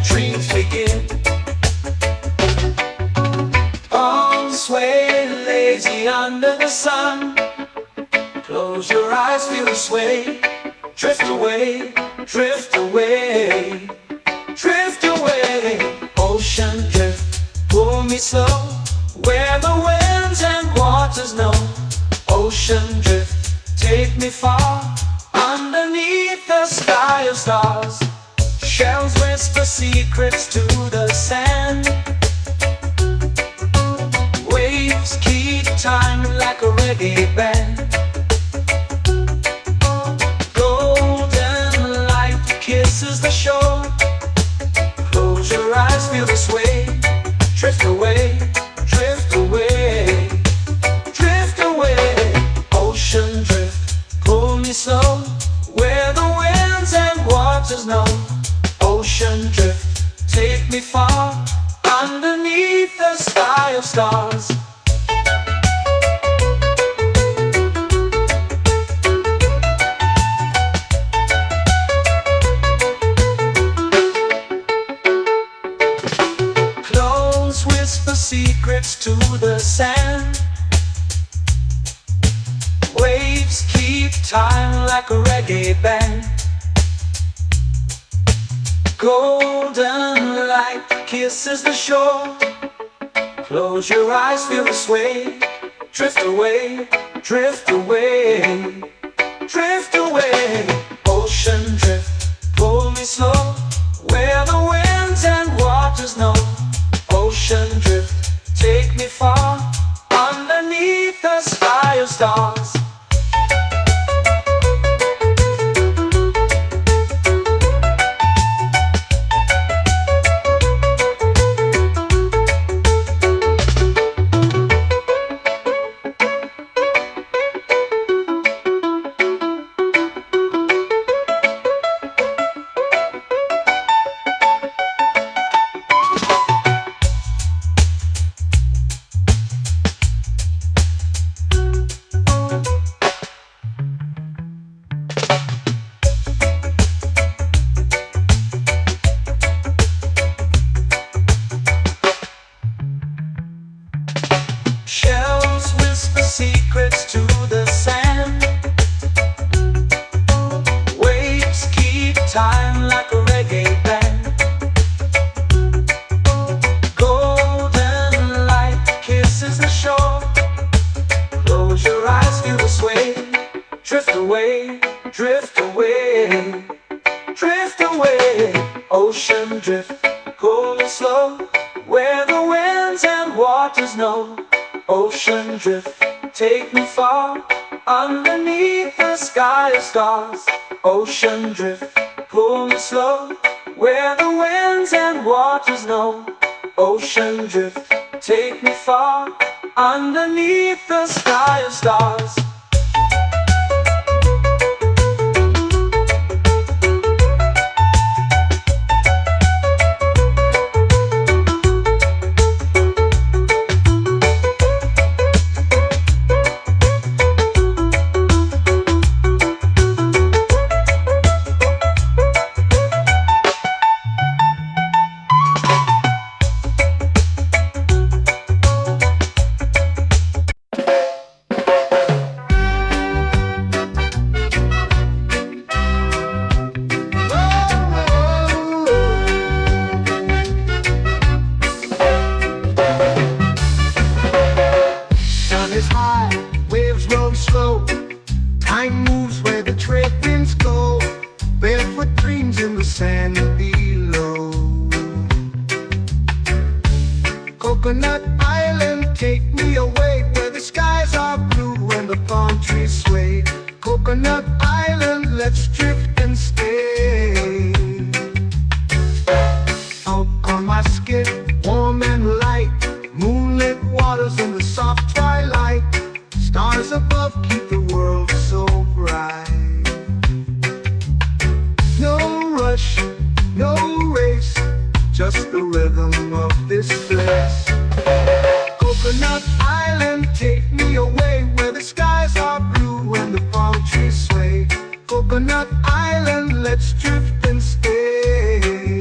dreams begin. Arms sway lazy under the sun. Close your eyes, feel the sway. Drift away, drift away, drift away. Ocean drift, pull me slow, where the winds and waters know. Ocean drift, take me far, underneath the sky of stars. Shells whisper secrets to the sand. Waves keep time like a reggae band. Golden light kisses the shore. Close your eyes, feel the sway. Drift away, drift away, drift away. Ocean drift, pull me slow, where the winds and waters know. Ocean drift, take me far, underneath the sky of stars. Close whisper secrets to the sand. Waves keep time like a reggae band. Golden light kisses the shore. Close your eyes, feel the sway. Drift away, drift away, drift away. Ocean drift, pull me slow, where the winds and waters know. Ocean drift, take me far, underneath the sky of stars. Shells whisper secrets to the sand. Waves keep time like a reggae band. Golden light kisses the shore. Close your eyes, feel the sway. Drift away, drift away, drift away. Ocean drift, pull me slow, where the winds and waters know. Ocean drift, take me far, underneath the sky of stars. Ocean drift, pull me slow, where the winds and waters know. Ocean drift, take me far, underneath the sky of stars. Time moves where the trade winds go. Barefoot dreams in the sand below. Coconut Island, take me away, where the skies are blue and the palm trees sway. Coconut Island, let's drift and stay. Out on my skin, warm and light, moonlit waters in the soft twilight. Stars above keep the world so bright. No rush, no race, just the rhythm of this place. Coconut Island, take me away, where the skies are blue and the palm trees sway. Coconut Island, let's drift and stay.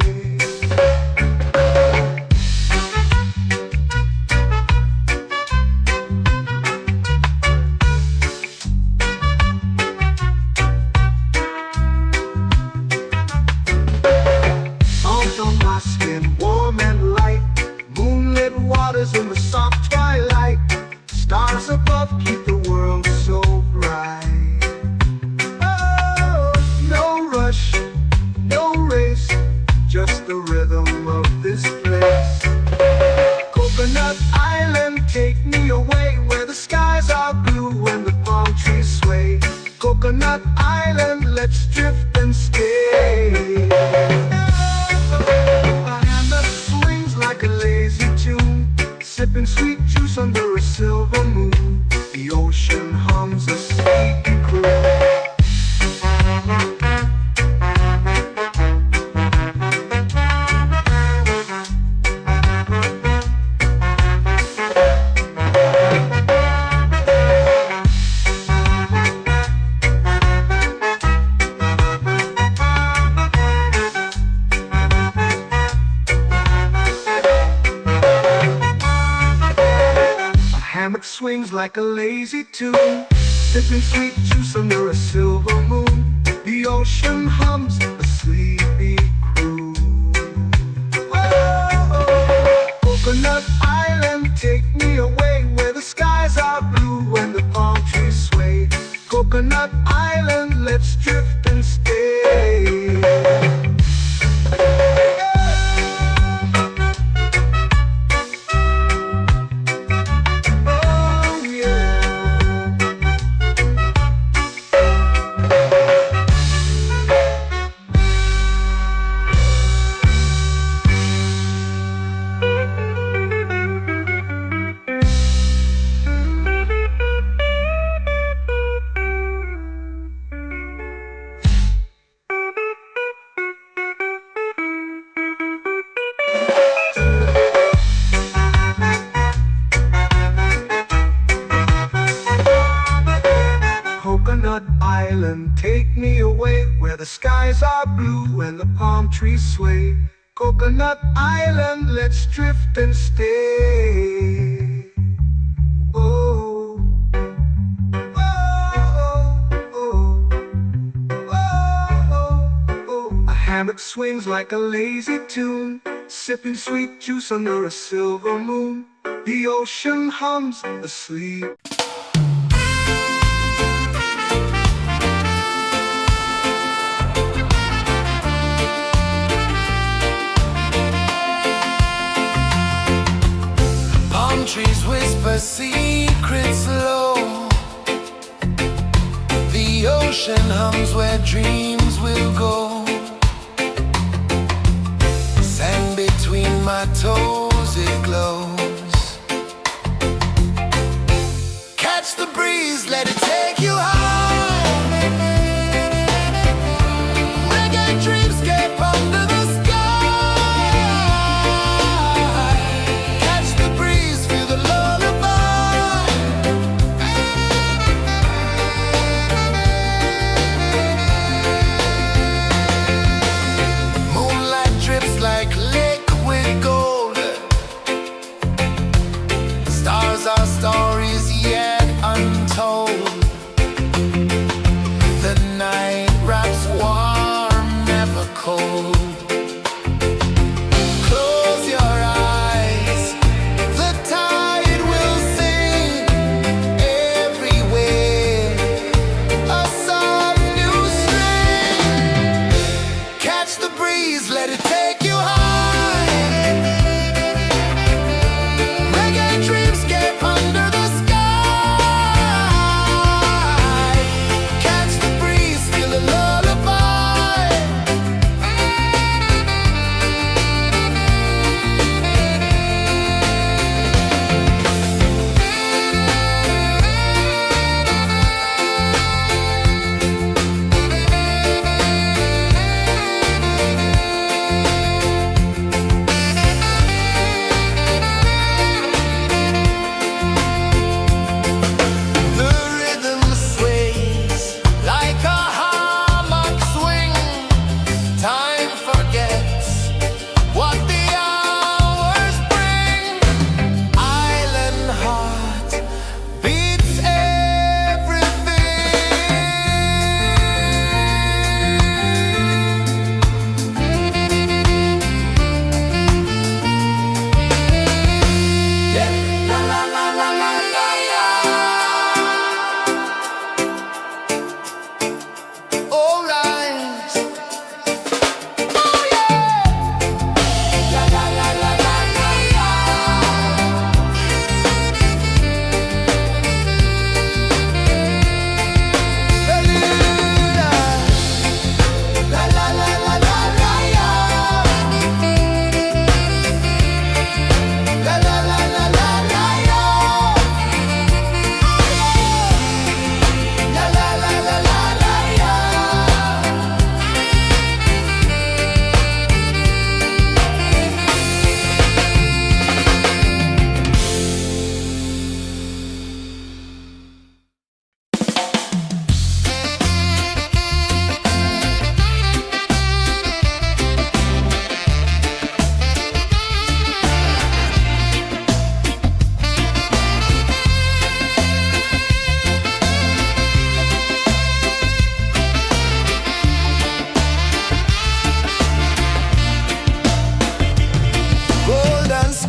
my skin warm and light. Moonlit waters in the soft twilight. Stars above keep the world so bright. Oh, no rush, no race, just the rhythm of this place. Coconut Island, take me away where the skies are blue and the palm trees sway. Coconut Island, let's drift and stay. A hand that swings like a lazy tune, sipping sweet juice under a silver moon. The ocean hums a sleepy croon. Hammock swings like a lazy tune, sipping sweet juice under a silver moon. The ocean hums a sleepy croon. Whoa, Coconut Island, take me away where the skies are blue and the palm trees sway. Coconut Island, let's drift and stay. Coconut Island, take me away where the skies are blue and the palm trees sway. Coconut Island, let's drift and stay. Oh, oh, oh, oh, oh. A hammock swings like a lazy tune, sipping sweet juice under a silver moon. The ocean hums asleep. Trees whisper secrets low. The ocean hums where dreams will go. Sand between my toes, it glows. Catch the breeze, let it take you home. Reggae dreamscape under the sky. Our stories yet untold.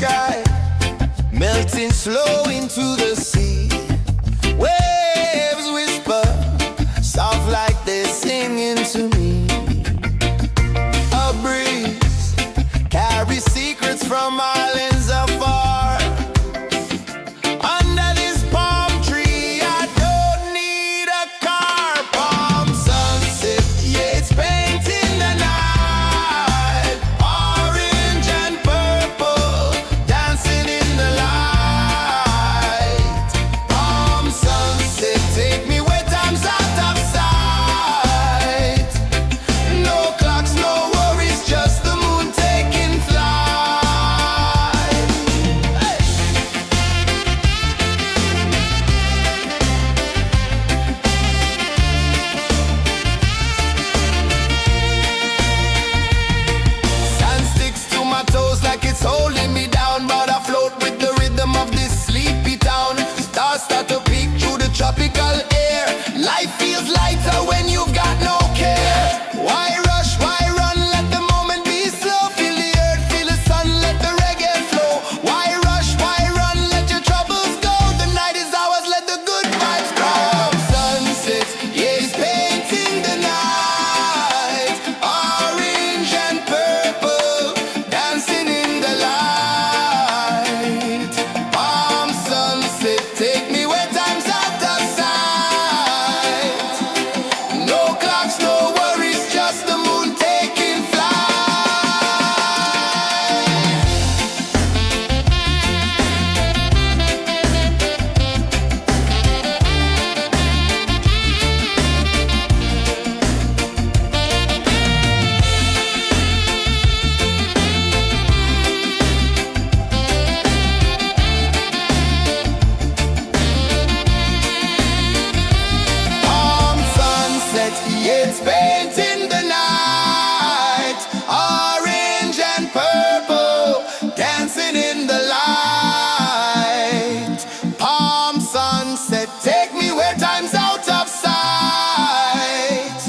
sky, melting slow into the sea. Waves whisper, soft like they're singing to me. A breeze carries secrets from islands afar. Under this palm tree, I don't need a car. Palm sunset, yeah, it's painting the night. Orange and purple, dancing in the light. Palm sunset, take me where time's out of sight. No clocks, no worries, just the moon taking flight. Hey! Sand sticks to my toes like it's holding me down, but I float with the rhythm of this sleepy town. Stars start to peek through the tropical air. Life feels lighter when you've got no care. Why rush, why run, let the moment be slow. Feel the earth, feel the sun, let the reggae flow. Why rush, why run, let your troubles go. The night is ours, let the good vibes grow. Sunset, yeah, it's painting the night. Orange and purple, dancing in the light. Palm sunset, take me where time's out of sight. No clocks, no worries, just the moon taking flight. Palm sunset, yeah, it's painting the night. Orange and purple, dancing in the light. Palm sunset, take me where time's out of sight.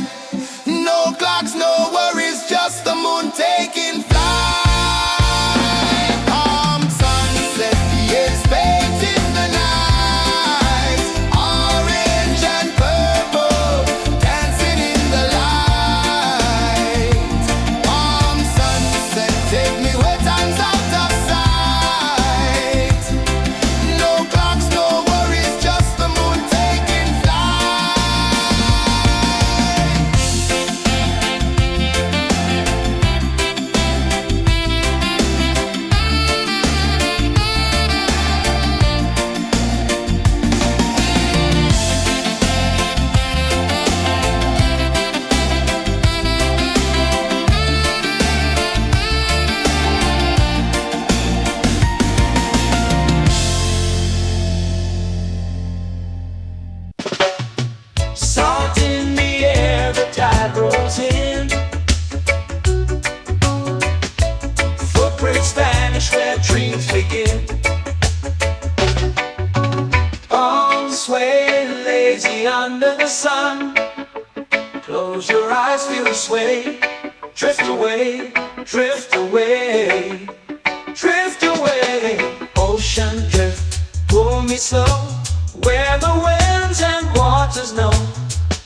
No clocks, no worries, just the moon taking flight. Palm sunset, yeah, it's painting the night. Orange and purple, dancing in the light. Palm sunset, take me where time's out of sight. No clocks, no worries, just the moon taking flight. Salt in the air, the tide rolls in. Footprints vanish where dreams begin. Arms sway lazy under the sun. Close your eyes, feel the sway. Drift away, drift away, drift away. Ocean drift, pull me slow, where the winds and waters know.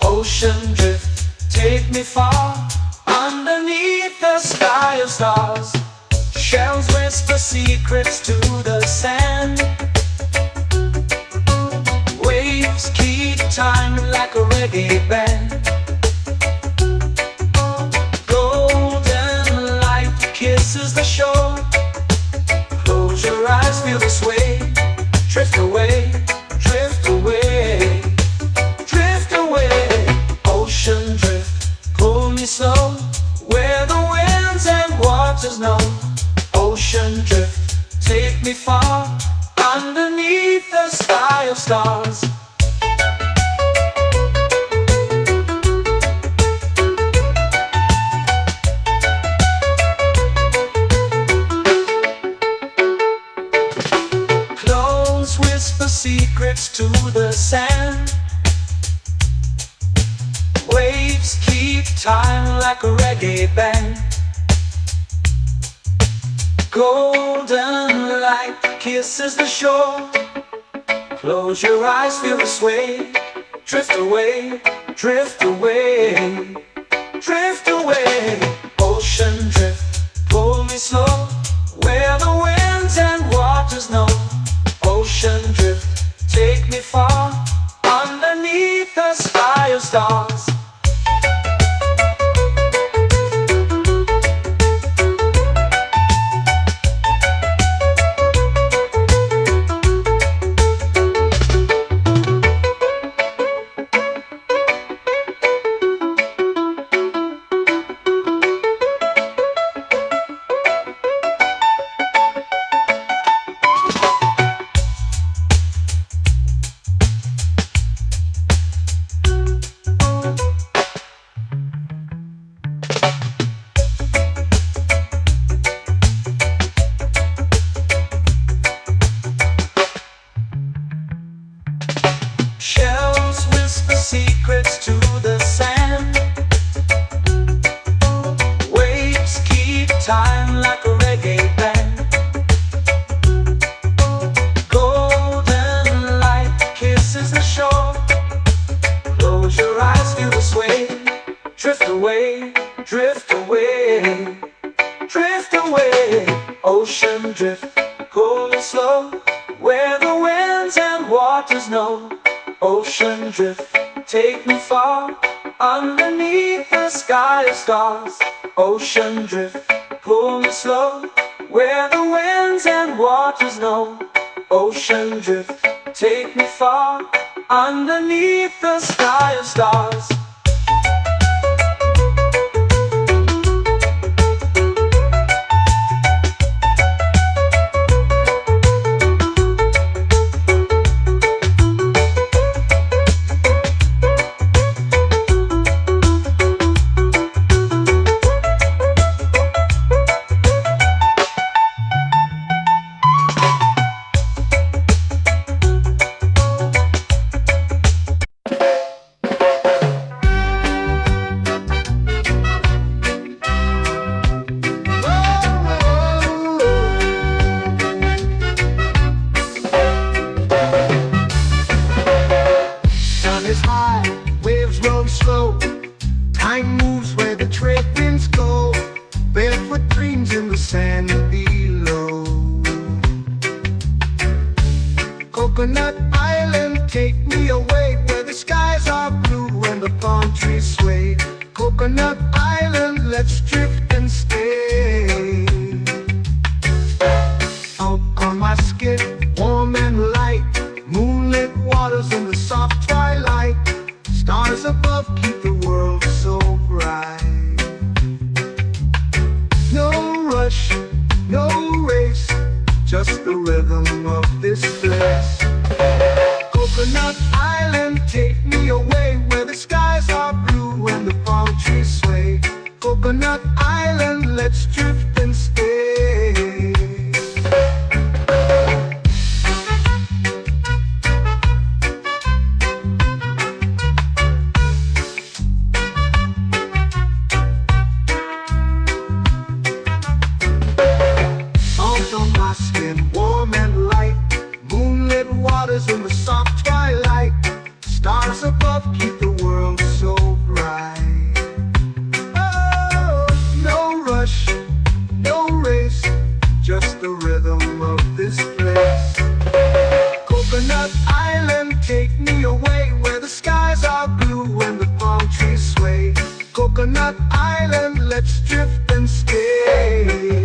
Ocean drift, take me far, underneath the sky of stars. Shells whisper secrets to the sand. Waves keep time like a reggae band. Golden light kisses the shore. Close your eyes, feel the sway. Drift away, drift away, drift away. Ocean drift, pull me slow, where the winds and waters know. Ocean drift, take me far, underneath the sky of stars. Close whisper secrets to the sand. Waves keep time like a reggae band. Golden kisses the shore. Close your eyes, feel the sway. Drift away, drift away, drift away. Ocean drift, pull me slow, where the winds and waters know. Ocean drift, take me far, underneath the sky of stars. Shells whisper secrets to the sand. Waves keep time like a reggae band. Golden light kisses the shore. Close your eyes, feel the sway. Drift away, drift away, drift away. Ocean drift, cool and slow, where the winds and waters know. Ocean drift, take me far, underneath the sky of stars. Ocean drift, pull me slow, where the winds and waters know. Ocean drift, take me far, underneath the sky of stars. Time moves where the trade winds go. Barefoot dreams in the sand below. Coconut Island, take me away, where the skies are blue and the palm trees sway. Coconut Island, let's drift and stay. Out on my skin, warm and light, moonlit waters in the soft twilight. Stars above keep the world so bright. No rush, no race, just the rhythm of this place. Coconut Island, take me away, where the skies are blue and the palm trees sway. Coconut Island, let's drift and stay. Warm and light, moonlit waters in the soft twilight. Stars above keep the world so bright. Oh, no rush, no race, just the rhythm of this place. Coconut Island, take me away, where the skies are blue and the palm trees sway. Coconut Island, let's drift and stay.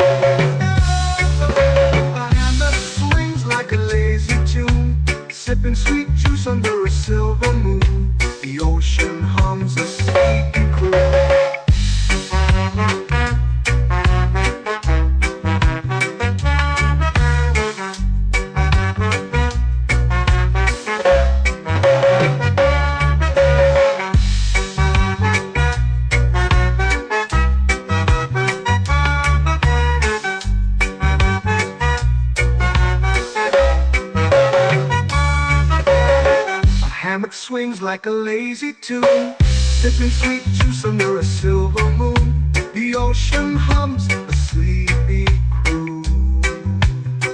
Like a lazy tune, sipping sweet juice under a silver moon. The ocean hums a sleepy croon. Hammock swings like a lazy tune, sipping sweet juice under a silver moon. The ocean hums a sleepy croon.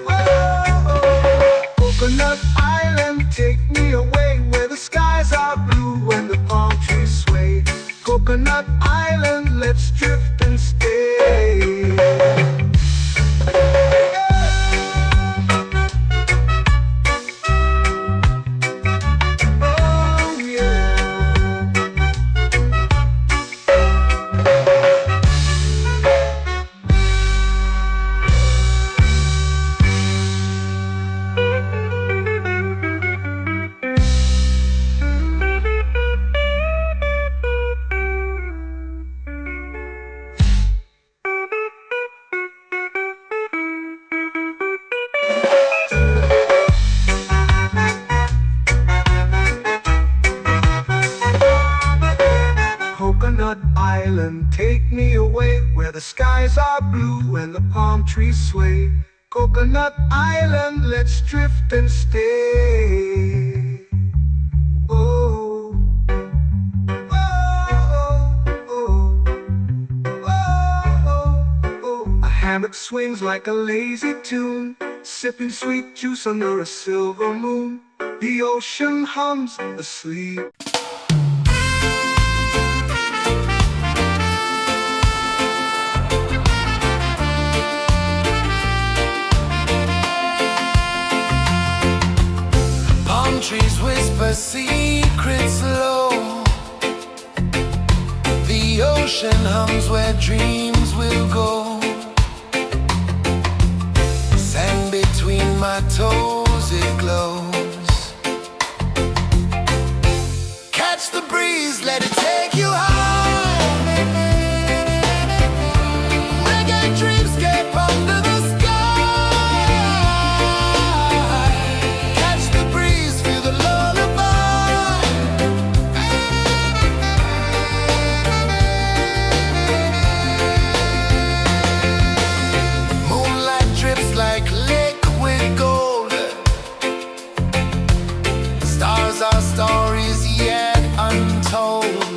Whoa. trees sway. Coconut Island, let's drift and stay. Oh, oh, oh, oh, oh. A hammock swings like a lazy tune, sipping sweet juice under a silver moon. The ocean hums asleep. Palm trees whisper secrets low. The ocean hums where dreams will go. Sand between my toes, it glows. Catch the breeze, let it take you high. Reggae dreamscape under the sky. Catch the breeze, feel the lullaby. Moonlight drips like liquid gold. Stars are stories yet untold.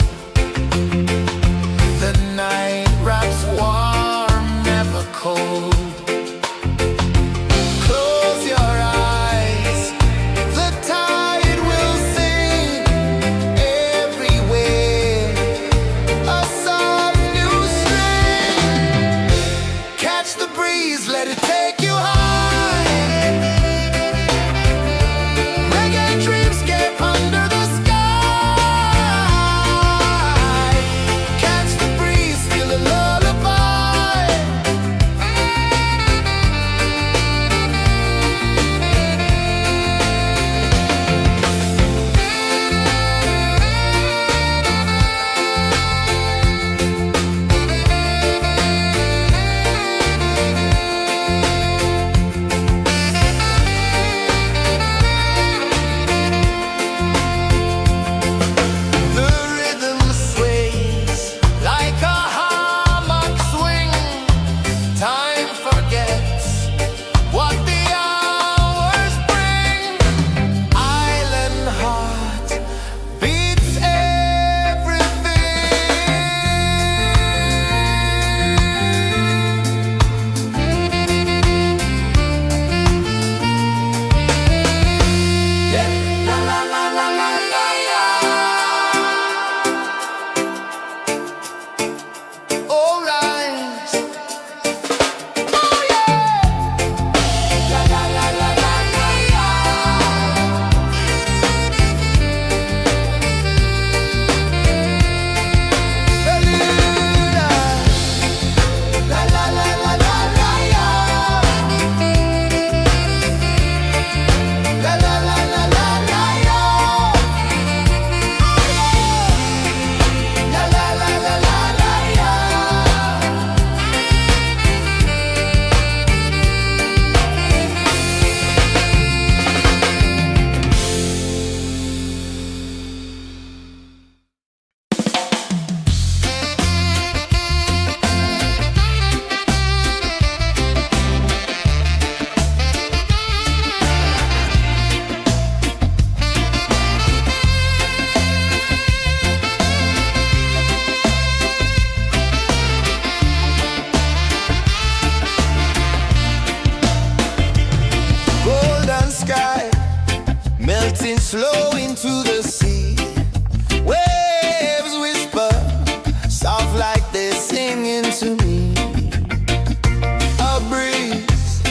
The night wraps warm, never cold. Close your eyes, the tide will sing everywhere. A soft new string. Catch the breeze, let it take you high. Reggae dreamscape under the sky. Catch the breeze, feel a lullaby. The rhythm sways like a hammock swing. Time forgets what the hours bring. Island heart beats everything. Yeah. La la la la la la la. All rise. Oh yeah. La la la la la la la. Bermuda. La la la la la la la. La la la la la la la. La la la la la la la. Golden sky melting slow into the sea. Waves whisper soft like they're singing to me. A breeze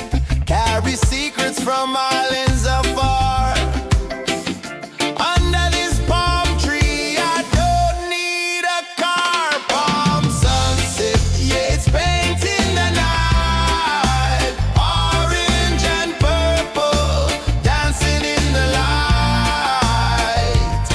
carries secrets from islands afar. Under this palm tree, I don't need a car. Palm sunset, yeah, it's painting the night. Orange and purple, dancing in the light.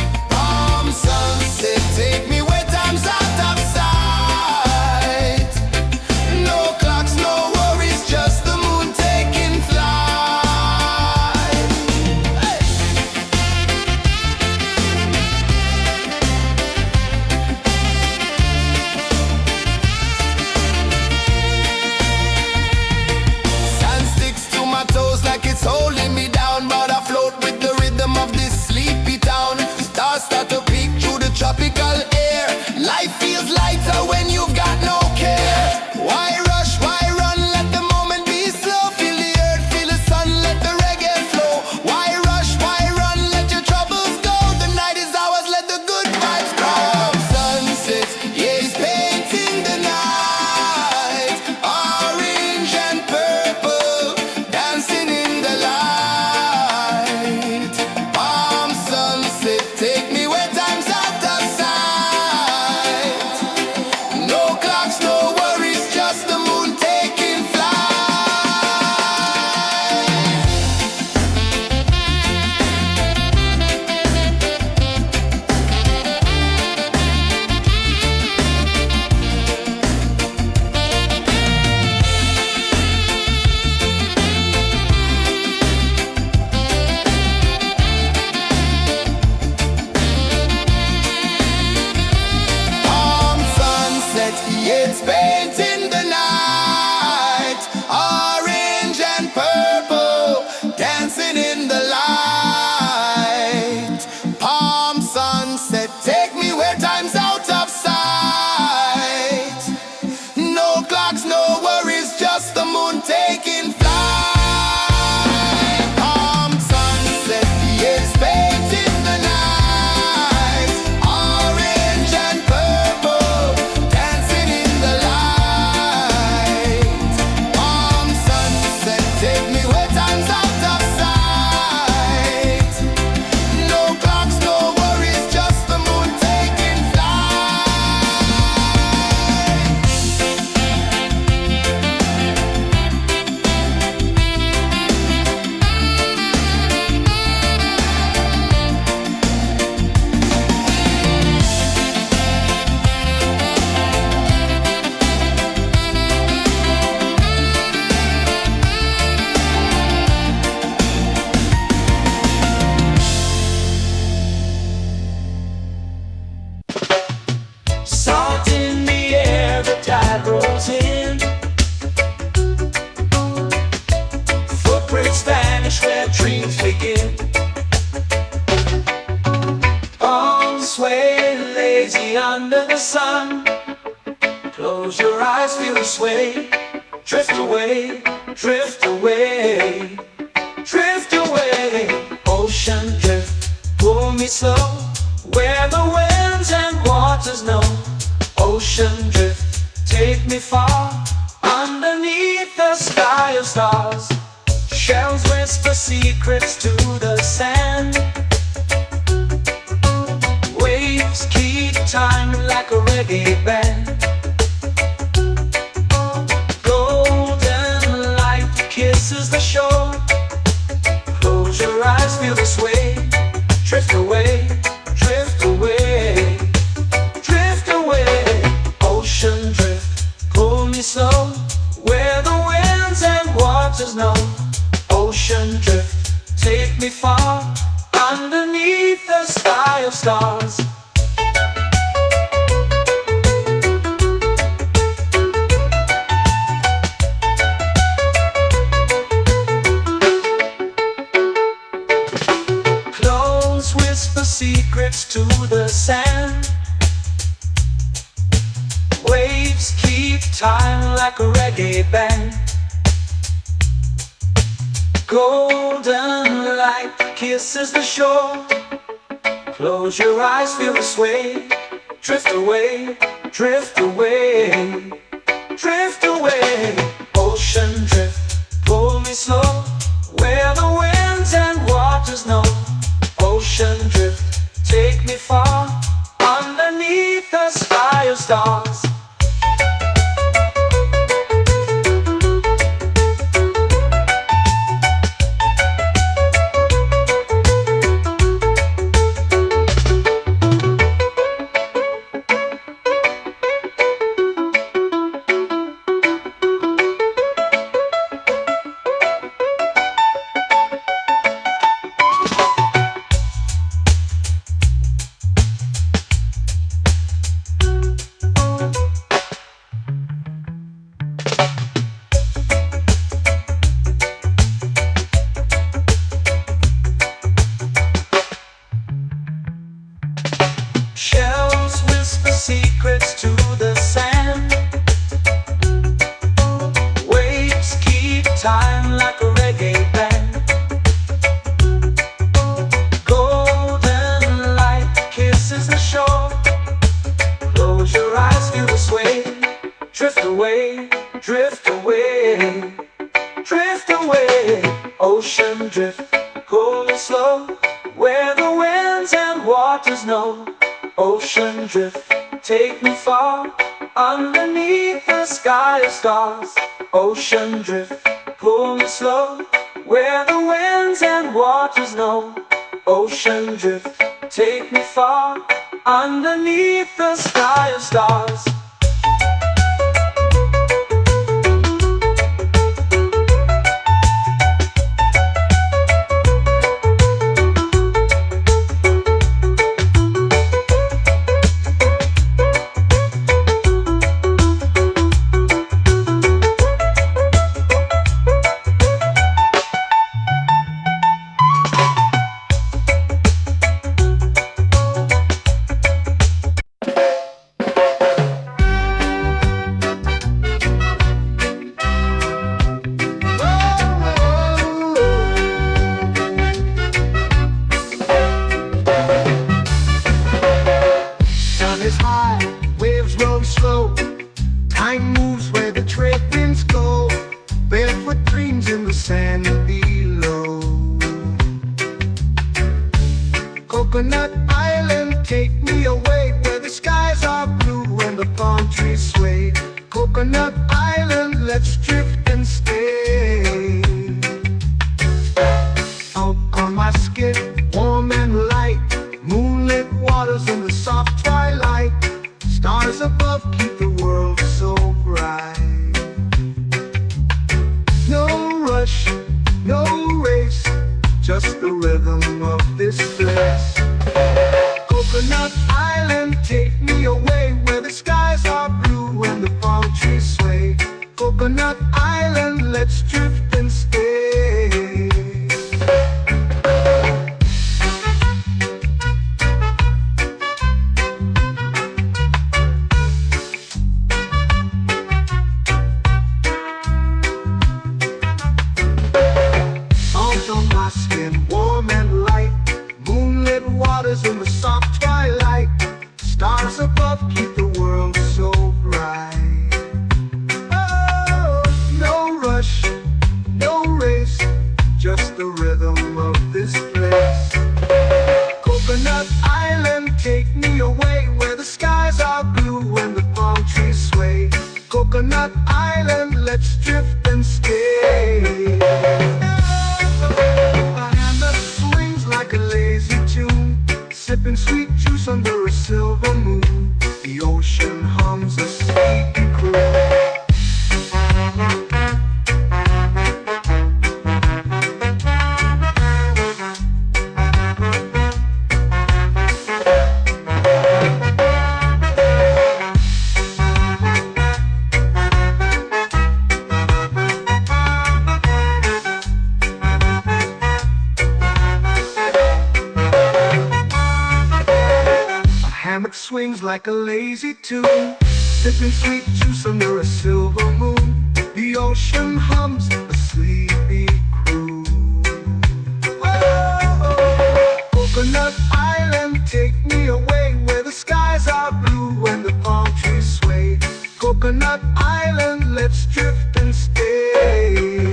finish where dreams begin. Arms sway lazy under the sun. Close your eyes, feel the sway. Drift away, drift away, drift away. Ocean drift, pull me slow, where the winds and waters know. Ocean drift, take me far, underneath the sky of stars. Shells whisper secrets to the sand. Waves keep time like a reggae band. Golden light kisses the shore. Close your eyes, feel the sway. Drift away, drift away, drift away. Ocean drift, pull me slow, where the winds and waters know. Ocean drift, take me far, underneath the sky of stars. Close whisper secrets to the sand. Waves keep time like a reggae band. Golden light kisses the shore. Close your eyes, feel the sway. Drift away, drift away, drift away. Ocean drift, pull me slow, where the winds and waters know. Ocean drift, take me far, underneath the sky of stars. Shells whisper secrets to the sand. Waves keep time like a reggae band. Golden light kisses the shore. Close your eyes, feel the sway. Drift away, drift away, drift away. Ocean drift, pull me slow, where the winds and waters know. Ocean drift, take me far, underneath the sky of stars. Ocean drift, pull me slow, where the winds and waters know. Ocean drift, take me far, underneath the sky of stars. Is high, waves roll slow. Time moves where the trade winds go. Barefoot dreams in the sand below. Coconut Island, take me away, where the skies are blue and the palm trees sway. Coconut Island, let's drift and stay. Out on my skin, warm and light, moonlit waters in the soft twilight. Stars above keep the world so bright. No rush, no race, just the rhythm of this place. Coconut Island, take me away, where the skies are blue and the palm trees sway. Coconut Island, let's drift and stay. just the rhythm of this place. Coconut Island, take me away where the skies are blue and the palm trees sway. Coconut Island, let's drift and stay. A hand that swings like a lazy tune, sipping sweet juice under a silver moon. The ocean hums a sleepy croon. Hammock swings like a lazy tune, sipping sweet juice under a silver moon. The ocean hums a sleepy croon. Whoa, Coconut Island, take me away where the skies are blue and the palm trees sway. Coconut Island, let's drift and stay.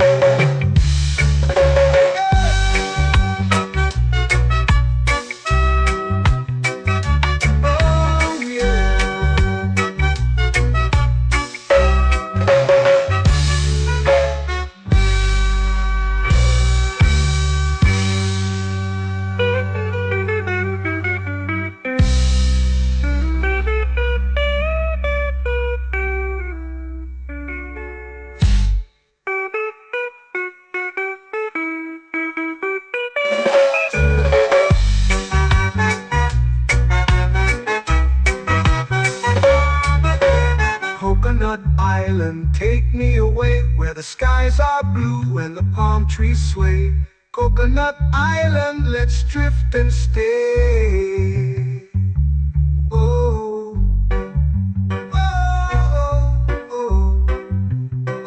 Coconut Island, take me away where the skies are blue and the palm trees sway. Coconut Island, let's drift and stay. Oh, oh, oh,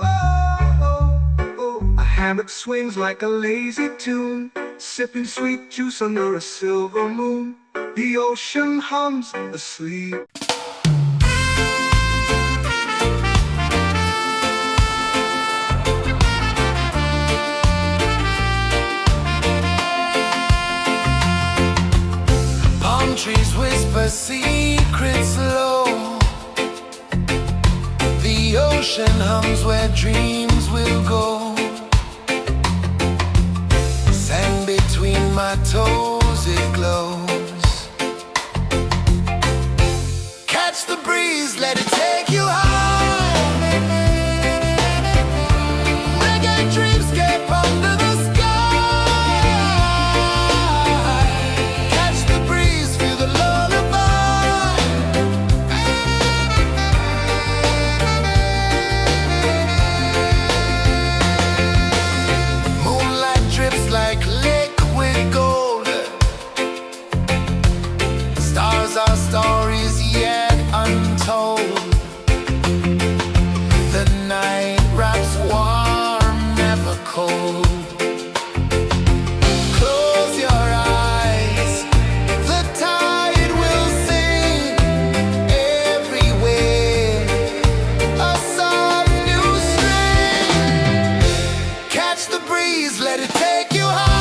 oh, oh. A hammock swings like a lazy tune, sipping sweet juice under a silver moon. The ocean hums asleep. Trees whisper secrets low. The ocean hums where dreams will go. Sand between my toes, it glows. Catch the breeze, let it take you high. Reggae dreamscape under the sky. Our stories yet untold. The night wraps warm, never cold. Close your eyes, the tide will sing everywhere. A soft new string. Catch the breeze, let it take you high.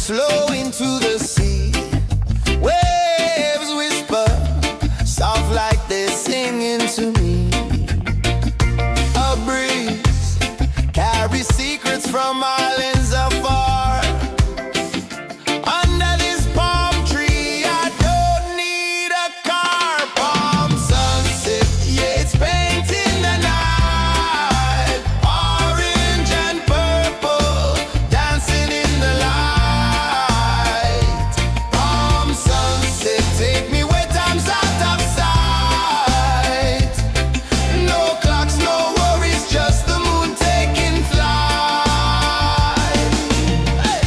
flow into the sea. Waves whisper, soft like they're singing to me. A breeze carries secrets from islands afar. Under this palm tree, I don't need a car. Palm sunset, yeah, it's painting the night. Orange and purple, dancing in the light. Palm sunset, take me where time's out of sight. No clocks, no worries, just the moon taking flight. Hey!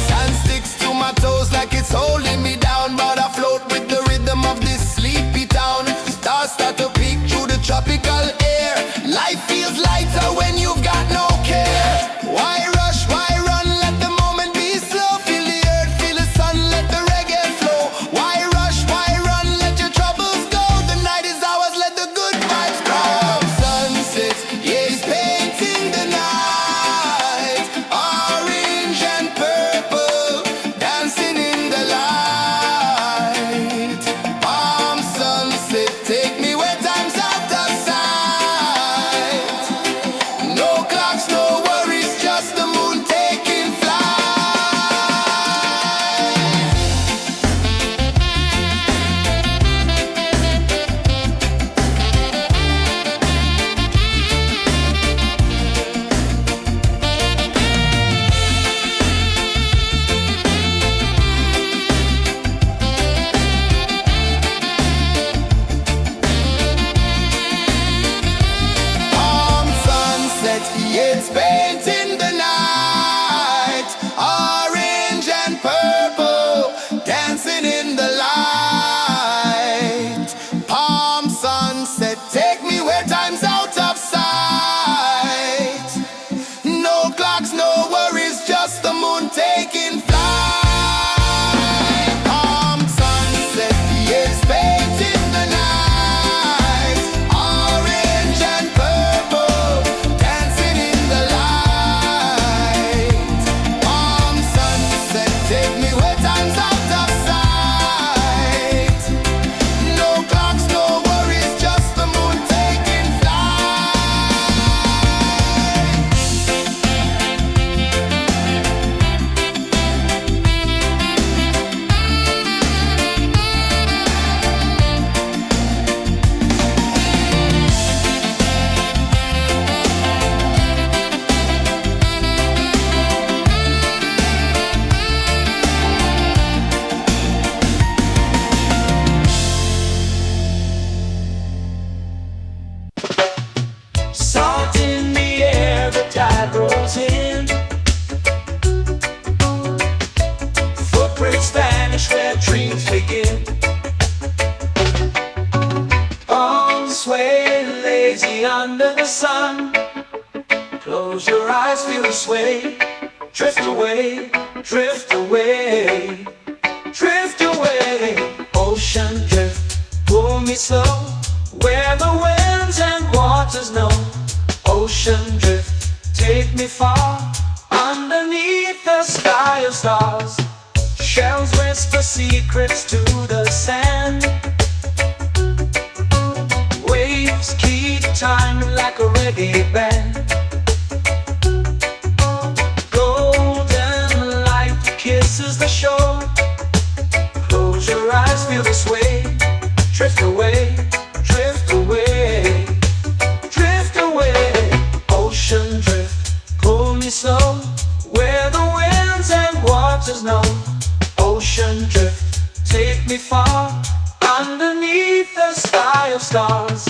Sand sticks to my toes like it's holding me down, but I float with the rhythm of this sleepy town. Stars start to peek through the tropical air. Life feels lighter when you've got no care. Why rush, why run, let the moment be slow. Feel the earth, feel the sun, let the reggae flow. Why rush, why run, let your troubles go. The night is ours, let the good vibes grow. Sunset, yeah, it's painting the night. Orange and purple, dancing in the light. Palm sunset, take me where time's out of sight. No clocks, no worries, just the moon taking flight. Palm sunset, yeah, it's painting the night. Orange and purple, dancing in the light. Palm sunset, take me where time's out of sight. No clocks, no worries, just the moon taking flight. Palm sunset, yeah, it's painting the night. Orange and purple, dancing in the light. Palm sunset, take me where time's out of sight. No clocks, no worries, just the moon taking flight. Salt in the air, the tide rolls in. Footprints vanish where dreams begin. Arms sway lazy under the sun. Close your eyes, feel the sway. Drift away, drift away, drift away. Ocean drift, pull me slow, where the winds and waters know. Ocean drift, take me far, underneath the sky of stars. Shells whisper secrets to the sand. Waves keep time like a reggae band. Golden light kisses the shore. Close your eyes, feel the sway. Drift away, drift away, drift away. Ocean drift, pull me slow, where the winds and waters know. Ocean drift, take me far, underneath the sky of stars.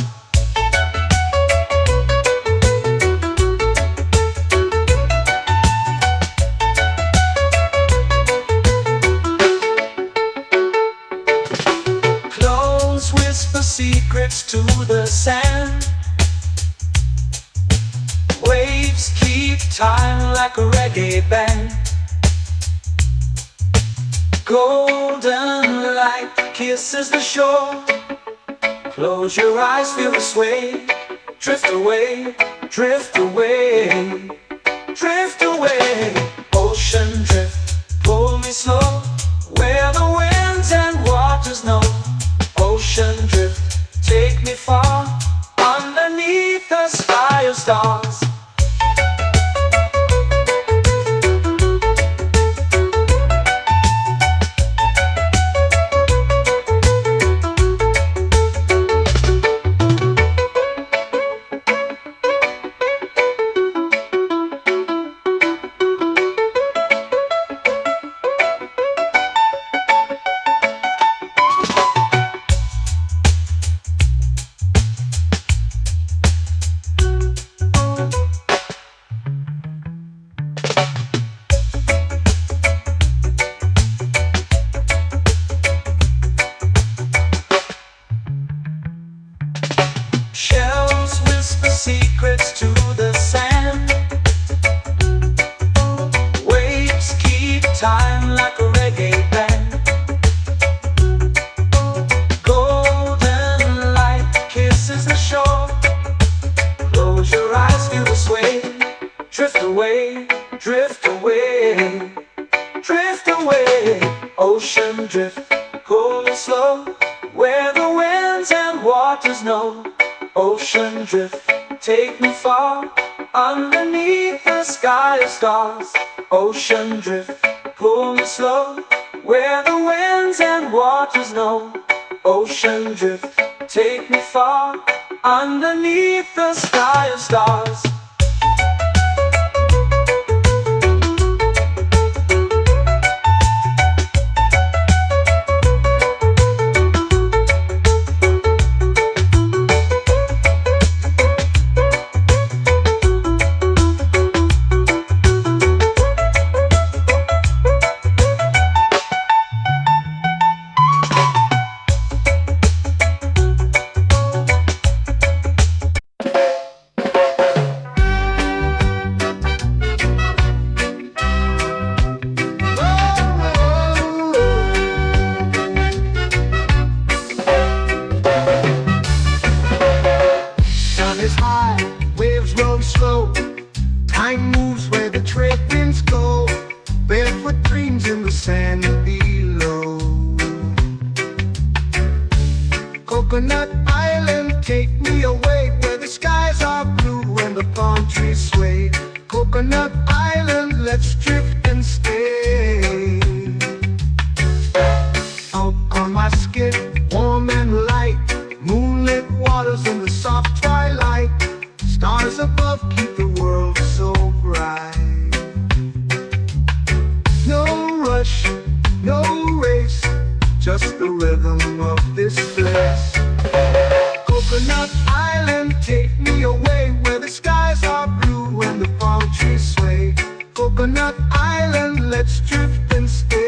Clones whisper secrets to the sand. Waves keep time like a reggae band. Golden light kisses the shore. Close your eyes, feel the sway. Drift away, drift away, drift away. Ocean drift, pull me slow, where the winds and waters know. Ocean drift, take me far, underneath the sky of stars. Shells whisper secrets to the sand. Waves keep time like a reggae band. Golden light kisses the shore. Close your eyes, feel the sway. Drift away, drift away, drift away. Ocean drift, cool and slow, where the winds and waters know. Ocean drift, take me far, underneath the sky of stars. Ocean drift, pull me slow, where the winds and waters know. Ocean drift, take me far, underneath the sky of stars. Is high, waves roll slow. Time moves where the trade winds go. Barefoot dreams in the sand below. Coconut Island, take me away, where the skies are blue and the palm trees sway. Coconut Island, let's drift and stay. Out on my skin, warm and light, moonlit waters in the soft twilight. Stars above keep the world so bright. No rush, no race, just the rhythm of this place. Coconut Island, take me away, where the skies are blue and the palm trees sway. Coconut Island, let's drift and stay.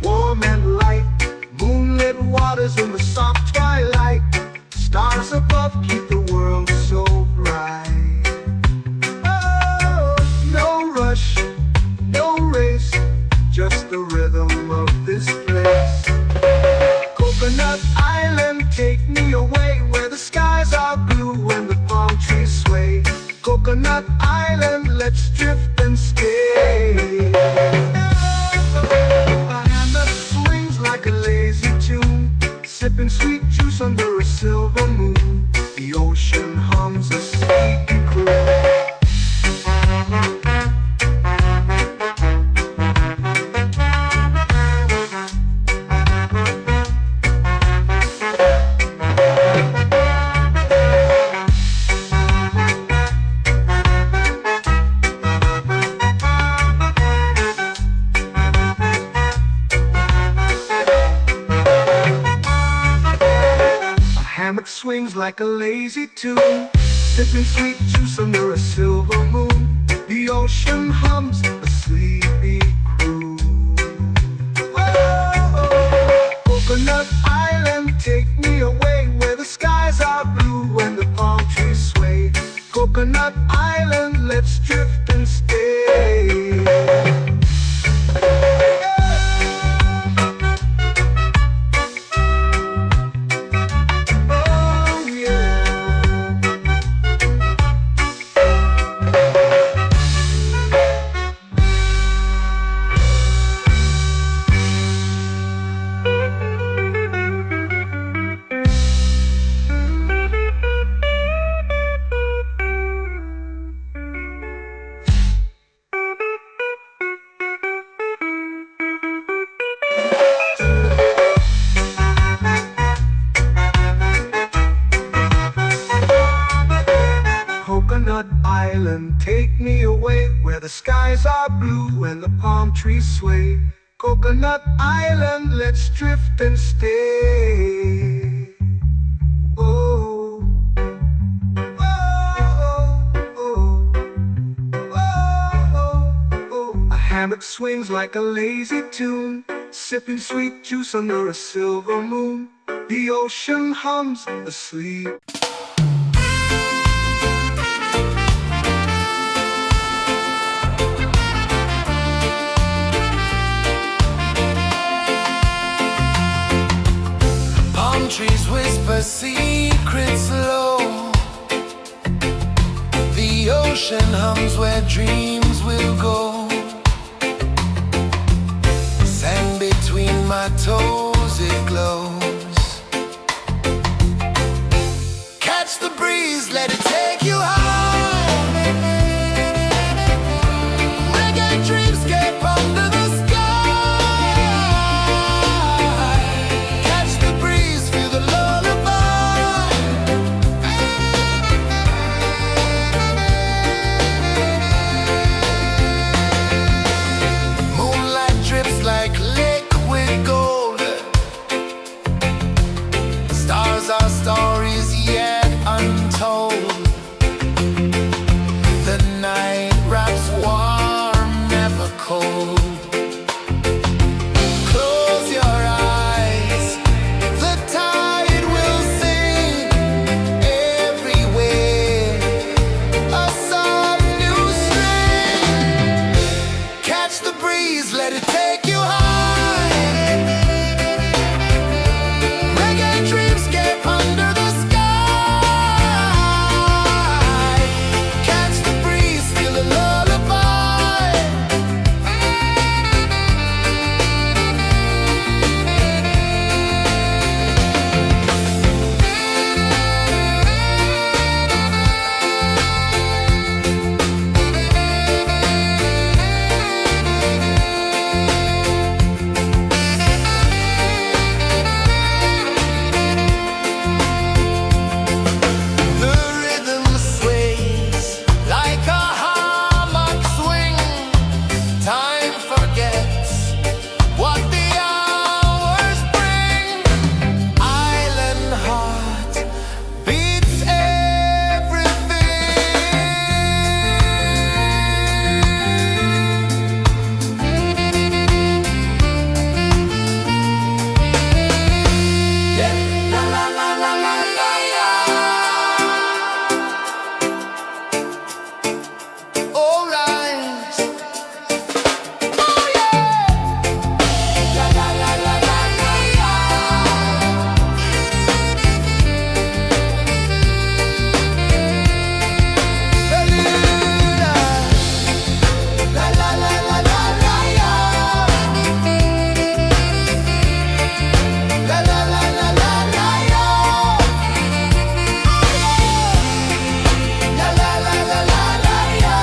Warm and light, moonlit waters in the soft twilight. Stars above keep the world so bright. Oh, no rush, no race, just the rhythm of this place. Coconut Island, take me away, where the skies are blue and the palm trees sway. Coconut Island, let's drift and stay. Like a lazy tune, sipping sweet juice under a silver moon. The ocean hums a sleepy croon. Swings like a lazy tune, sipping sweet juice under a silver moon. The ocean hums a sleepy croon. Whoa. the skies are blue and the palm trees sway. Coconut Island, let's drift and stay. Oh, oh, oh, oh. A hammock swings like a lazy tune, sipping sweet juice under a silver moon. The ocean hums asleep. Palm trees whisper secrets low. The ocean hums where dreams will go. Sand between my toes, it glows. Catch the breeze, let it take you high. Reggae dreamscape under the sky. Catch the breeze, feel the lullaby. Moonlight drips like liquid gold. Stars are stories yet untold. The night wraps warm, never cold. Close your eyes, the tide will sing everywhere. A soft new string. Catch the breeze, let it take you high. Reggae dreamscape under the sky. Catch the breeze, feel the lullaby. The rhythm sways like a hammock swing. Time forgets what the hours bring. Island heart beats everything. Yeah. La la la la la la la. All right. Oh yeah. La la la la la la la. La la la la la la la. La la la la la la la. La la la la la la la.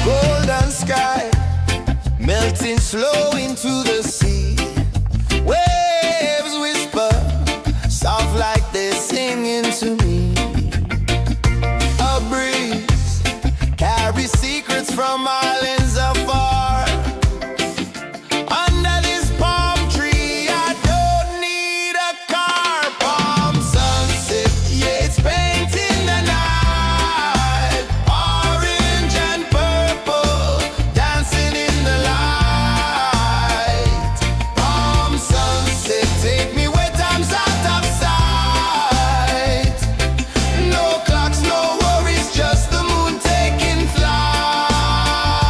Golden sky melting slow into the sea. Waves whisper soft like they're singing to me. A breeze carries secrets from islands afar. Under this palm tree, I don't need a car. Palm sunset, yeah, it's painting the night. Orange and purple, dancing in the light. Palm sunset, take me where time's out of sight. No clocks, no worries, just the moon taking flight.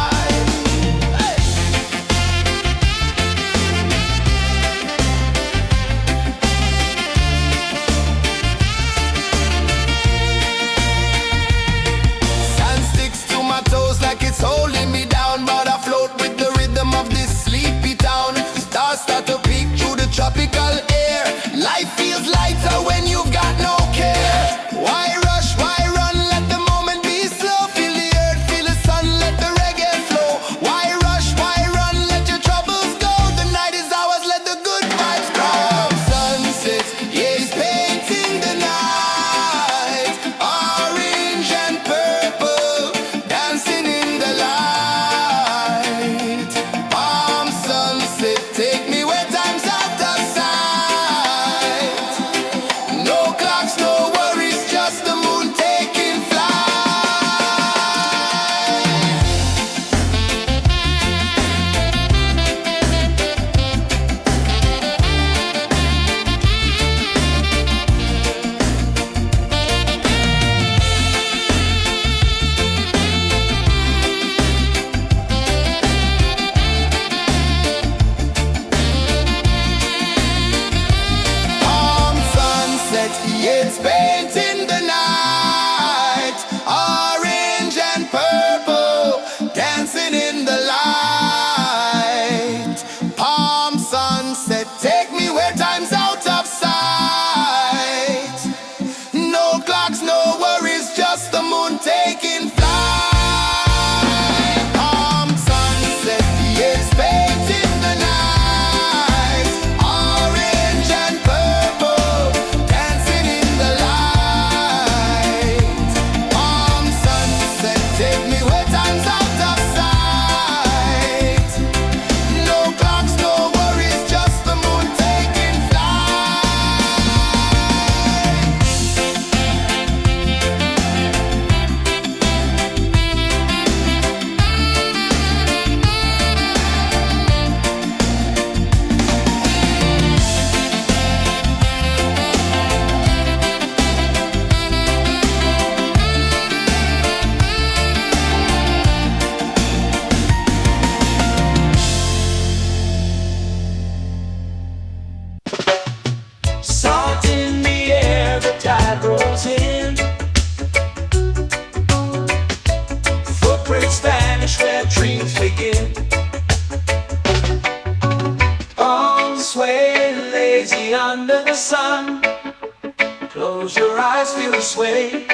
sway.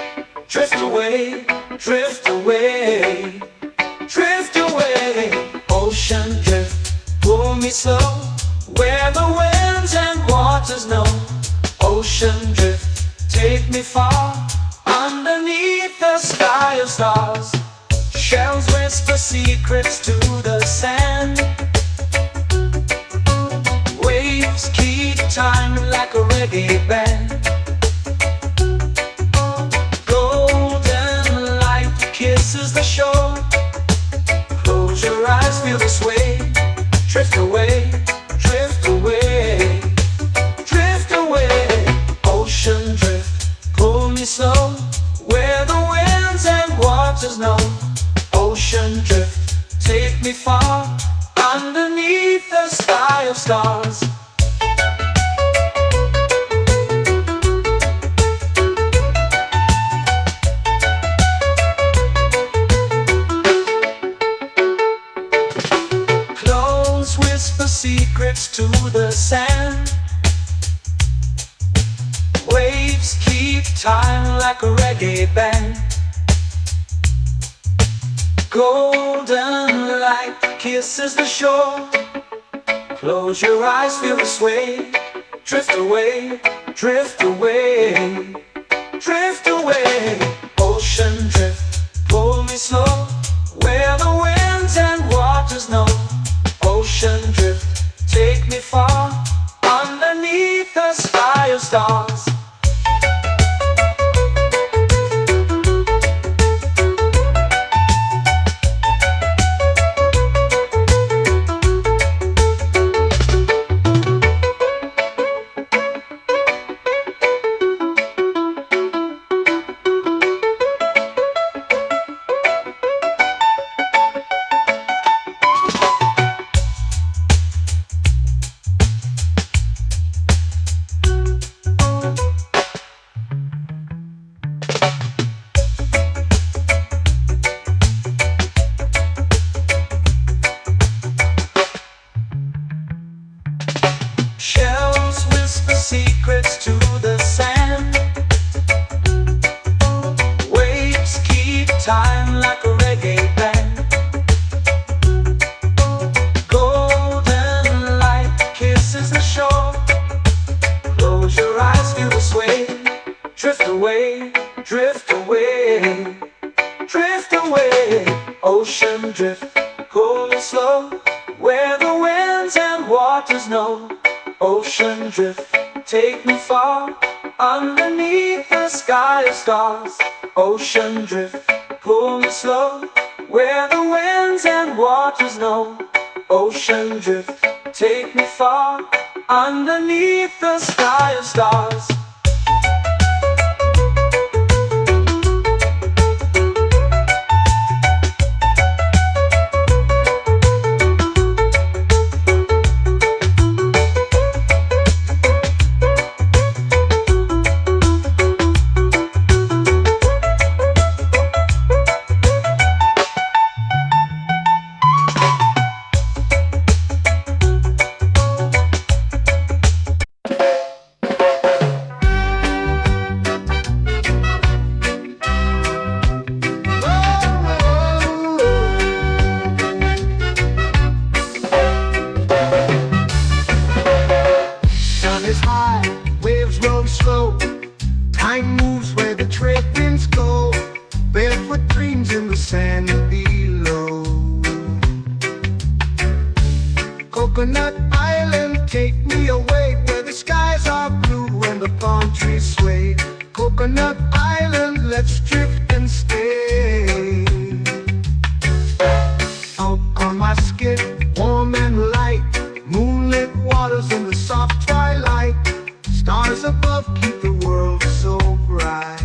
Drift away, drift away, drift away. Ocean drift, pull me slow, where the winds and waters know. Ocean drift, take me far, underneath the sky of stars. Shells whisper secrets to the sand. Waves keep time like a reggae band. Golden light kisses the shore. Close your eyes, feel the sway. Drift away, drift away, drift away. Ocean drift, pull me slow, where the winds and waters know. Ocean drift, take me far, underneath the sky of stars. Clones whisper secrets to the sand. Waves keep time like a reggae band. Golden light kisses the shore. Close your eyes, feel the sway. Drift away, drift away, drift away. Ocean drift, pull me slow, where the winds and waters know. Ocean drift, take me far, underneath the sky of stars. Shells whisper secrets to the sand. Waves keep time like a reggae band. Golden light kisses the shore. Close your eyes, feel the sway. Drift away, drift away, drift away. Ocean drift, pull me slow, where the winds and waters know. Ocean drift, take me far, underneath the sky of stars. Ocean drift, pull me slow, where the winds and waters know. Ocean drift, take me far, underneath the sky of stars. Time moves where the trade winds go. Barefoot dreams in the sand below. Coconut Island, take me away, where the skies are blue and the palm trees sway. Coconut Island, let's drift and stay. Out on my skin, warm and light, moonlit waters in the soft twilight. Stars above keep the world so bright.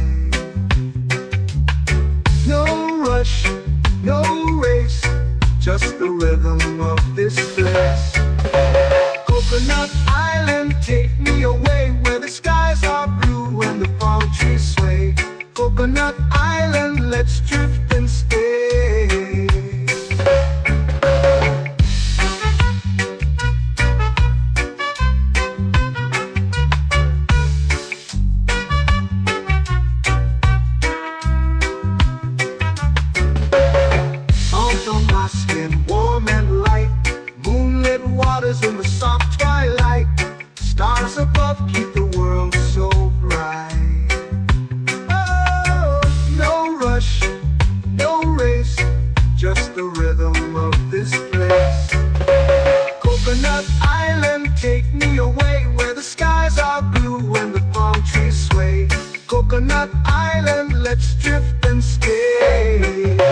No rush, no race, just the rhythm of this place. Coconut Island, take me away, where the skies are blue and the palm trees sway. Coconut Island, let's drift and stay. let's drift and stay. A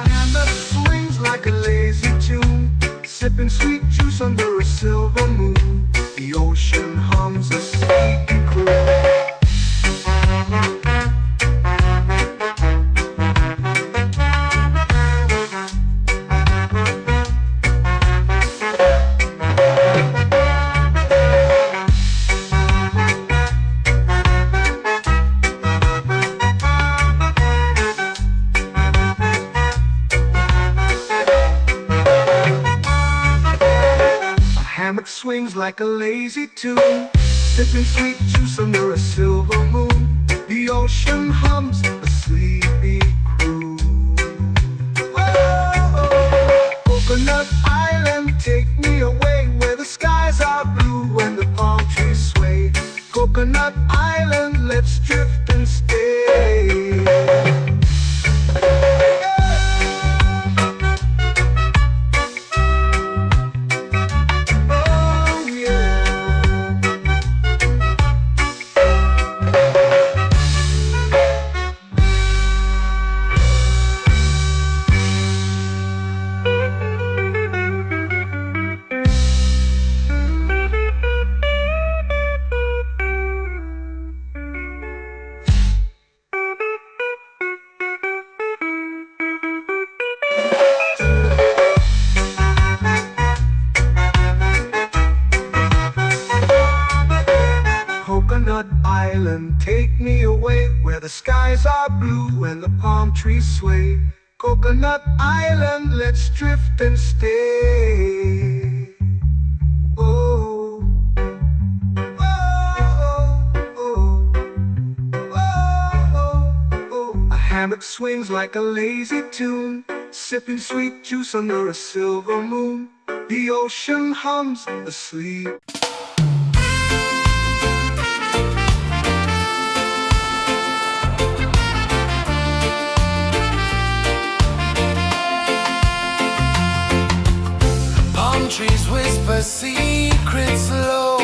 hand that swings like a lazy tune, sipping sweet juice under a silver moon. The ocean hums a sleepy croon. Hammock swings like a lazy tune, sipping sweet juice under a silver moon. The ocean hums a sleepy croon. Whoa, Coconut Island, take me away where the skies are blue and the palm trees sway. Coconut Island, let's drift and stay. Coconut Island, take me away where the skies are blue and the palm trees sway. Coconut Island, let's drift and stay. Oh, oh, oh, oh, oh. A hammock swings like a lazy tune, sipping sweet juice under a silver moon. The ocean hums asleep. Trees whisper secrets low.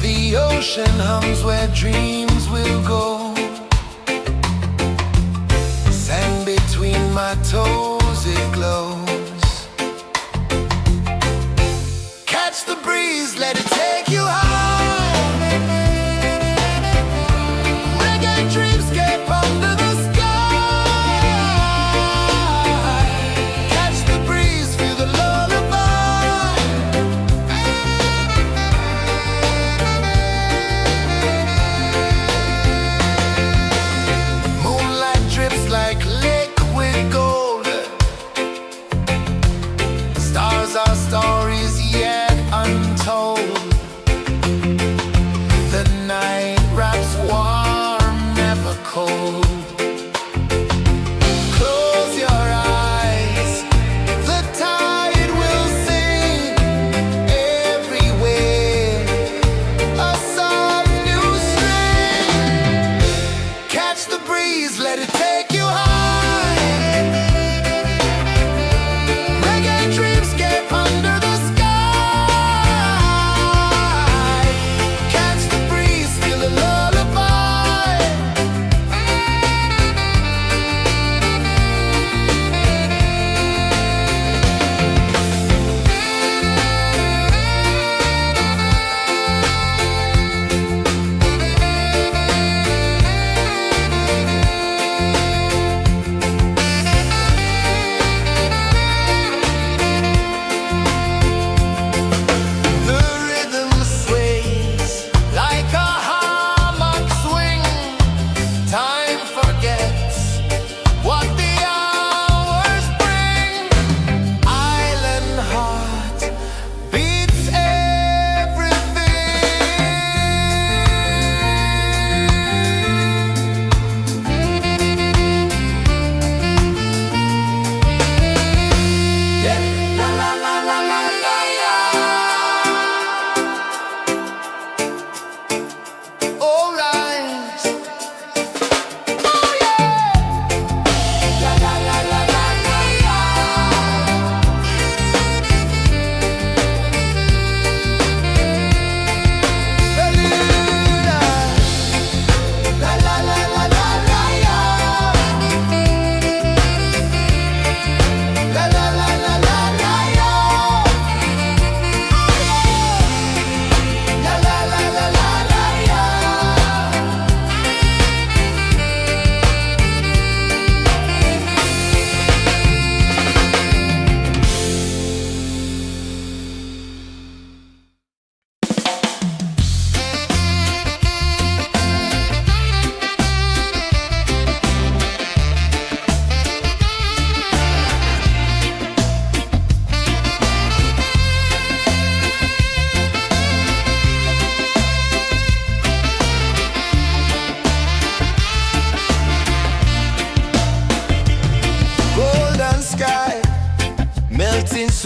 The ocean hums where dreams will go. Sand between my toes, it glows. Catch the breeze, let it take you high. Reggae dreamscape under the sky. Our stories yet untold. The night wraps warm, never cold. Close your eyes, the tide will sing everywhere. A soft new string. Catch the breeze, let it take you high.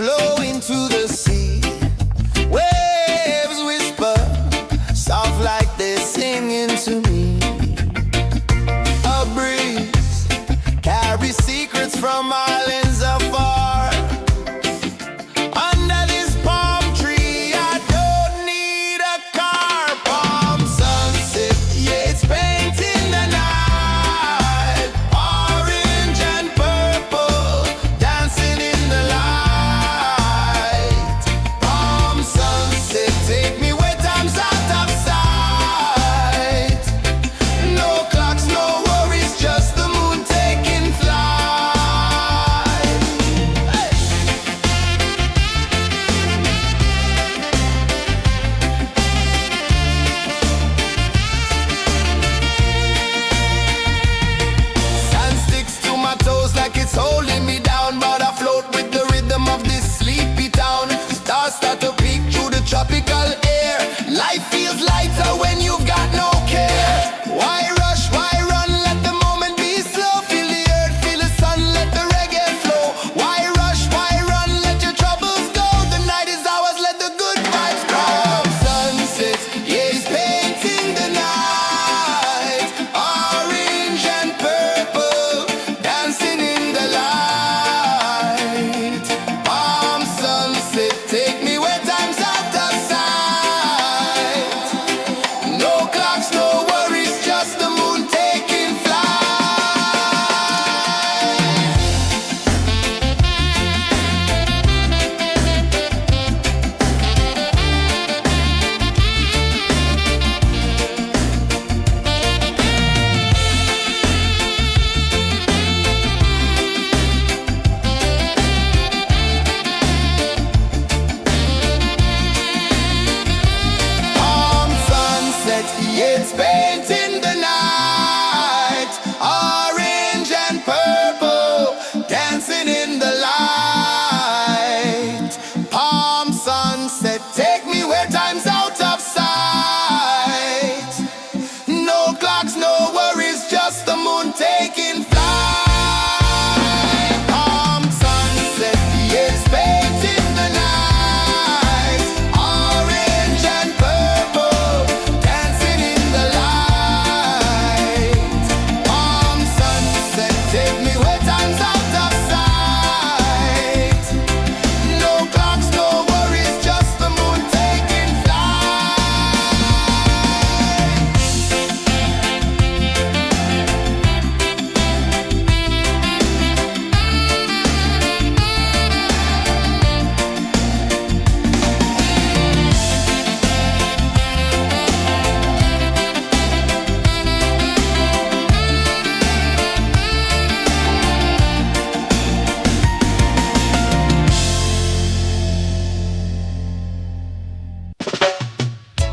flow into the sea. Waves whisper, soft like they're singing to me. A breeze carries secrets from islands afar. Under this palm tree, I don't need a car. Palm sunset, yeah, it's painting the night. Orange and purple, dancing in the light. Palm sunset, take me where time's out of sight. No clocks, no worries, just the moon taking flight. Hey! Sand sticks to my toes like it's holding me down, but I float with the rhythm of this sleepy town. Stars start to peek through the tropical air. Life feels lighter when you've got no care. Why rush, why run, let the moment be slow. Feel the earth, feel the sun, let the reggae flow. Why rush, why run, let your troubles go. The night is ours, let the good vibes grow. Sunset, yeah, it's painting the night. Orange and purple, dancing in the light. Palm sunset, take me where time's out of sight. No clocks, no worries, just the moon taking flight. Palm sunset, yeah, it's painting the night. Orange and purple, dancing in the light. Palm sunset, take me where time's out of sight. No clocks, no worries, just the moon taking flight. Palm sunset, yeah, it's painting the night. Orange and purple, dancing in the light. Palm sunset, take me where time's out of sight. No clocks, no worries, just the moon taking flight.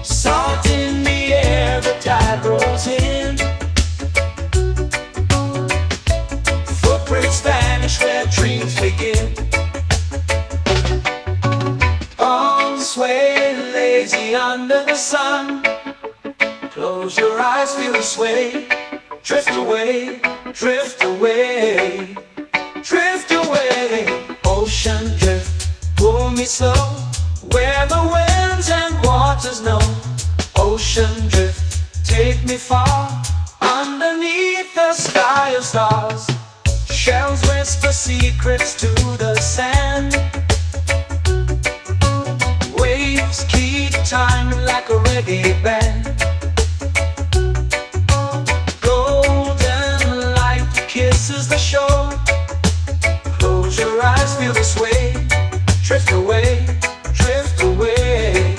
Salt in the air, the tide rolls in. Footprints vanish where dreams begin. Arms sway lazy under the sun. Close your eyes, feel the sway. Drift away, drift away, drift away. Ocean drift, pull me slow. Where the winds and waters know. Ocean drift, take me far. Underneath the sky of stars. Shells whisper secrets to the sand. Waves keep time like a reggae band. Golden light kisses the shore. Close your eyes, feel the sway. Drift away, drift away,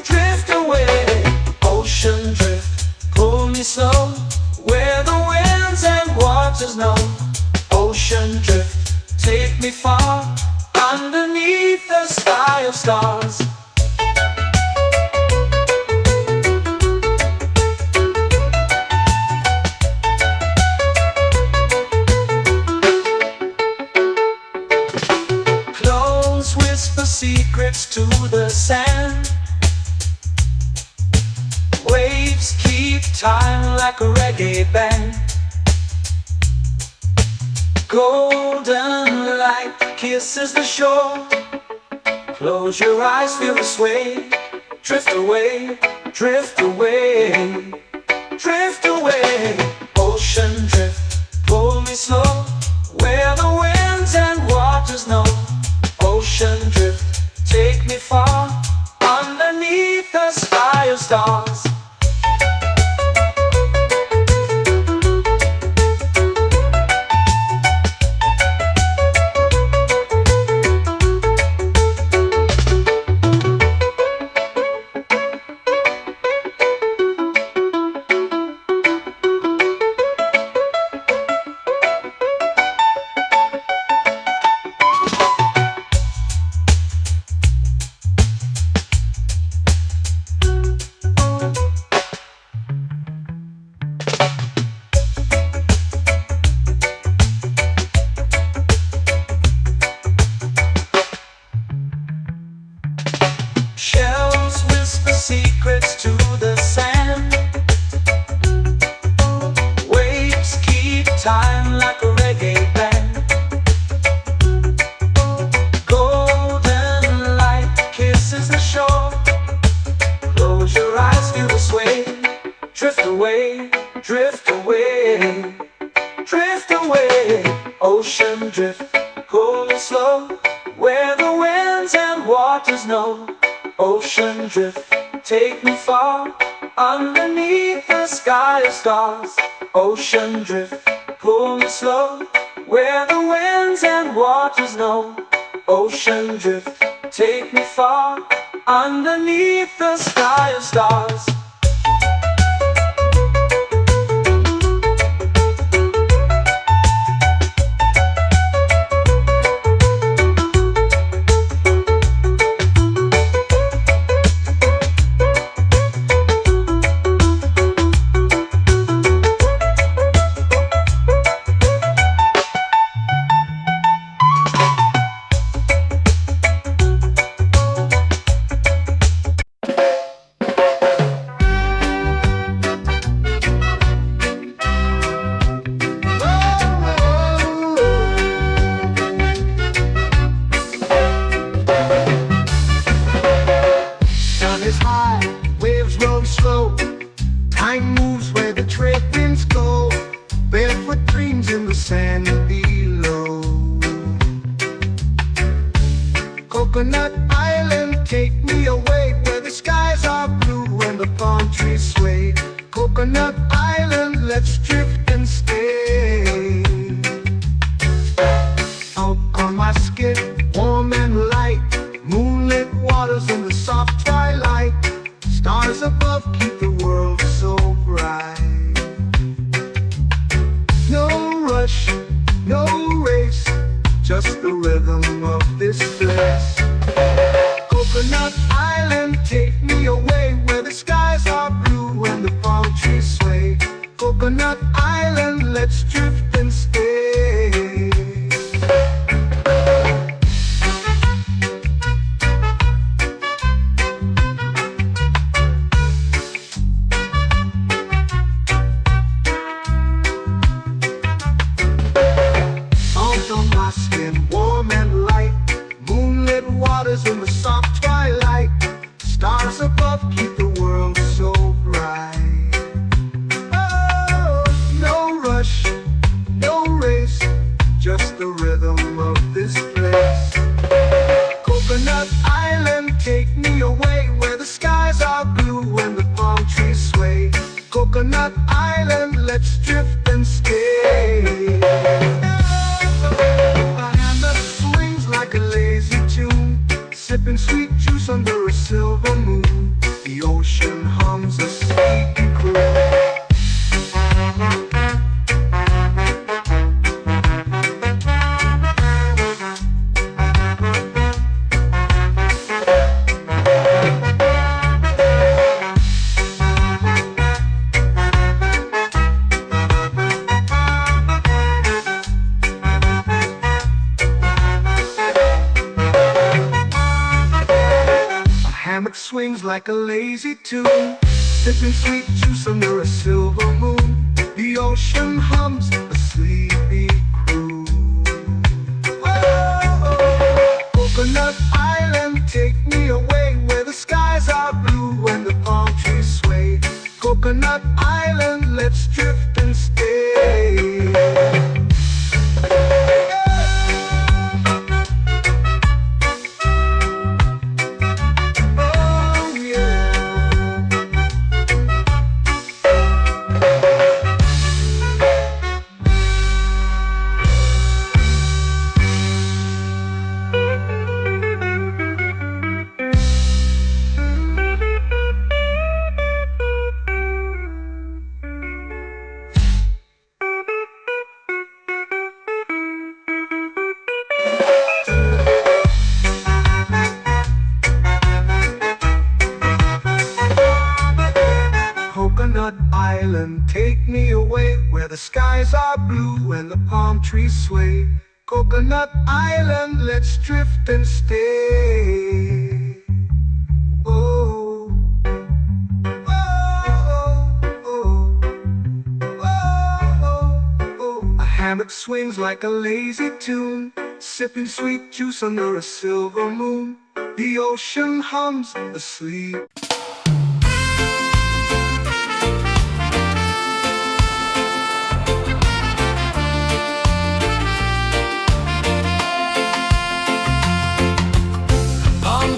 drift away. Ocean drift, pull me slow. Where the winds and waters know. Ocean drift, take me far. Underneath the sky of stars. Close whisper secrets to the sand. Waves keep time like a reggae band. Golden light kisses the shore. Close your eyes, feel the sway. Drift away, drift away, drift away. Ocean drift, pull me slow, where the winds and waters know. Ocean drift, take me far, underneath the sky of stars. Shells whisper secrets to the sand. Waves keep time like a reggae band. Golden light kisses the shore. Close your eyes, feel the sway. Drift away, drift away, drift away. Ocean drift, pull me slow, where the winds and waters know. Ocean drift, take me far, underneath the sky of stars. Ocean drift, pull me slow, where the winds and waters know. Ocean drift, take me far, underneath the sky of stars. Time moves where the trade winds go. Barefoot dreams in the sand below. Coconut Island, take me away, where the skies are blue and the palm trees sway. Coconut Island, let's drift and stay. Out on my skin, warm and light, moonlit waters in the soft twilight. Stars above keep the world so bright. No rush, no race, just the rhythm of this place. Coconut Island, take me away, where the skies are blue and the palm trees sway. Coconut Island, let's drift and stay. Warm and light, moonlit waters in the soft twilight. Stars above keep the world so bright. Oh, no rush, no race, just the rhythm of this place. Coconut Island, take me away, where the skies are blue and the palm trees sway. Coconut Island, let's drift and stay. Sipping sweet juice under a silver moon. The ocean hums a sleepy croon. Swings like a lazy tune, sipping sweet juice under a silver moon. The ocean hums a sleepy croon. let's drift and stay. Oh yeah. Coconut Island, take me away where the skies are blue and the palm trees sway. Coconut Island, let's drift and stay. Oh, oh, oh, oh, oh. A hammock swings like a lazy tune, sipping sweet juice under a silver moon. The ocean hums asleep.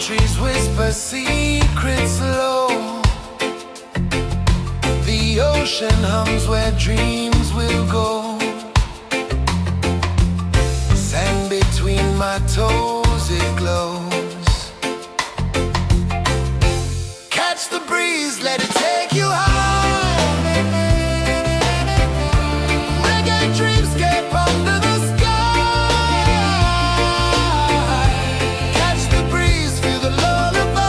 Trees whisper secrets low. The ocean hums where dreams will go. Sand between my toes, it glows. Catch the breeze, let it take you high. Reggae dreamscape under the sky. Catch the breeze, feel the lullaby.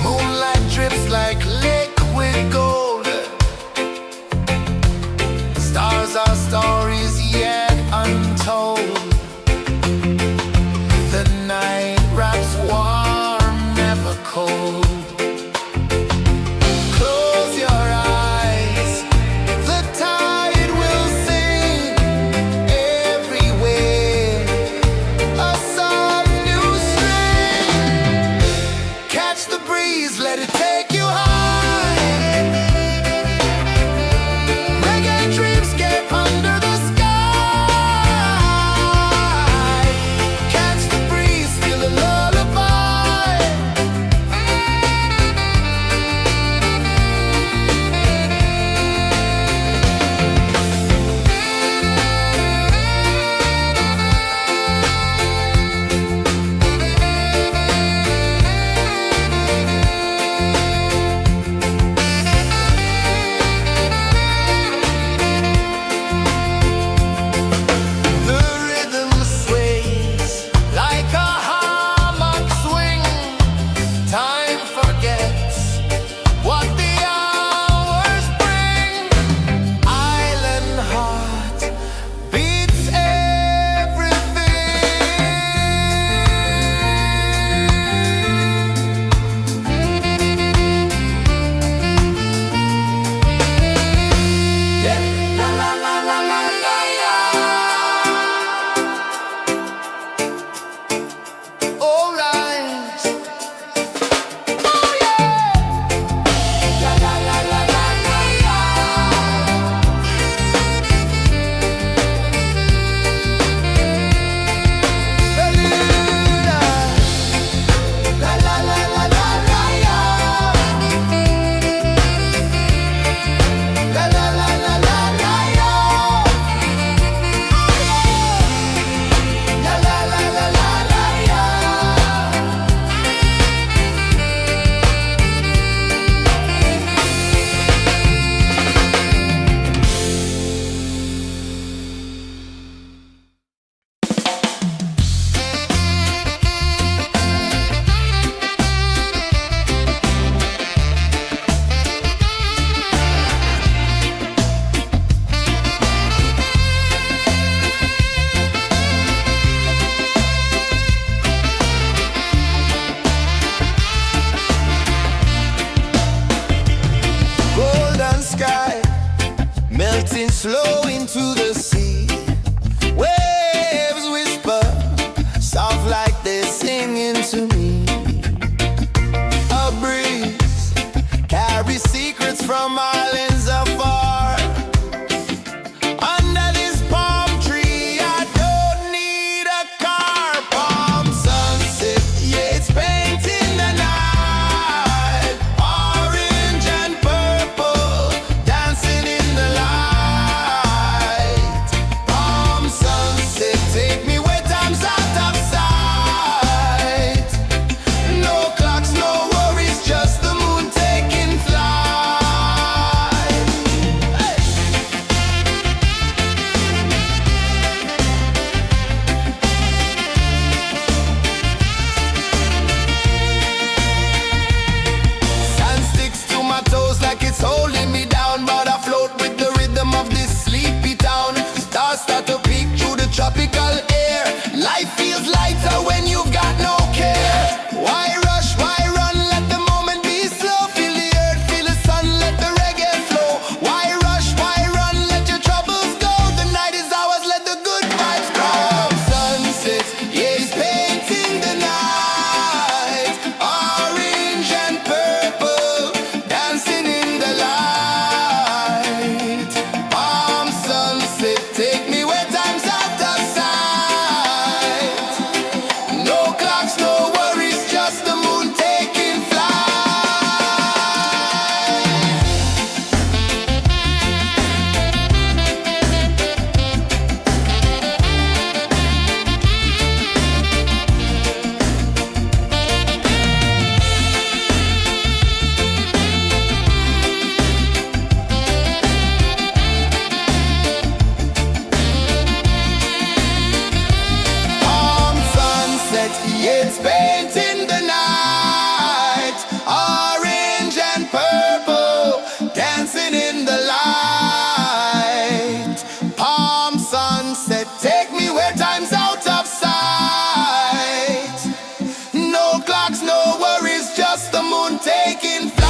Moonlight drips like liquid gold. Stars are stories yet untold. The night wraps warm, never cold. Close your eyes, the tide will sing everywhere. A soft new string. Catch the breeze, let it take you high. Reggae dreamscape under the sky. Catch the breeze, feel the lullaby. The rhythm sways like a hammock swing. Time forgets what the hours bring. Island heart beats everything. Yeah. La la la la la la la. All right. Oh yeah. La la la la la la la. Beluga. La la la la la la la. La la la la la la la. La la la la la la la. Golden sky melting slow into the sea. Waves whisper soft like they're singing to me. A breeze carries secrets from islands afar. Under this palm tree, I don't need a car. Palm sunset, yeah, it's painting the night. Orange and purple, dancing in the light. Palm sunset, take me where time's out of sight. No clocks, no worries, just the moon taking flight. Hey! Sand sticks to my toes like it's holding me down, but I float with the rhythm of this sleepy town. Stars start to peek through the tropical air. Life feels lighter when you've got no care. Why rush, why run, let the moment be slow. Feel the earth, feel the sun, let the reggae flow. Why rush, why run, let your troubles go. The night is ours, let the good vibes grow. Sunset, yeah, it's painting the night. Orange and purple, dancing in the light. Palm sunset, take me where time's out of sight. No clocks, no worries, just the moon taking flight. Palm sunset, yeah, it's painting the night. Orange and purple, dancing in the light. Palm sunset, take me where time's out of sight. No clocks, no worries, just the moon taking flight.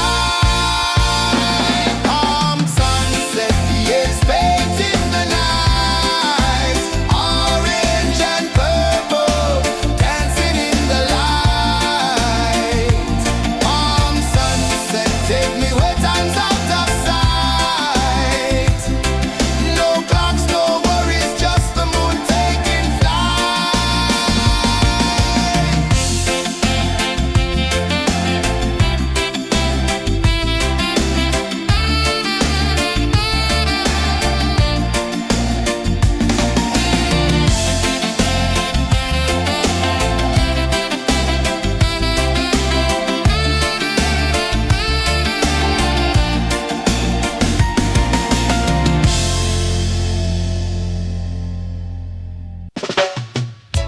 Palm sunset, yeah, it's painting the night. Orange and purple, dancing in the light. Palm sunset, take me where time's out of sight. No clocks, no worries, just the moon taking flight.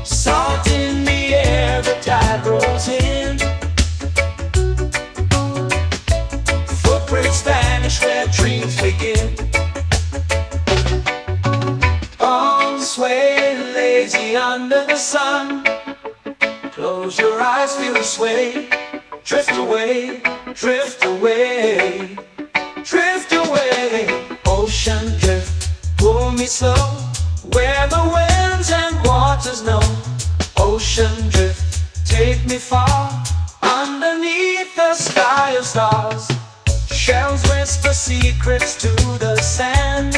Salt in the air, the tide rolls in. Footprints vanish where dreams begin. Arms sway lazy under the sun. Close your eyes, feel the sway. Drift away, drift away, drift away. Ocean drift, pull me slow, where the winds and waters know. Ocean drift, take me far, underneath the sky of stars. Shells whisper secrets to the sand.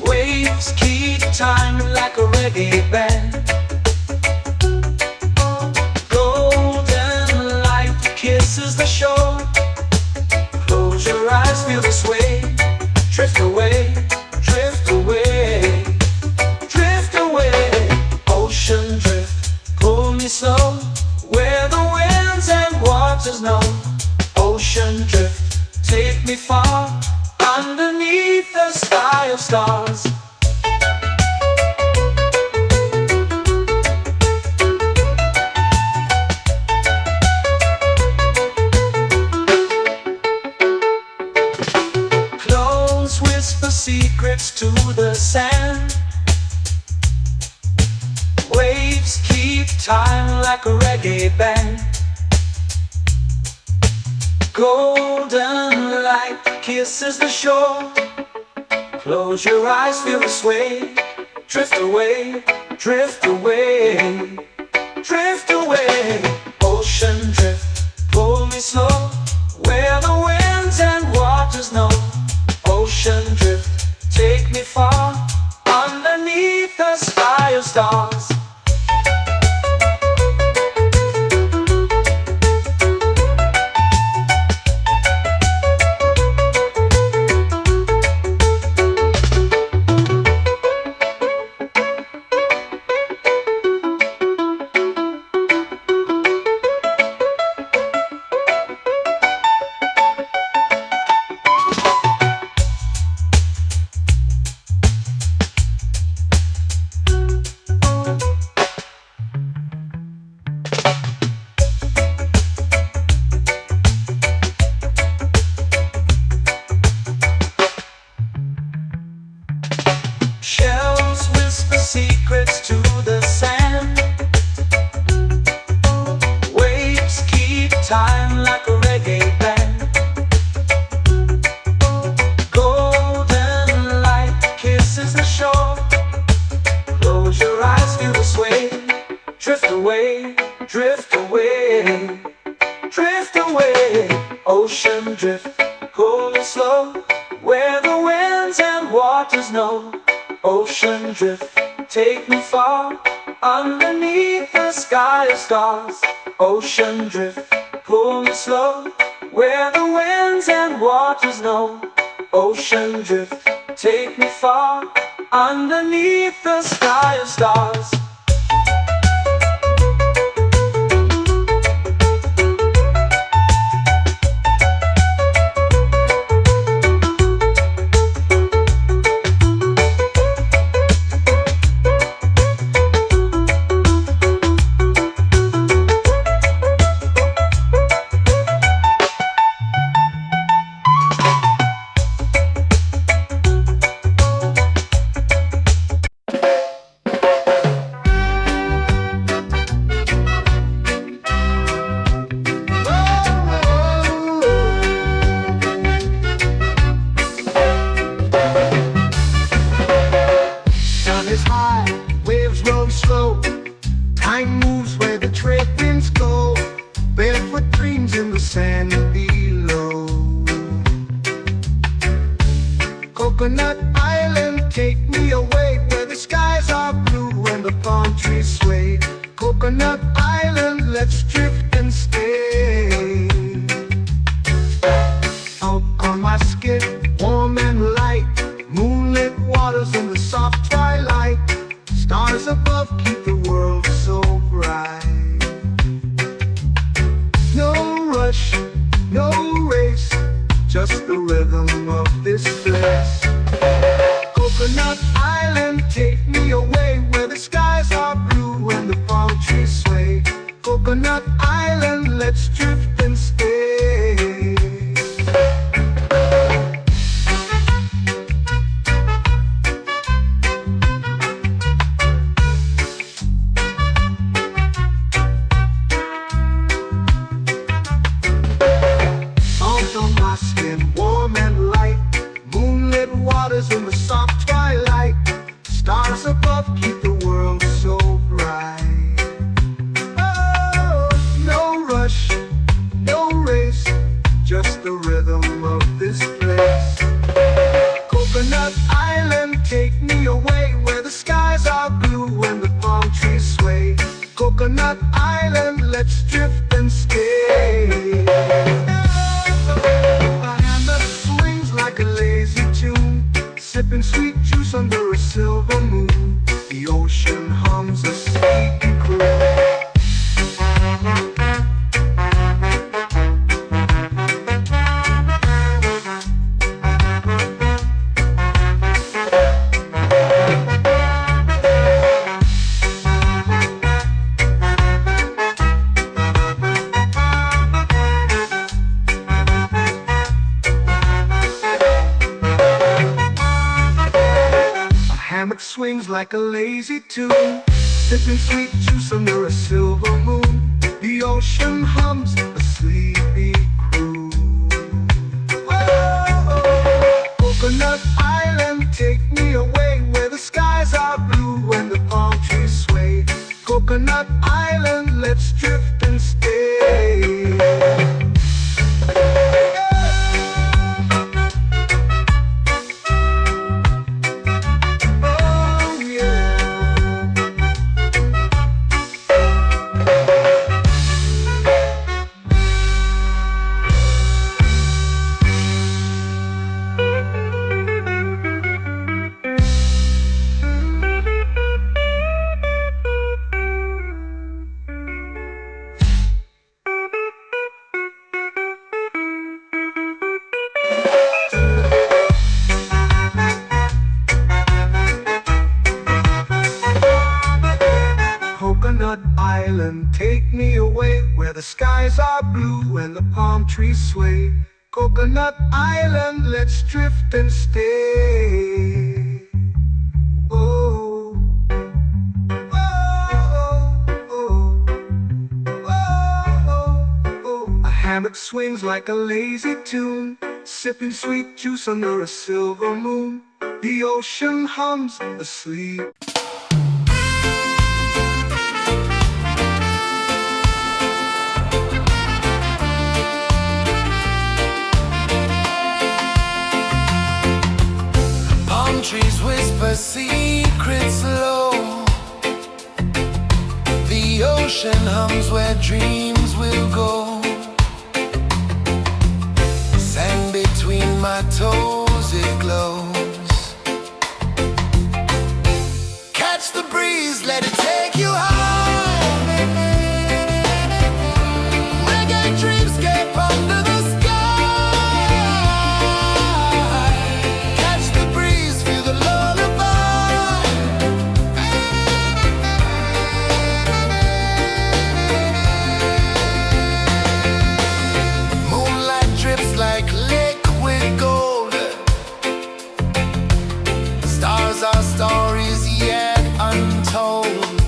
Waves keep time like a reggae band. Golden light kisses the shore. Close your eyes, feel the sway. Drift away, drift away, drift away. Ocean drift, pull me slow, where the winds and waters know. Ocean drift, take me far, underneath the sky of stars. Close whisper secrets to the sand. Waves keep time like a reggae band. Golden light kisses the shore. Close your eyes, feel the sway. Drift away, drift away, drift away. Ocean drift, pull me slow, where the winds and waters know. Ocean drift, take me far, underneath the sky of stars. Shells whisper secrets to the sand. Waves keep time like a reggae band. Golden light kisses the shore. Close your eyes, feel the sway. Drift away, drift away, drift away. Ocean drift, pull me slow, where the winds and waters know. Ocean drift, take me far, underneath the sky of stars. Ocean drift, pull me slow, where the winds and waters know. Ocean drift, take me far, underneath the sky of stars. Slow. Time moves where the trade winds go. Barefoot dreams in the sand below. Coconut Island, take me away, where the skies are blue and the palm trees sway. Coconut Island, let's drift and stay. Out on my skin, warm and light, moonlit waters in the soft twilight. Stars above keep the world so bright. No rush, no race, just the rhythm of this place. Coconut Island, take me away, where the skies are blue and the palm trees sway. Coconut Island, let's drift and stay. In the soft twilight, stars above keep the world so bright. Oh, no rush, no race, just the rhythm of this place. Coconut Island, take me away, where the skies are blue and the palm trees sway. Coconut Island, let's drift and stay. A hand that swings like a lazy tune, sipping sweet juice under a silver moon. The ocean hums a sleepy croon. Hammock swings like a lazy tune, sipping sweet juice under a silver moon. The ocean hums a sleepy croon. Whoa, Coconut Island, take me away, where the skies are blue and the palm trees Coconut Island, let's drift and stay. Oh yeah. Coconut Island, take me away where the skies are blue and the palm trees sway. Coconut Island, let's drift and stay. Oh, oh, oh, oh, oh. A hammock swings like a lazy tune, sipping sweet juice under a silver moon. The ocean hums asleep. Trees whisper secrets low. The ocean hums where dreams will go. Sand between my toes, it glows. Catch the breeze, let it take you high. Reggae dreamscape under the sky. Like liquid gold, stars are stories yet untold.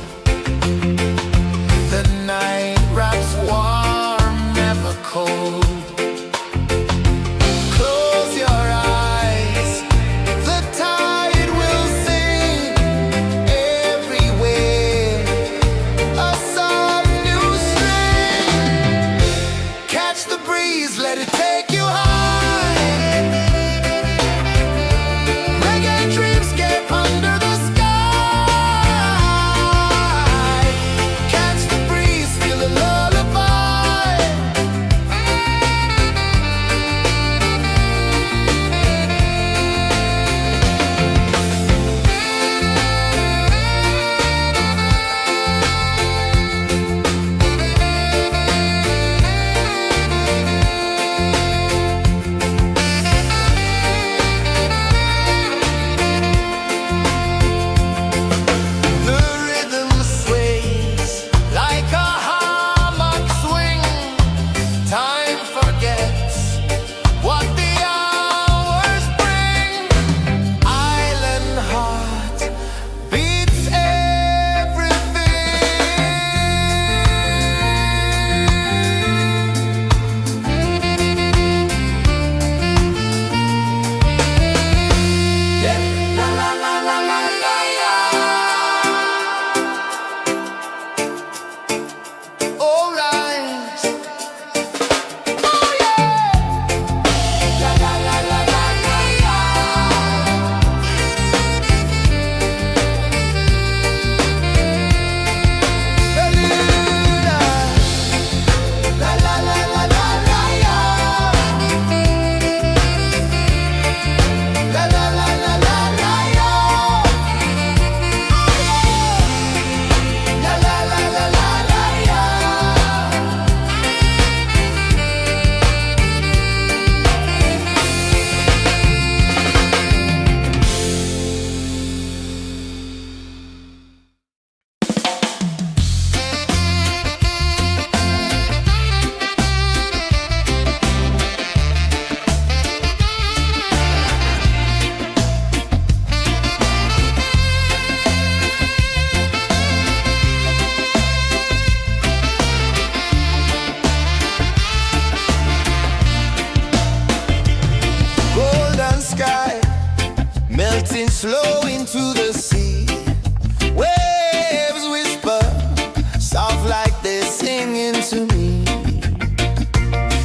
to me.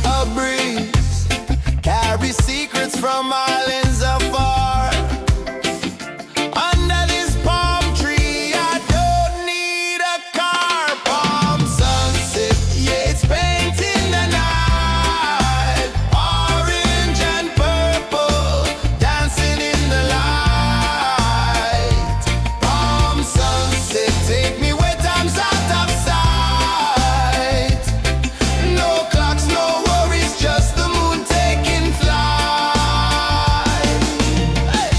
A breeze carries secrets from islands afar. Under this palm tree, I don't need a car. Palm sunset, yeah, it's painting the night. Orange and purple, dancing in the light. Palm sunset, take me where time's out of sight. No clocks, no worries, just the moon taking flight. Hey!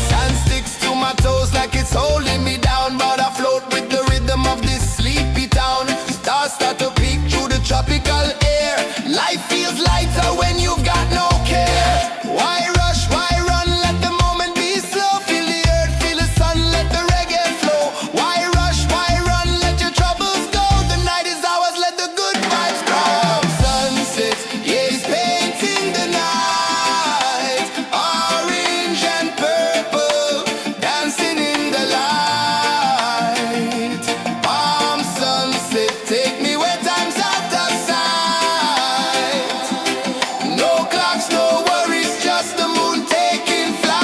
Sand sticks to my toes like it's holding me down, but I float with the rhythm of this sleepy town. Stars start to peek through the tropical air. Life feels lighter when you've got no care. Why rush, why run, let the moment be slow. Feel the earth, feel the sun, let the reggae flow. Why rush, why run, let your troubles go. The night is ours, let the good vibes come. Sunset, yeah, it's painting the night. Orange and purple, dancing in the light. Palm sunset, take me where time's out of sight. No clocks, no worries, just the moon taking flight.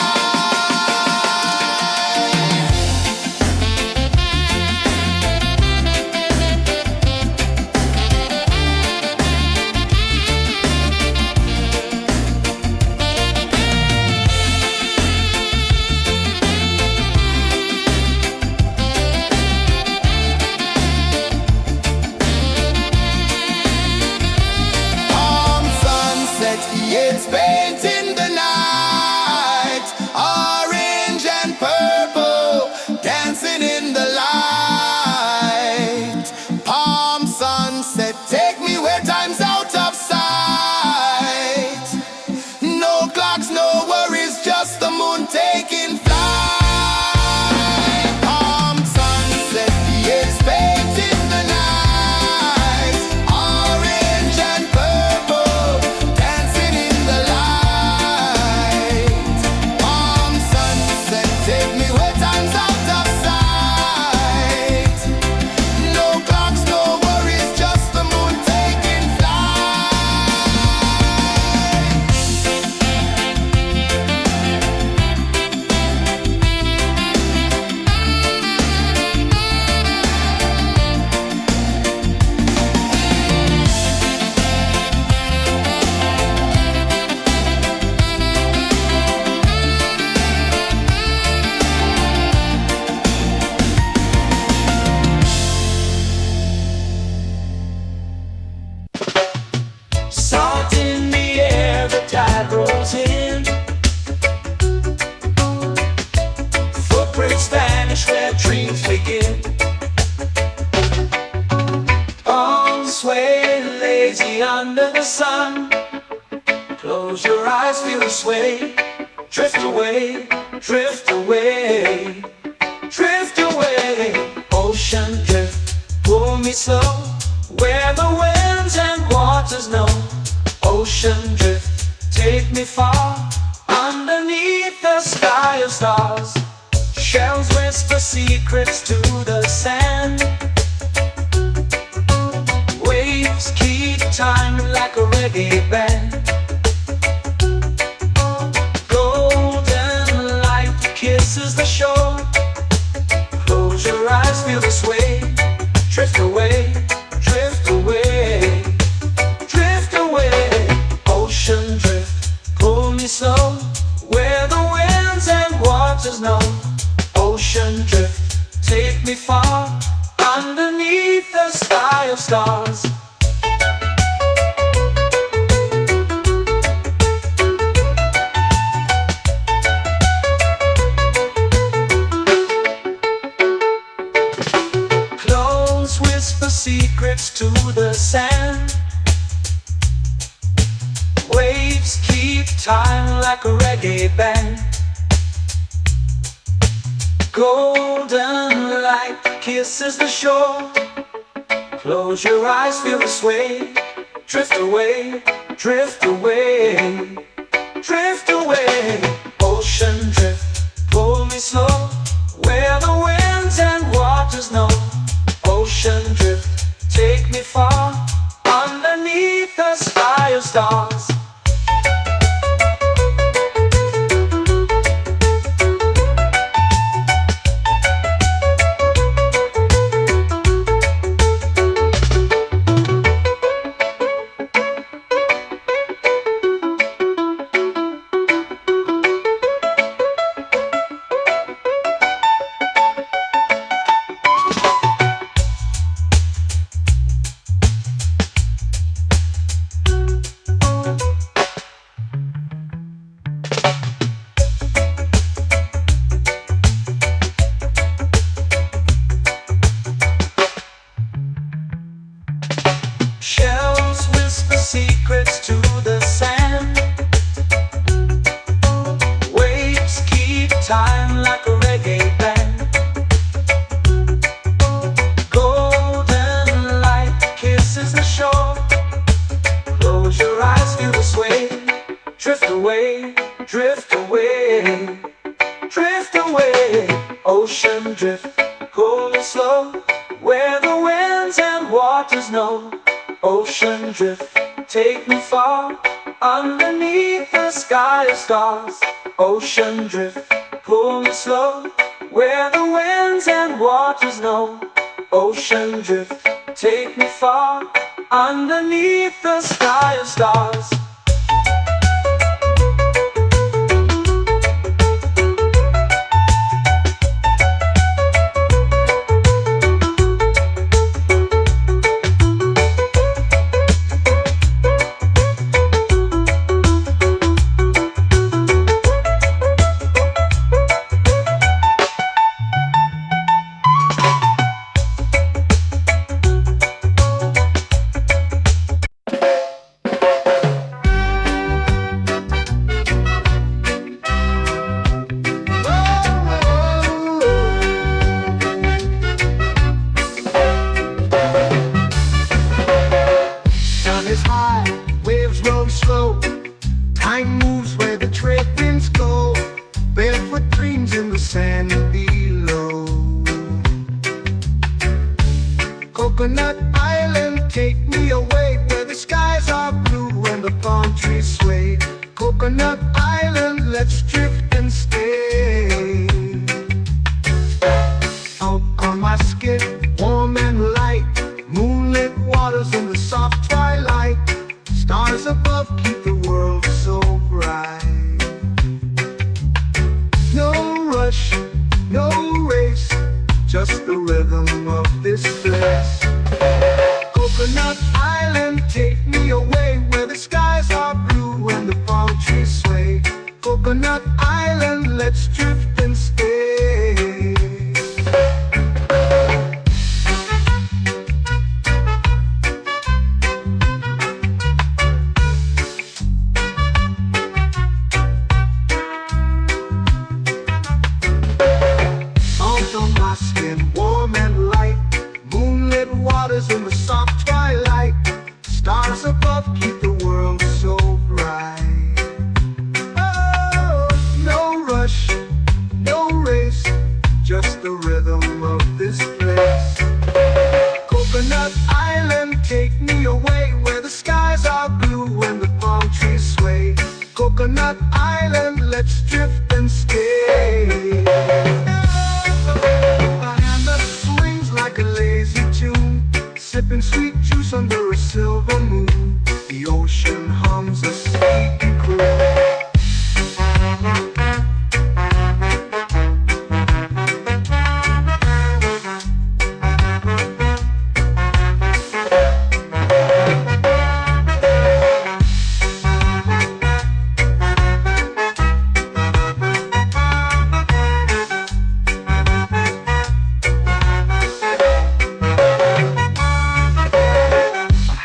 Palm sunset, yeah, it's painting the night. Orange and purple, dancing in the light. Palm sunset, take me where time's out of sight. No clocks, no worries, just the moon taking flight. Palm sunset, yeah, it's painting the night. Orange and purple, dancing in the light. Palm sunset, take me where time's out of sight. No clocks, no worries, just the moon taking flight. Salt in the air, the tide rolls in. Footprints vanish where dreams begin. Arms sway lazy under the sun. Close your eyes, feel the sway. Drift away, drift away, drift away. Ocean drift, pull me slow, where the winds and waters know. Ocean drift, take me far, underneath the sky of stars. Shells whisper secrets to the sand. Waves keep time like a reggae band. Golden light kisses the shore. Close your eyes, feel the sway. Drift away, drift away, drift away. Ocean drift, pull me slow, where the winds and waters know. Ocean drift, take me far, underneath the sky of stars. Close whisper secrets to the sand. Waves keep time like a reggae band. Golden light kisses the shore. Close your eyes, feel the sway. Drift away, drift away, drift away, drift away, drift away. Ocean drift, cool and slow, where the winds and waters know. Ocean drift, take me far, underneath the sky of stars. Ocean drift, pull me slow, where the winds and waters know. Ocean drift, take me far, underneath the sky of stars. Time moves where the trade winds go, barefoot dreams in the sand below. Coconut Island, take me away, where the skies are blue and the palm trees sway. Coconut Island, let's drift and stay. Out on my skin, warm and light, moonlit waters in the soft twilight. Stars above keep the world so bright. No rush, no race, just the rhythm of this place. Coconut Island, take me away, where the skies are blue and the palm trees sway. Coconut Island, let's drift and stay. In the soft twilight, stars above keep the world so bright. Oh, no rush, no race, just the rhythm of this place. Coconut Island, take me away, where the skies are blue and the palm trees sway. Coconut Island, let's drift and stay. A hand that swings like a lazy tune, sipping sweet juice under a silver moon. The ocean hums a sleepy croon.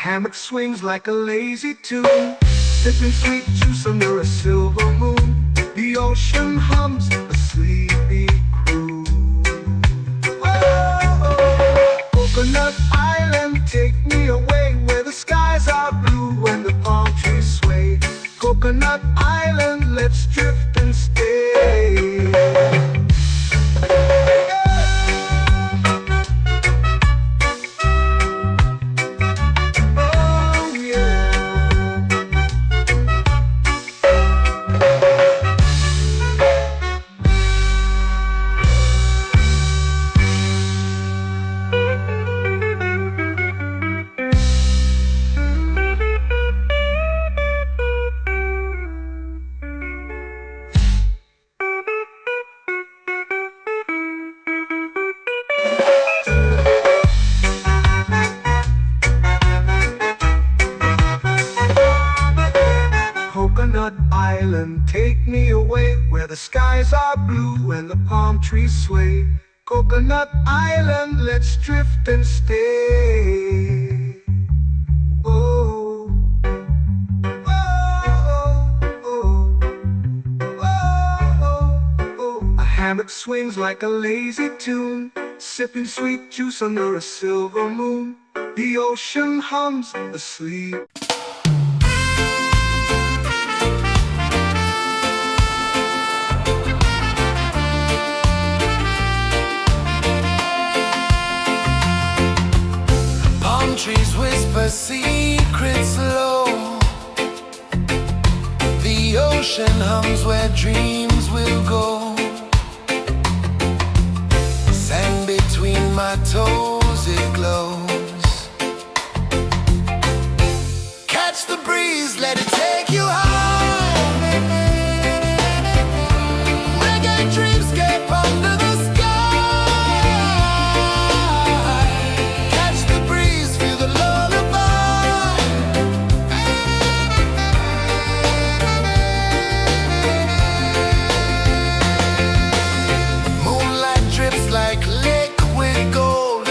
Hammock swings like a lazy tune, sipping sweet juice under a silver moon. The ocean hums a sleepy croon. Oh, Coconut Island, take me away, where the skies are blue and the palm trees sway. Coconut Island, let's drift and stay. Coconut Island, take me away, where the skies are blue and the palm trees sway. Coconut Island, let's drift and stay. Oh, oh, oh, oh, oh. A hammock swings like a lazy tune, sipping sweet juice under a silver moon. The ocean hums asleep. where secrets flow. The ocean hums where dreams will go. Sand between my toes, it glows. Catch the breeze, let it take you high. Reggae dreamscape under the sky. Catch the breeze, feel the lullaby. Moonlight drips like liquid gold.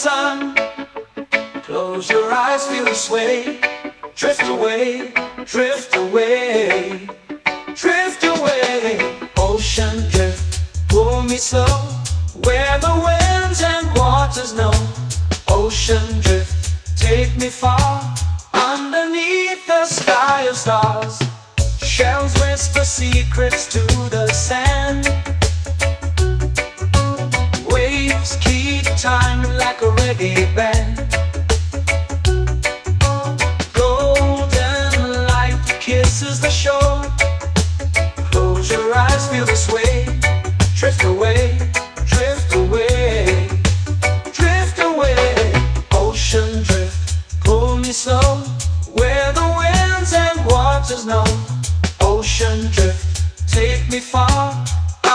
sun. Close your eyes, feel the sway. Drift away, drift away, drift away. Ocean drift, pull me slow, where the winds and waters know. Ocean drift, take me far, underneath the sky of stars. Shells whisper secrets to the sand. Waves keep time like a reggae band. Golden light kisses the shore. Close your eyes, feel the sway. Drift away, drift away, drift away. Ocean drift, pull me slow, where the winds and waters know. Ocean drift, take me far,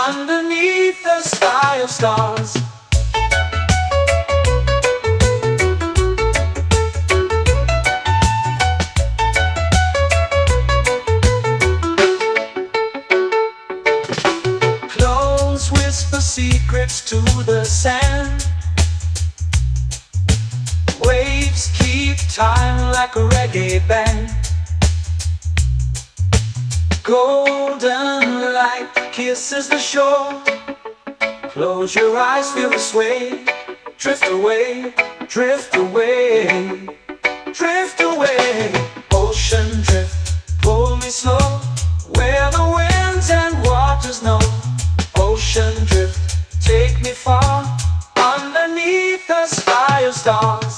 underneath the sky of stars. Clothes whisper secrets to the sand. Waves keep time like a reggae band. Golden light kisses the shore. Close your eyes, feel the sway. Drift away, drift away, drift away. Ocean drift, pull me slow, where the winds and waters know. Ocean drift, take me far, underneath the sky of stars.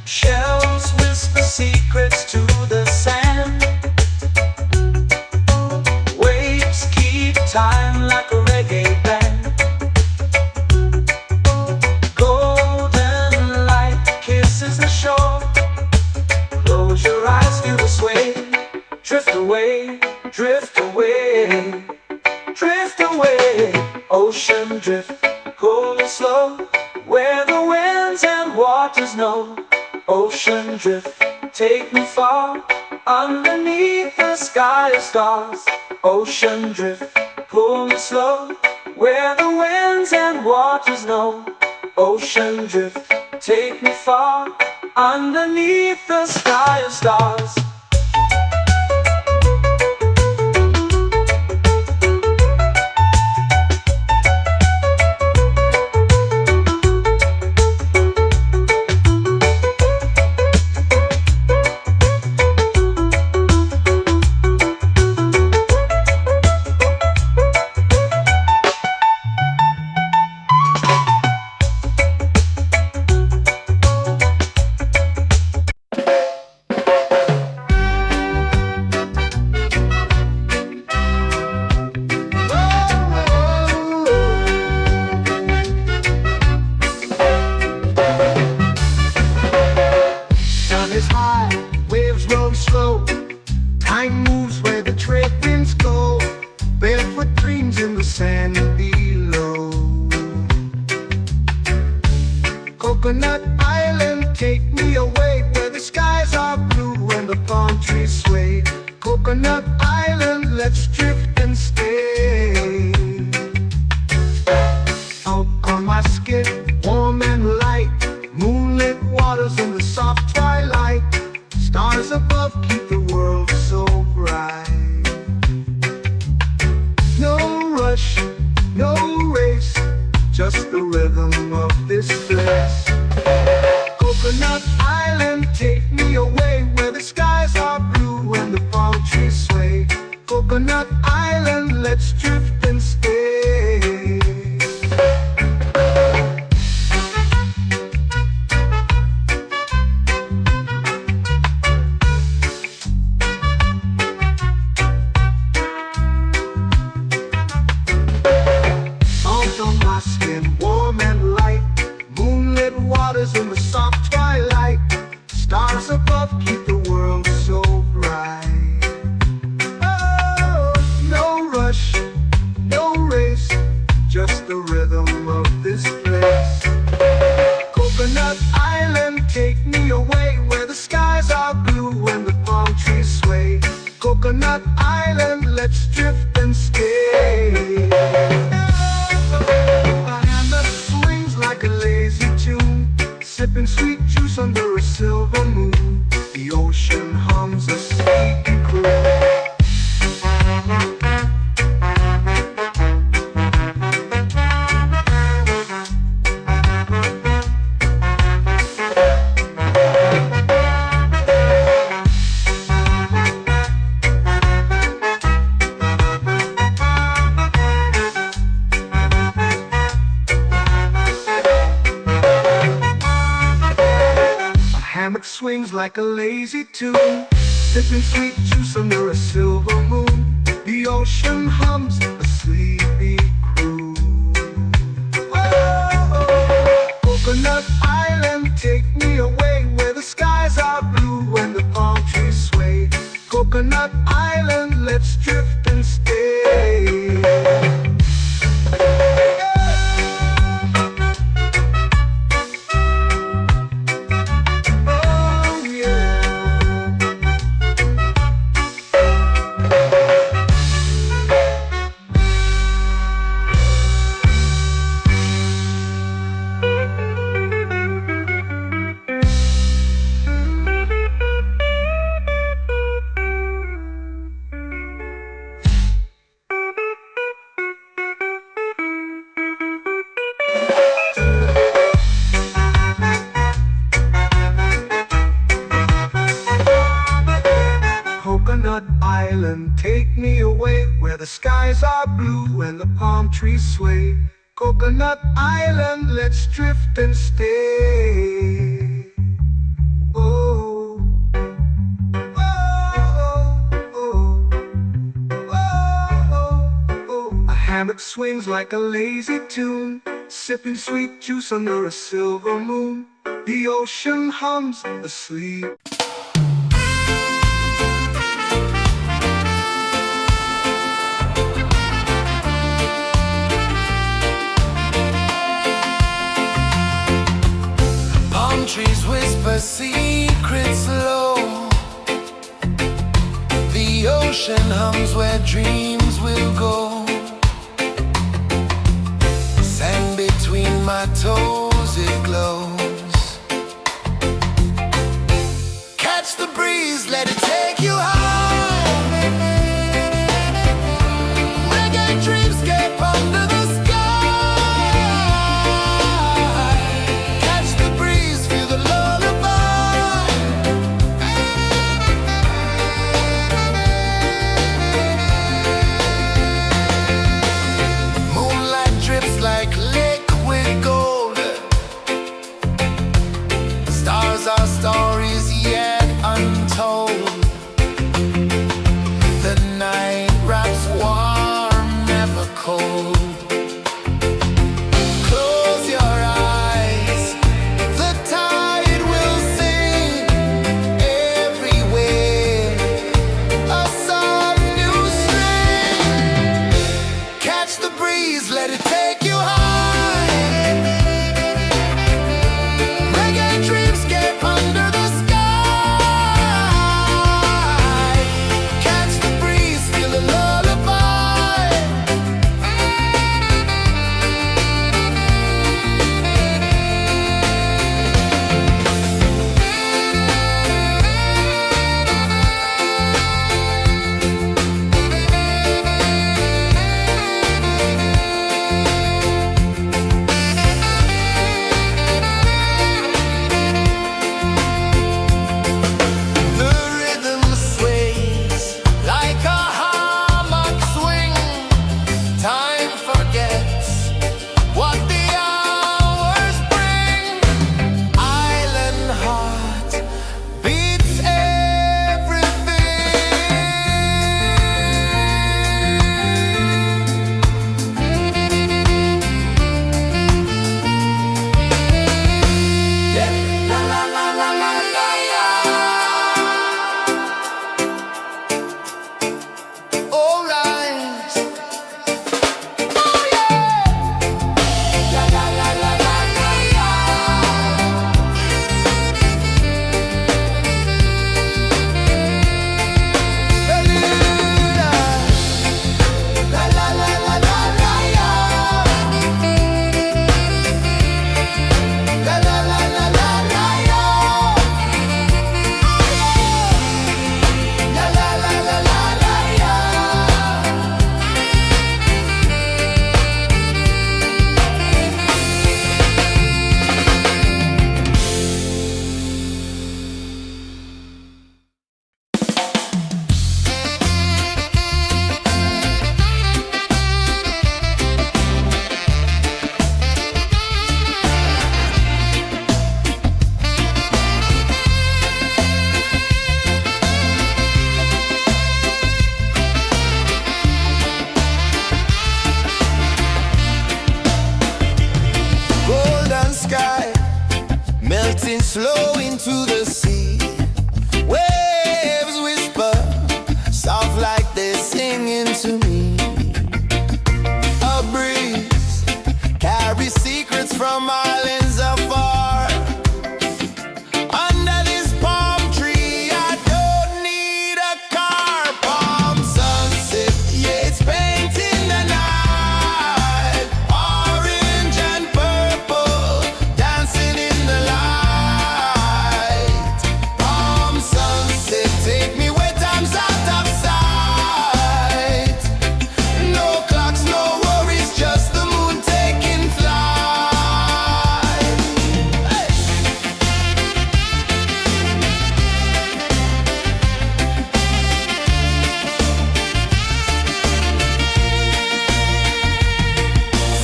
Shells whisper secrets to the sand. Waves keep time like a reggae band. Golden light kisses the shore. Close your eyes, feel the sway. Drift away, drift away, drift away. Ocean drift, pull me slow, where the winds and waters know. Ocean drift, take me far, underneath the sky of stars. Ocean drift, pull me slow, where the winds and waters know. Ocean drift, take me far, underneath the sky of stars. Is high, waves roll slow. Time moves where the trade winds go. Barefoot dreams in the sand below. Coconut Island, take me away, where the skies are blue and the palm trees sway. Coconut Island, let's drift and stay. Out on my skin, warm and light, moonlit waters in the soft twilight. Stars above keep the world so bright. No rush, no race, just the rhythm of this place. Coconut Island, take me away, where the skies are blue and the palm trees sway. Coconut Island, let's drift and stay. blue and the palm trees sway. Coconut Island, let's drift and stay. A hand that swings like a lazy tune, sipping sweet juice under a silver moon. The ocean hums a sleepy croon. Hammock swings like a lazy tune, sipping sweet juice under a silver moon. The ocean hums a sleepy croon. Oh, Coconut Island, take me away where the skies are blue and the palm trees sway. Coconut Island, let's drift and stay. Coconut Island, take me away where the skies are blue and the palm trees sway. Coconut Island, let's drift and stay. Oh, oh, oh, oh, oh. A hammock swings like a lazy tune, sipping sweet juice under a silver moon. The ocean hums asleep. Trees whisper secrets low. The ocean hums where dreams will go. Sand between my toes, it glows. Catch the breeze, let it take you high. Reggae dreamscape under the sky. Our stories yet untold. flow into the sea. Waves whisper, soft like they're singing to me. A breeze carries secrets from islands afar. Under this palm tree, I don't need a car. Palm sunset, yeah, it's painting the night. Orange and purple, dancing in the light. Palm sunset, take me where time's out of sight. No clocks, no worries, just the moon taking flight. Hey!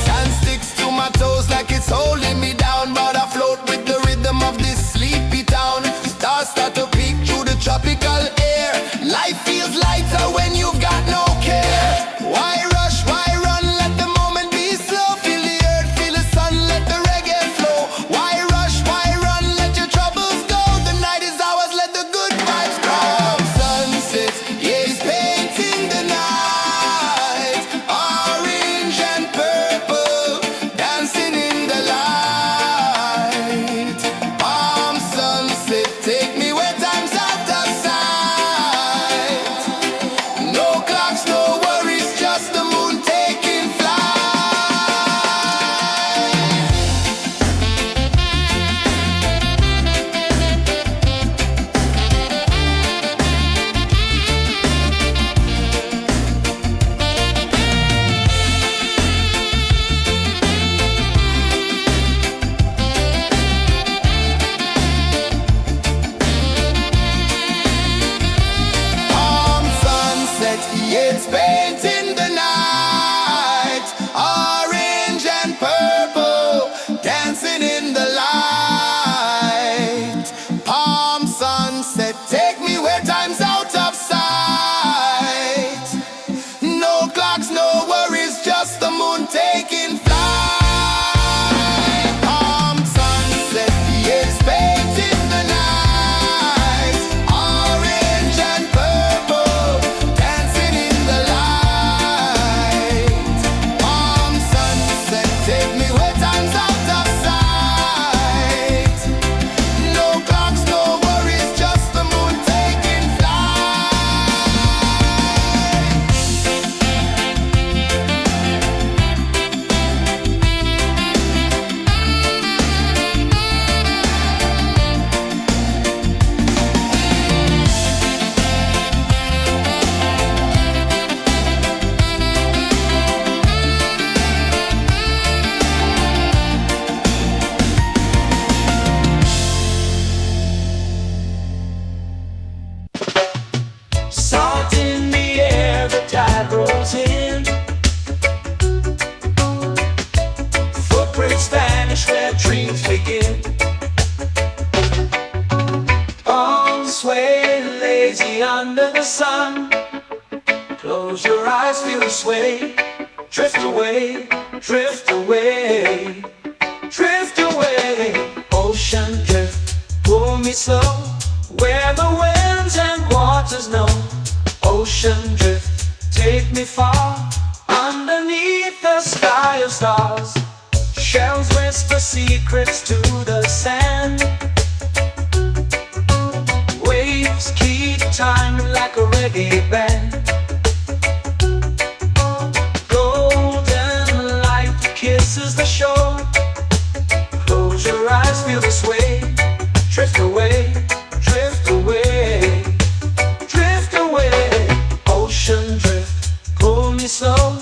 Sand sticks to my toes like it's holding me down, but I float with the rhythm of this sleepy town. Stars start to peek through the tropical air. Life feels lighter when you've got no care. Why rush, why run, let the moment be slow. Feel the earth, feel the sun, let the reggae flow. Why rush, why run, let your troubles go. The night is ours, let the good vibes grow. Sunset, yeah, it's painting the night. Orange and purple, dancing in the light. Palm sunset, take me where time's out of sight. No clocks, no worries, just the moon taking flight. Palm sunset, yeah, it's painting the night. Orange and purple, dancing in the light. Palm sunset, take me where time's out of sight. No clocks, no worries, just the moon taking flight. Palm sunset, yeah, it's painting the night. Orange and purple, dancing in the light. Palm sunset, take me where time's out of sight. No clocks, no worries, just the moon taking flight. Salt in the air, the tide rolls in. Footprints vanish where dreams begin. Palms sway lazy under the sun. Close your eyes, feel the sway. Drift away, drift away, drift away. Ocean drift, pull me slow, where the winds and waters know. Ocean drift, take me far, underneath the sky of stars. Shells whisper secrets to the sand. Waves keep time like a reggae band. Golden light kisses the shore. Close your eyes, feel the sway. Drift away, drift away, drift away. Ocean drift, pull me slow,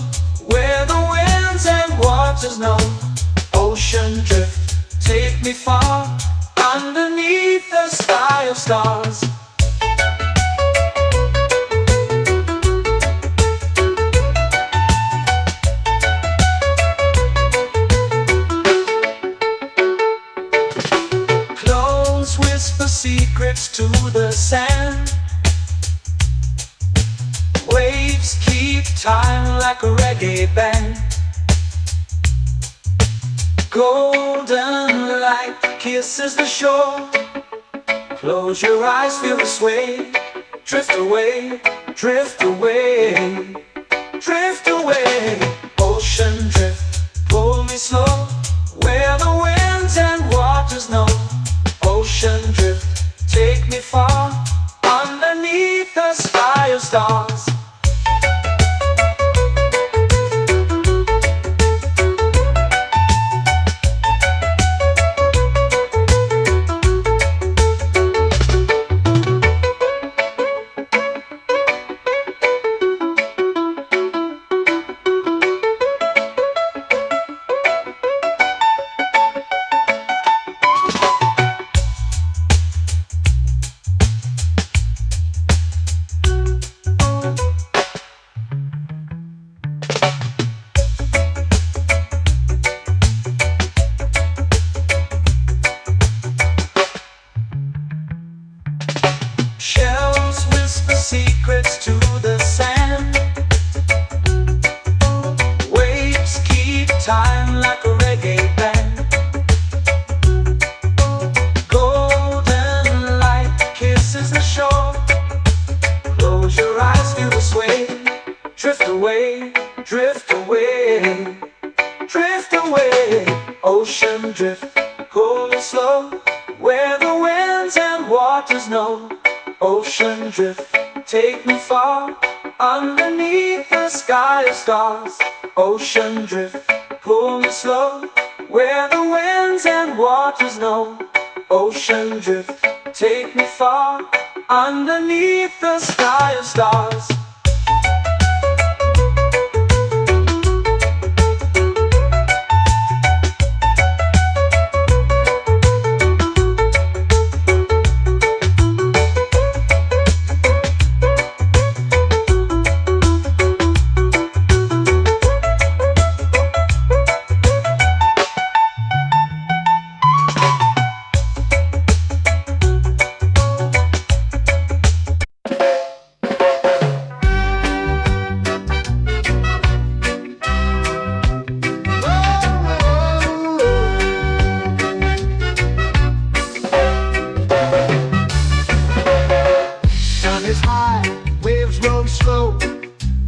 where the winds and waters know. Ocean drift, take me far, underneath the sky of stars. Clones whisper secrets to the sand. Waves keep time like a reggae band. Golden light kisses the shore. Close your eyes, feel the sway. Drift away, drift away, drift away. Ocean drift, pull me slow, where the winds and waters know. Ocean drift, take me far, underneath the sky of stars. Shells whisper secrets to the sand. Waves keep time like a reggae band. Golden light kisses the shore. Close your eyes, feel the sway. Drift away, drift away, drift away. Ocean drift, pull me slow, where the winds and waters know. Ocean drift, take me far, underneath the sky of stars. Ocean drift, pull me slow, where the winds and waters know. Ocean drift, take me far, underneath the sky of stars.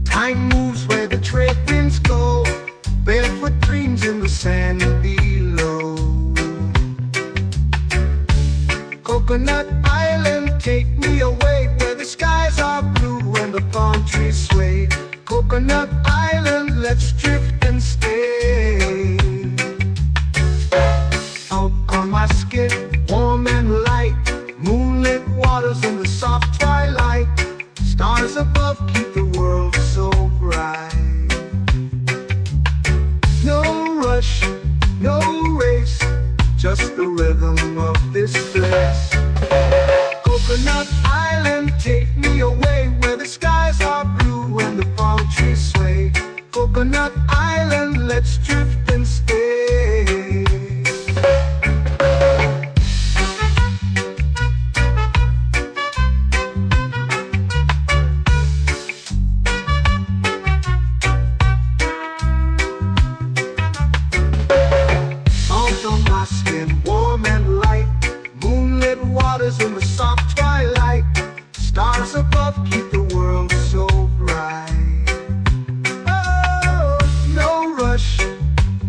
Time moves where the trade winds go. Barefoot dreams in the sand below. Coconut Island, take me away, where the skies are blue and the palm trees sway. Coconut Island, let's drift and stay. Out on my skin, warm and light, moonlit waters in the soft twilight. Stars above keep the world so bright. No rush, no race, just the rhythm of this place. Coconut Island, take me away, where the skies are blue and the palm trees sway. Coconut Island, let's drift and stay. Warm and light, moonlit waters in the soft twilight. Stars above keep the world so bright. Oh, no rush,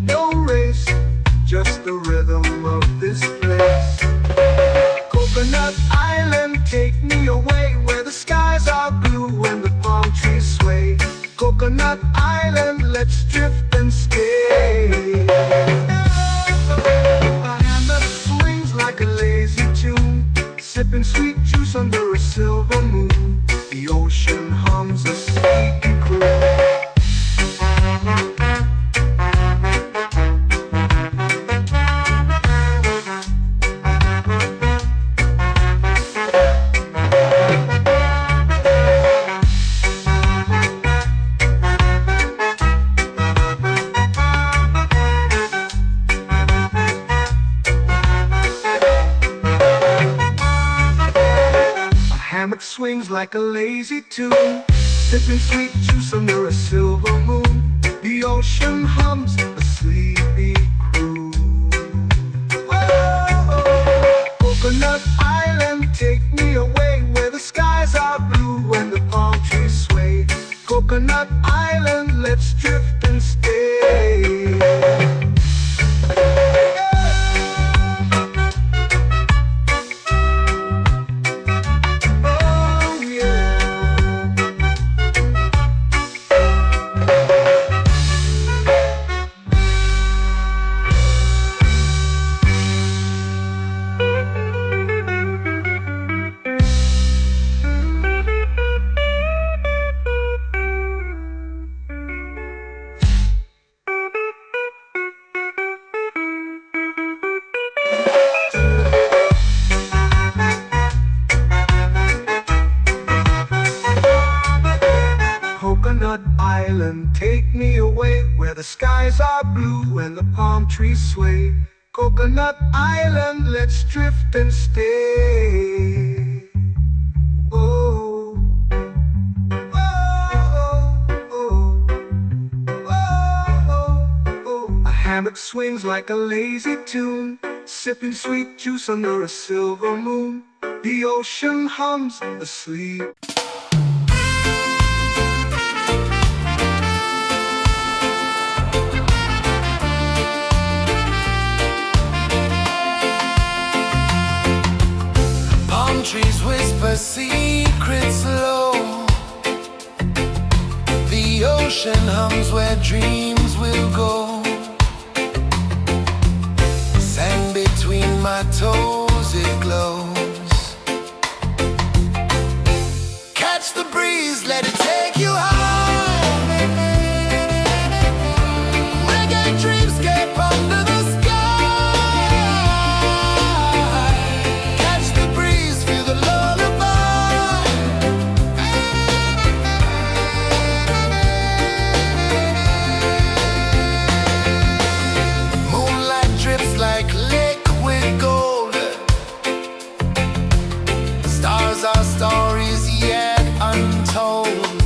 no race, just the rhythm of this place. Coconut Island, take me away, where the skies are blue and the palm trees sway. Coconut Island, let's drift and stay. Like a lazy tune, sipping sweet juice under a silver moon. The ocean hums a sleepy croon. Swings like a lazy tune, sipping sweet juice under a silver moon. The ocean hums a sleepy croon. island, take me away where the skies are blue and the palm trees sway. Coconut Island, let's drift and stay. Oh, oh, oh, oh. A hammock swings like a lazy tune, sipping sweet juice under a silver moon. The ocean hums asleep. Trees whisper secrets low. The ocean hums where dreams will go. Sand between my toes, it glows. Catch the breeze, let it take you high. Reggae dreamscape under the our stories yet untold.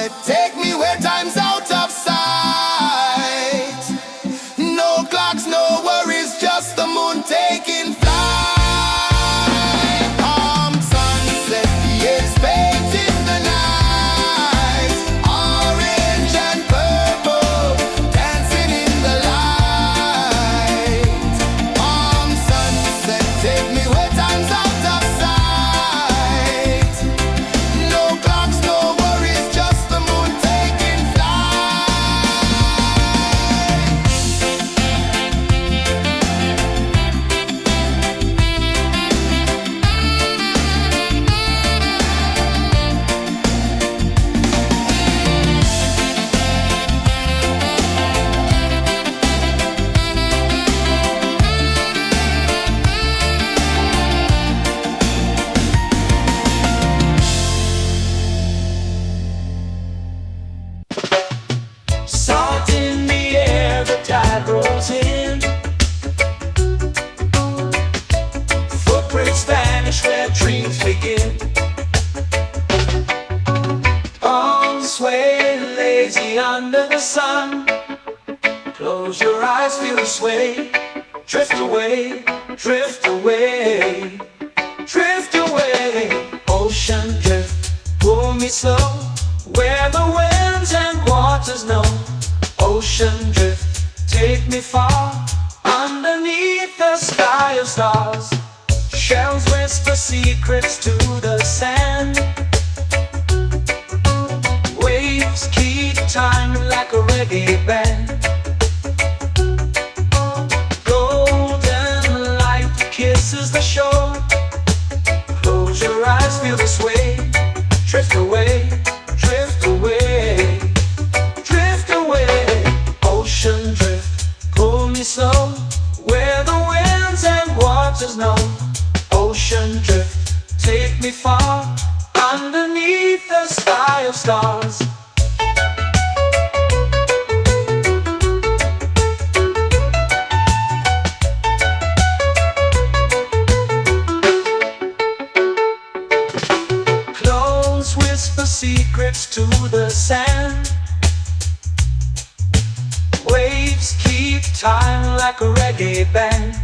sunset, take me where time's out of sight. No clocks, no worries, just the moon taking flight. Palm sunset, yes, painting the night. Orange and purple, dancing in the light. Palm sunset, take me where time's out of sight. No clocks, no worries, just the moon taking Salt in the air, the tide rolls in. Footprints vanish where dreams begin. Palms sway lazy under the sun. Close your eyes, feel the sway. Drift away, drift away, drift away. Ocean drift, pull me slow, where the winds and waters know. Ocean drift, take me far, underneath the sky of stars. Shells whisper secrets to the sand. Waves keep time like a reggae band. Golden light kisses the shore. Close your eyes, feel the sway. Drift away, drift away, drift away. Ocean drift, pull me slow, where the winds and waters know. Ocean drift, take me far, underneath the sky of stars. Clones whisper secrets to the sand. Waves keep time like a reggae band.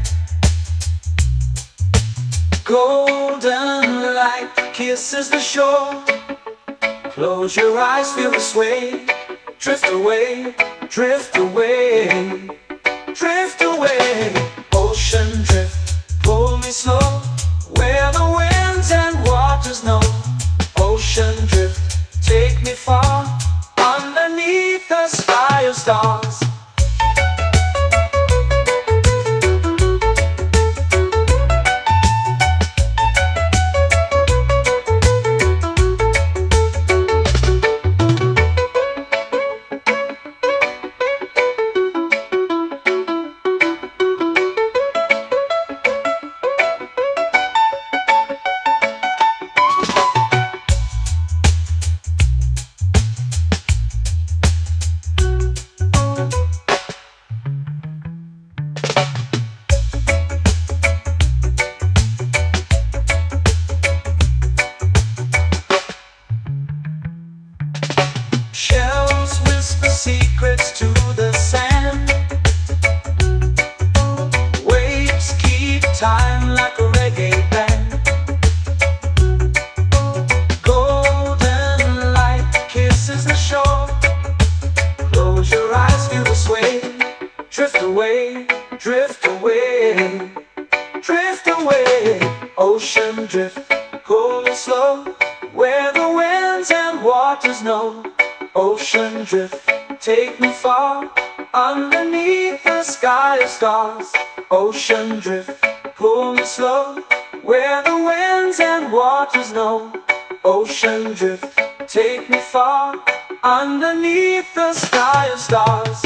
Golden light kisses the shore. Close your eyes, feel the sway. Drift away, drift away, drift away. Ocean drift, pull me slow, where the winds and waters know. Ocean drift, take me far, underneath the sky of stars. Shells whisper secrets to the sand. Waves keep time like a reggae band. Golden light kisses the shore. Close your eyes, feel the sway. Drift away, drift away, drift away. Ocean drift, pull me slow, where the winds and waters know. Ocean drift, take me far, underneath the sky of stars. Ocean drift, pull me slow, where the winds and waters know. Ocean drift, take me far, underneath the sky of stars.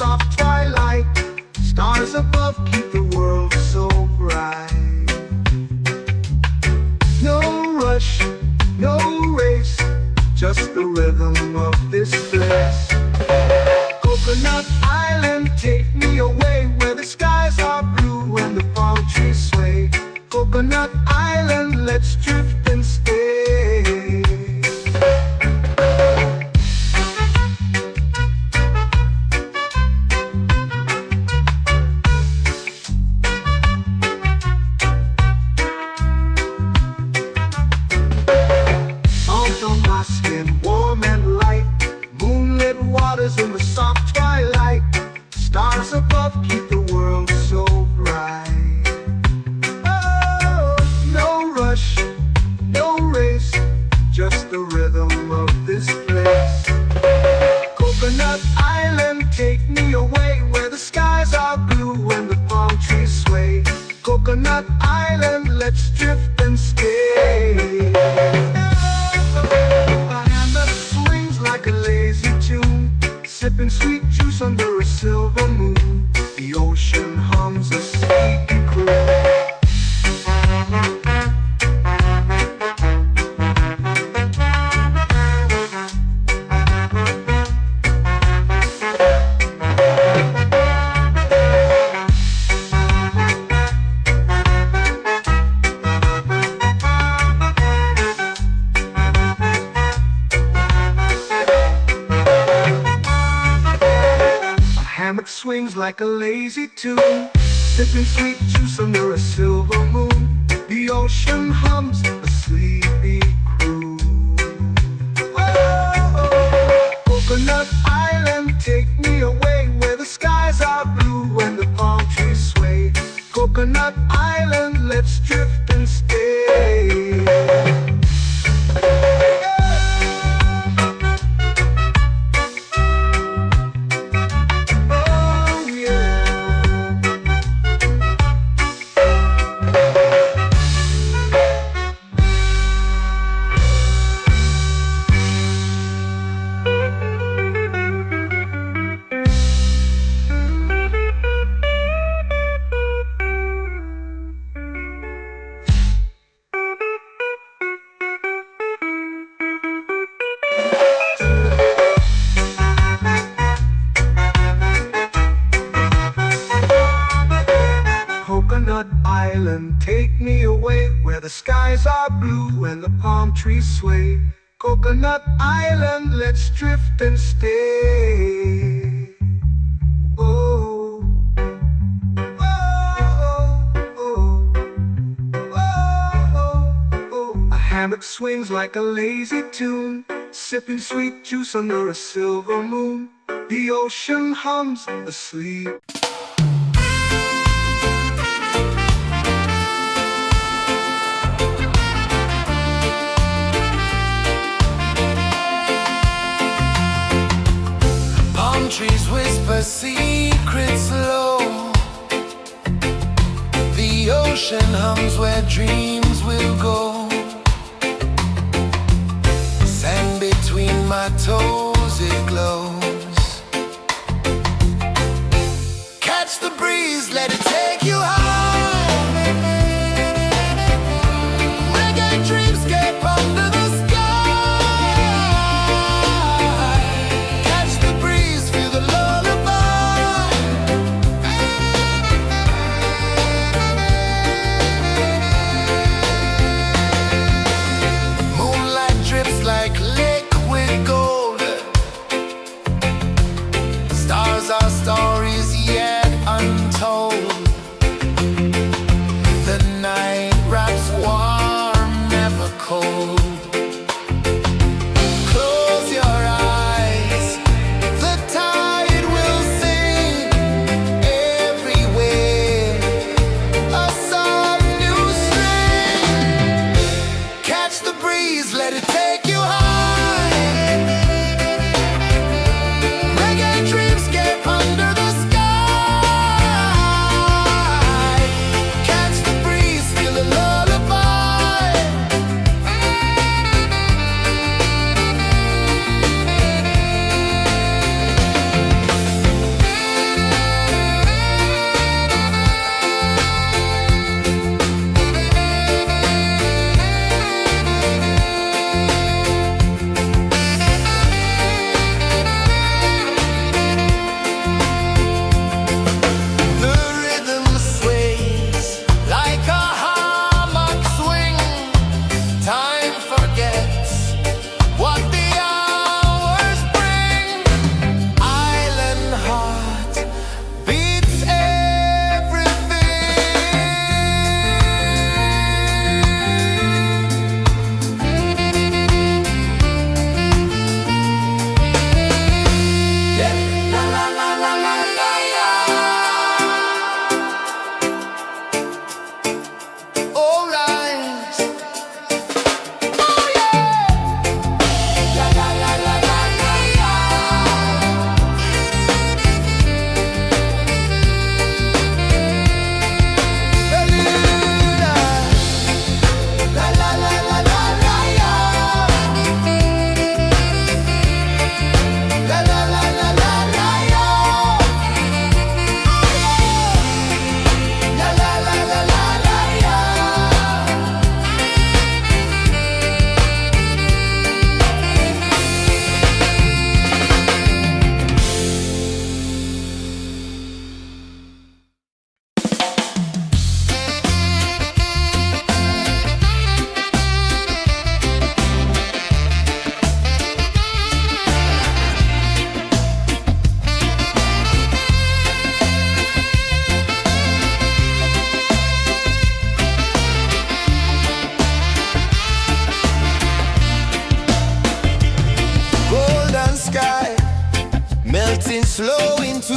soft twilight. Stars above keep the world so bright. No rush, no race, just the rhythm of this place. Coconut Island, take me away where the skies are blue and the palm trees sway. Coconut Island, let's drift and stay. Salt on my skin, warm and light. Moonlit waters in the soft twilight. Stars above keep the world so bright. Oh, no rush, no race, just the rhythm of this place. Coconut Island, take me away where the skies are blue and the palm trees sway. Coconut Island, let's drift and stay. A hand that swings like a lazy tune, sipping sweet juice under a silver moon. The ocean hums a sleepy croon. Hammock swings like a lazy tune, sipping sweet juice under a silver moon. The ocean hums a sleepy croon. Oh, Coconut Island, take me away where the skies are blue and the palm trees sway. Coconut Island, let's drift and stay. Coconut Island, take me away where the skies are blue and the palm trees sway. Coconut Island, let's drift and stay. Oh, oh, oh, oh, oh. A hammock swings like a lazy tune, sipping sweet juice under a silver moon. The ocean hums asleep. Trees whisper secrets low. The ocean hums where dreams will go. Sand between my toes, it glows. Catch the breeze, let it take you high. Reggae dreamscape under the sky. Like liquid gold. Stars are stories yet untold.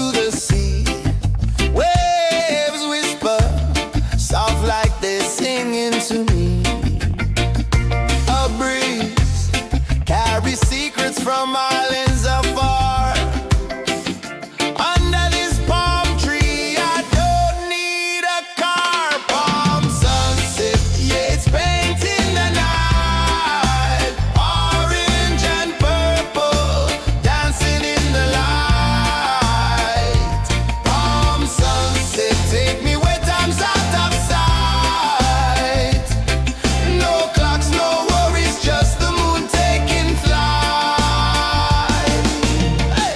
to the sea. Waves whisper, soft like they're singing to me. A breeze carries secrets from islands afar. Under this palm tree, I don't need a car. Palm sunset, yeah, it's painting the night. Orange and purple, dancing in the light. Palm sunset, take me where time's out of sight. No clocks, no worries, just the moon taking flight. Hey!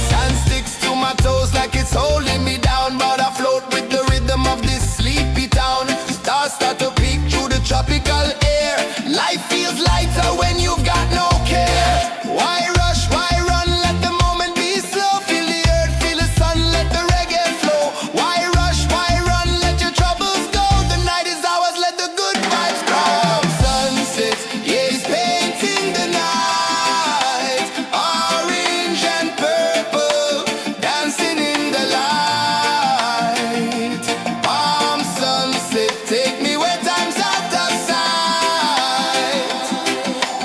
Sand sticks to my toes like it's holding me down, but I float with the rhythm of this sleepy town. Stars start to peek through the tropical air. Life feels lighter when you've got no care. Why rush, why run, let the moment be slow. Feel the earth, feel the sun, let the reggae flow. Why rush, why run, let your troubles go. The night is ours, let the good vibes grow. Sunset, yeah, it's painting the night. Orange and purple, dancing in the light. Palm sunset, take me where time's out of sight.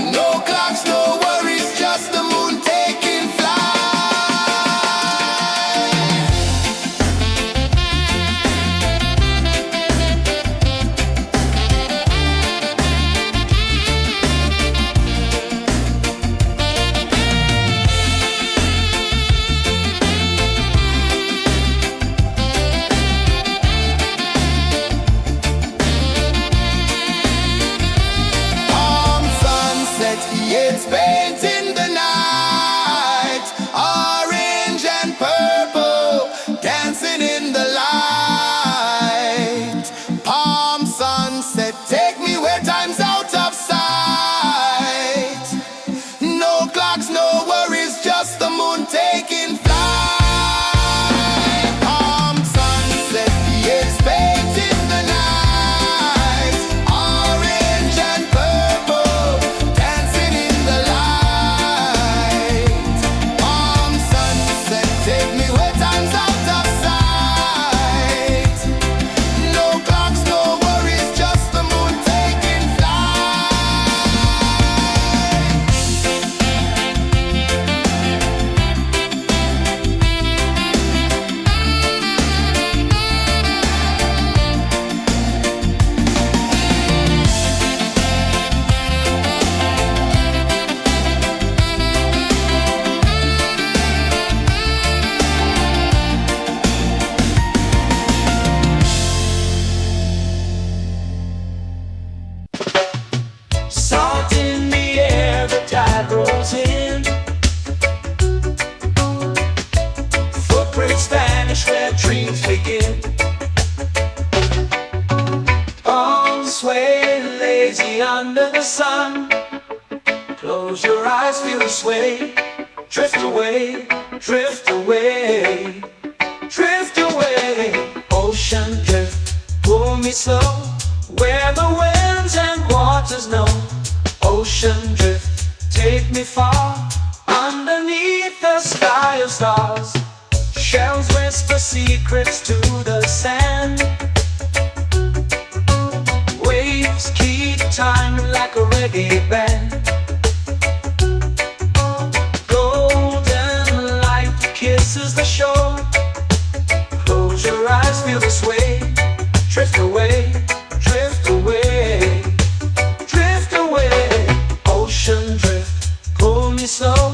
No clocks, no worries, just the moon taking flight. Palm sunset, yeah, it's painting the night. Orange and purple, dancing in the light. Palm sunset, take me where time's out of sight. No clocks, no worries, just the moon taking flight. Palm sunset, yeah, it's painting the night. Orange and purple, dancing in the light. Palm sunset, take me where time's out of sight. No clocks, no worries, just the moon taking flight. Salt in the air, the tide rolls in. Footprints vanish where dreams begin. All sway lazy under the sun. Close your eyes, feel the sway. Drift away, drift away, drift away. Ocean drift, pull me slow, where the winds and waters know. Ocean drift, take me far, underneath the sky of stars. Shells whisper secrets to the sand. Waves keep time like a reggae band. Golden light kisses the shore. Close your eyes, feel the sway. Drift away, drift away, drift away. Ocean drift, pull me slow,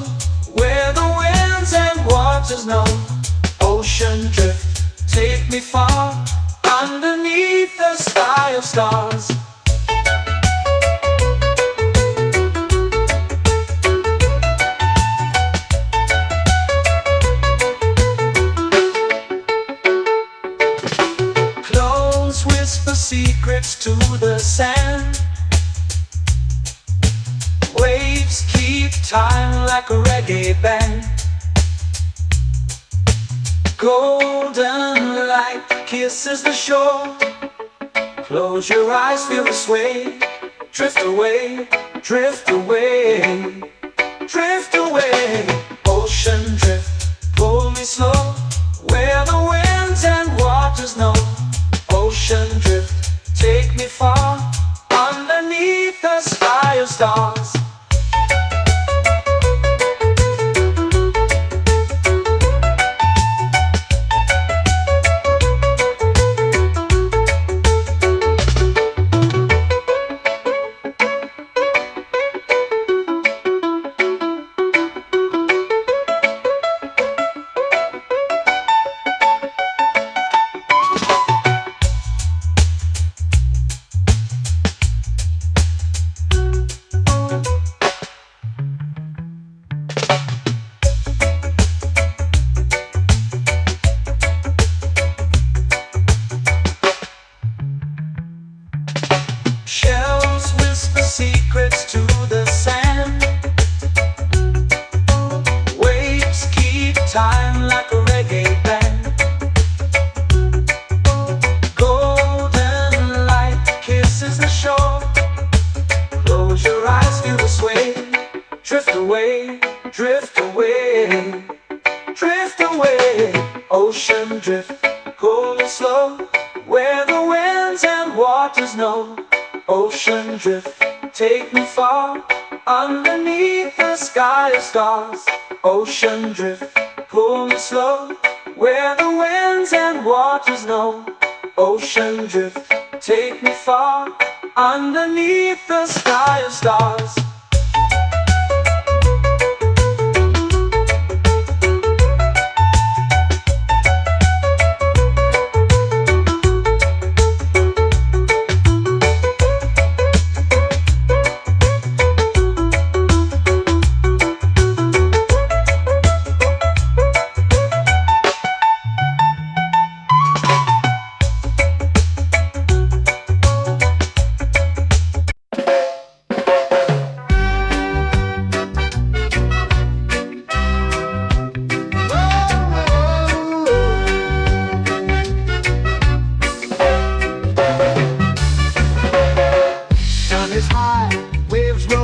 where the winds and waters know. Ocean drift, take me far, underneath the sky of stars. Close whisper secrets to the sand. Waves keep time like a reggae band. Golden light kisses the shore. Close your eyes, feel the sway. Drift away, drift away, drift away. Ocean drift, pull me slow, where the winds and waters know. Ocean drift, take me far, underneath the sky of stars. Shells whisper secrets to the sand. Waves keep time like a reggae band. Golden light kisses the shore. Close your eyes, feel the sway. Drift away, drift away, drift away. Ocean drift, cool and slow, where the winds and waters know. Ocean drift, take me far, underneath the sky of stars. Ocean drift, pull me slow, where the winds and waters know. Ocean drift, take me far, underneath the sky of stars.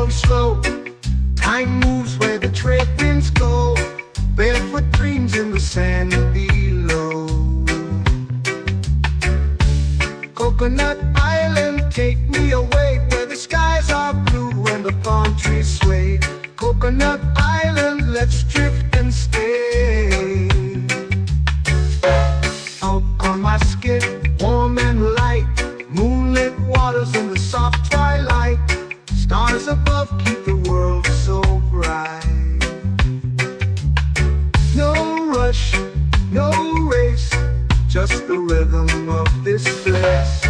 Slow. Time moves where the trade winds go. Barefoot dreams in the sand below. Coconut Island, take me away, where the skies are blue and the palm trees sway. Coconut Island, let's drift and stay. Out on my skin, warm and light, moonlit waters in the soft twilight. Stars above keep the world so bright. No rush, no race, just the rhythm of this place.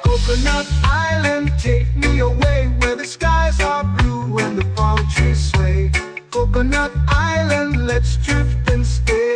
Coconut Island, take me away, where the skies are blue and the palm trees sway. Coconut Island, let's drift and stay.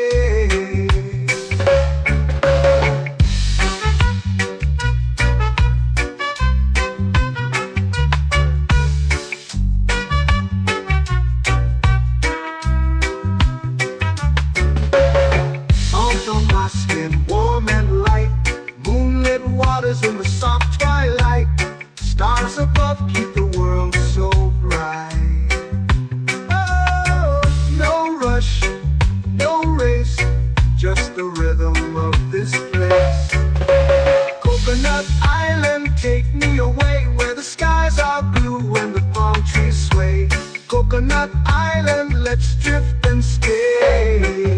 In the soft twilight, stars above keep the world so bright. Oh, no rush, no race, just the rhythm of this place. Coconut Island, take me away, where the skies are blue and the palm trees sway. Coconut Island, let's drift and stay.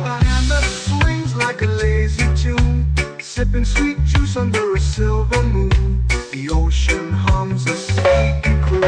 A hand that swings like a lazy tune, sipping sweet juice under a silver moon. The ocean hums a sleepy croon.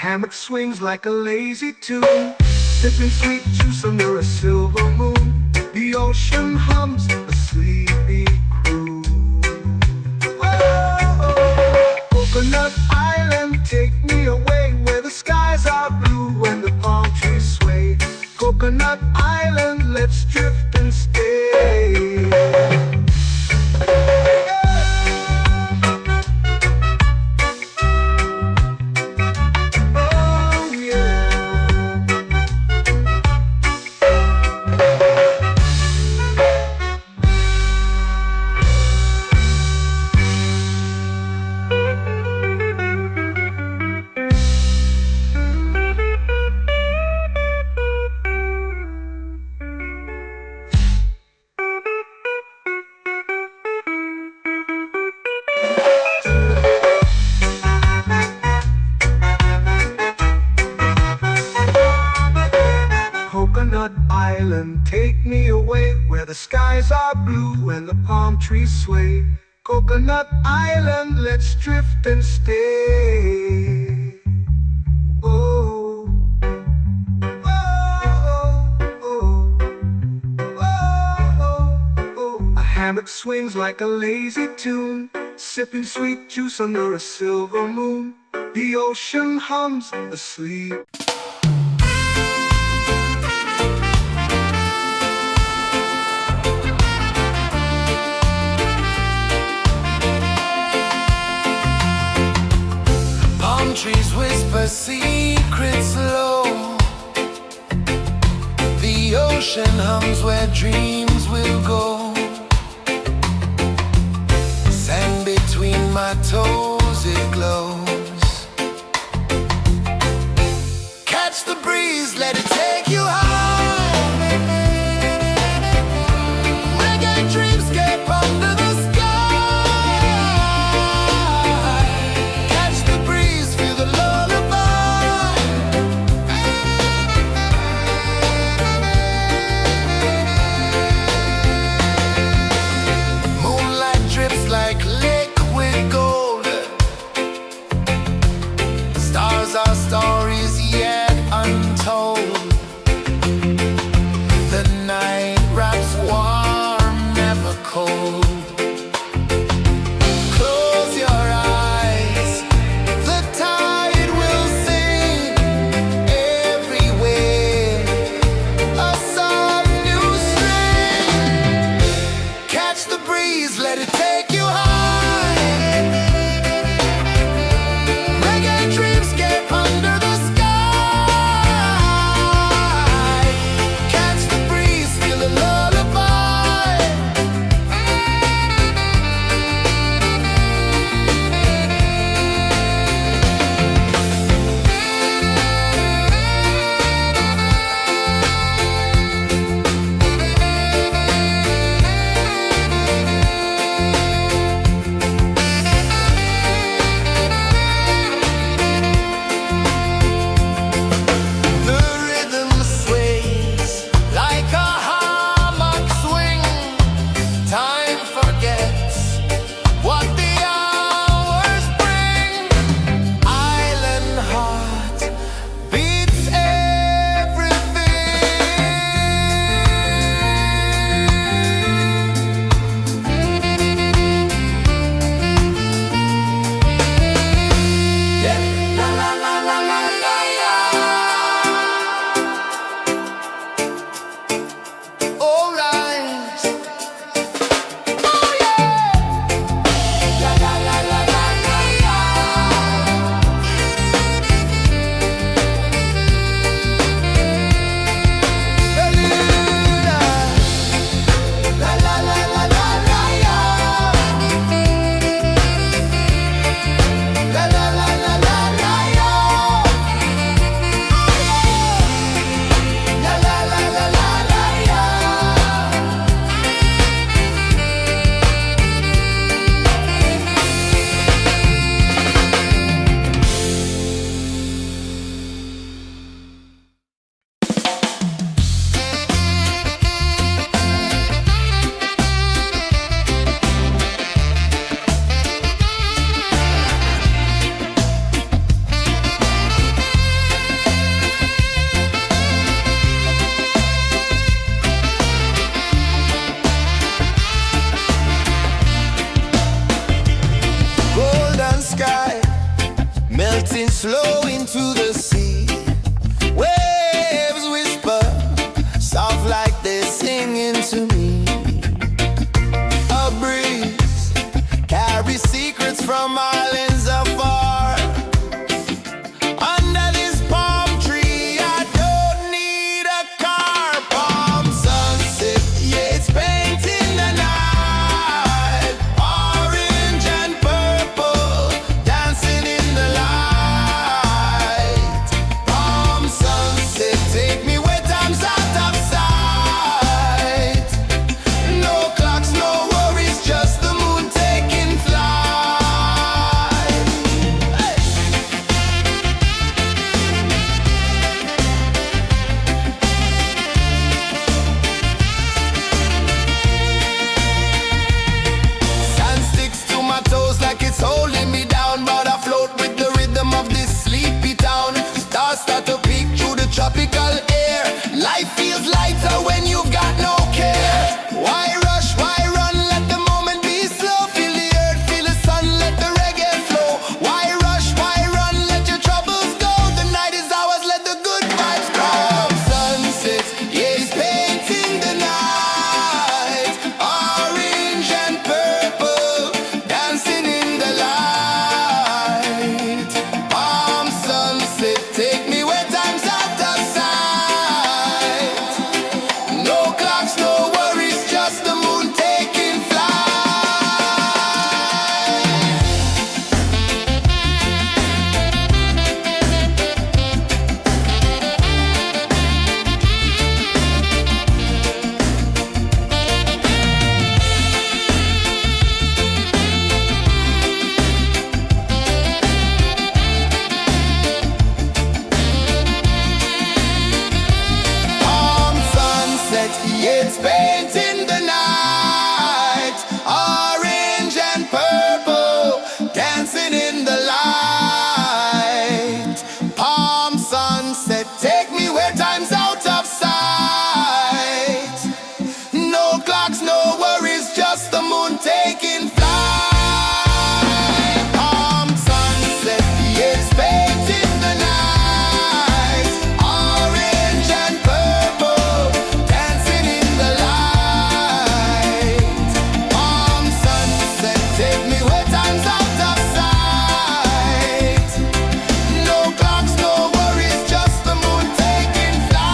Hammock swings like a lazy tune, sipping sweet juice under a silver moon. The ocean hums a sleepy croon. Oh, Coconut Island, take me away where the skies are blue and the palm trees sway. Coconut Island, let's drift and stay. Oh yeah. Coconut Island, take me away where the skies are blue and the palm trees sway. Coconut Island, let's drift and stay. Oh, oh, oh, oh, oh. A hammock swings like a lazy tune, sipping sweet juice under a silver moon. The ocean hums asleep. Palm trees whisper secrets low. The ocean hums where dreams will go. Sand between my toes, it glows. Catch the breeze, let it take you high. Reggae dreamscape under the sky. Catch the breeze, feel the lullaby. Moonlight drips like liquid gold. Stars are stories yet untold. winds flow into the sea. Waves whisper, soft like they're singing to me. A breeze carries secrets from islands afar. Under this palm tree, I don't need a car. Palm sunset, yeah, it's painting the night. Orange and purple, dancing in the light. Palm sunset, take me where time's out of sight. No clocks, no worries, just the moon taking flight. Hey! Sand sticks to my toes like it's holding me down, but I float with the rhythm of this sleepy town. Stars start to peek through the tropical air. Life feels lighter when you've got no care. Why rush, why run, let the moment be slow. Feel the earth, feel the sun, let the reggae flow. Why rush, why run, let your troubles go. The night is ours, let the good vibes grow. Sunset, yeah, it's painting the night. Orange and purple, dancing in the light. Palm sunset, take me where time's out of sight. No clocks, no worries, just the moon taking flight. Palm sunset, yeah, it's painting the night. Orange and purple, dancing in the light. Palm sunset, take me where time's out of sight. No clocks, no worries, just the moon taking flight. Palm sunset, yeah, it's painting the night. Orange and purple, dancing in the light. Palm sunset, take me where time's out of sight. No clocks, no worries, just the moon taking flight.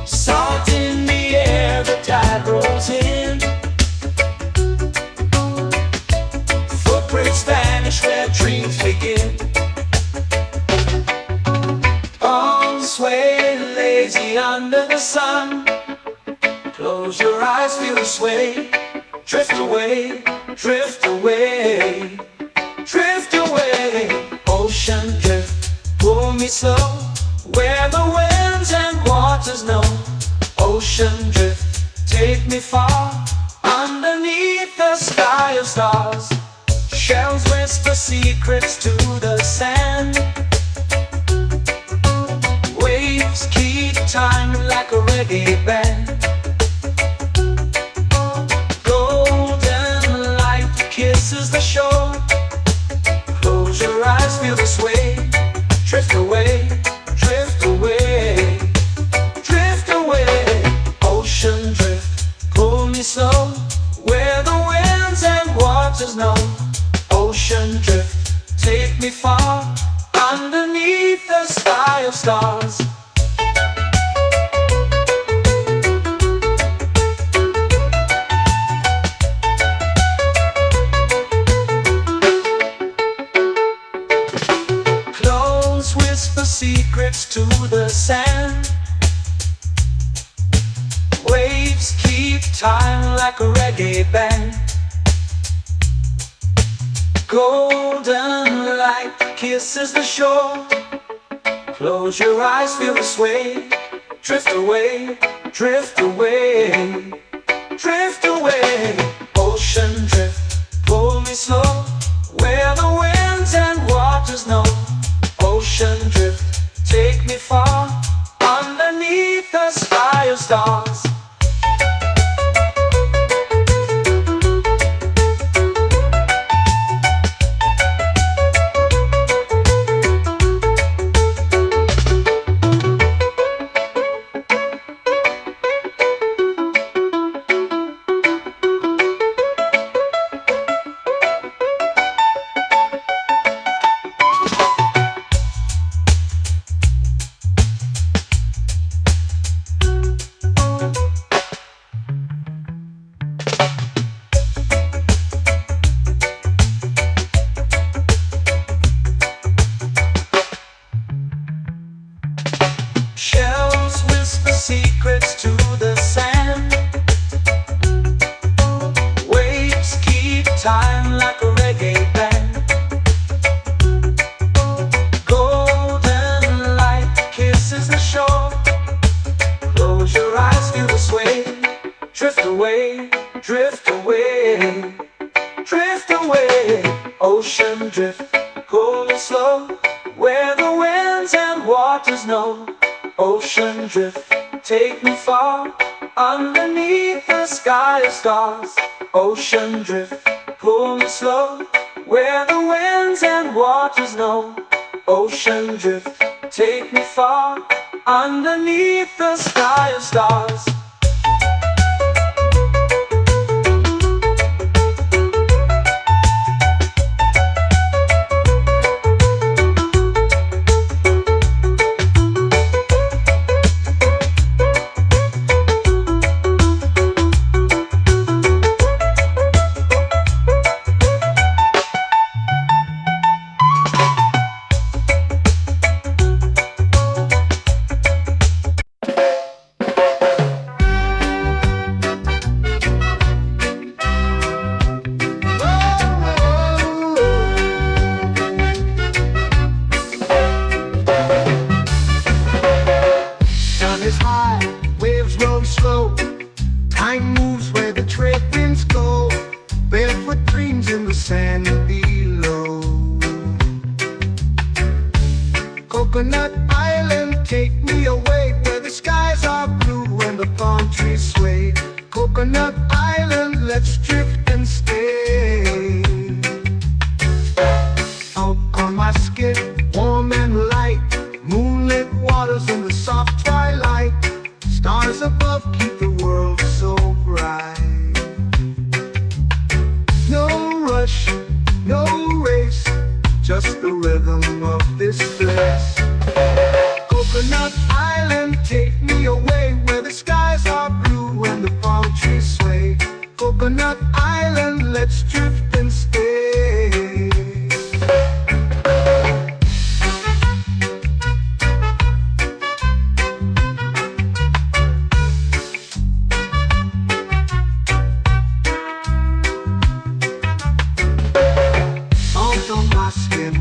Salt in the air, the tide rolls in. Footprints vanish where dreams begin. Arms sway lazy under the sun. Close your eyes, feel the sway. Drift away, drift away, drift away. Ocean drift, pull me slow, where the winds and waters know. Ocean drift, take me far, underneath the sky of stars. Shells whisper secrets to the sand. Waves keep time like a reggae band. Golden light kisses the shore. Close your eyes, feel the sway. Drift away, drift away, drift away. Ocean drift, pull me slow, where the winds and waters know. Ocean drift, take me far, underneath the sky of stars. Close whisper secrets to the sand. Waves keep time like a reggae band. Golden light kisses the shore. Close your eyes, feel the sway. Drift away, drift away, drift away. Ocean drift, pull me slow, where the winds and waters know. Ocean drift, take me far, underneath the sky of stars. Shells whisper secrets to the sand. Waves keep time like a reggae band. Golden light kisses the shore. Close your eyes, feel the sway. Drift away, drift away, drift away. Ocean drift, pull me slow, where the winds and waters know. Ocean drift, take me far, underneath the sky of stars. Ocean drift, pull me slow, where the winds and waters know. Ocean drift, take me far, underneath the sky of stars. Is high, waves roll slow. Time moves where the trade winds go. Barefoot dreams in the sand below. Coconut Island, take me away, where the skies are blue and the palm trees sway. Coconut Island, let's drift and stay. Out on my skin, warm and light, moonlit waters in the soft twilight. Stars above keep the world so bright. No rush, no race, just the rhythm of this place. Coconut Island, take me away, where the skies are blue and the palm trees sway. Coconut Island, let's drift and stay.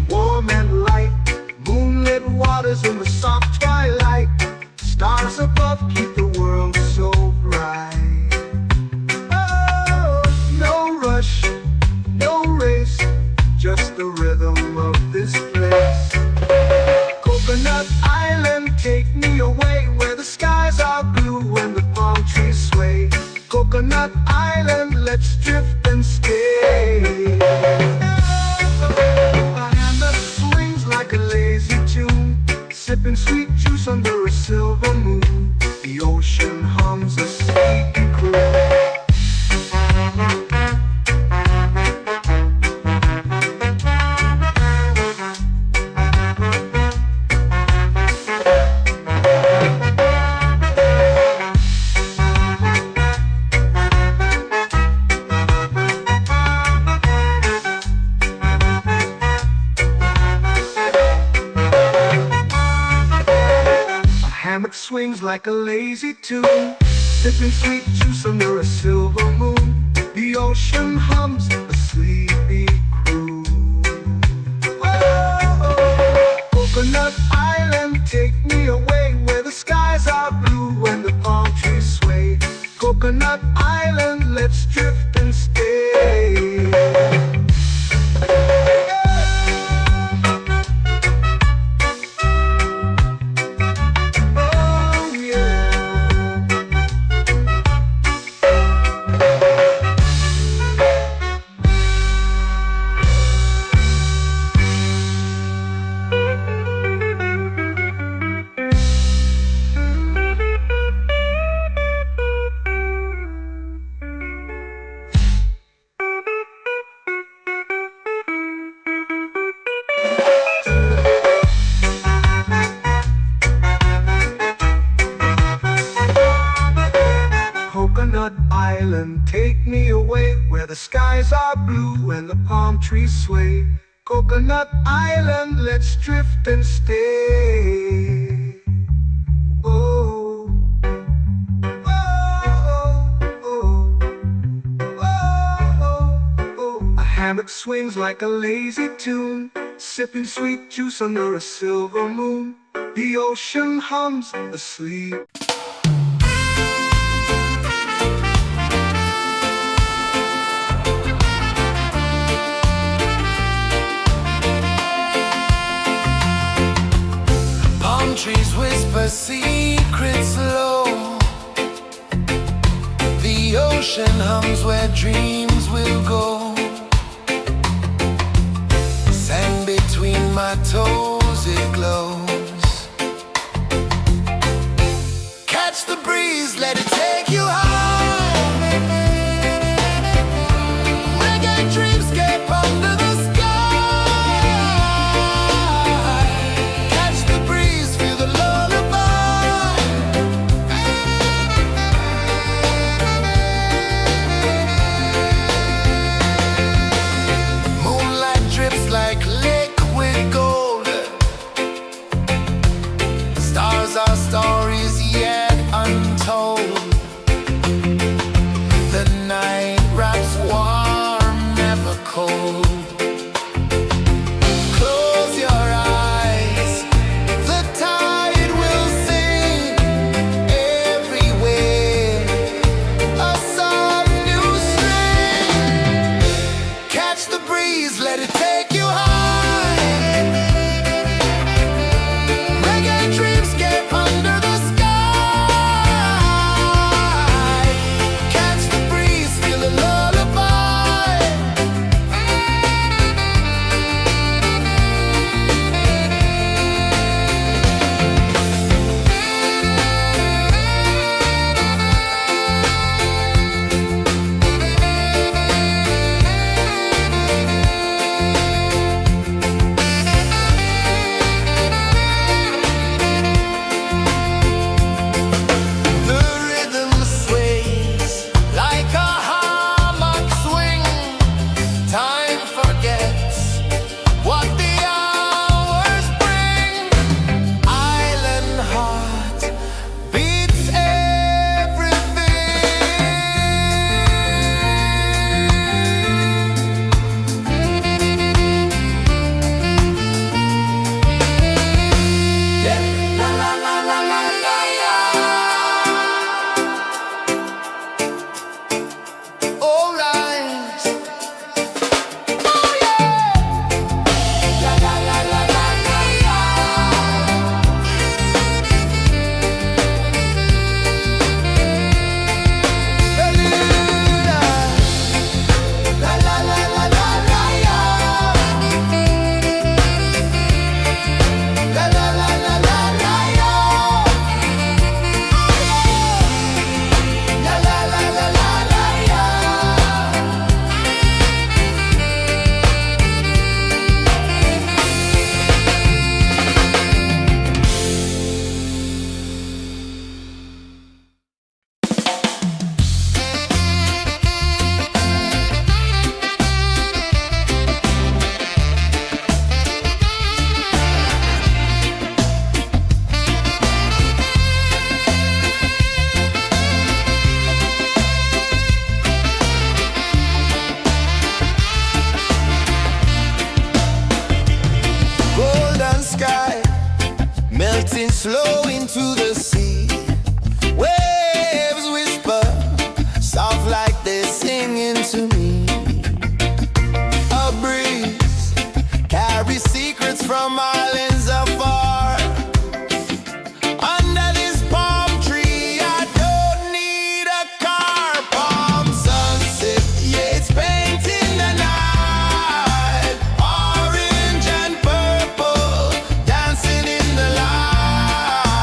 Warm and light, moonlit waters in the soft twilight. Stars above keep the world so bright. Oh, no rush, no race, just the rhythm of this place. Coconut Island, take me away, where the skies are blue and the palm trees sway. Coconut Island, let's drift and stay. Like a lazy tune, sipping sweet juice under a silver moon. The ocean hums a sleepy croon. Hammock swings like a lazy tune, sipping sweet juice under a silver moon. The ocean hums a sleepy croon. Island, take me away where the skies are blue and the palm trees sway. Coconut Island, let's drift and stay. Oh, oh, oh, oh, oh. A hammock swings like a lazy tune, sipping sweet juice under a silver moon. The ocean hums asleep. Palm trees whisper secrets low. The ocean hums where dreams will go. Sand between my toes, it glows. Catch the breeze, let it take you high. Reggae dreamscape under the sky. Catch the breeze, feel the lullaby. Moonlight drips like liquid gold. Stars are stories yet untold. The night wraps warm, never cold. Close your eyes, the tide will sing everywhere. A soft new string. Catch the breeze, let it take you high. Reggae dreamscape under the sky. Catch the breeze, feel a lullaby. The rhythm sways like a hammock swing. Time forgets what the hours bring. Island heart beats everything. Yeah. La la la la la la la. All rise. Oh yeah. La la la la la la la. La la la la la la la. La la la la la la la. La la la la la la la. Golden sky melting slow into the sea. Waves whisper soft like they're singing to me. A breeze carries secrets from islands afar. Under this palm tree, I don't need a car. Palm sunset, yeah, it's painting the night. Orange and purple dancing in the light.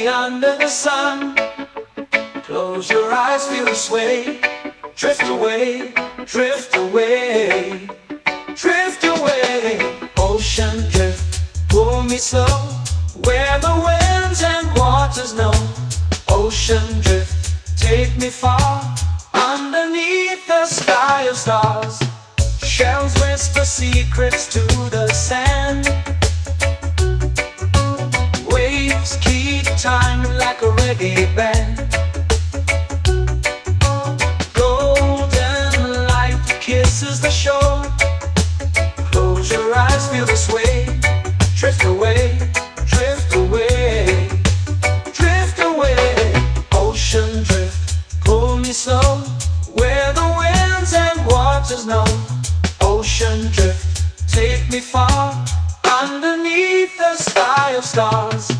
me under the sun. Close your eyes, feel the sway. Drift away, drift away, drift away. Ocean drift, pull me slow, where the winds and waters know. Ocean drift, take me far, underneath the sky of stars. Shells whisper secrets to the sand. Waves keep time like a reggae band. Golden light kisses the shore. Close your eyes, feel the sway. Drift away, drift away, drift away. Ocean drift, pull me slow, where the winds and waters know. Ocean drift, take me far, underneath the sky of stars.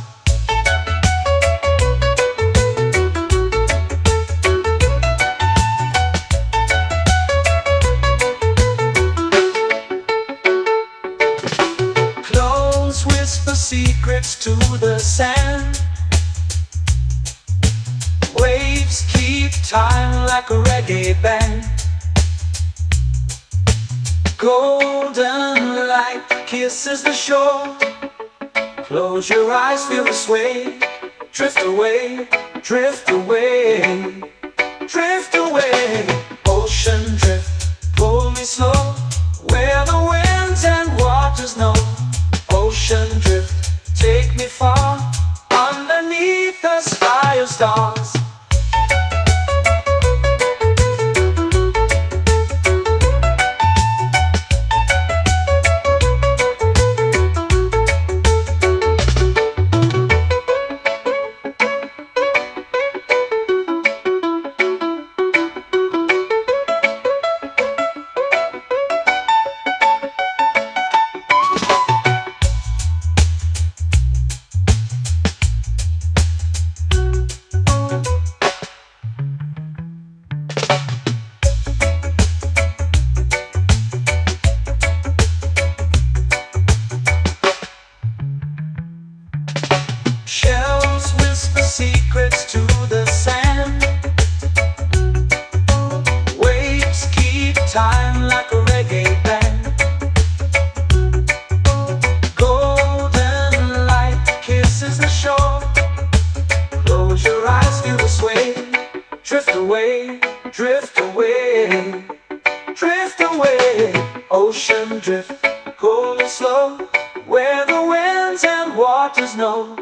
Close whisper secrets to the sand. Waves keep time like a reggae band. Golden light kisses the shore. Close your eyes, feel the sway. Drift away, drift away, drift away. Ocean drift, pull me slow, where the winds and waters know. Ocean drift, take me far, underneath the sky of stars. Shells whisper secrets to the sand. Waves keep time like a reggae band. Golden light kisses the shore. Close your eyes, feel the sway. Drift away, drift away, drift away. Ocean drift, pull me slow, where the winds and waters know.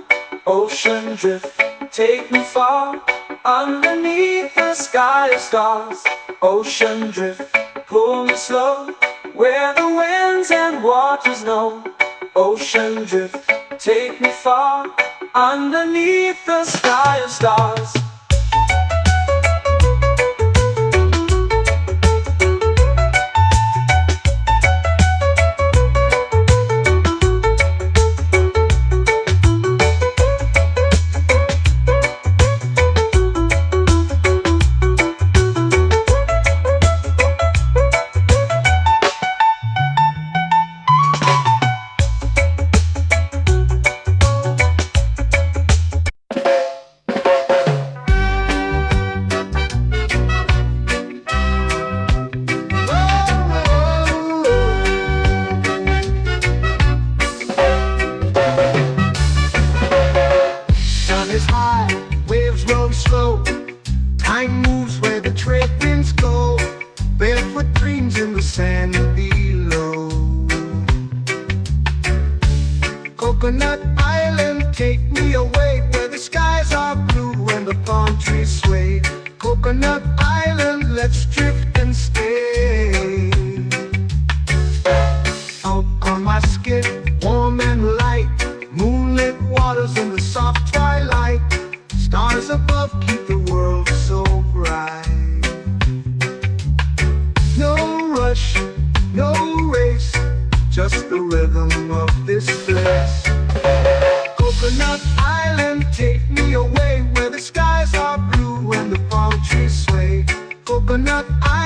Ocean drift, take me far, underneath the sky of stars. Ocean drift, pull me slow, where the winds and waters know. Ocean drift, take me far, underneath the sky of stars. Is high, waves roll slow. Time moves where the trade winds go. Barefoot dreams in the sand below. Coconut Island, take me away, where the skies are blue and the palm trees sway. Coconut Island, let's drift and stay. Out on my skin, warm and light, moonlit waters in the soft twilight. Stars above keep the world so bright. No rush, no race, just the rhythm of this place. Coconut Island, take me away, where the skies are blue and the palm trees sway. Coconut Island.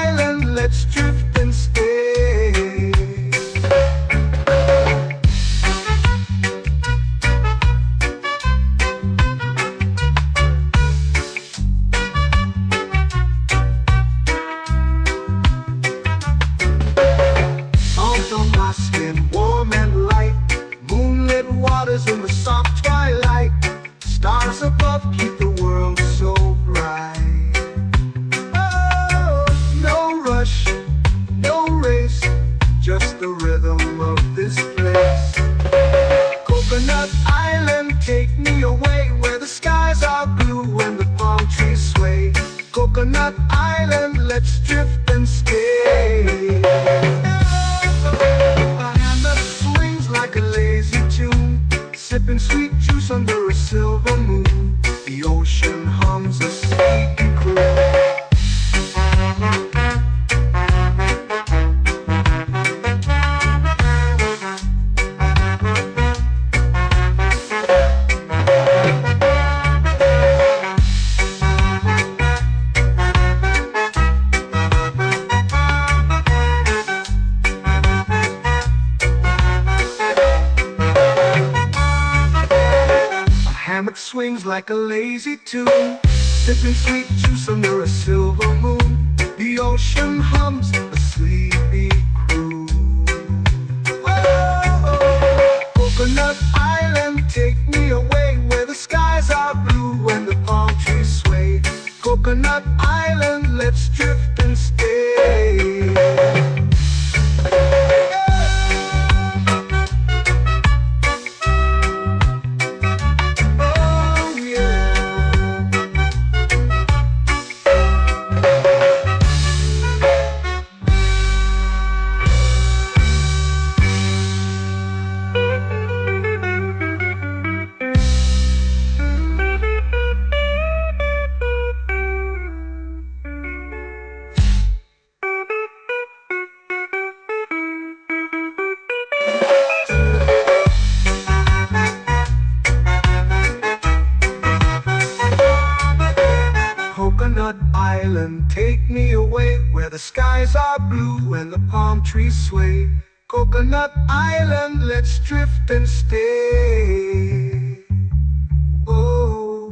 flowers in the soft twilight. Stars above keep the world so bright. Oh, no rush, no race, just the rhythm of this place. Coconut Island, take me away where the skies are blue and the palm trees sway. Coconut Island, let's drift and stay. A hand that swings like a lazy tune, sipping sweet juice under a silver moon. The ocean hums a sleepy croon. Hammock swings like a lazy tune, sipping sweet juice under a silver moon. The ocean hums a sleepy croon. Oh, Coconut Island, take me away where the skies are blue and the palm trees sway. Coconut Island, let's drift and stay. Coconut Island, take me away where the skies are blue and the palm trees sway. Coconut Island, let's drift and stay. Oh,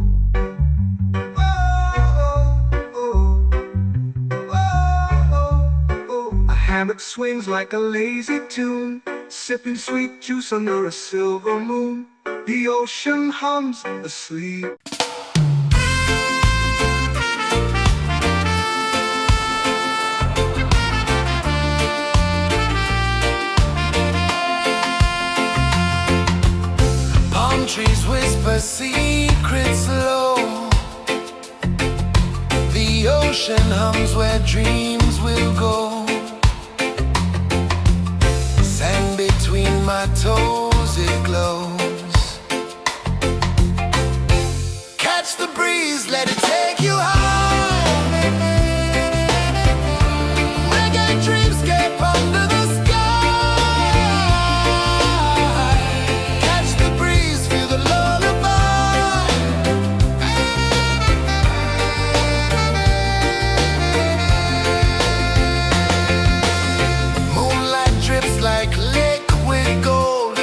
oh, oh, oh, oh. A hammock swings like a lazy tune, sipping sweet juice under a silver moon. The ocean hums asleep. Trees whisper secrets low. The ocean hums where dreams will go. Sand between my toes, it glows. Catch the breeze, let it take you high. Reggae dreamscape under the sky. Like liquid gold,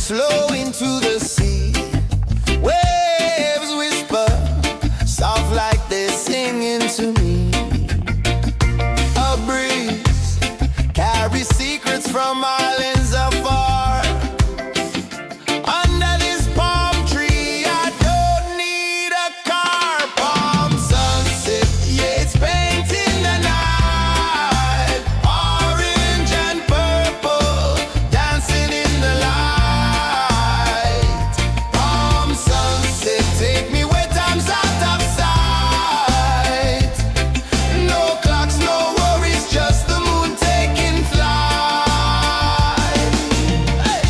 flow into the sea. Waves whisper, soft like they're singing to me. A breeze carries secrets from islands afar. Under this palm tree, I don't need a car. Palm sunset, yeah, it's painting the night. Orange and purple, dancing in the light. Palm sunset, take me where time's out of sight. No clocks, no worries, just the moon taking flight. Hey.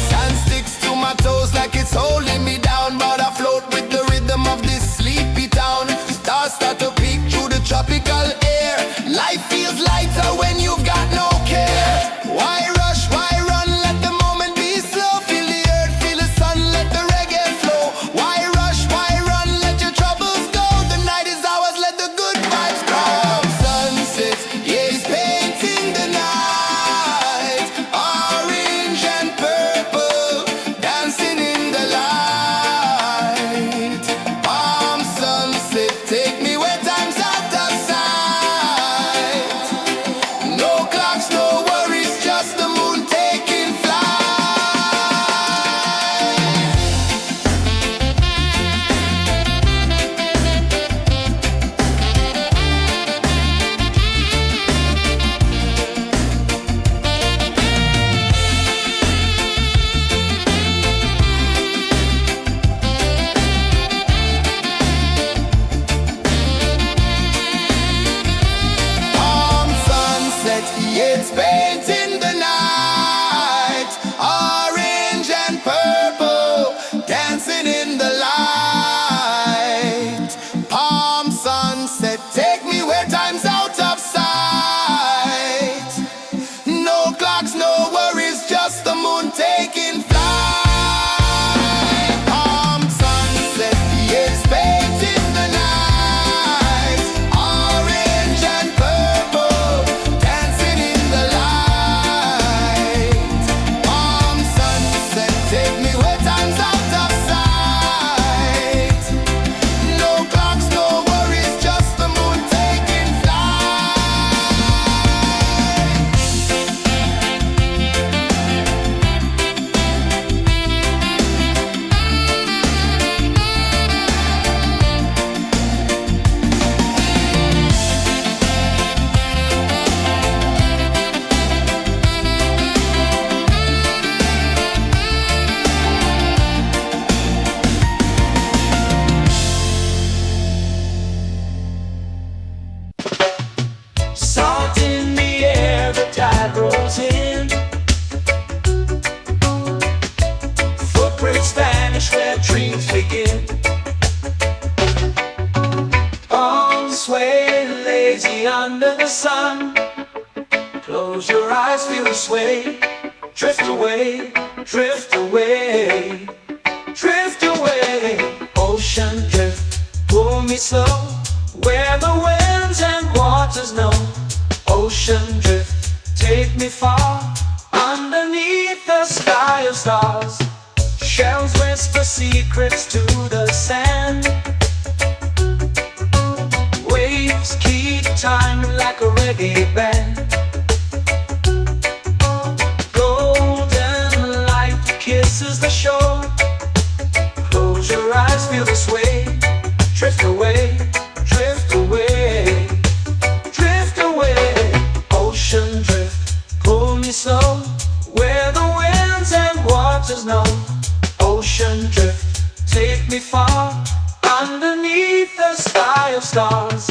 Sand sticks to my toes like it's holding me down, but I float with the rhythm of this sleepy town. Stars start to peek through the tropical air. Life feels lighter when you've got no care. Why rush, why run, let the moment be slow. Feel the earth, feel the sun, let the reggae flow. Why rush, why run, let your troubles go. The night is ours, let the good vibes grow. Sunset, yeah, it's painting the night. Orange and purple, dancing in the light. Palm sunset, take me where time's out of sight. No clocks, no worries, just the moon taking flight. Palm sunset, yeah, it's painting the night. Orange and purple, dancing in the light. Palm sunset, take me where time's out of sight. No clocks, no worries, just the moon taking flight. Palm sunset, yeah, it's painting the night. Orange and purple, dancing in the light. Palm sunset, take me where time's out of sight. No clocks, no worries, just the moon taking flight. Salt in the air, the tide rolls in. Footprints vanish where dreams begin. Arms sway lazy under the sun. Close your eyes, feel the sway. Drift away, drift away, drift away. Ocean drift, pull me slow, where the winds and waters know. Ocean drift, take me far, underneath the sky of stars. Shells whisper secrets to the sand. Waves keep time like a reggae band. Golden light kisses the shore. Close your eyes, feel the sway. Drift away, drift away, drift away. Ocean drift, pull me slow, where the winds and waters know. Ocean drift, take me far, underneath the sky of stars.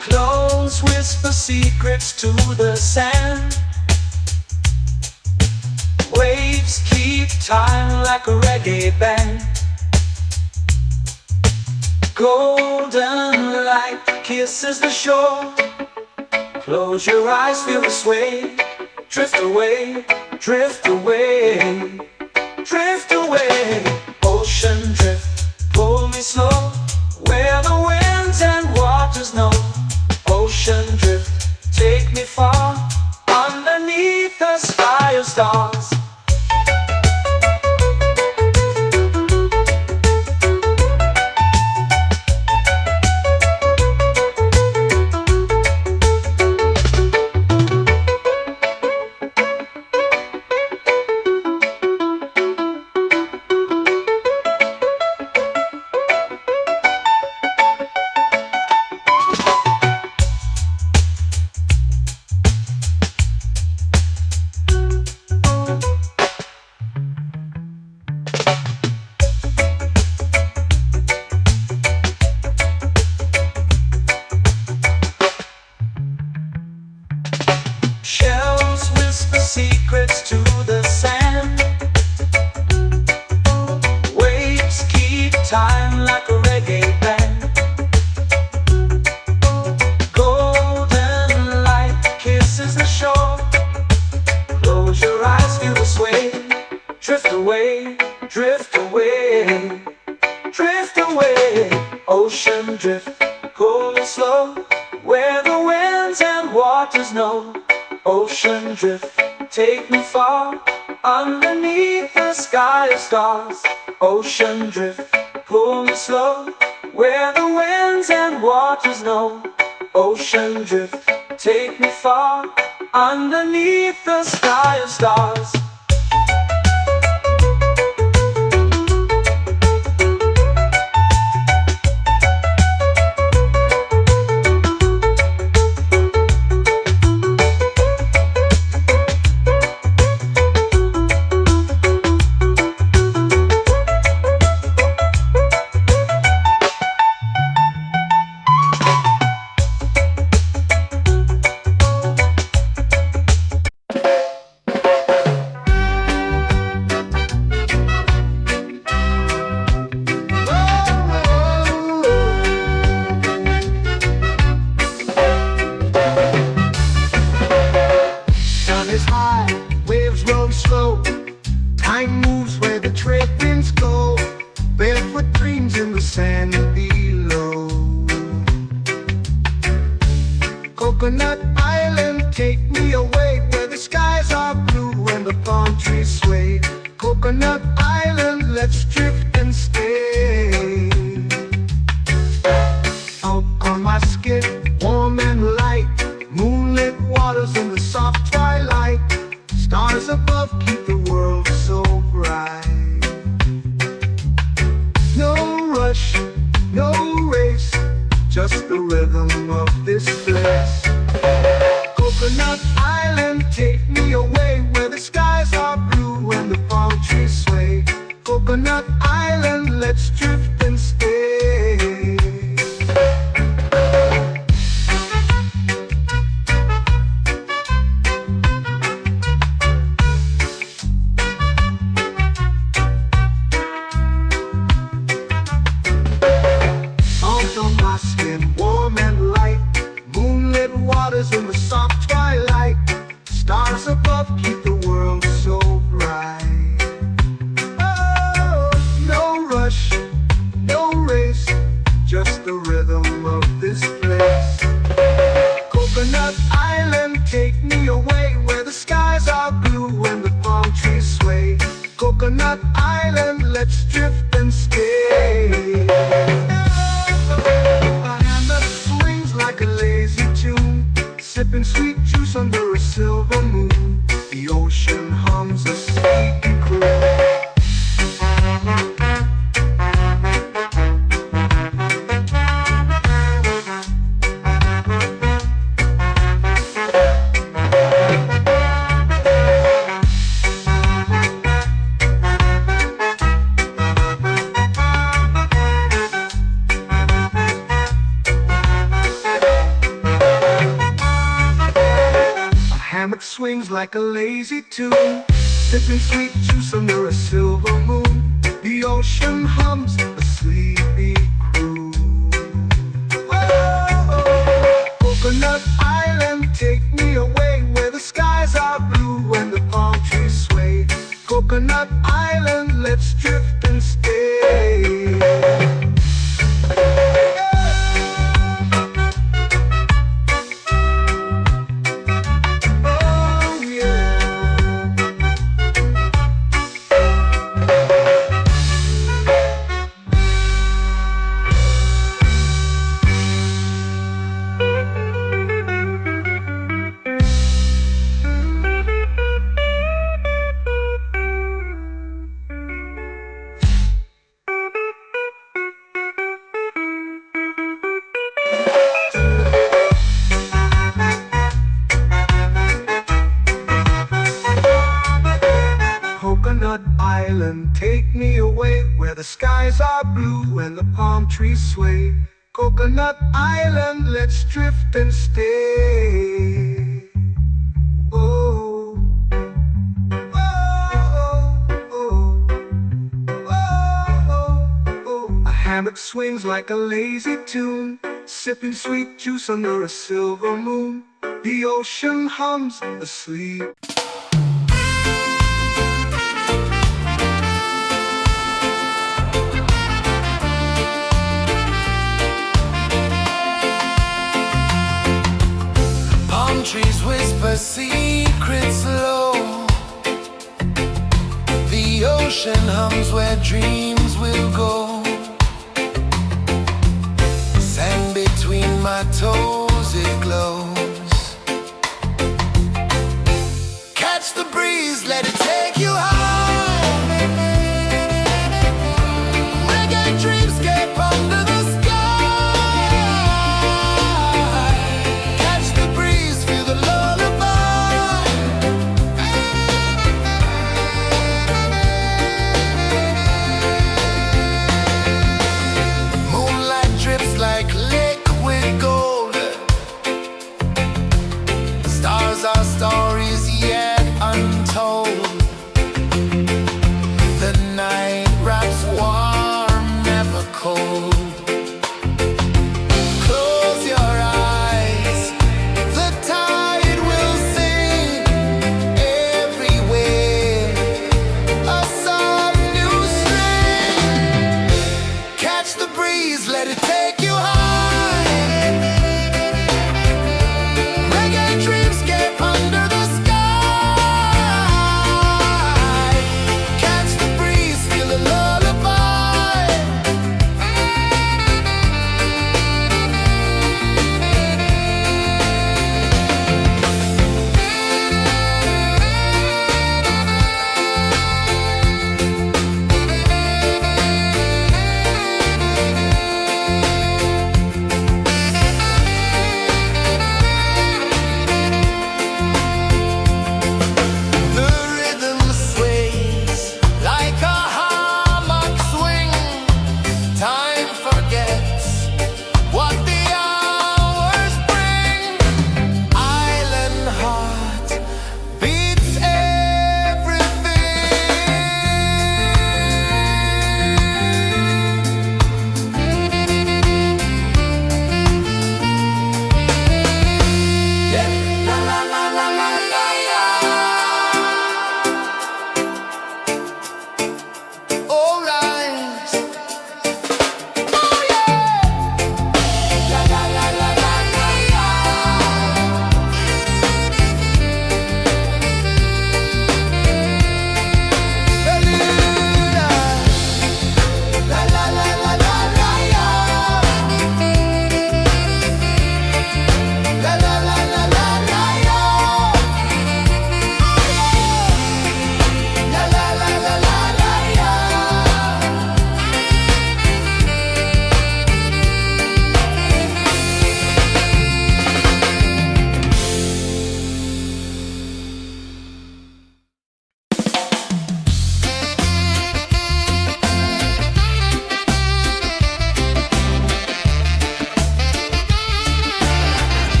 Clones whisper secrets to the sand. Waves keep time like a reggae band. Golden light kisses the shore. Close your eyes, feel the sway. Drift away, drift away, drift away. Ocean drift, pull me slow, where the winds and waters know. Ocean drift, take me far, underneath the sky of stars. Shells whisper secrets to the sand. Waves keep time like a reggae band. Golden light kisses the shore. Close your eyes, feel the sway. Drift away, drift away, drift away. Ocean drift, cool and slow, where the winds and waters know. Ocean drift, take me far, underneath the sky of stars. Ocean drift, pull me slow, where the winds and waters know. Ocean drift, take me far, underneath the sky of stars. Time moves where the trade winds go. Barefoot dreams in the sand below. Coconut Island, take me away, where the skies are blue and the palm trees sway. Coconut Island, let's drift and stay. Out on my skin, warm and light, moonlit waters in the soft twilight. Stars above keep the world so bright. No rush, no race, just the rhythm of this place. Coconut Island, take me away, where the skies are blue and the palm trees sway. Coconut Island, let's drift and stay. On my skin, warm and light, moonlit waters in the soft twilight. Stars above keep the world so bright. Oh, no rush, no race, just the rhythm of this place. Coconut Island, take me away, where the skies are blue and the palm trees sway. Coconut Island, let's drift and stay. Like a lazy tune, sipping sweet juice under a silver moon. The ocean hums a sleepy croon. Hammock swings like a lazy tune, sipping sweet juice under a silver moon. The ocean hums a sleepy croon. Whoa. Coconut Island, take me away where the skies are blue and the palm trees sway. Coconut Island, let's drift and stay. Oh yeah. Coconut Island, take me away where the skies are blue and the palm trees sway. Coconut Island, let's drift and stay. Oh, oh, oh, oh, oh. A hammock swings like a lazy tune, sipping sweet juice under a silver moon. The ocean hums asleep. Trees whisper secrets low. The ocean hums where dreams will go. Sand between my toes, it glows. Catch the breeze, let it take you high. Reggae dreamscape under the sky. Our stories yet untold. The night wraps warm, never cold. Close your eyes, the tide will sing everywhere. A soft new string. Catch the breeze, let it take you high.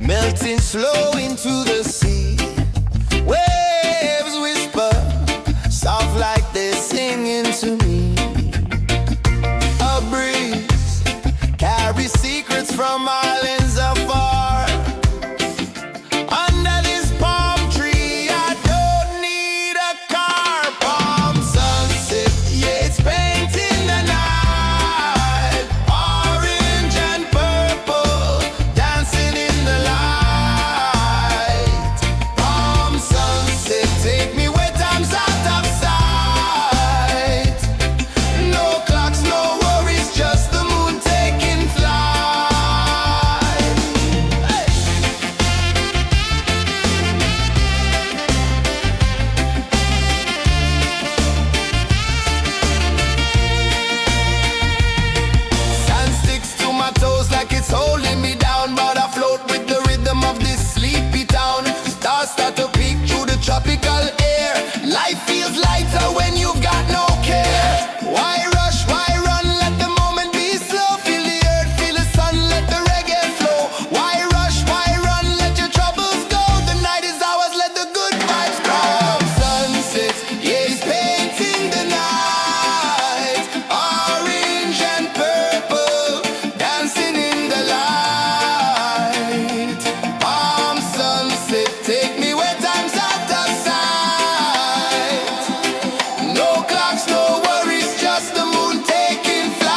melting slow into the sea. Waves whisper, soft like they're singing to me. A breeze carries secrets from islands afar. Under this palm tree, I don't need a car. Palm sunset, yeah, it's painting the night. Orange and purple, dancing in the light. Palm sunset, take me where time's out of sight. No clocks, no worries, just the moon taking flight. Hey! Sand sticks to my toes like it's holding me down, but I float with the rhythm of this sleepy town. Stars start to peek through the tropical air. Life feels lighter when you've got no care. Why rush, why run, let the moment be slow. Feel the earth, feel the sun, let the reggae flow. Why rush, why run, let your troubles go. The night is ours, let the good vibes grow. Sunset, yeah, it's painting the night. Orange and purple, dancing in the light. Palm sunset, take me where time's out of sight. No clocks, no worries, just the moon taking flight.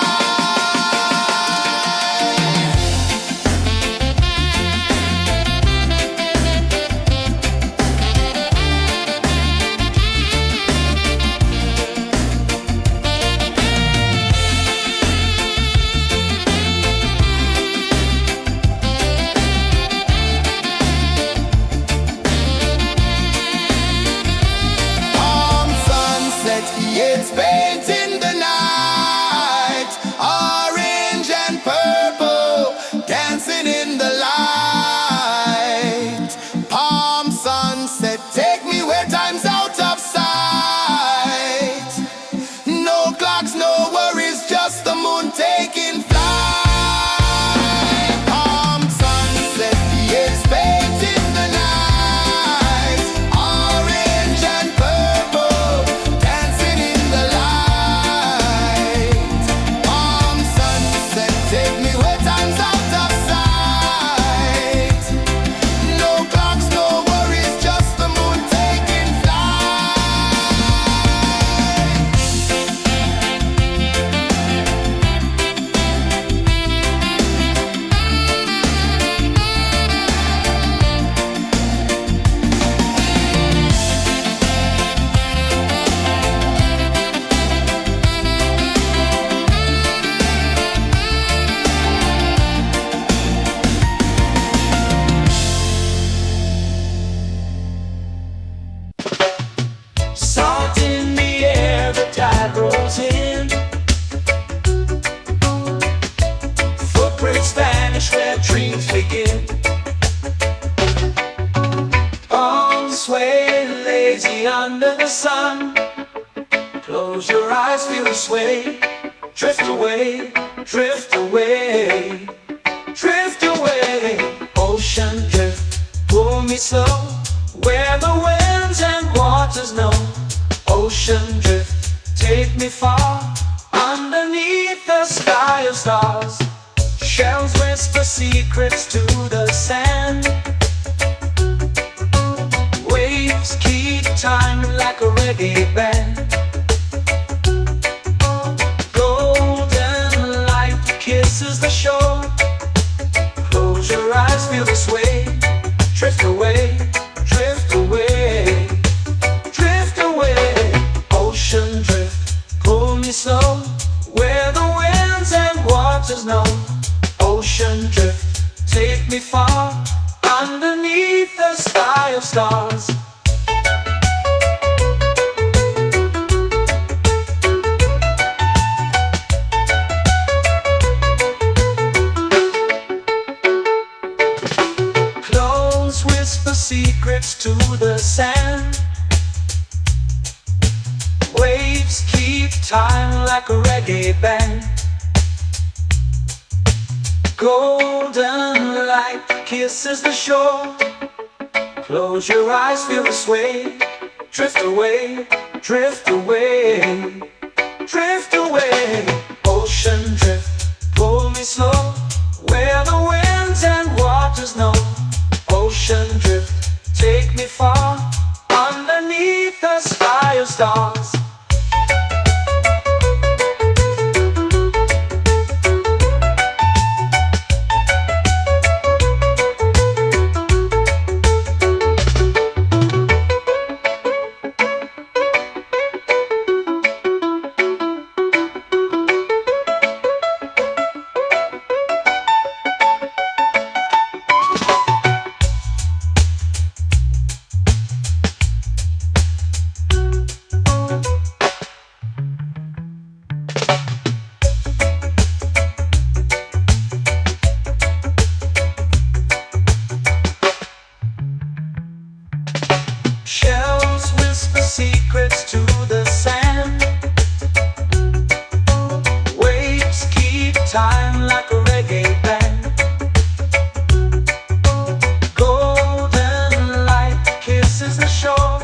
Palm sunset, yeah, it's painting the night. Orange and purple, dancing in the light. Palm sunset, take me where time's out of sight. No clocks, no worries, just the moon taking flight. Palm sunset, yeah, it's painting the night. Orange and purple, dancing in the light. Palm sunset, take me where time's out of sight. No clocks, no worries, just the moon taking flight. Salt in the air, the tide rolls in. Footprints vanish where dreams begin. Palms sway lazy under the sun. Close your eyes, feel the sway. Drift away, drift away, drift away. Ocean drift, pull me slow, where the winds and waters know. Ocean drift, take me far, underneath the sky of stars. Shells whisper secrets to the sand. Waves keep time like a reggae band. Golden light kisses the shore. Close your eyes, feel the sway. Drift away, drift away, drift away. Ocean drift, pull me slow, where the winds and waters know. Ocean drift, take me far, underneath the sky of stars. Close whisper secrets to the sand. Waves keep time like a reggae band. Golden light kisses the shore. Close your eyes, feel the sway. Drift away, drift away, drift away. Ocean drift, pull me slow, where the winds and waters know. Ocean drift, take me far, underneath the sky of stars. Shells whisper secrets to the sand. Waves keep time like a reggae band. Golden light kisses the shore.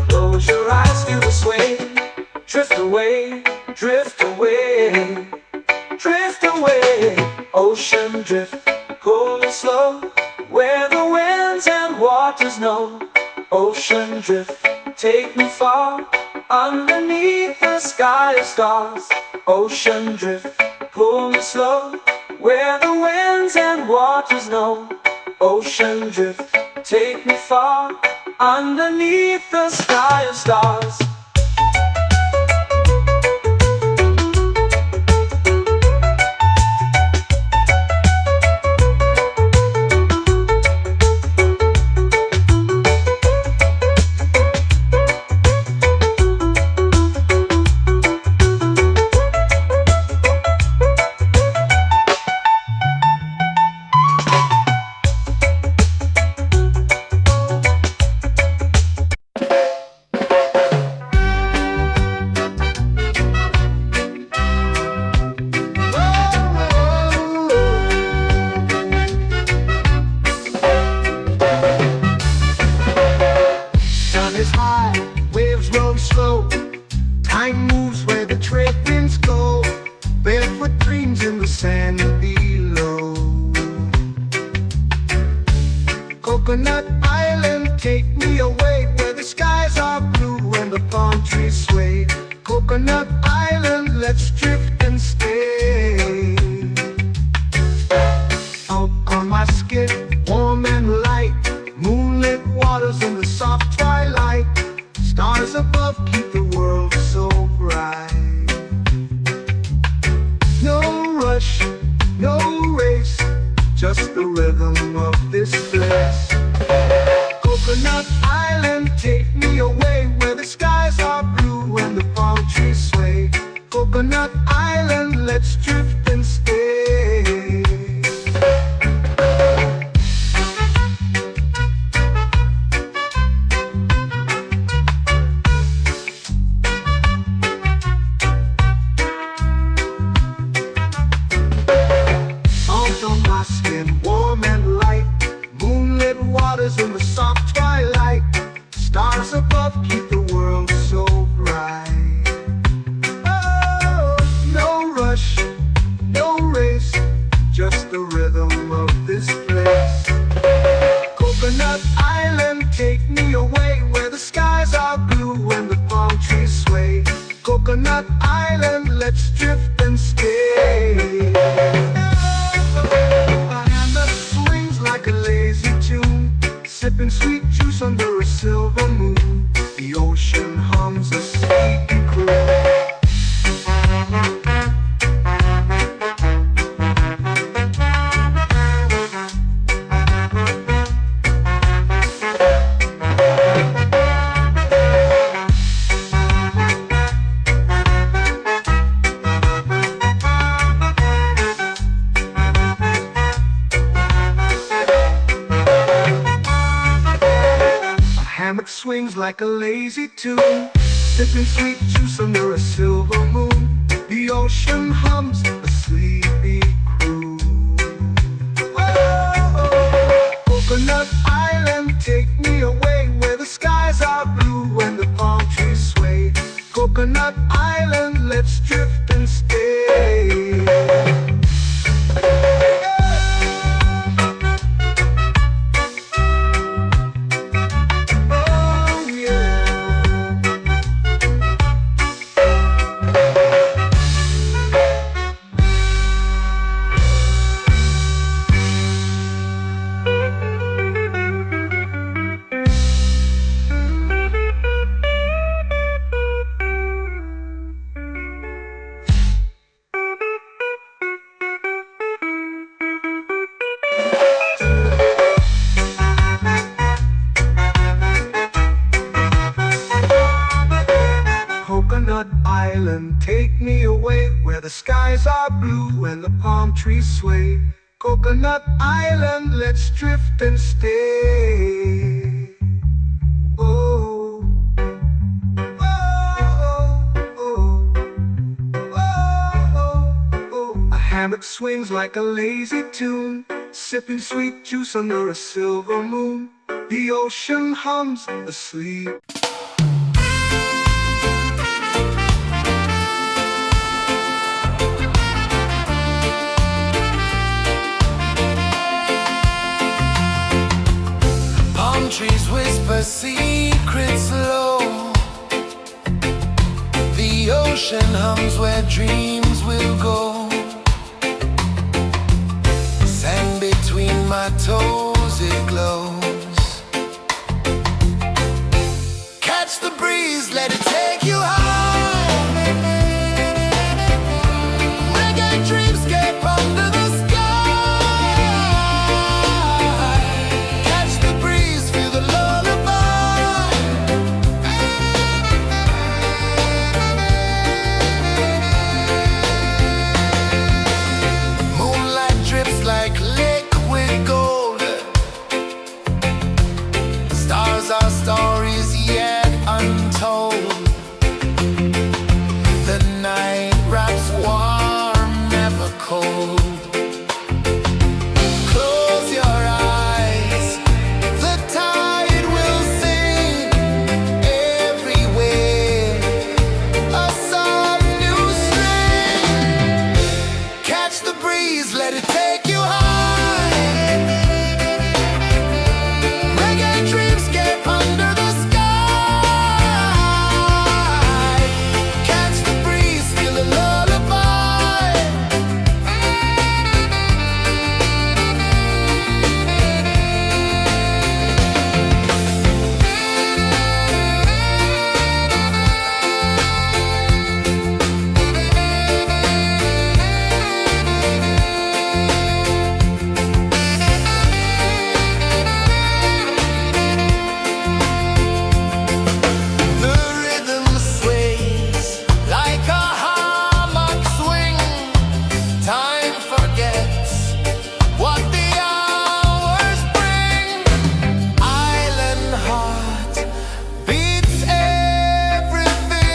Close your eyes, feel the sway. Drift away, drift away, drift away. Ocean drift, cool and slow, where the winds and waters know. Ocean drift, take me far, underneath the sky of stars. Ocean drift, pull me slow, where the winds and waters know. Ocean drift, take me far, underneath the sky of stars. Time moves where the trade winds go. Barefoot dreams in the sand below. Coconut Island, take me away, where the skies are blue and the palm trees sway. Coconut Island, let's drift and stay. Out on my skin, warm and light, moonlit waters in the soft twilight. Stars above keep the world so bright. No rush, no race, just the rhythm of this place. Coconut Island, take me away, where the skies are blue and the palm trees sway. Coconut Island, let's drift and stay. Warm and light, moonlit waters in the soft twilight. Stars above keep the world so bright. Oh, no rush, no race, just the rhythm of this place. Coconut Island, take me away, where the skies are blue and the palm trees sway. Coconut Island, let's drift and stay. Like a lazy tune, sipping sweet juice under a silver moon. The ocean hums a sleepy croon. Hammock swings like a lazy tune, sipping sweet juice under a silver moon. The ocean hums a sleepy croon. Whoa. trees sway. Coconut Island, let's drift and stay. Oh, oh, oh, oh, oh. A hammock swings like a lazy tune, sipping sweet juice under a silver moon. The ocean hums asleep. Palm trees whisper secrets low. The ocean hums where dreams will go. Sand between my toes, it glows. Catch the breeze, let it take you high. Reggae dreamscape under the sky. Catch the breeze, feel the lullaby. Moonlight drips like liquid gold. Stars are stories yet untold. The night wraps warm, never cold. Close your eyes, the tide will sing everywhere. A soft new string. Catch the breeze, let it take you high. Reggae dreamscape under the sky. Catch the breeze, feel the lullaby. The rhythm sways like a hammock swing. Time forgets what the hours bring. Island heart beats everything.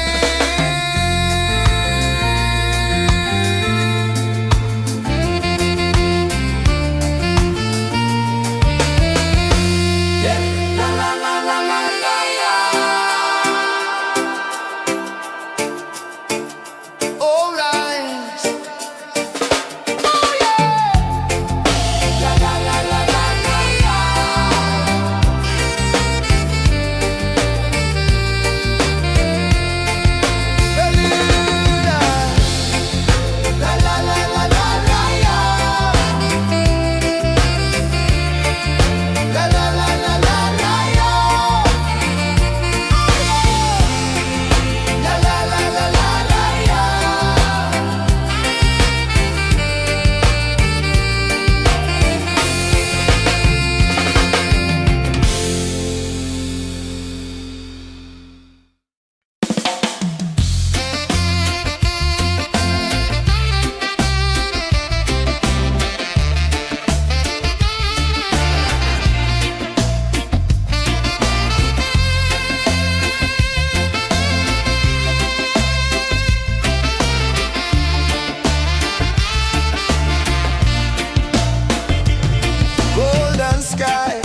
Yeah. La la la la la la la. All right. Oh yeah. La la la la la la la. La la la la la la la. La la la la la la la. La la la la la la la. Golden sky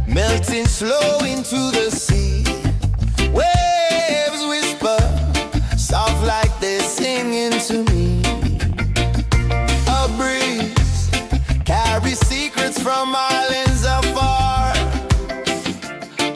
melting slow into the sea. Waves whisper soft like they're singing to me. A breeze carries secrets from islands afar.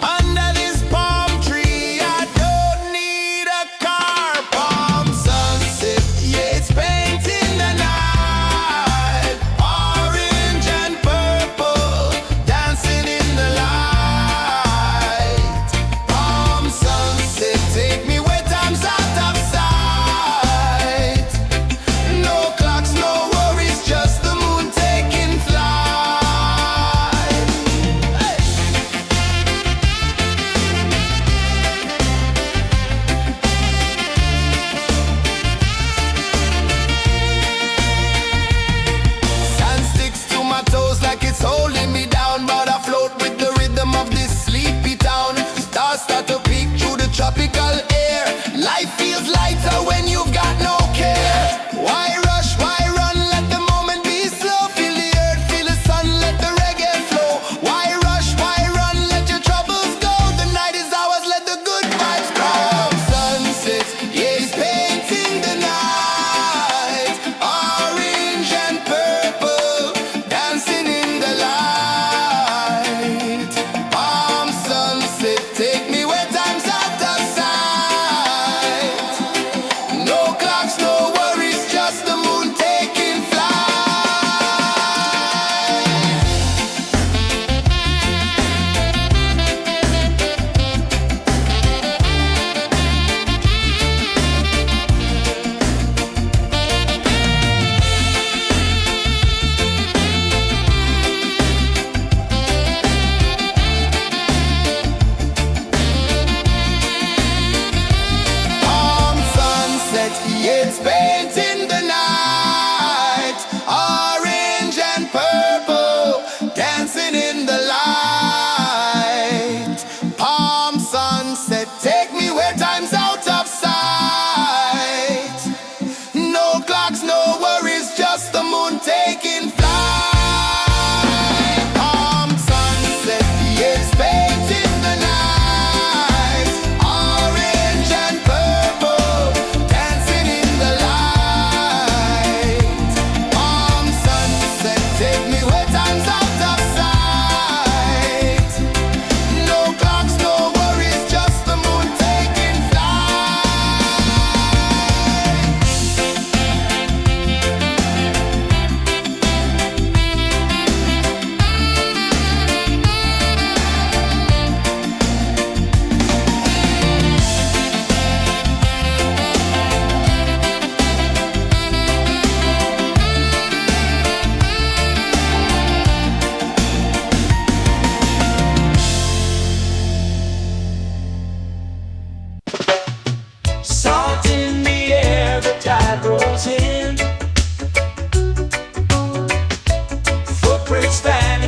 Under this palm tree, I don't need a car. Palm sunset, yeah, it's painting the night. Orange and purple, dancing in the light. Palm sunset, take me where time's out of sight. No clocks, no worries, just the moon taking flight.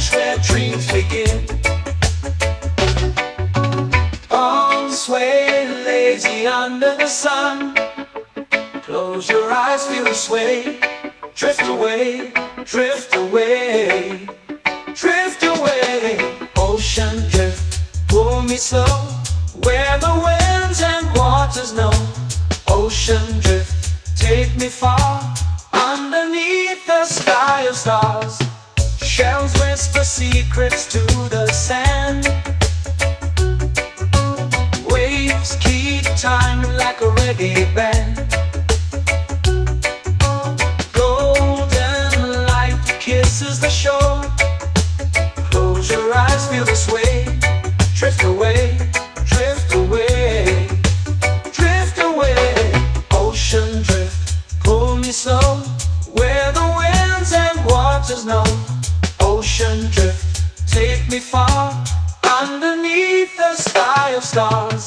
vanish where dreams begin. Arms sway lazy under the sun. Close your eyes, feel the sway. Drift away, drift away, drift away. Ocean drift, pull me slow, where the winds and waters know. Ocean drift, take me far, underneath the sky of stars. Shells whisper secrets to the sand. Waves keep time like a reggae band. Golden light kisses the shore. Close your eyes, feel the sway. Drift away, drift away, drift away. Ocean drift, pull me slow, where the winds and waters know. Ocean drift, take me far, underneath the sky of stars.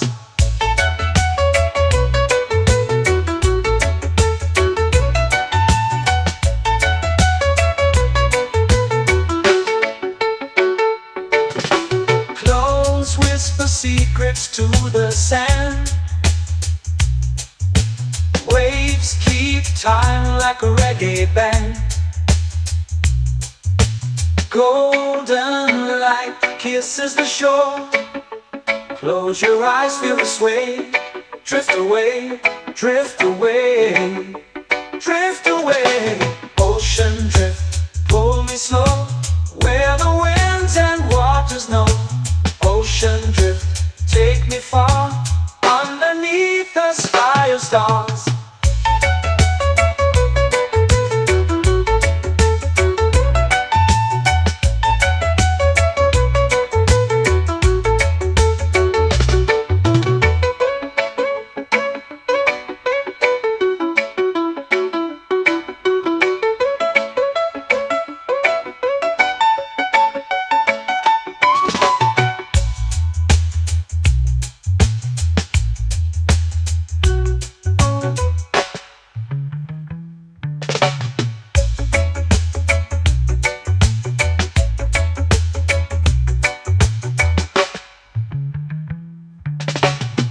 Close whisper secrets to the sand. Waves keep time like a reggae band. Golden light kisses the shore. Close your eyes, feel the sway. Drift away, drift away, drift away. Ocean drift, pull me slow, where the winds and waters know. Ocean drift, take me far, underneath the sky of stars.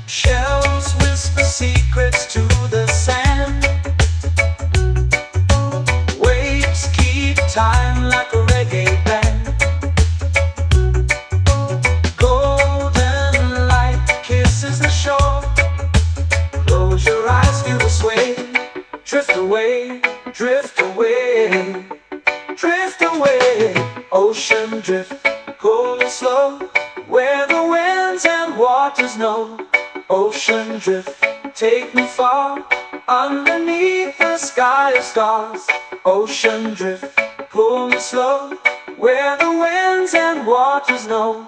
Shells whisper secrets to the sand. Waves keep time like a reggae band. Golden light kisses the shore. Close your eyes, feel the sway. Drift away, drift away, drift away. Ocean drift, pull me slow, where the winds and waters know. Ocean drift, take me far, underneath the sky of stars. Ocean drift, pull me slow, where the winds and waters know.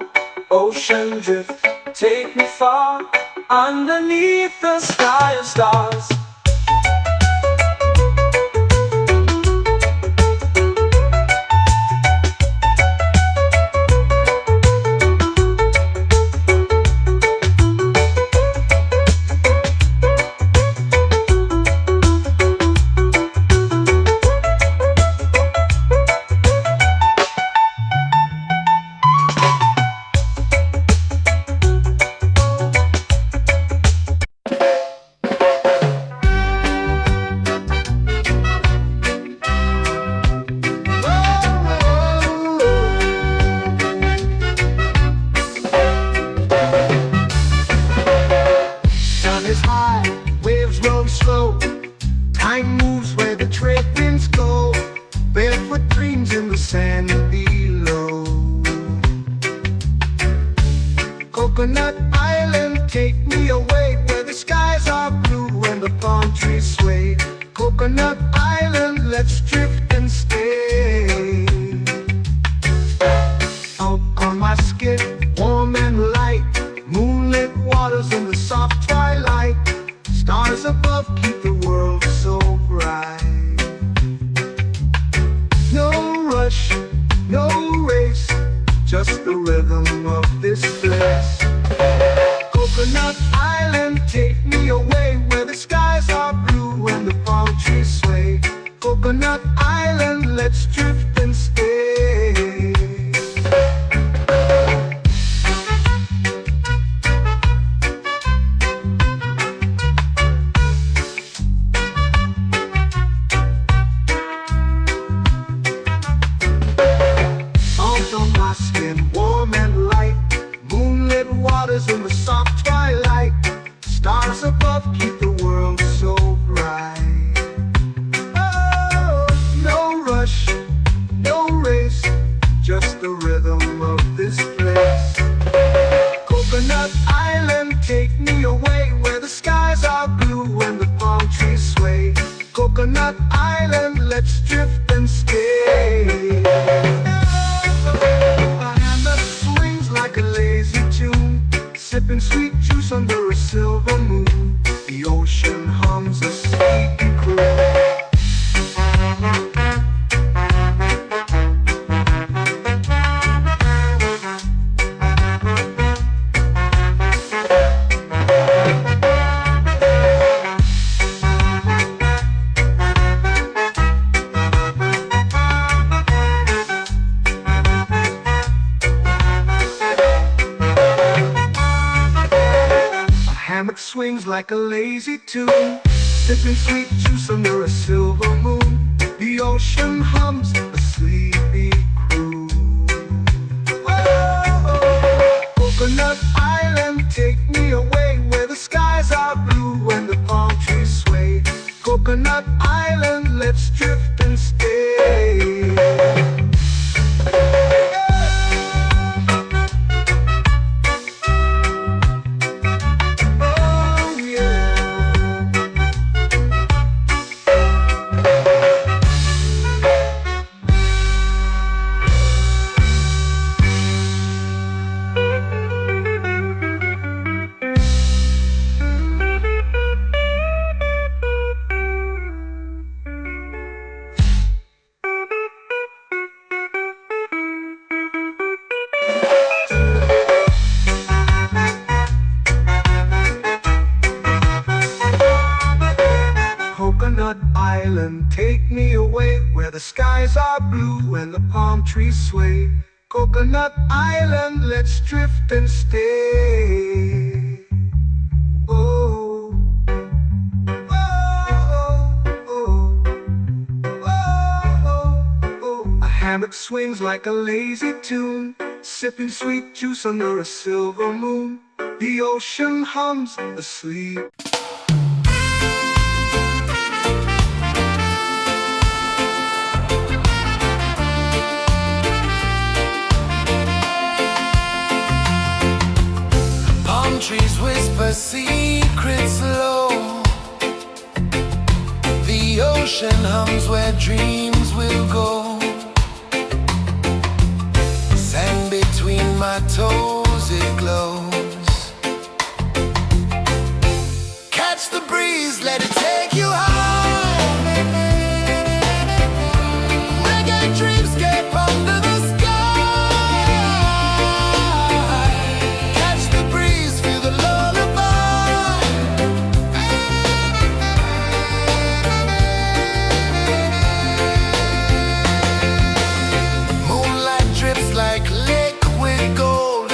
Ocean drift, take me far, underneath the sky of stars. Time moves where the trade winds go. Barefoot dreams in the sand below. Coconut Island, take me away, where the skies are blue and the palm trees sway. Coconut Island, let's drift and stay. Out on my skin, warm and light, moonlit waters in the soft twilight. Stars above keep the world so bright. No rush, no race, just the rhythm of this place. Coconut Island, take me away, where the skies are blue and the palm trees sway. Coconut Island, let's drift and stay. skin warm and light. Moonlit waters in the soft twilight. Stars above keep the world so bright. Oh, no rush, no race, just the rhythm of this place. Coconut Island, take me away where the skies are blue and the palm trees sway. Coconut Island, let's drift and stay. A hand that swings like a lazy tune, sipping sweet juice under a silver moon. The ocean hums a sleepy croon. Hammock swings like a lazy tune, sipping sweet juice under a silver moon. The ocean hums a sleepy croon. Whoa, Coconut Island, take me away where the skies are blue and the palm trees sway. Coconut Island, let's drift and stay. Coconut Island, take me away where the skies are blue and the palm trees sway. Coconut Island, let's drift and stay. Oh, oh, oh, oh, oh. A hammock swings like a lazy tune, sipping sweet juice under a silver moon. The ocean hums asleep. Trees whisper secrets low. The ocean hums where dreams will go. Sand between my toes, it glows. Catch the breeze, let it take you high. Reggae dreamscape under the sky. Catch the breeze, feel the lullaby. Moonlight drips like liquid gold.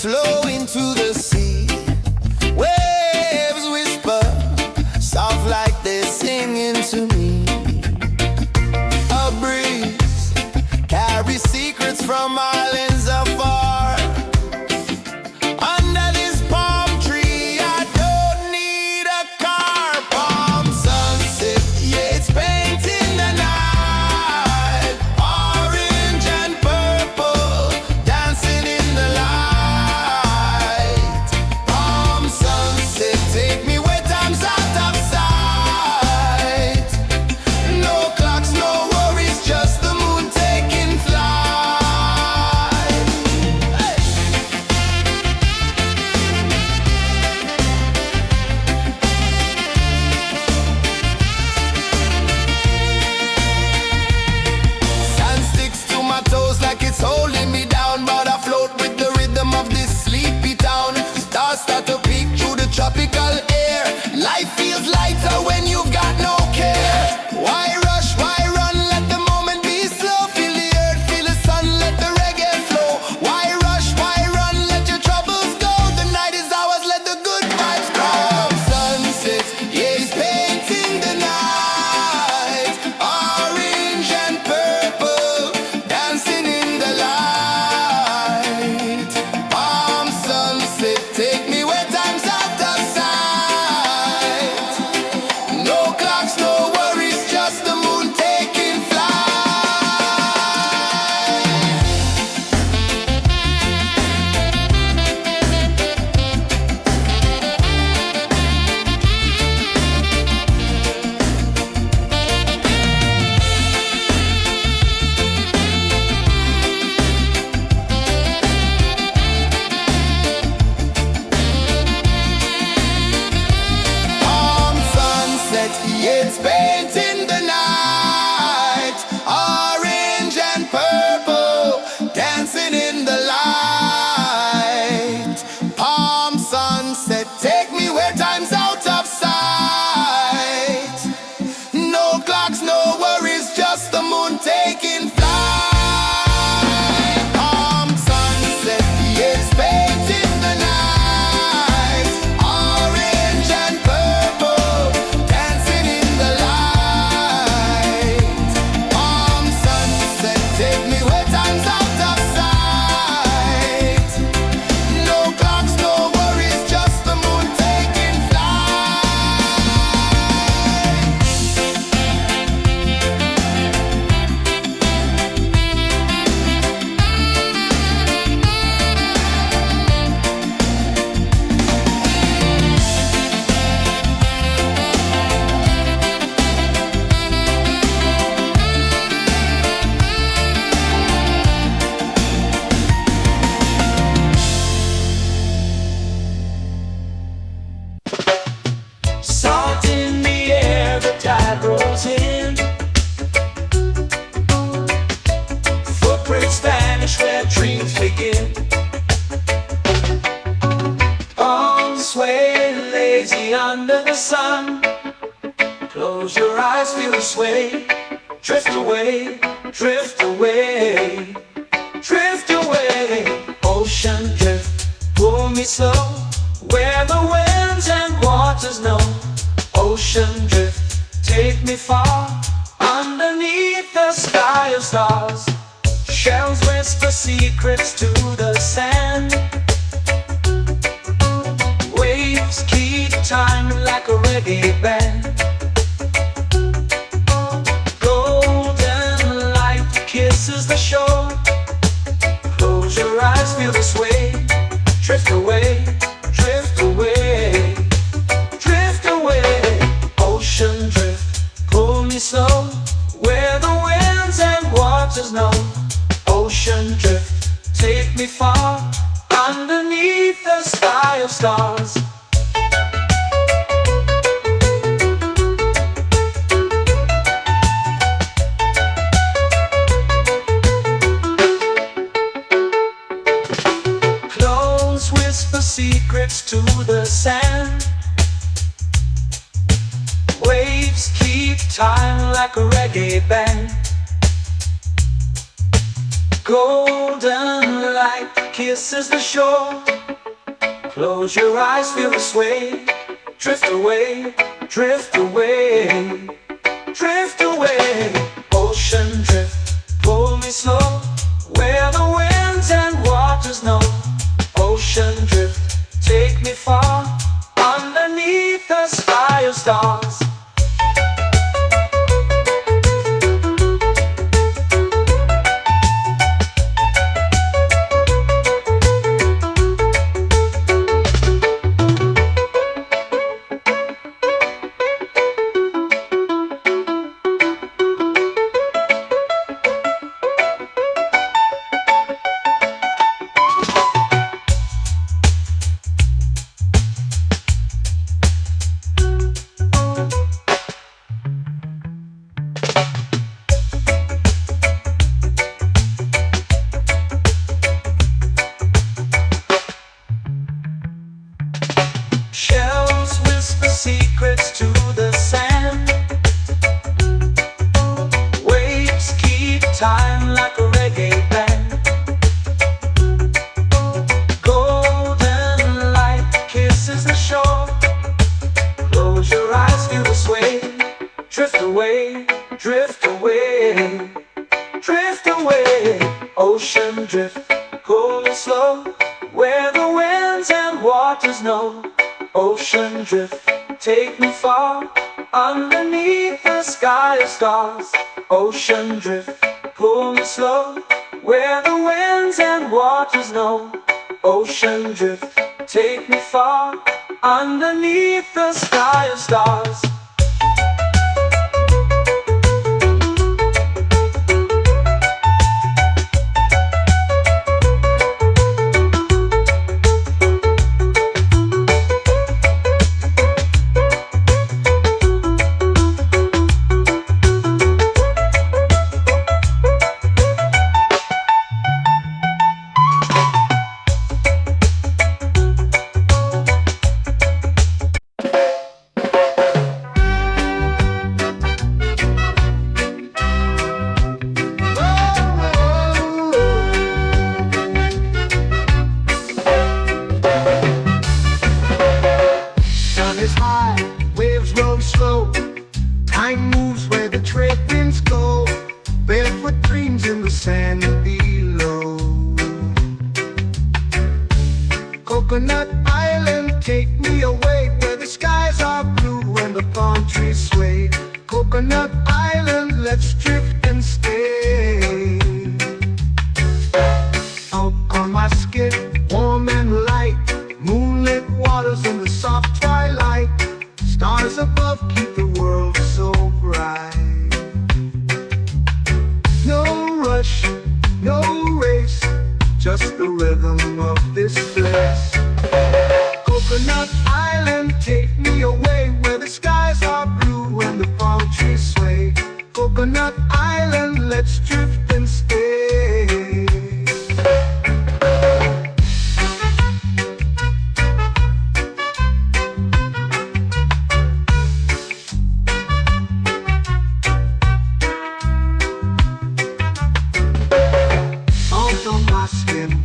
flow into the sea. Waves whisper, soft like they're singing to me. A breeze carries secrets from islands afar. Under this palm tree, I don't need a car. Palm sunset, yeah, it's painting the night. Orange and purple, dancing in the light. Palm sunset, take me where time's out of sight. No clocks, no worries, just the moon taking flight. Hey! Sand sticks to my toes like it's holding me down, but I float with the rhythm of this sleepy town. Stars start to peek through the tropical air. Life feels lighter when you've got no care. Why rush, why run, let the moment be slow. Feel the earth, feel the sun, let the reggae flow. Why rush, why run, let your troubles go. The night is ours, let the good vibes grow. Sunset, yeah, it's painting the night. Orange and purple, dancing in the light. Palm sunset, take me where time's out of sight. No clocks, no worries, just the moon taking flight. Palm sunset, yeah, it's painting the night. Orange and purple, dancing in the light. Palm sunset, take me where time's out of sight. No clocks, no worries, just the moon taking flight. Palm sunset, yeah, it's painting the night. Orange and purple, dancing in the light. Palm sunset, take me where time's out of sight. No clocks, no worries, just the moon taking flight. Salt in the air, the tide rolls in. Footprints vanish where dreams begin. Arms sway lazy under the sun. Close your eyes, feel the sway. Drift away, drift away, drift away. Ocean drift, pull me slow, where the winds and waters know. Ocean drift, take me far, underneath the sky of stars. Shells whisper secrets to the sand. Waves keep time like a reggae band. Golden light kisses the shore. Close your eyes, feel the sway. Drift away, drift away, drift away. Ocean drift, pull me slow, where the winds and waters know. Ocean drift, take me far, underneath the sky of stars. Close whisper secrets to the sand. Waves keep time like a reggae band. Golden light kisses the shore. Close your eyes, feel the sway. Drift away, drift away, drift away. Ocean drift, pull me slow, where the winds and waters know. Ocean drift, take me far, underneath the sky of stars. Shells whisper secrets to the sand. Waves keep time like a reggae band. Golden light kisses the shore. Close your eyes, feel the sway. Drift away, drift away, drift away. Ocean drift, cool and slow, where the winds and waters know. Ocean drift, take me far, underneath the sky of stars. Ocean drift, pull me slow, where the winds and waters know. Ocean drift, take me far, underneath the sky of stars. Is high, waves roll slow. Time moves where the trade winds go. Barefoot dreams in the sand below. Coconut Island, take me away, where the skies are blue and the palm trees sway. Coconut Island, let's drift and stay. Out on my skin, warm and light, moonlit waters in the soft twilight. Stars above keep the world so bright. No rush, no race, just the rhythm of this place. Coconut Island, take me away, where the skies are blue and the palm trees sway. Coconut Island, let's drift and stay.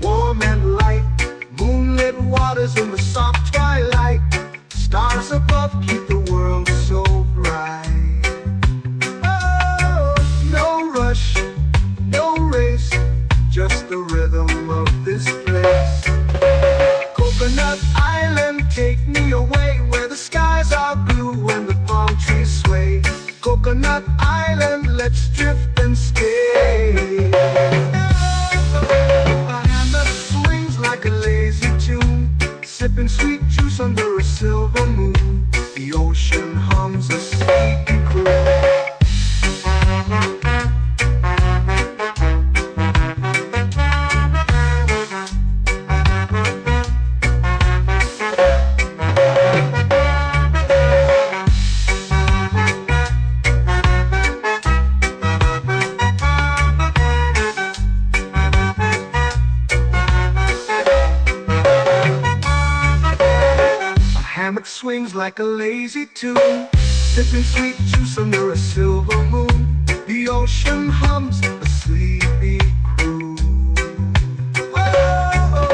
Warm and light, moonlit waters in the soft twilight. Stars above keep the world so bright. Oh, no rush, no race, just the rhythm of this place. Coconut Island, take me away, where the skies are blue and the palm trees sway. Coconut Island, let's drift and stay. Like a lazy tune, sipping sweet juice under a silver moon. The ocean hums a sleepy croon. Swings like a lazy tune, sipping sweet juice under a silver moon. The ocean hums a sleepy croon. Whoa.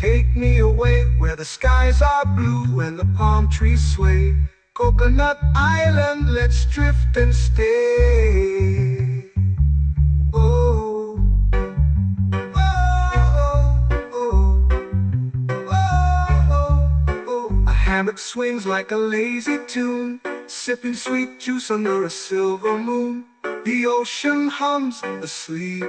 take me away where the skies are blue and the palm trees sway. Coconut Island, let's drift and stay. Oh, oh, oh, oh, oh. A hammock swings like a lazy tune, sipping sweet juice under a silver moon. The ocean hums asleep.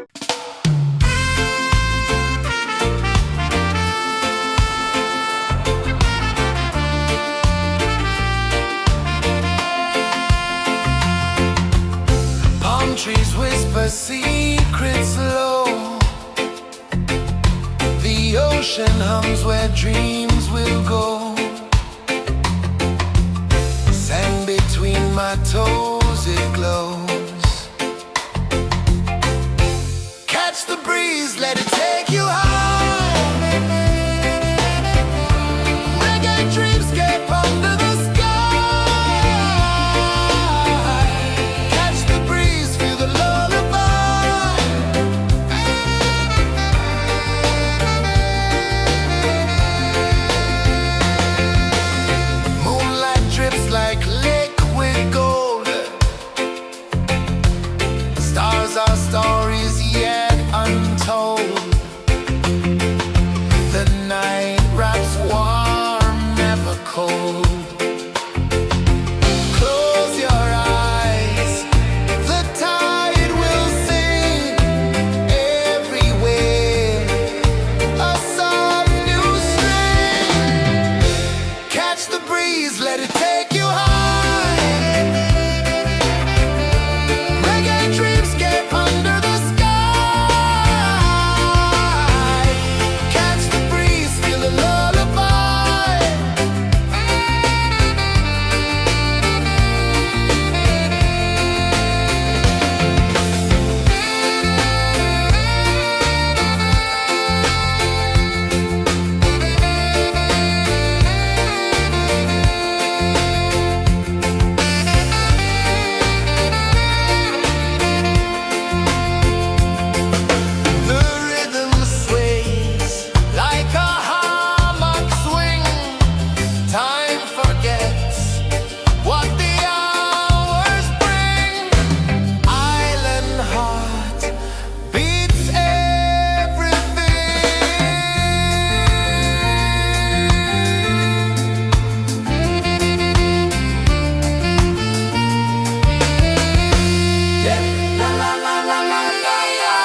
Palm trees whisper secrets low. The ocean hums where dreams will go. Sand between my toes, it glows. Catch the breeze, let it take you high. Reggae dreamscape under the sky. Catch the breeze, feel the lullaby. Moonlight drips like liquid gold. Stars are stories yet untold. The night wraps warm, never cold. Close your eyes, the tide will sing everywhere. A soft new string. Catch the breeze, let it take you high. Reggae dreamscape under the sky. Catch the breeze, feel the lullaby. The rhythm sways like a hammock swing. Time forgets what the hours bring. Island heart beats everything. Yeah. La la la la la la la.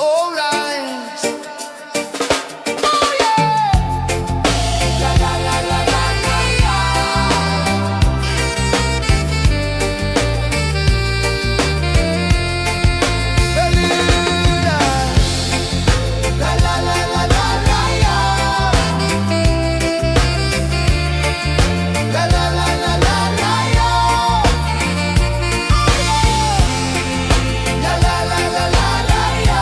All right. Oh yeah. La la la la la la la. Beluga. La la la la la la la. La la la la la la la. La la la la la la la.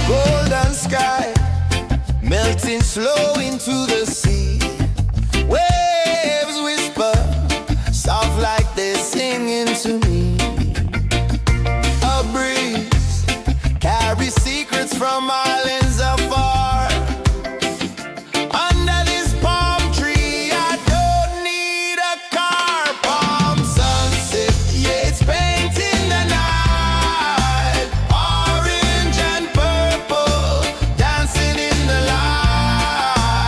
Golden sky melting slow into the sea. Waves whisper soft like they're singing to me. A breeze carries secrets from islands afar. Under this palm tree, I don't need a car. Palm sunset, yeah, it's painting the night. Orange and purple dancing in the light.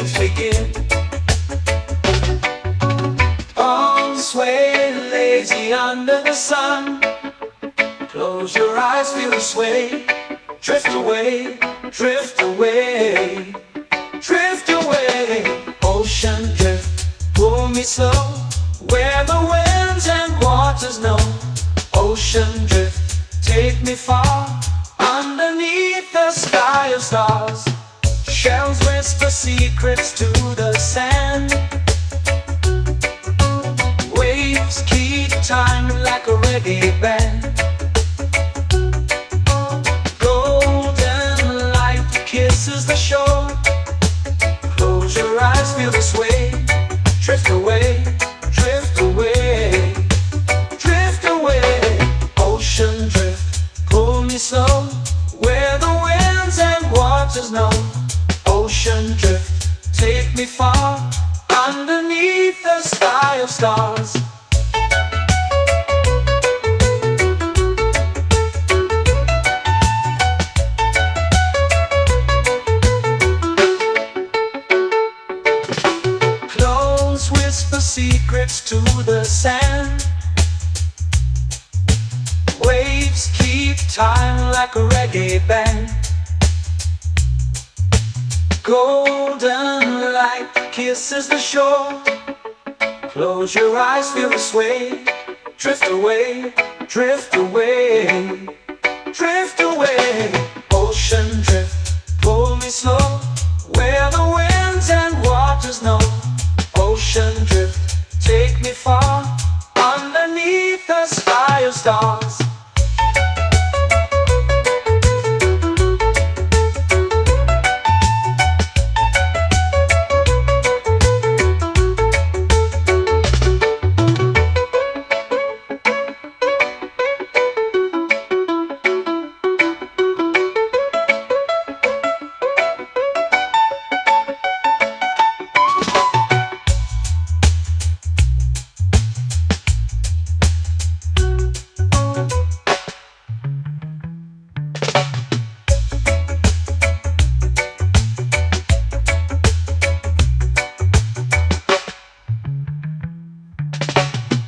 waves begin. On sway lazy under the sun. Close your eyes, feel the sway. Drift away, drift away, drift away. Ocean drift, pull me slow, where the winds and waters know. Ocean drift, take me far, underneath the sky of stars. Shells whisper secrets to the sand. Waves keep time like a reggae band. Golden light kisses the shore. Close your eyes, feel the sway. Drift away, drift away, drift away. Ocean drift, pull me slow, where the winds and waters know. Ocean drift, take me far, underneath the sky of stars. Close whisper secrets to the sand. Waves keep time like a reggae band. Golden light kisses the shore. Close your eyes, feel the sway. Drift away, drift away, drift away. Ocean drift, pull me slow, where the winds and waters know. Ocean drift, take me far, underneath the sky of stars.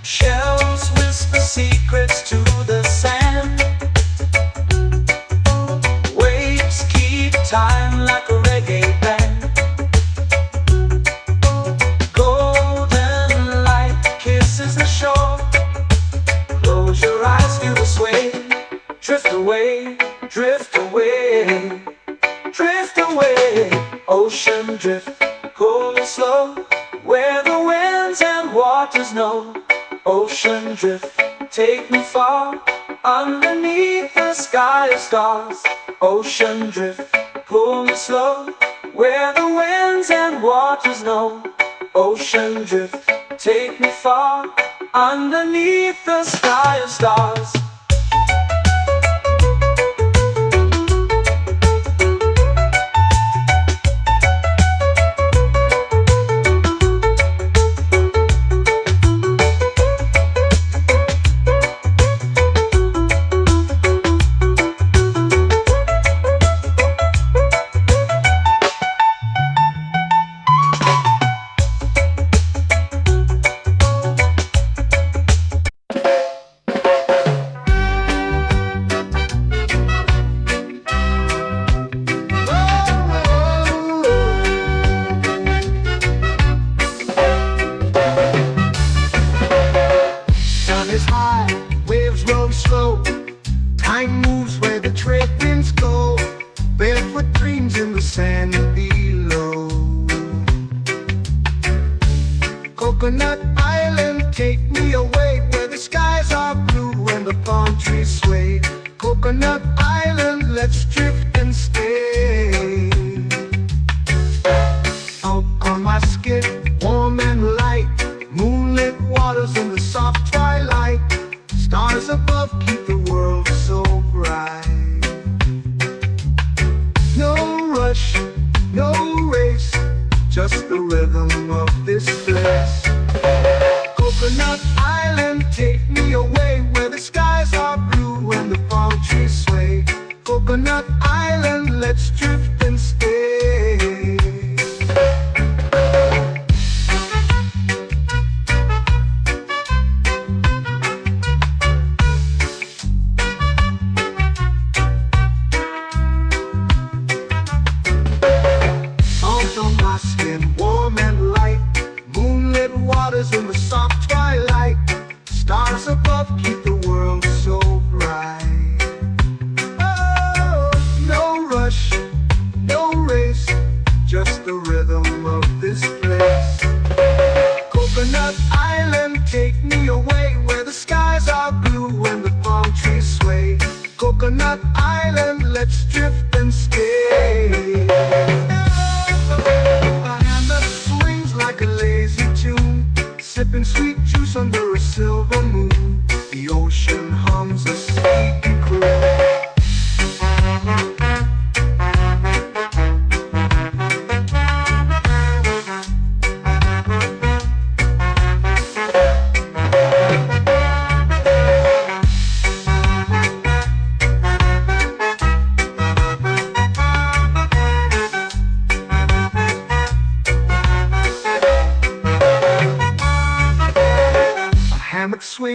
Shells whisper secrets to the sand. Waves keep time like a reggae band. Golden light kisses the shore. Close your eyes, feel the sway. Drift away, drift away, drift away. Ocean drift, pull me slow, where the winds and waters know. Ocean drift, take me far, underneath the sky of stars. Ocean drift, pull me slow, where the winds and waters know. Ocean drift, take me far, underneath the sky of stars. Is high, waves roll slow. Time moves where the trade winds go. Barefoot dreams in the sand below. Coconut Island, take me away, where the skies are blue and the palm trees sway. Coconut Island, let's drift and stay. Out on my skin, warm and light, moonlit waters in the soft twilight. Stars above keep the world so bright. No rush, no race, just the rhythm of this place. Coconut Island, take me away, where the skies are blue and the palm trees sway. Coconut Island, let's drift and stay.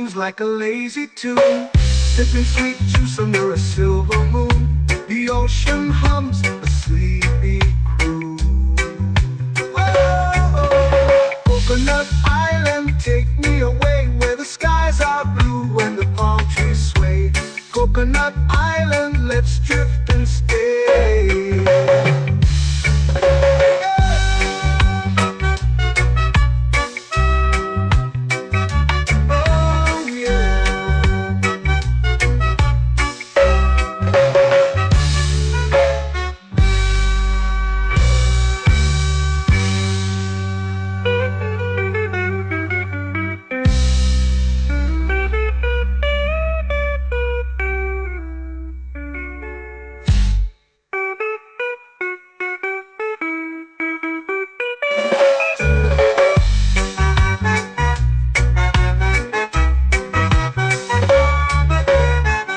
swings like a lazy tune, sipping sweet juice under a silver moon. The ocean hums a sleepy croon. Whoa, Coconut Island, take me away where the skies are blue and the palm trees sway. Coconut Island, let's drift and stay.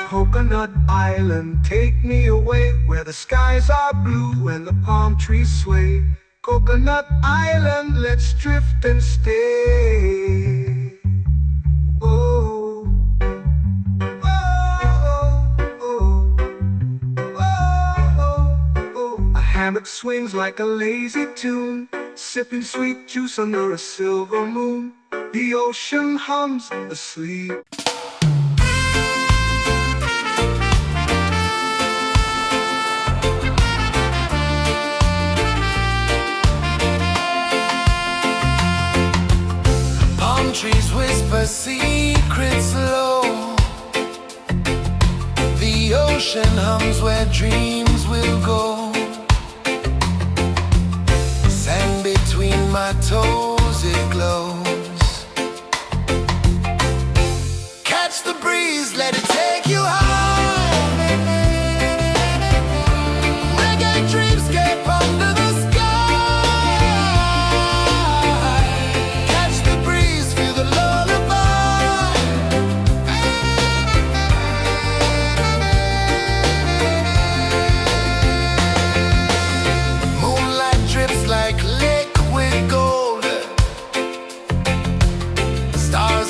Coconut Island, take me away where the skies are blue and the palm trees sway. Coconut Island, let's drift and stay. Oh, oh, oh, oh, oh. A hammock swings like a lazy tune, sipping sweet juice under a silver moon. The ocean hums asleep. Trees whisper secrets low. The ocean hums where dreams will go. Sand between my toes, it glows. Catch the breeze, let it take you high. Reggae dreamscape under the sky.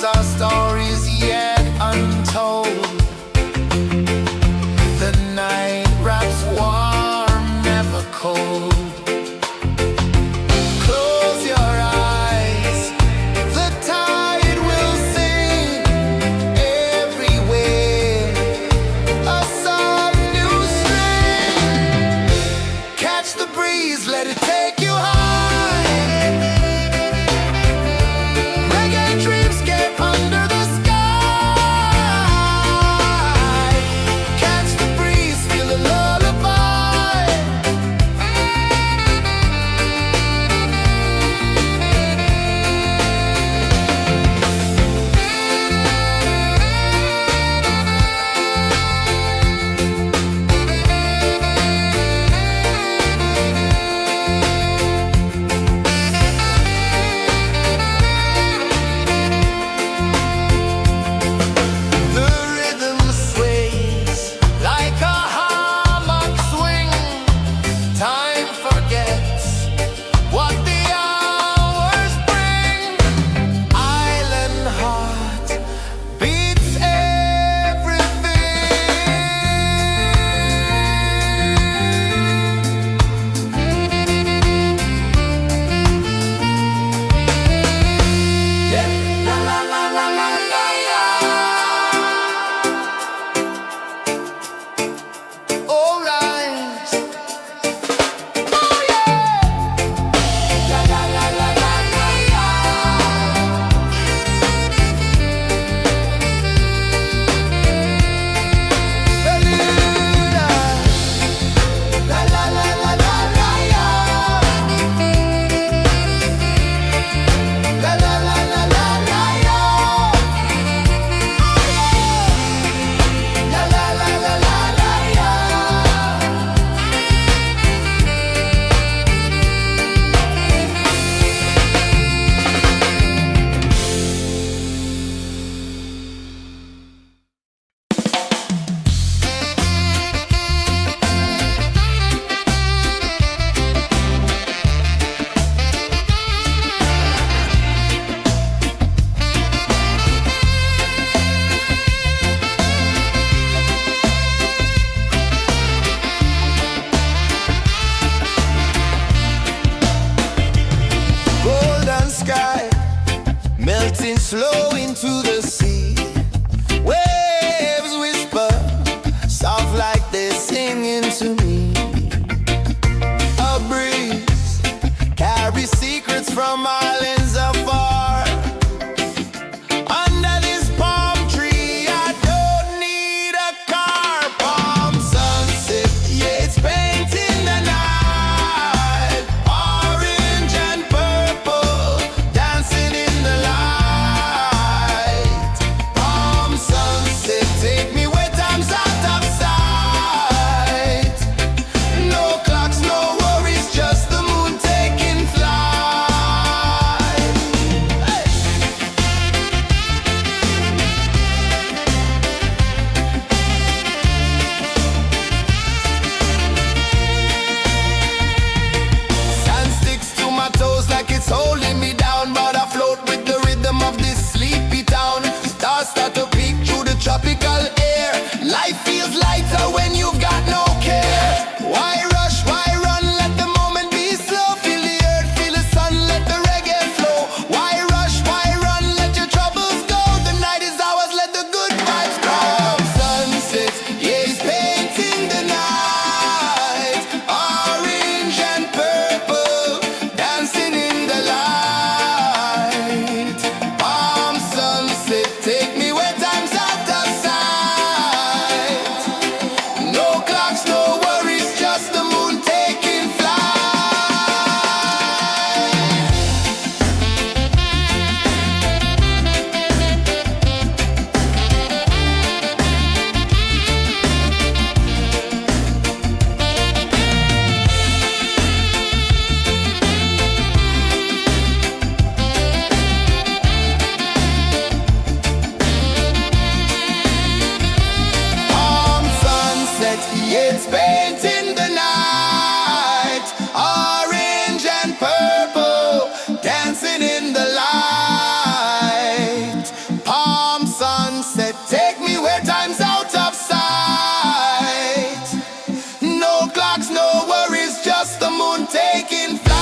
Our stories yet untold. The night wraps warm, never cold. Close your eyes, the tide will sing everywhere. A soft new string. Catch the breeze, let it take you high. flow into the sea. Waves whisper, soft like they're singing to me. A breeze carries secrets from islands afar. Under this palm tree, I don't need a car. Palm sunset, yeah, it's painting the night. Orange and purple, dancing in the light. Palm sunset, take me where time's out of sight. No clocks, no worries, just the moon taking flight. Hey! Sand sticks to my toes like it's holding me down, but I float with the rhythm of this sleepy town. Stars start to peek through the tropical air. Life feels lighter when you've got no care. Why rush, why run, let the moment be slow. Feel the earth, feel the sun, let the reggae flow. Why rush, why run, let your troubles go. The night is ours, let the good vibes grow. Sunset, yeah, it's painting the night. Orange and purple, dancing in the light. Palm sunset, take me where time's out of sight. No clocks, no worries, just the moon taking flight. Palm sunset, yeah, it's painting the night. Orange and purple, dancing in the light. Palm sunset, take me where time's out of sight. No clocks, no worries, just the moon taking flight.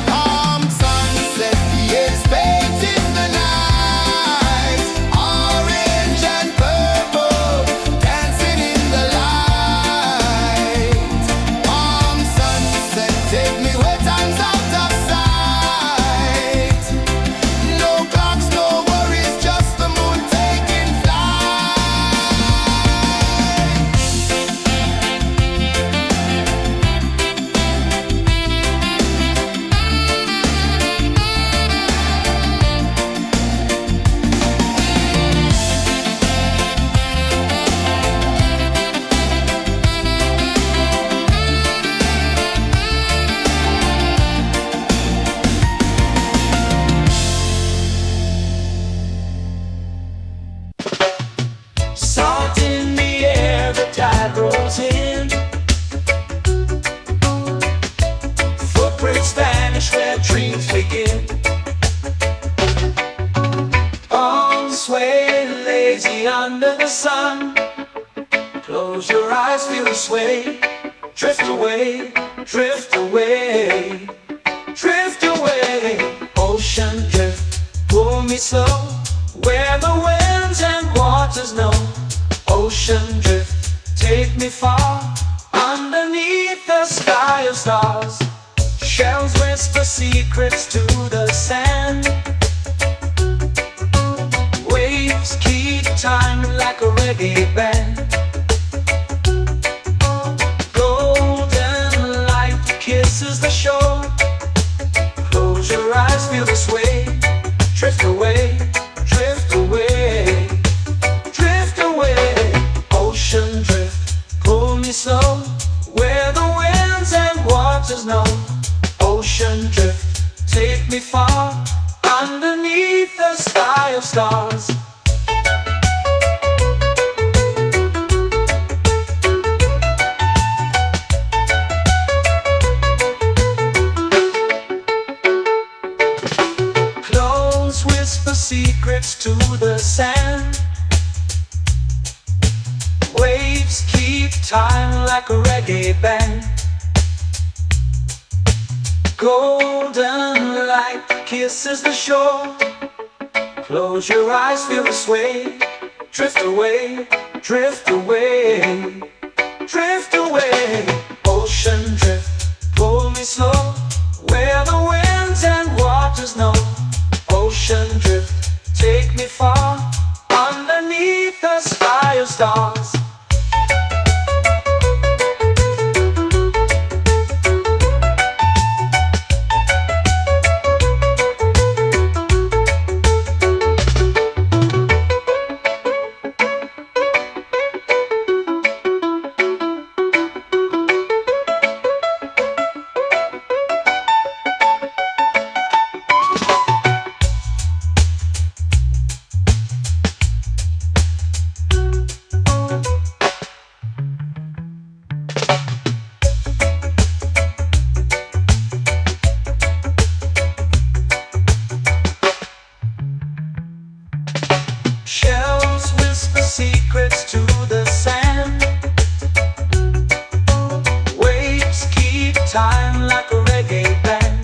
Palm sunset, yeah, it's painting the night. Orange and purple, dancing in the light. Palm sunset, take me where time's out of sight. No clocks, no worries, just the moon taking flight. Salt in the air, the tide rolls in. Footprints vanish where dreams begin. On swaying lazy under the sun. Close your eyes, feel the sway. Drift away, drift away, drift away. Ocean drift, pull me slow. Where the winds and waters know. Ocean drift, take me far. Underneath the sky of stars. Shells whisper secrets to the sand. Waves keep time like a reggae band. Golden light kisses the shore. Close your eyes, feel the sway. Drift away, drift away, drift away. Ocean drift, pull me slow. Where the winds and waters know. Ocean drift, take me far. Underneath the sky of stars. Clones whisper secrets to the sand. Waves keep time like a reggae band. Golden light light kisses the shore. Close your eyes, feel the sway. Drift away, drift away, drift away. Ocean drift, pull me slow, where the winds and waters know. Ocean drift, take me far, underneath the sky of stars. Shells whisper secrets to the sand. Waves keep time like a reggae band.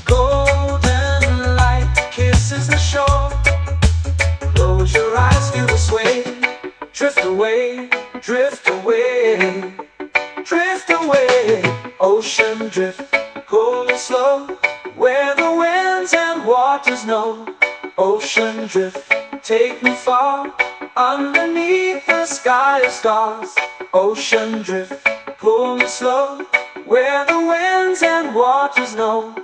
Golden light kisses the shore. Close your eyes, feel the sway. Drift away, drift away, drift away. Ocean drift, pull me slow, where the winds and waters know. Ocean drift, take me far, underneath the sky of stars. Ocean drift, pull me slow, where the winds and waters know.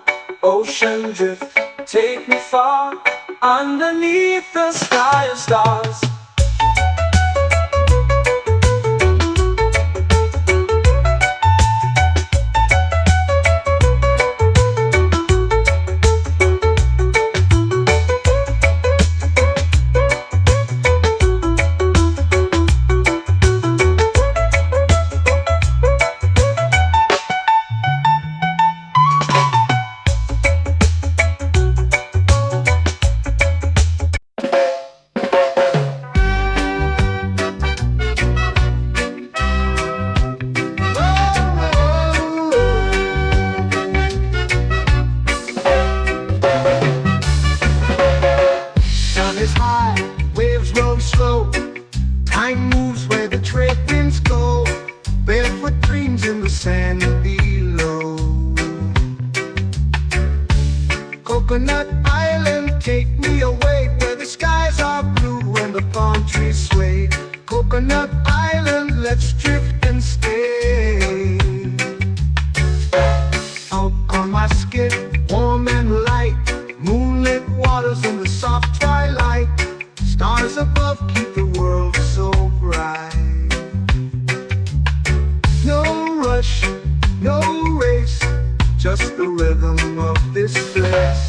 Ocean drift, take me far, underneath the sky of stars. Is high, waves roll slow. Time moves where the trade winds go. Barefoot dreams in the sand below. Coconut Island, take me away, where the skies are blue and the palm trees sway. Coconut Island, let's drift and stay. Out on my skip, warm and light, moonlit waters in the soft twilight. Stars above keep the world so bright. No rush, no race, just the rhythm of this place.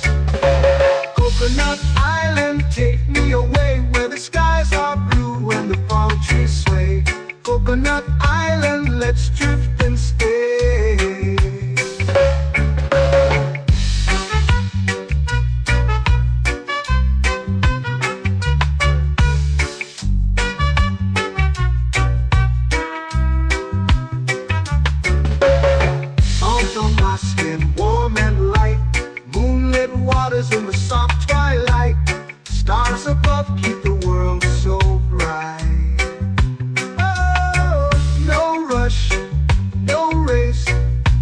Coconut Island, take me away, where the skies are blue and the palm trees sway. Coconut Island, let's drift and stay. Warm and light, moonlit waters in the soft twilight. Stars above keep the world so bright. Oh, no rush, no race,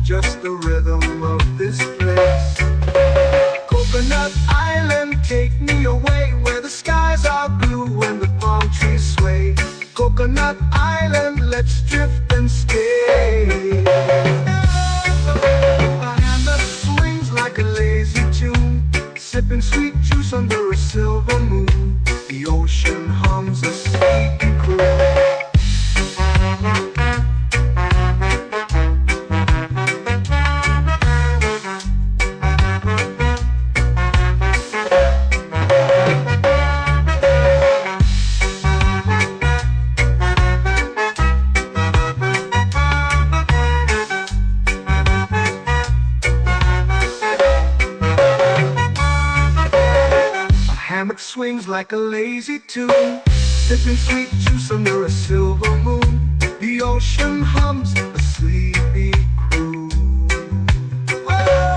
just the rhythm of this place. Coconut Island, take me away, where the skies are blue and the palm trees sway. Coconut Island, let's drift and stay. Like a lazy tune, sipping sweet juice under a silver moon. The ocean hums a sleepy croon. Swings like a lazy tune, sipping sweet juice under a silver moon. The ocean hums a sleepy croon. Whoa!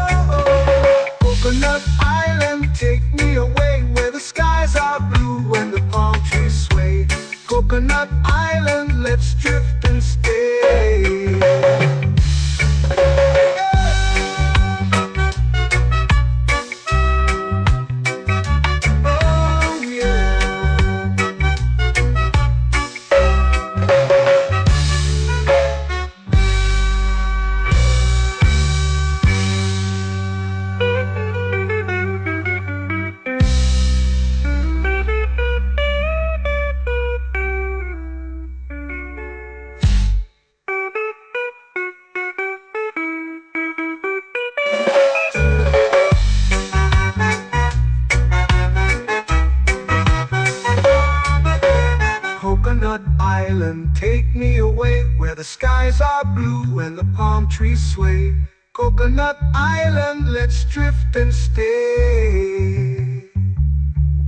the skies are blue and the palm trees sway. Coconut Island, let's drift and stay.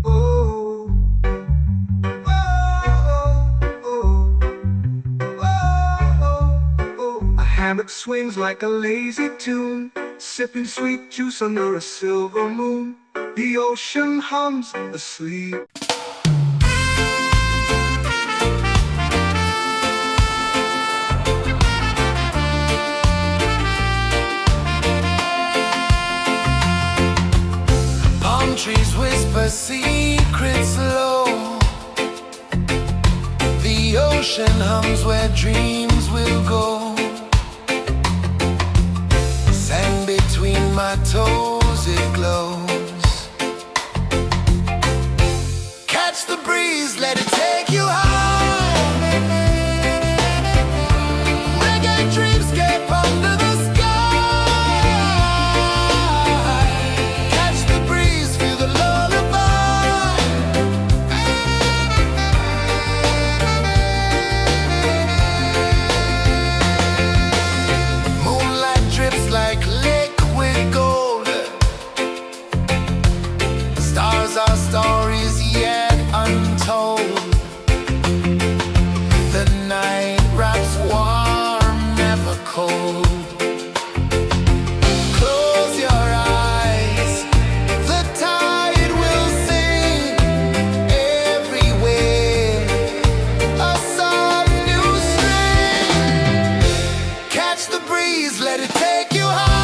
Oh, oh, oh, oh, oh. A hammock swings like a lazy tune, sipping sweet juice under a silver moon. The ocean hums asleep. Trees whisper secrets low. The ocean hums where dreams will go. Sand between my toes, it glows. Catch the breeze, let it take you high. Reggae dreamscape under the sky. Our stories yet untold. The night wraps warm, never cold. Close your eyes, the tide will sing everywhere. A soft new string. Catch the breeze, let it take you high.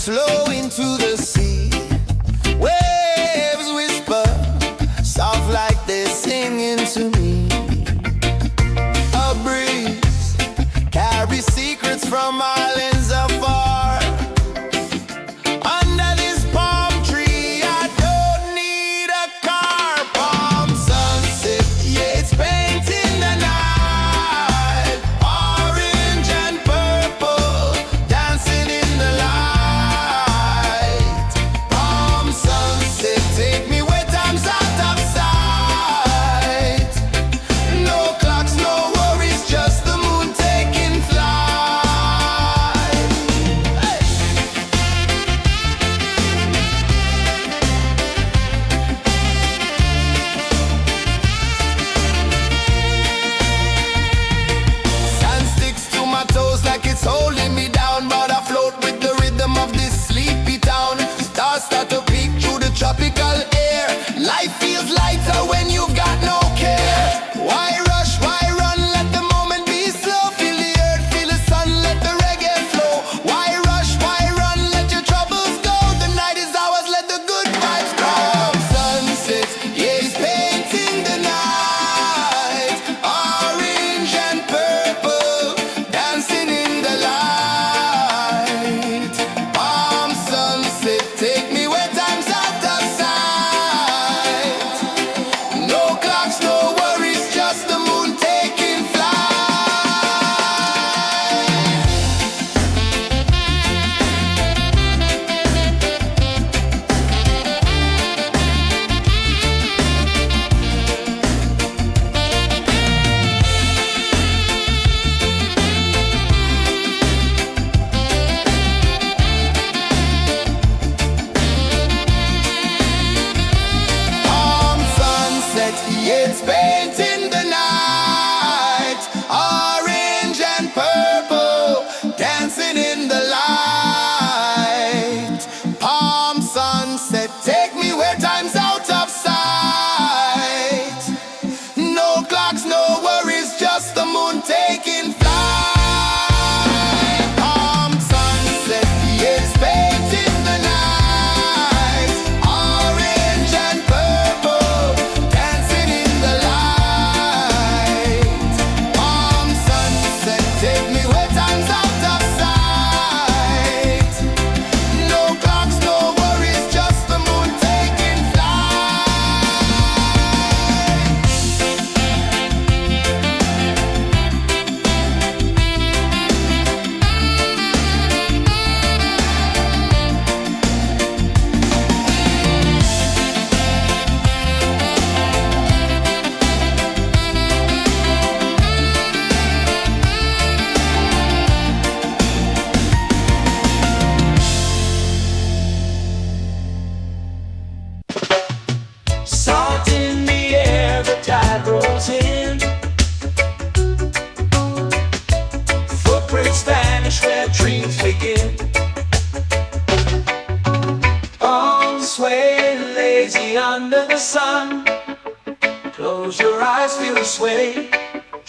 Slow into the sea. Waves whisper, soft like they're singing to me. A breeze carries secrets from islands afar. Under this palm tree, I don't need a car. Palm sunset, yeah, it's painting the night. Orange and purple, dancing in the light.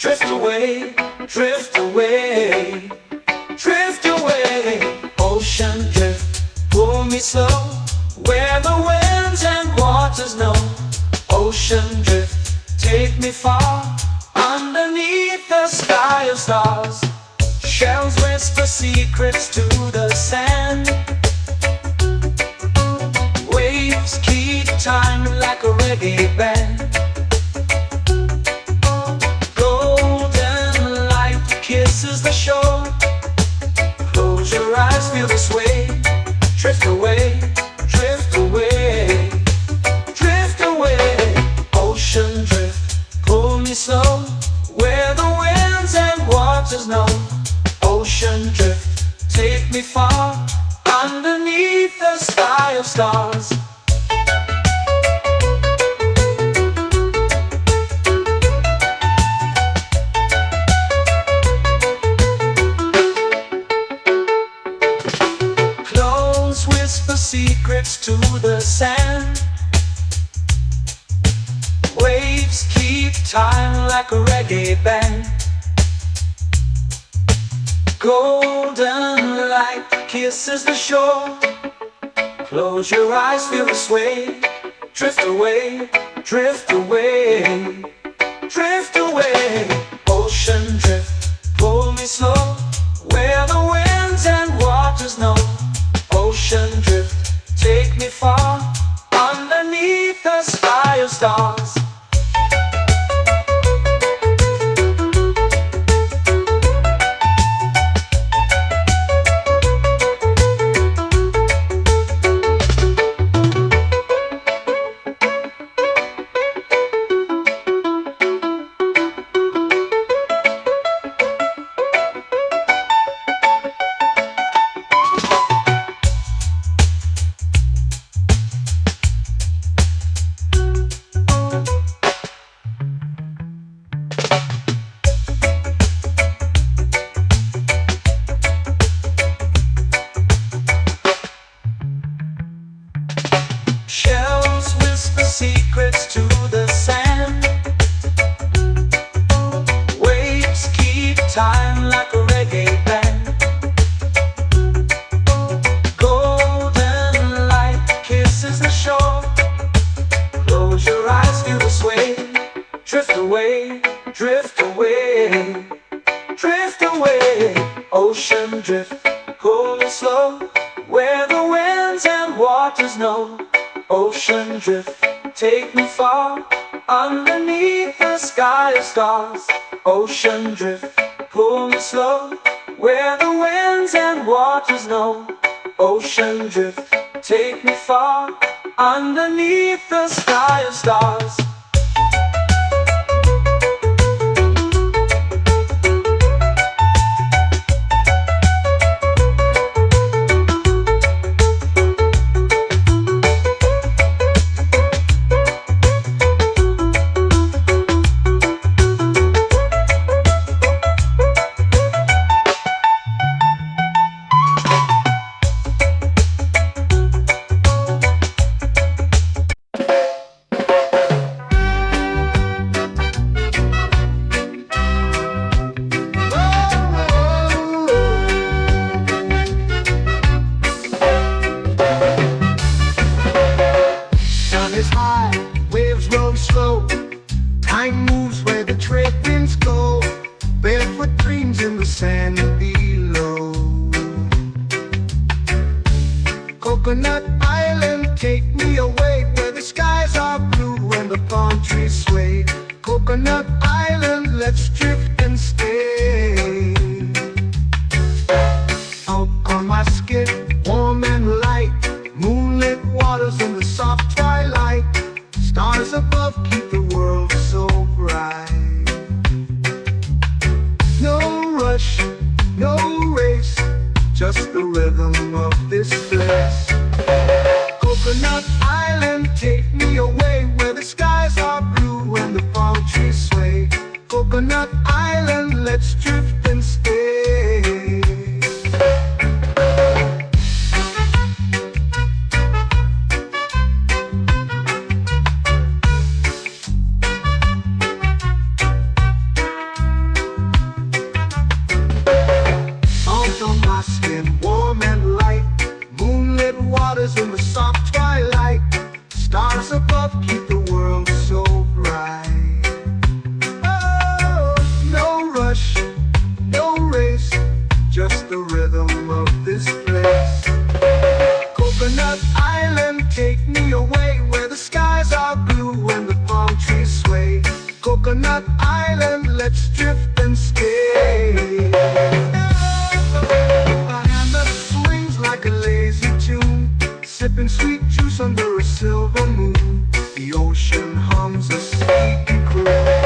drift away, drift away, drift away. Ocean drift, pull me slow, where the winds and waters know. Ocean drift, take me far, underneath the sky of stars. Shells whisper secrets to the sand. Waves keep time like a reggae band. Golden light kisses the shore. Close your eyes, feel the sway. Drift away, drift away, drift away. Ocean drift, pull me slow, where the winds and waters know. Ocean drift, take me far, underneath the sky of stars. Clones whisper secrets to the sand. Waves keep time like a reggae band. Golden light kisses the shore. Close your eyes, feel the sway. Drift away, drift away, drift away. Ocean drift, pull me slow, where the winds and waters know. Ocean drift, take me far, underneath the sky of stars. Shells whisper secrets to the sand. Waves keep time like a reggae band. Golden light kisses the shore. Close your eyes, feel the sway. Drift away, drift away, drift away. Ocean drift, pull me slow, where the winds and waters know. Ocean drift, take me far, underneath the sky of stars. Ocean drift, pull me slow, where the winds and waters know. Ocean drift, take me far, underneath the sky of stars. Time moves where the trade winds go. Barefoot dreams in the sand below. Coconut Island, take me away, where the skies are blue and the palm trees sway. Coconut Island, let's drift and stay. Out on my skin, warm and light, moonlit waters in the soft twilight. Stars above keep the world so bright. No rush, no race, just the rhythm of this place. Coconut Island, take me away, where the skies are blue and the palm trees sway. Coconut Island, let's drift and stay. island, let's drift and stay. A hand that swings like a lazy tune, sipping sweet juice under a silver moon. The ocean hums a sleepy croon.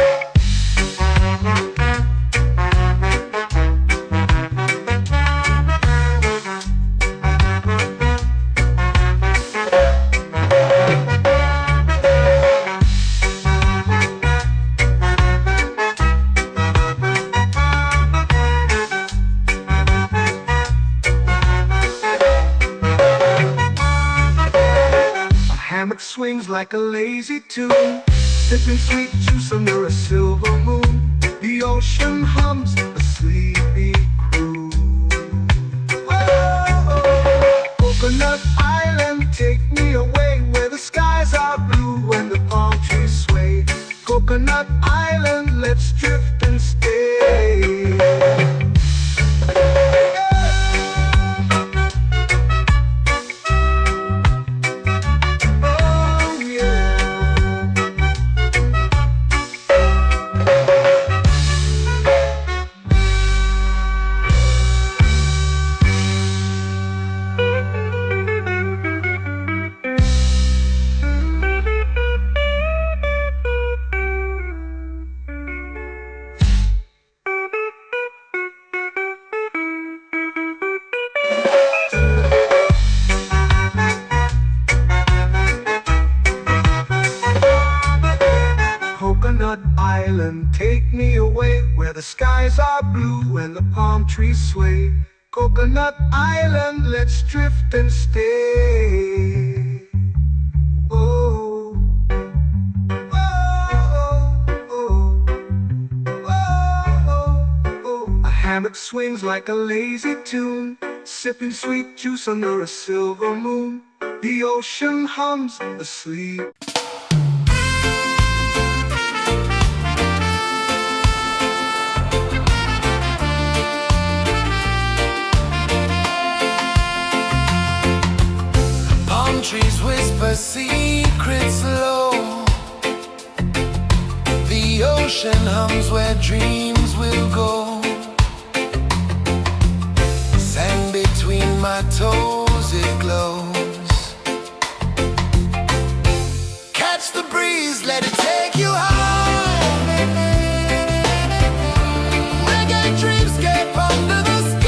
Hammock swings like a lazy tune, sipping sweet juice under a silver moon. The ocean hums a sleepy croon. Whoa, Coconut Island, take me away where the skies are blue and the palm trees sway. Coconut Island, let's drift and stay. Coconut Island, take me away where the skies are blue and the palm trees sway. Coconut Island, let's drift and stay. Oh, oh, oh, oh, oh. A hammock swings like a lazy tune, sipping sweet juice under a silver moon. The ocean hums asleep. Trees whisper secrets low. The ocean hums where dreams will go. Sand between my toes, it glows. Catch the breeze, let it take you high. Reggae dreamscape under the sky.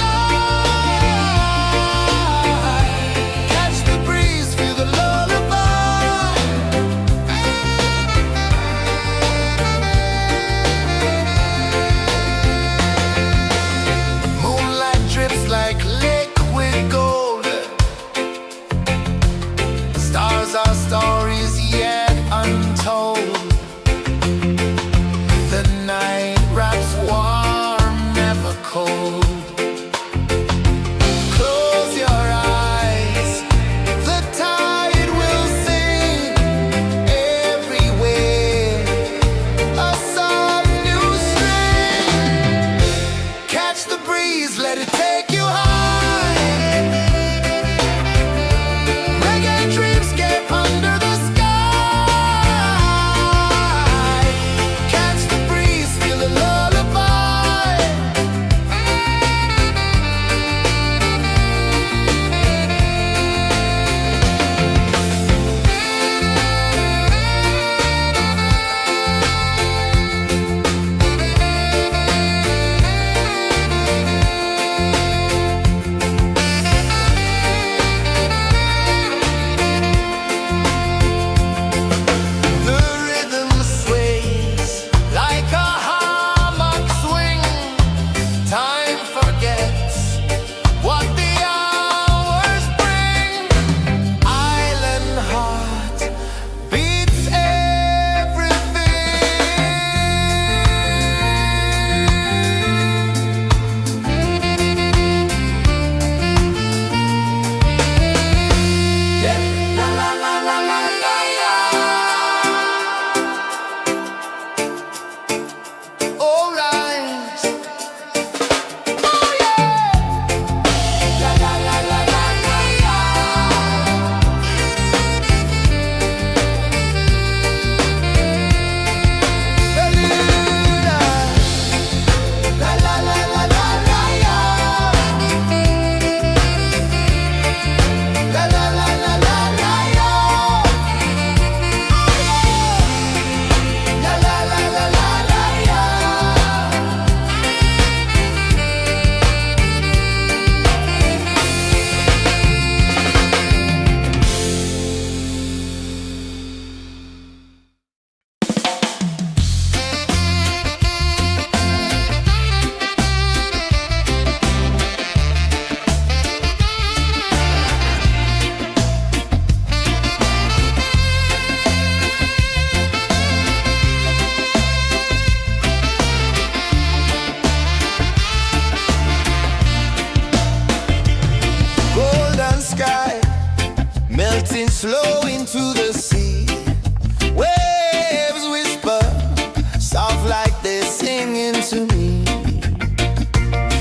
to me.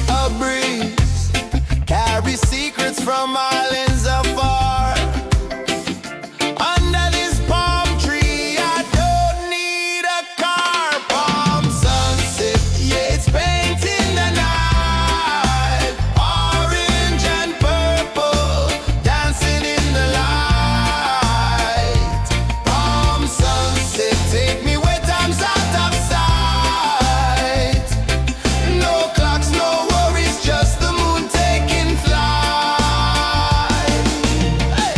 A breeze carries secrets from islands afar. Under this palm tree, I don't need a car. Palm sunset, yeah, it's painting the night. Orange and purple, dancing in the light. Palm sunset, take me where time's out of sight. No clocks, no worries, just the moon taking flight. Hey!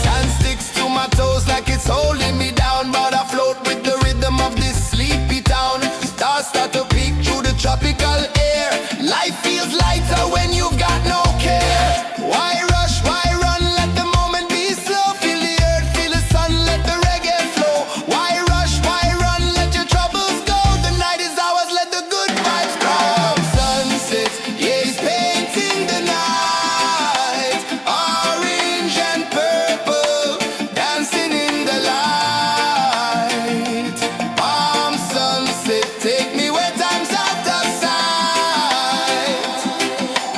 Sand sticks to my toes like it's holding me down, but I float with the rhythm of this sleepy town. Stars start to peek through the tropical air. Life feels lighter when you've got no care. Why rush, why run, let the moment be slow. Feel the earth, feel the sun, let the reggae flow. Why rush, why run, let your troubles go. The night is ours, let the good vibes grow. Sunset, yeah, it's painting the night. Orange and purple, dancing in the light. Palm sunset, take me where time's out of sight.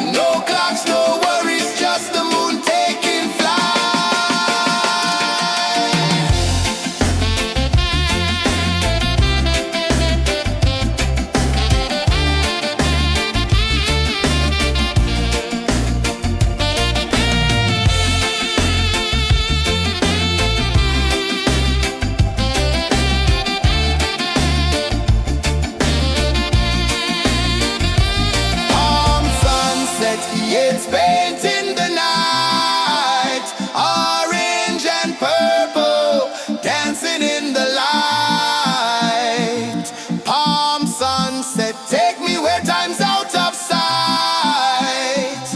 No clocks, no worries, just the moon taking flight. Palm sunset, yeah, it's painting the night. Orange and purple, dancing in the light. Palm sunset, take me where time's out of sight.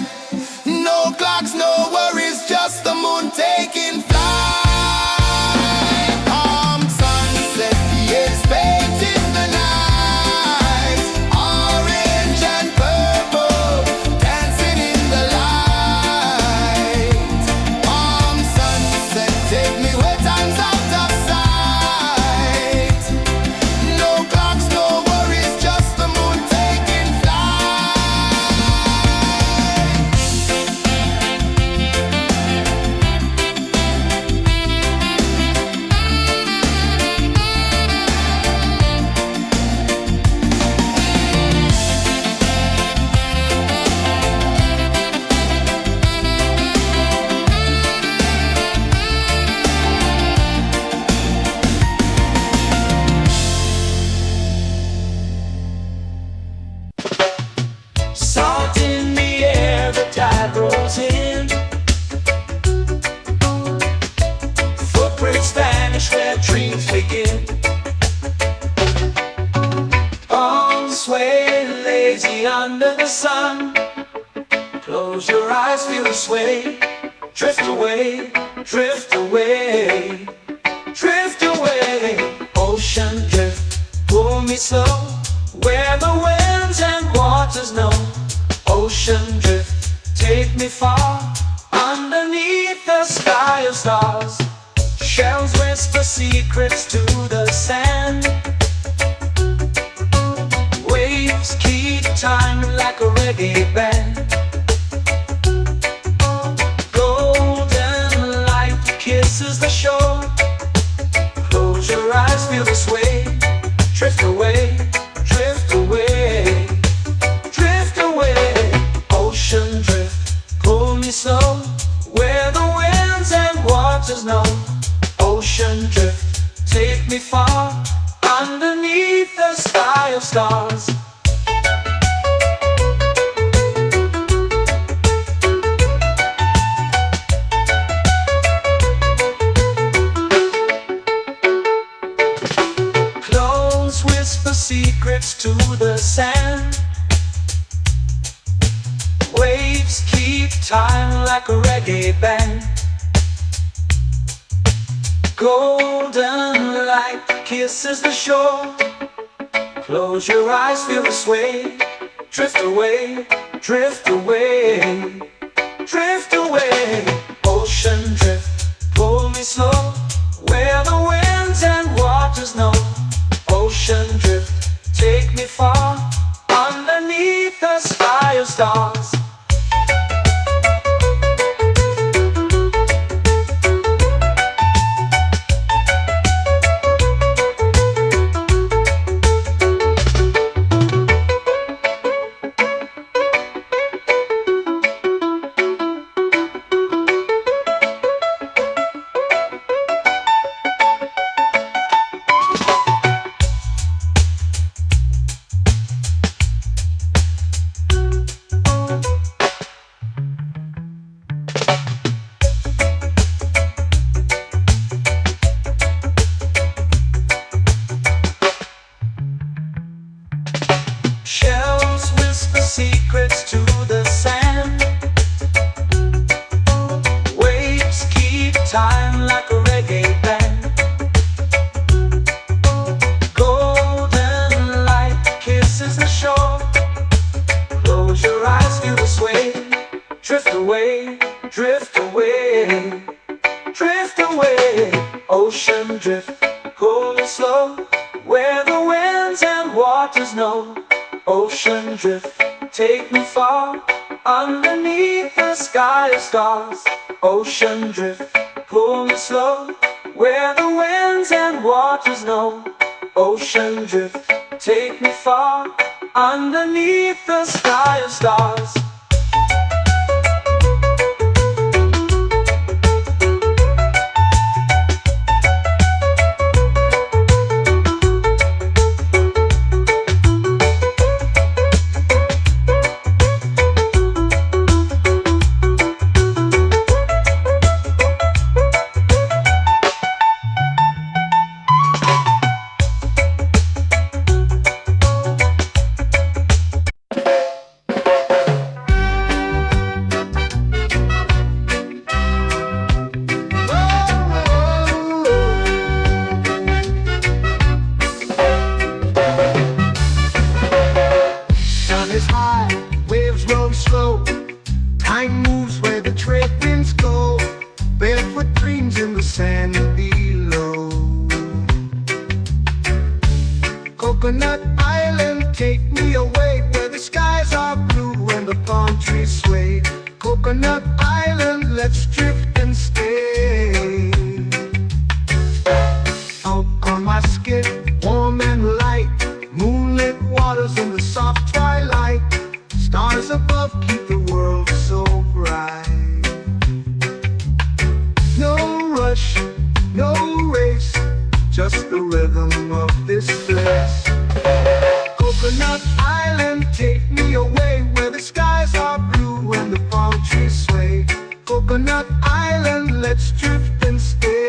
No clocks, no worries, just the moon taking flight. Palm sunset, yeah, it's painting the night. Orange and purple, dancing in the light. Palm sunset, take me where time's out of sight. No clocks, no worries, just the moon taking flight. Salt in the air, the tide rolls in. Footprints vanish where dreams begin. Arms sway lazy under the sun. Close your eyes, feel the sway. Drift away, drift away, drift away. Ocean drift, pull me slow, where the winds and waters know. Ocean drift, take me far, underneath the sky of stars. Shells whisper secrets to the sand. Waves keep time like a reggae band. Golden light kisses the shore. Close your eyes, feel the sway. Drift away, drift away, drift away. Ocean drift, pull me slow, where the winds and waters know. Ocean drift, take me far, underneath the sky of stars. Close whisper secrets to the sand. Waves keep time like a reggae band. Golden light kisses the shore. Close your eyes, feel the sway. Drift away, drift away, time like a reggae band. Golden light kisses the shore. Close your eyes, feel the sway. Drift away, drift away, drift away. Ocean drift, cool and slow, where the winds and waters know. Ocean drift, take me far, underneath the sky of stars. Ocean drift, pull me slow, where the winds and waters know. Ocean drift, take me far, underneath the sky of stars. Time moves where the trade winds go. Barefoot dreams in the sand below. Coconut Island, take me away, where the skies are blue and the palm trees sway. Coconut Island, let's drift and stay. Out on my skin, warm and light, moonlit waters in the soft twilight. Stars above keep the world so bright. No rush, no race, just the rhythm of this place. Coconut Island, take me away, where the skies are blue and the palm trees sway. Coconut Island, let's drift and stay.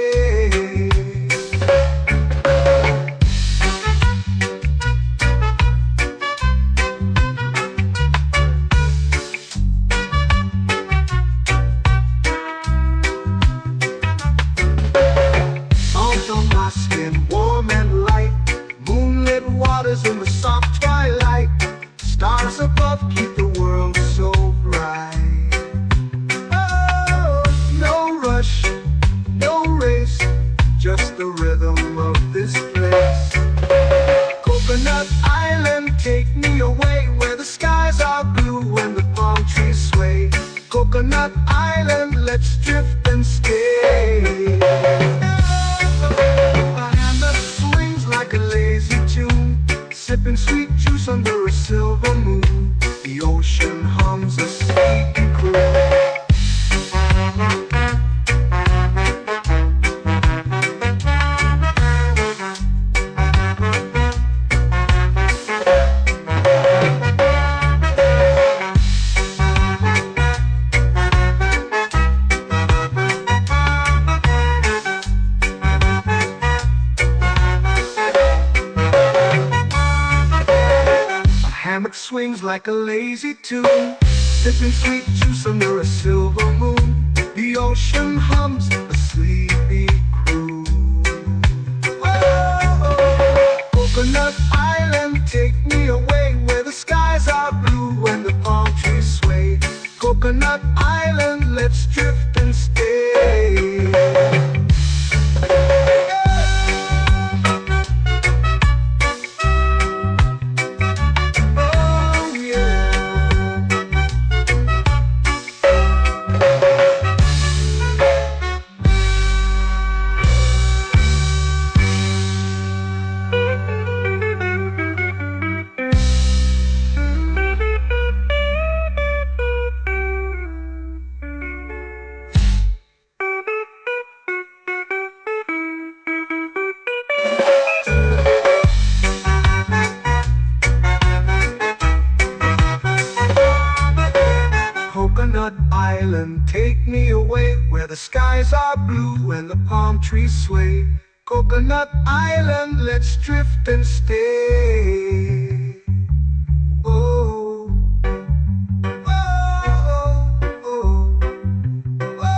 In the soft twilight, stars above keep the world so bright. Oh, no rush, no race, just the rhythm of this place. Coconut Island, take me away, where the skies are blue and the palm trees sway. Coconut Island, let's drift and stay. A hand that swings like a lazy tune, sipping sweet juice under a silver moon. The ocean hums a sleepy croon. Hammock swings like a lazy tune, sipping sweet juice under a silver moon. The ocean hums a sleepy croon. Oh, Coconut Island, take me away, where the skies are blue and the palm trees sway. Coconut Island, let's drift and stay. Coconut Island, take me away, where the skies are blue and the palm trees sway. Coconut Island, let's drift and stay. Oh, oh, oh, oh, oh,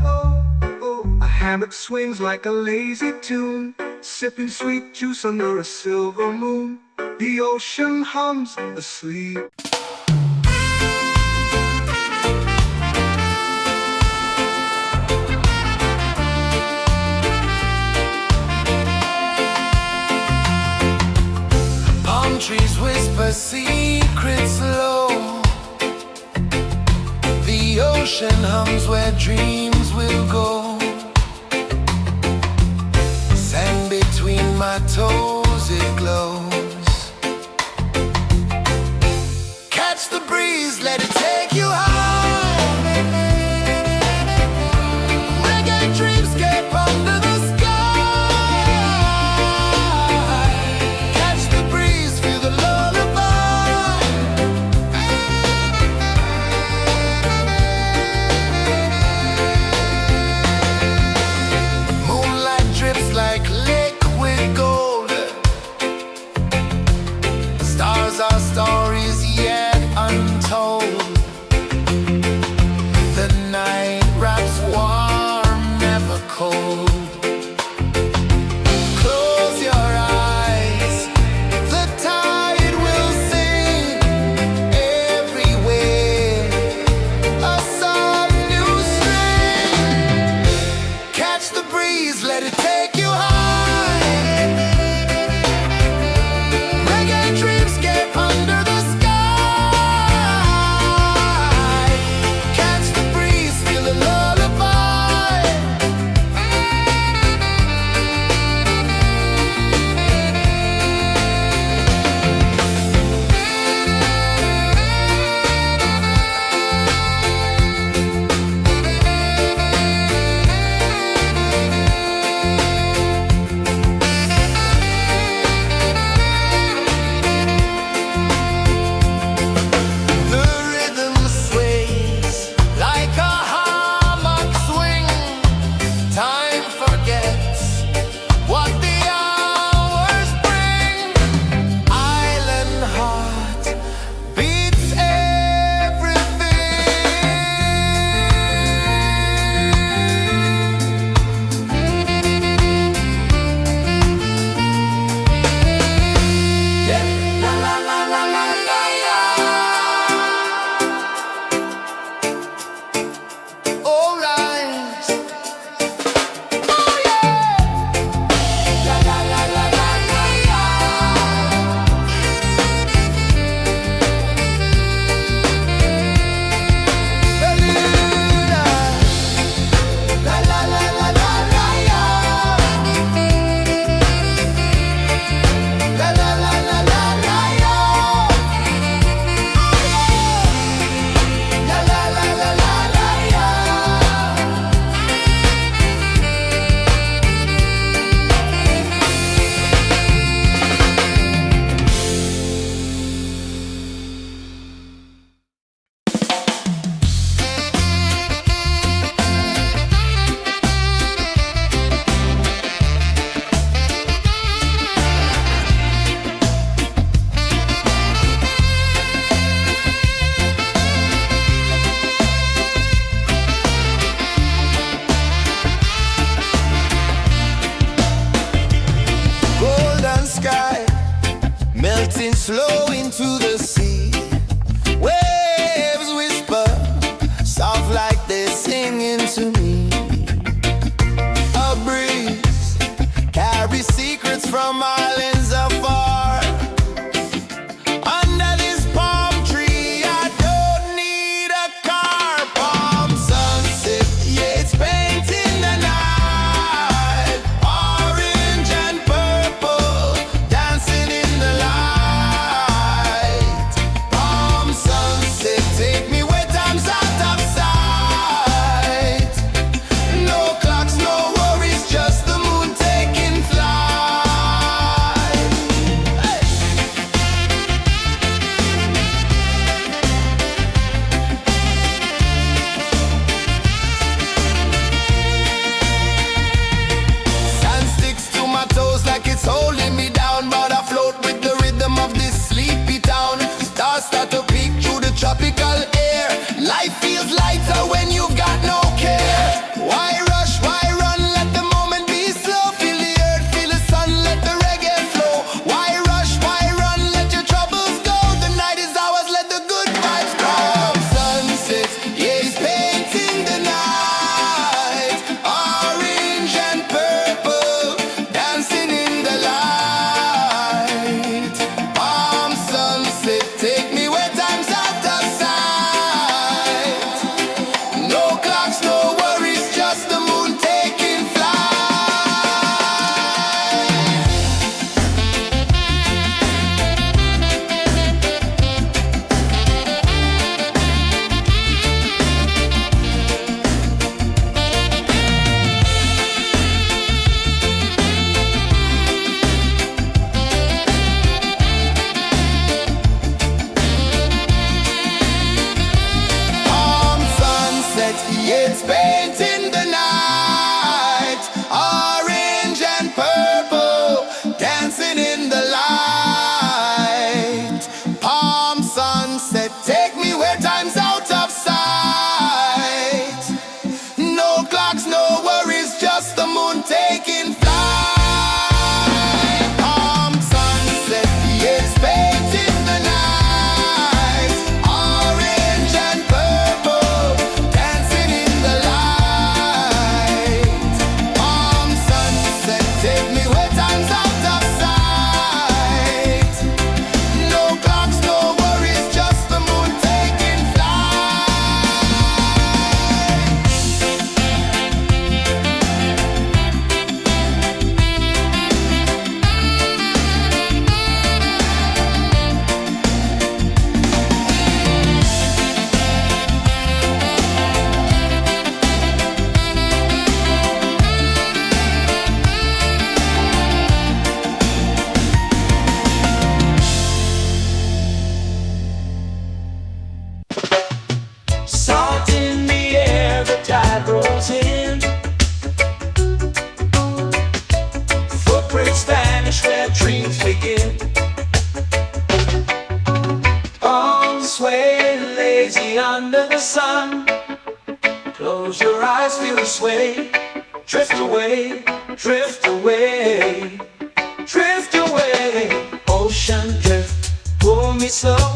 oh, oh. hammock swings like a lazy tune, sipping sweet juice under a silver moon. The ocean hums asleep. Palm trees whisper secrets low. The ocean hums where dreams will go. Sand between my toes, it glows. Catch the breeze, let it take you high. Reggae dreamscape under the sky. Catch the breeze, feel the lullaby. Moonlight drips like liquid gold. Stars are stories yet untold. The night wraps warm, never cold. Close your eyes, the tide will sing everywhere. A soft new string. Catch the breeze, let it take you high. Reggae dreamscape under the sky. Catch the breeze, feel the lullaby. The rhythm sways like a hammock swing. Time forgets what the hours bring. Island heart beats everything. Yeah. La la la la la la la. All right. Oh yeah. La la la la la la la. Bermuda. La la la la la la la. La la la la la la la. La la la la la la la. Golden sky melting slow into the sea. Waves whisper soft like they're singing to me. A breeze carries secrets from islands afar. Under this palm tree, I don't need a car. Palm sunset, yeah, it's painting the night. Orange and purple dancing in the light. it's painting the night, orange and purple, dancing in the light. Palm sunset, take me where time's out of sight. No clocks, no worries, just the moon taking flight. Palm sunset, it's painting the night, orange and purple, dancing in the light. Palm sunset, take me where time's out of sight. No clocks, no worries, just the moon taking flight. Salt in the air, the tide rolls in. Footprints vanish where dreams begin. Arms sway lazy under the sun. Close your eyes, feel the sway. Drift away, drift away, drift away. Ocean drift, pull me slow,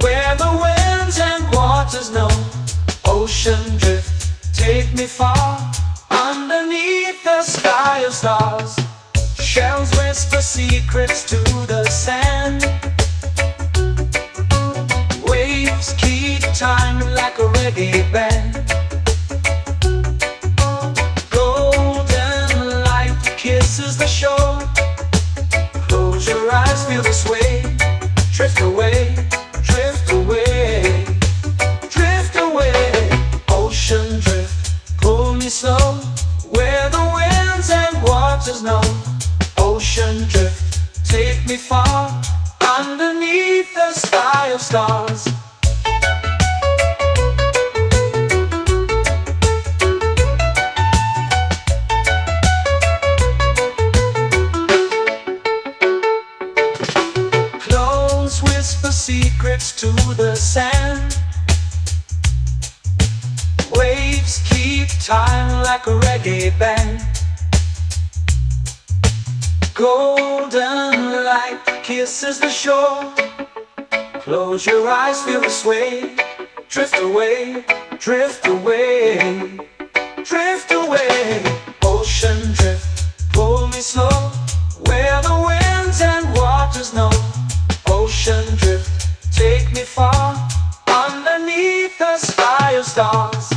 where the winds and waters know. Ocean drift, take me far, underneath the sky of stars. Shells whisper secrets to the sand. Waves keep time like a reggae band. Golden light kisses the shore. Close your eyes, feel the sway. Drift away, drift away, drift away. Ocean drift, pull me slow, where the winds and waters know. Ocean drift, take me far, underneath the sky of stars. Close whisper secrets to the sand. Waves keep time like a reggae band. Golden light kisses the shore. Close your eyes, feel the sway. Drift away, drift away, drift away. Ocean drift, pull me slow, where the winds and waters know. Ocean drift, take me far, underneath the sky of stars.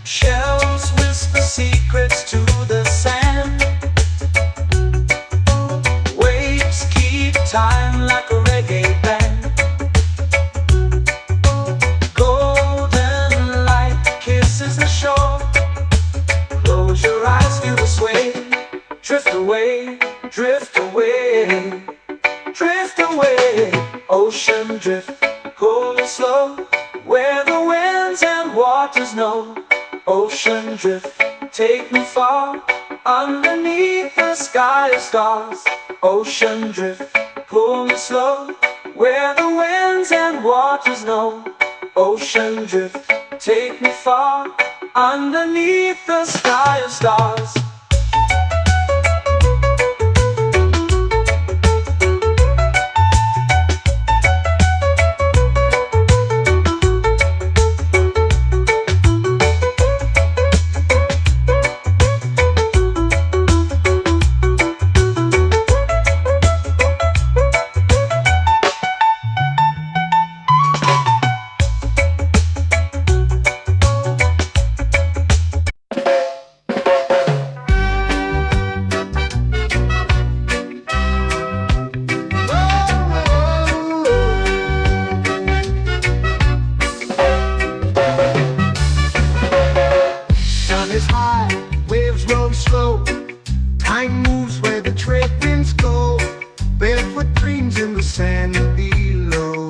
Shells whisper secrets to the sand. Waves keep time like a reggae band. Golden light kisses the shore. Close your eyes, feel the sway. Drift away, drift away, drift away. Ocean drift, pull me slow, where the winds and waters know. Ocean drift, take me far, underneath the sky of stars. Ocean drift, pull me slow, where the winds and waters know. Ocean drift, take me far, underneath the sky of stars. sand below.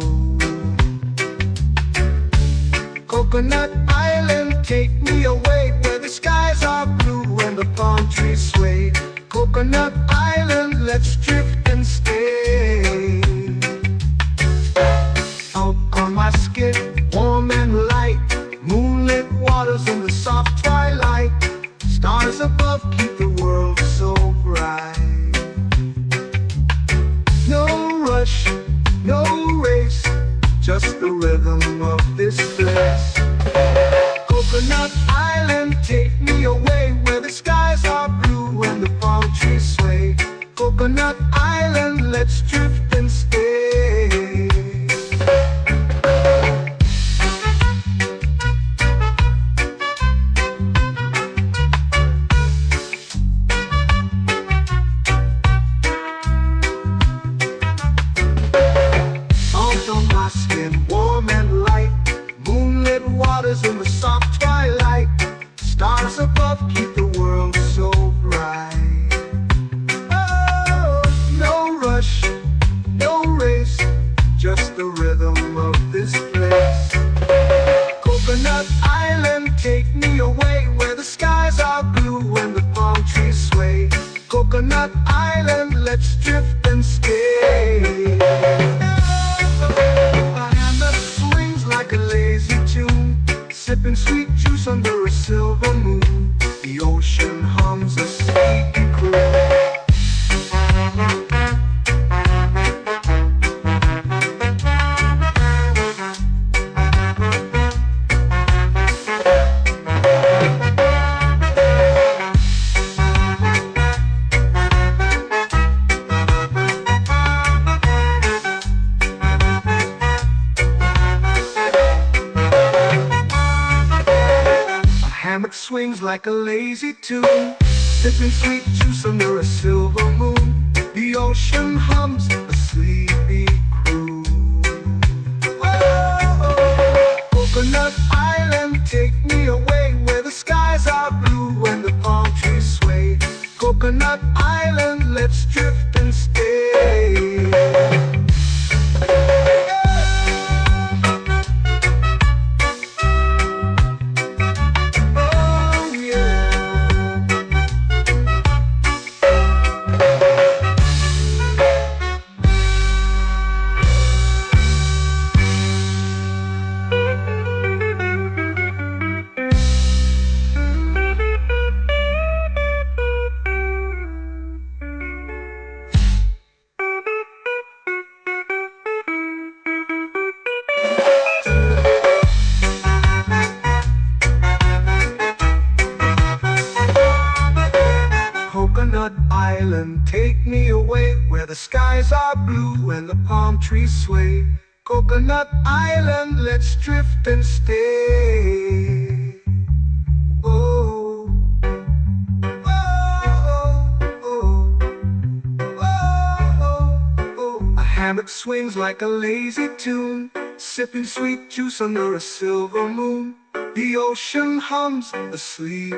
Coconut Island, take me away where the skies are blue and the palm trees sway. Coconut Island, let's drift and stay. Out on my skin, warm and light, moonlit waters in the soft twilight. Stars above keep the world so bright. No rush, no race, just the rhythm of this place. Coconut Island, take me away where the skies are blue and the palm trees sway. Coconut Island, let's drift and stay. Out on my skin, warm and light, moonlit waters in the soft twilight. Stars above keep the world so bright. Oh, no rush, no race, just the rhythm of this place. Coconut Island, take me away where the skies are blue and the palm trees sway. Coconut Island, let's drift and stay. A hand that swings like a lazy tune, sipping sweet juice under a silver moon. The ocean hums a sleepy croon. Hammock swings like a lazy tune, sipping sweet juice under a silver moon. The ocean hums a sleepy croon. Whoa, Coconut Island, take me away where the skies are blue and the palm trees sway. Coconut Island, let's drift and stay. Coconut Island, take me away where the skies are blue and the palm trees sway. Coconut Island, let's drift and stay. Oh, oh, oh, oh, oh. A hammock swings like a lazy tune, sipping sweet juice under a silver moon. The ocean hums asleep.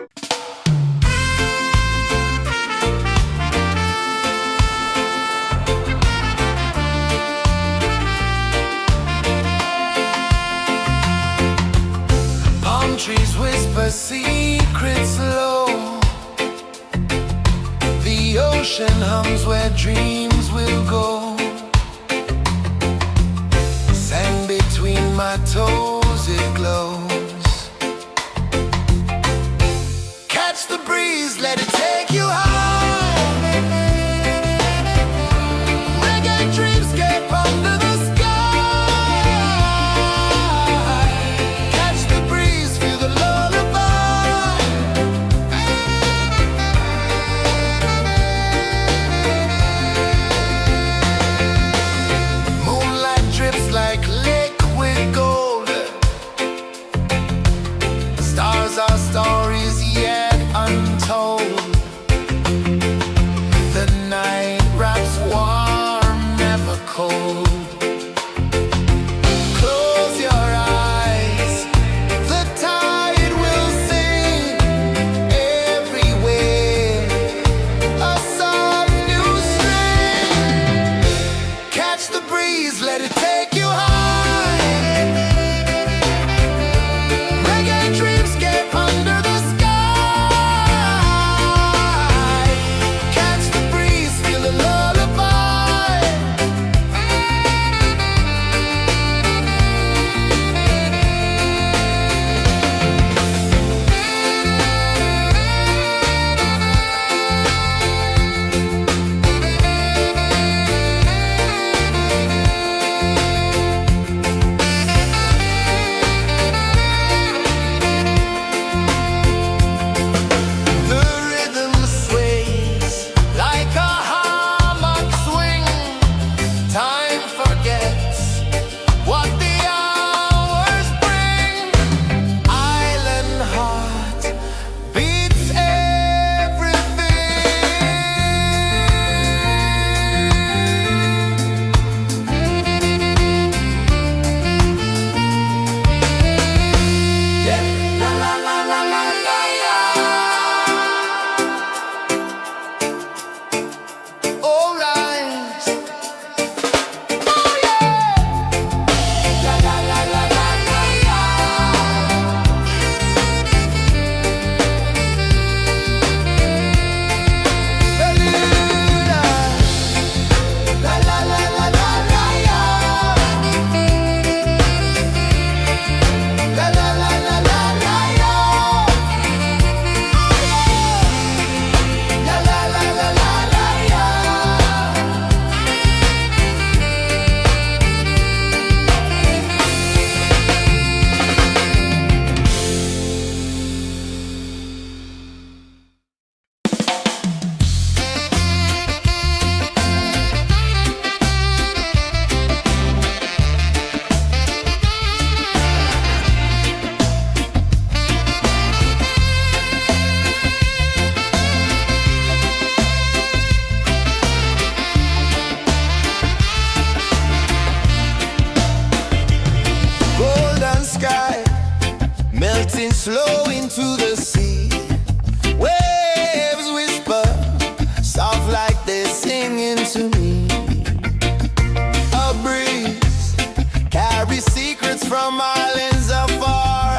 Trees whisper secrets low. The ocean hums where dreams will go. Sand between my toes, it glows. Catch the breeze, let it take you high. Reggae dreamscape under the sky. Our stories yet untold. flow into the sea. Waves whisper, soft like they're singing to me. A breeze carries secrets from islands afar.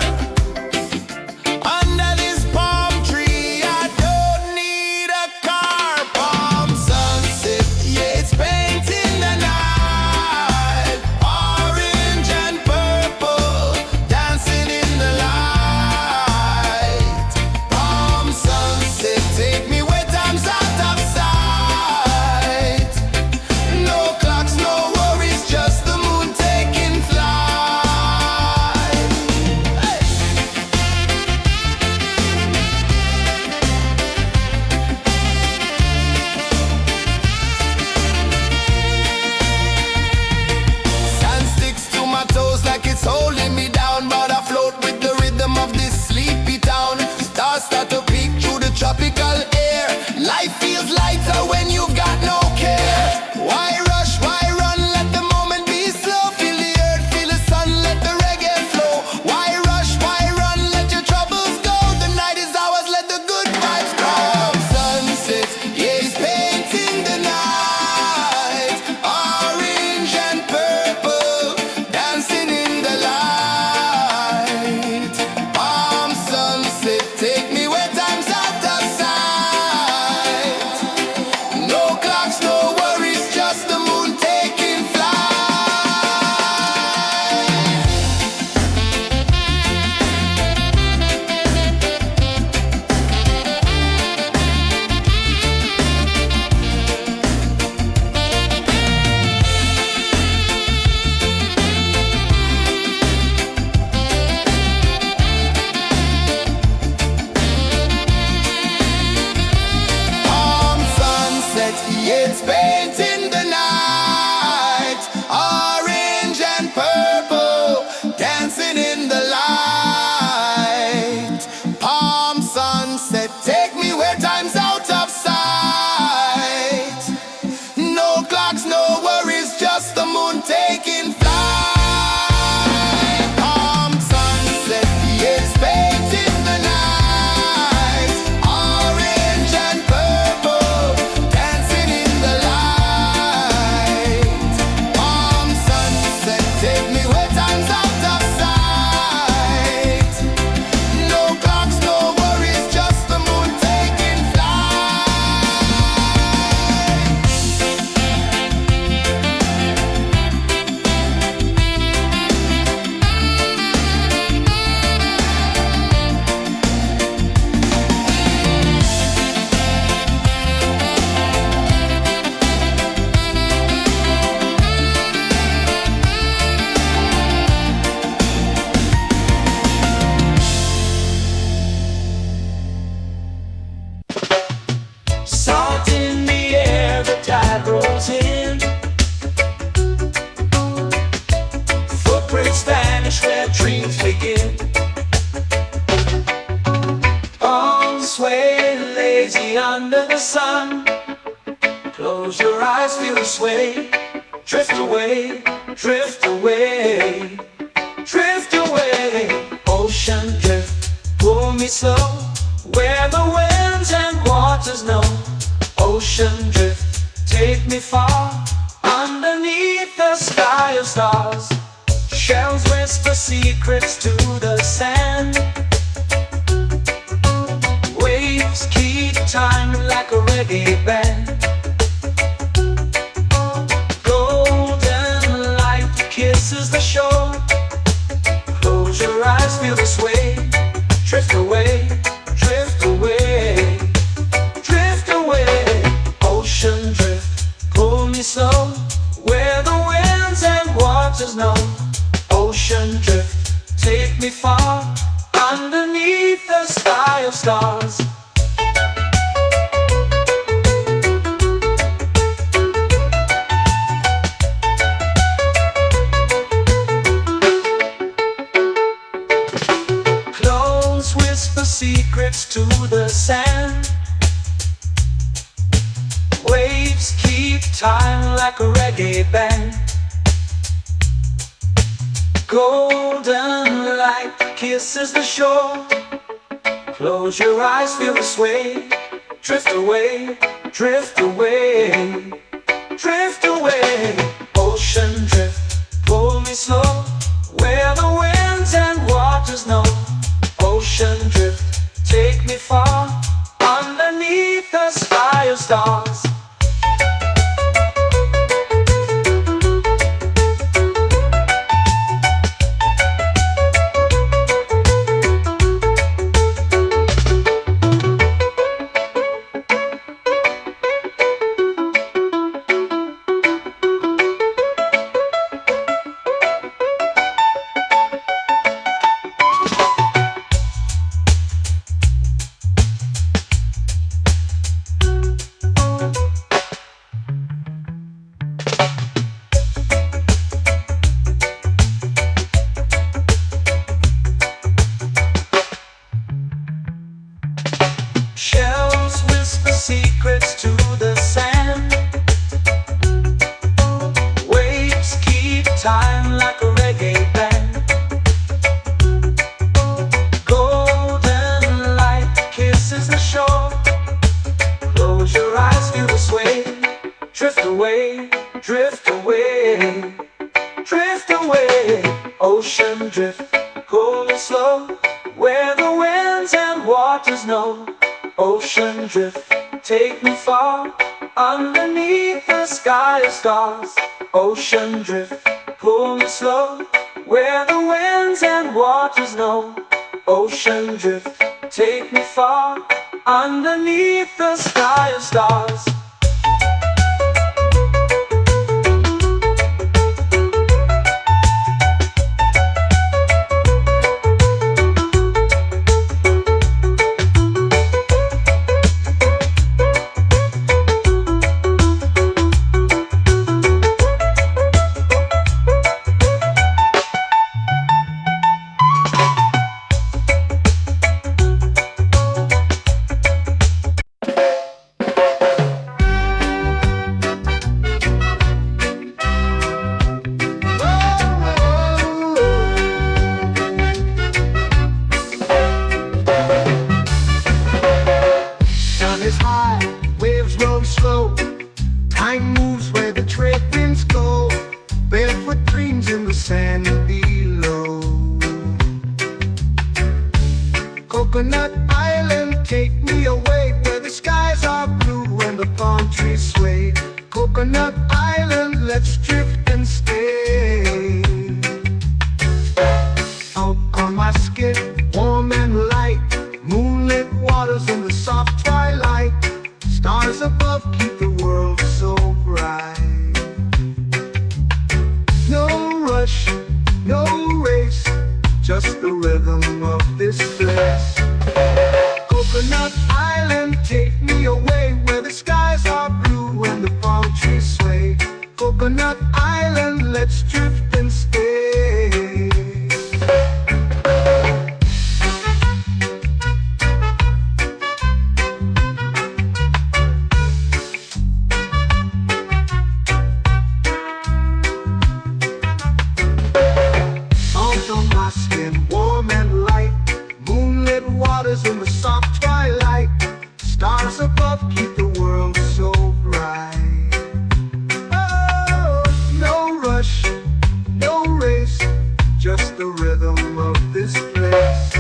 Under this palm tree, I don't need a car. Palm sunset, yeah, it's painting the night. Orange and purple, dancing in the light. Palm sunset, take me where time's out of sight. No clocks, no worries, just the moon taking flight. Hey! Sand sticks to my toes like it's holding me down, but I float with the rhythm of this sleepy town. Stars start to peek through the tropical air. Life feels lighter when you've got no care. Why rush, why run, let the moment be slow. Feel the earth, feel the sun, let the reggae flow. Why rush, why run, let your troubles go. The night is ours, let the good vibes come. Sunset, yeah, it's painting the night. Orange and purple, dancing in the light. Palm sunset, take me where time's out of sight. No clocks, no worries, just the moon taking flight. Palm sunset, yeah, it's painting the night. Orange and purple, dancing in the light. Palm sunset, take me where time's out of sight. No clocks, no worries, just the moon taking flight. Palm sunset, yeah, it's painting the night. Orange and purple, dancing in the light. Palm sunset, take me where time's out of sight. No clocks, no worries, just the moon taking flight. Salt in the air, the tide rolls in. Footprints vanish where dreams begin. Arms sway lazy under the sun. Close your eyes, feel the sway. Drift away, drift away, drift away. Ocean drift, pull me slow, where the winds and waters know. Ocean drift, take me far, underneath the sky of stars. Shells whisper secrets to the sand. Waves keep time like a reggae band. Golden light kisses the shore. Close your eyes, feel the sway. Drift away, drift away, drift away. Ocean drift, pull me slow, where the winds and waters know. Ocean drift, take me far, underneath the sky of stars. Close whisper secrets to the sand. Waves keep time like a reggae band. Golden light kisses the shore. Close your eyes, feel the sway. Drift away, drift away, drift away. Ocean drift, pull me slow, where the winds and waters know. Ocean drift, take me far, underneath the sky of stars. Shells whisper secrets to the sand. Waves keep time like a reggae band. Golden light kisses the shore. Close your eyes, feel the sway. Drift away, drift away, drift away. Ocean drift, cool and slow, where the winds and waters know. Ocean drift, take me far, underneath the sky of stars. Ocean drift, pull me slow, where the winds and waters know. Ocean drift, take me far, underneath the sky of stars. Is high, waves roll slow. Time moves where the trade winds go. Barefoot dreams in the sand below. Coconut Island, take me away, where the skies are blue and the palm trees sway. Coconut Island, let's drift and stay. Out on my skin, warm and light, moonlit waters in the soft twilight. Stars above keep the world so bright. No rush, no race, just the rhythm of this place. Coconut Island, take me away, where the skies are blue and the palm trees sway. Coconut Island, let's drift and stay. In the soft twilight, stars above keep the world so bright. Oh, no rush, no race, just the rhythm of this place.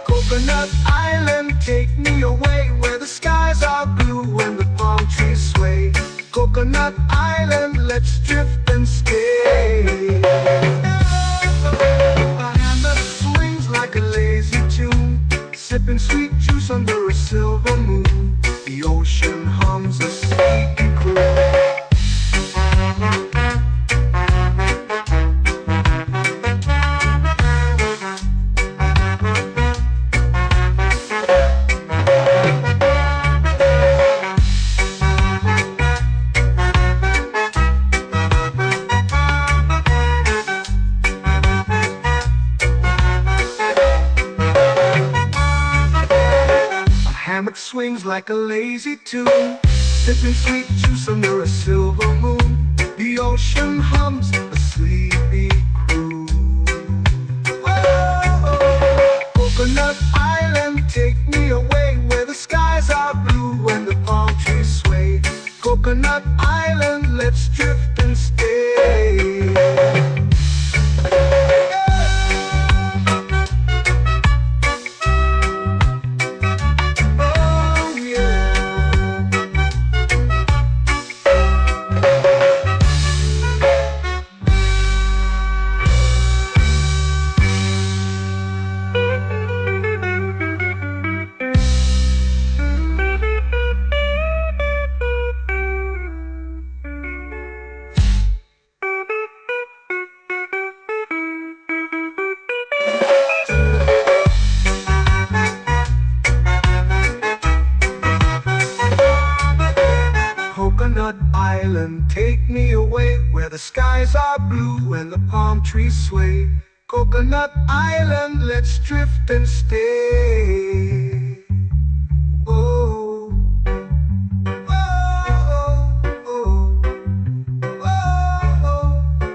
Coconut Island, take me away, where the skies are blue and the palm trees sway. Coconut Island, let's drift and stay. My hand that swings like a lazy tune, sipping sweet juice under a silver moon. The ocean hums a sleepy croon. Swings like a lazy tune, sipping sweet juice under a silver moon. The ocean hums a sleepy croon. Coconut Island, let's drift and stay. Oh yeah. Coconut Island, take me away where the skies are blue and the palm trees sway. Coconut Island, let's drift and stay. Oh, oh, oh, oh,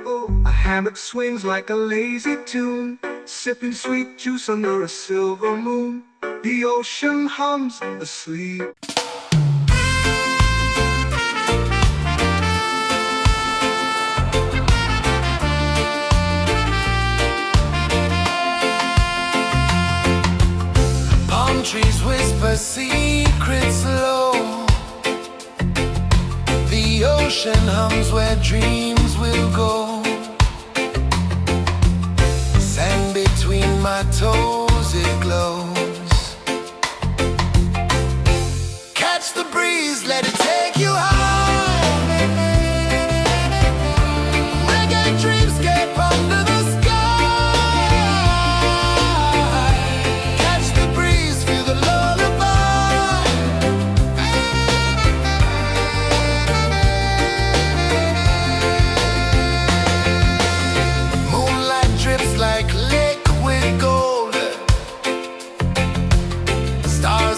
oh. A hammock swings like a lazy tune, sipping sweet juice under a silver moon. The ocean hums asleep. Trees whisper secrets low. The ocean hums where dreams will go. Sand between my toes, it glows. Catch the breeze, let it take you high. Reggae dreamscape under the sky.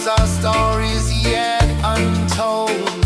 Our stories yet untold.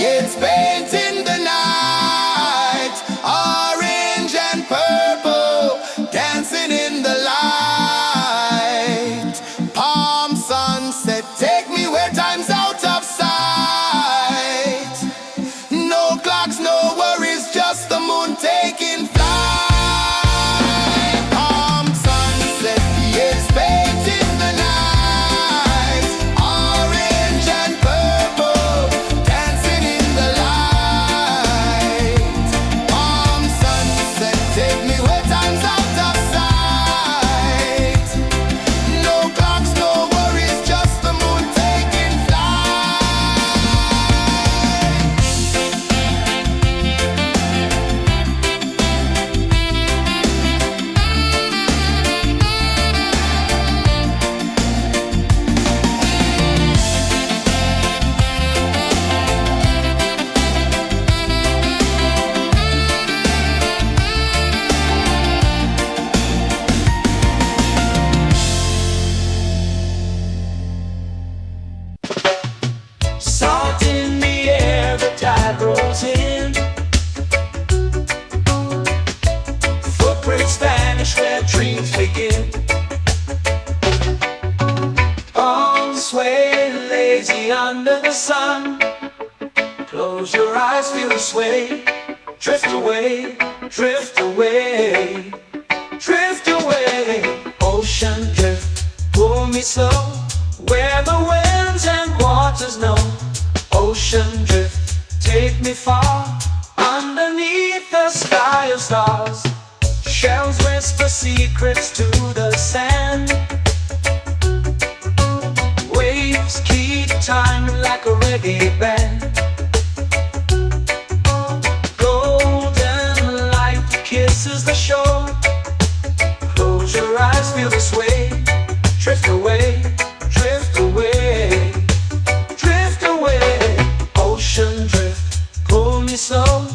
It's painting the night, orange and purple, dancing in the light. Palm sunset, take me where time's out of sight. No clocks, no worries, just the moon taking flight. Palm sunset, it's painting the night, orange and purple, dancing in the light. Palm sunset, take me where time's out of sight. No clocks, no worries, just the moon taking Salt in the air, the tide rolls in. Footprints vanish where dreams begin. Arms sway lazy under the sun. Close your eyes, feel the sway. Drift away, drift away, drift away. Ocean drift, pull me slow, where the winds and waters know. Ocean drift, take me far, underneath the sky of stars. Shells whisper secrets to the sand. Waves keep time like a reggae band. Golden light kisses the shore. Close your eyes, feel the sway. Drift away, drift away, drift away. Ocean drift, pull me slow,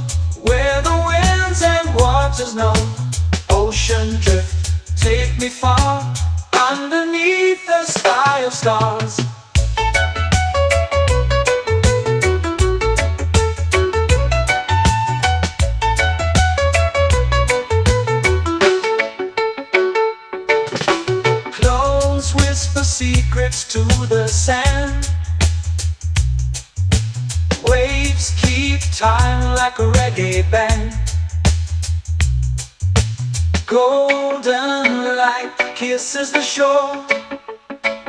where the winds and waters know. Ocean drift, take me far, underneath the sky of stars. Clones whisper secrets to the sand. Waves keep time like a reggae band. Golden light kisses the shore.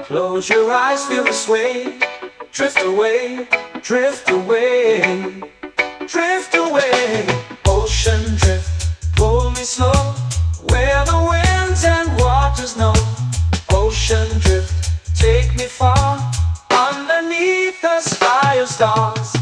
Close your eyes, feel the sway. Drift away, drift away, drift away. Ocean drift, pull me slow, where the winds and waters know. Ocean drift, take me far, underneath the sky of stars.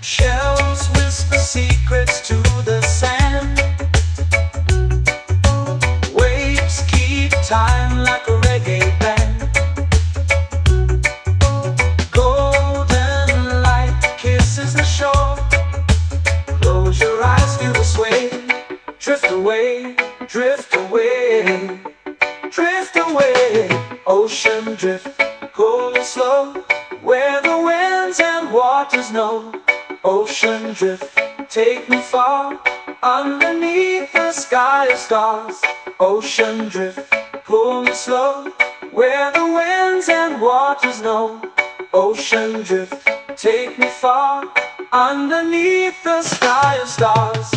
Shells whisper secrets to the sand. Waves keep time like a reggae band. Golden light kisses the shore. Close your eyes, feel the sway. Drift away, drift away, drift away. Ocean drift, pull me slow, where the winds and waters know. Ocean drift, take me far, underneath the sky of stars. Ocean drift, pull me slow, where the winds and waters know. Ocean drift, take me far, underneath the sky of stars.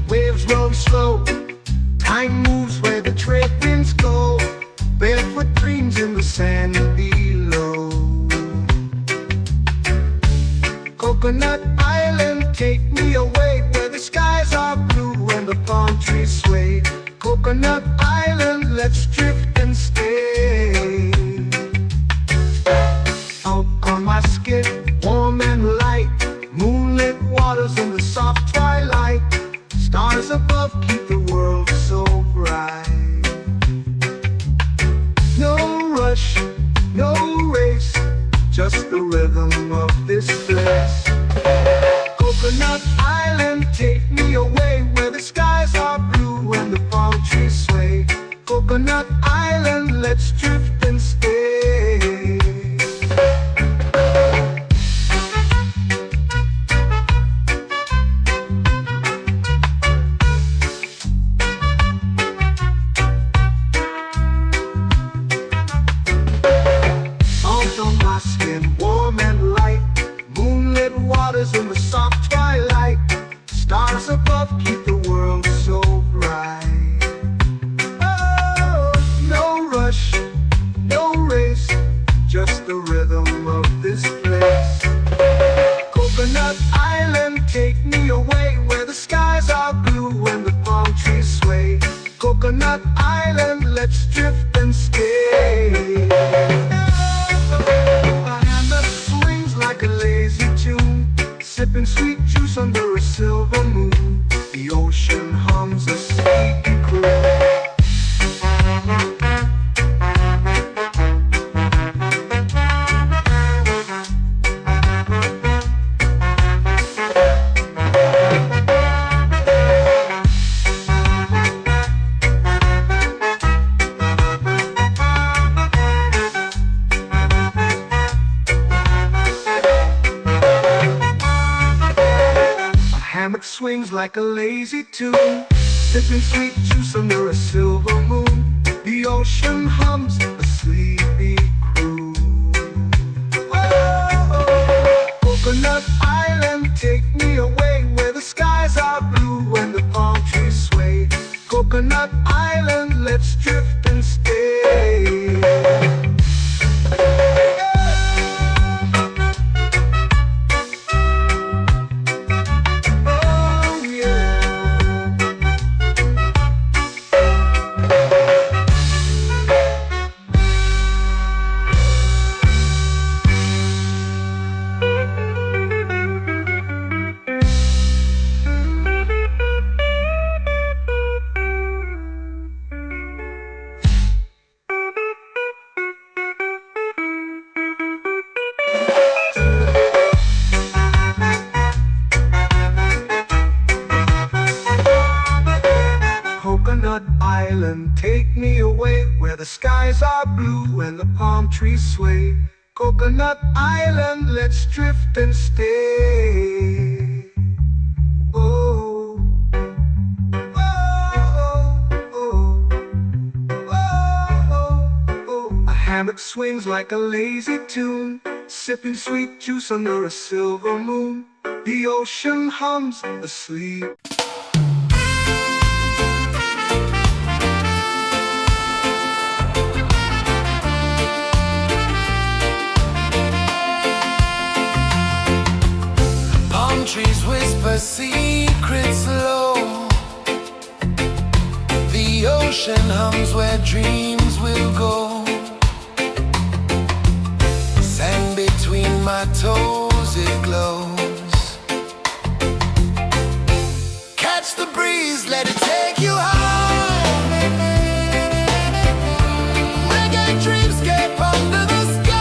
waves roll slow. Time moves where the trade winds go. Barefoot dreams in the sand below. Coconut Island, take me away where the skies are blue and the palm trees sway. Coconut Island, let's drift and stay. Out on my skin, warm and light, moonlit waters in the soft twilight. Stars above keep the world so bright. No rush, no race, just the rhythm of this place. Coconut Island, take me away where the skies are blue and the palm trees sway. Coconut Island, let's drift and stay. Out on my skin, warm and light, moonlit waters in the soft twilight. Stars above keep the world so bright. Oh, no rush, no race, just the rhythm of this place. Coconut Island, take me away where the skies are blue and the palm trees sway. Coconut Island, let's drift and stay. A hand that swings like a lazy tune, sipping sweet juice under a silver moon. The ocean hums a sleepy croon. Hammock swings like a lazy tune, sipping sweet juice under a silver moon. The ocean hums a sleepy croon. Oh, Coconut Island, take me away where the skies are blue and the palm trees sway. Coconut Island, let's drift and stay. Coconut Island, take me away where the skies are blue and the palm trees sway. Coconut Island, let's drift and stay. Oh, oh, oh, oh, oh. A hammock swings like a lazy tune, sipping sweet juice under a silver moon. The ocean hums asleep. Trees whisper secrets low. The ocean hums where dreams will go. Sand between my toes, it glows. Catch the breeze, let it take you high. Reggae dreamscape under the sky.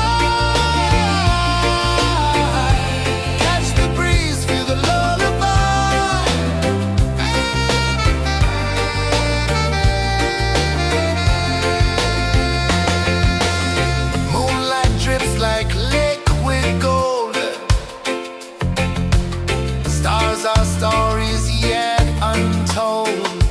Our stories yet untold.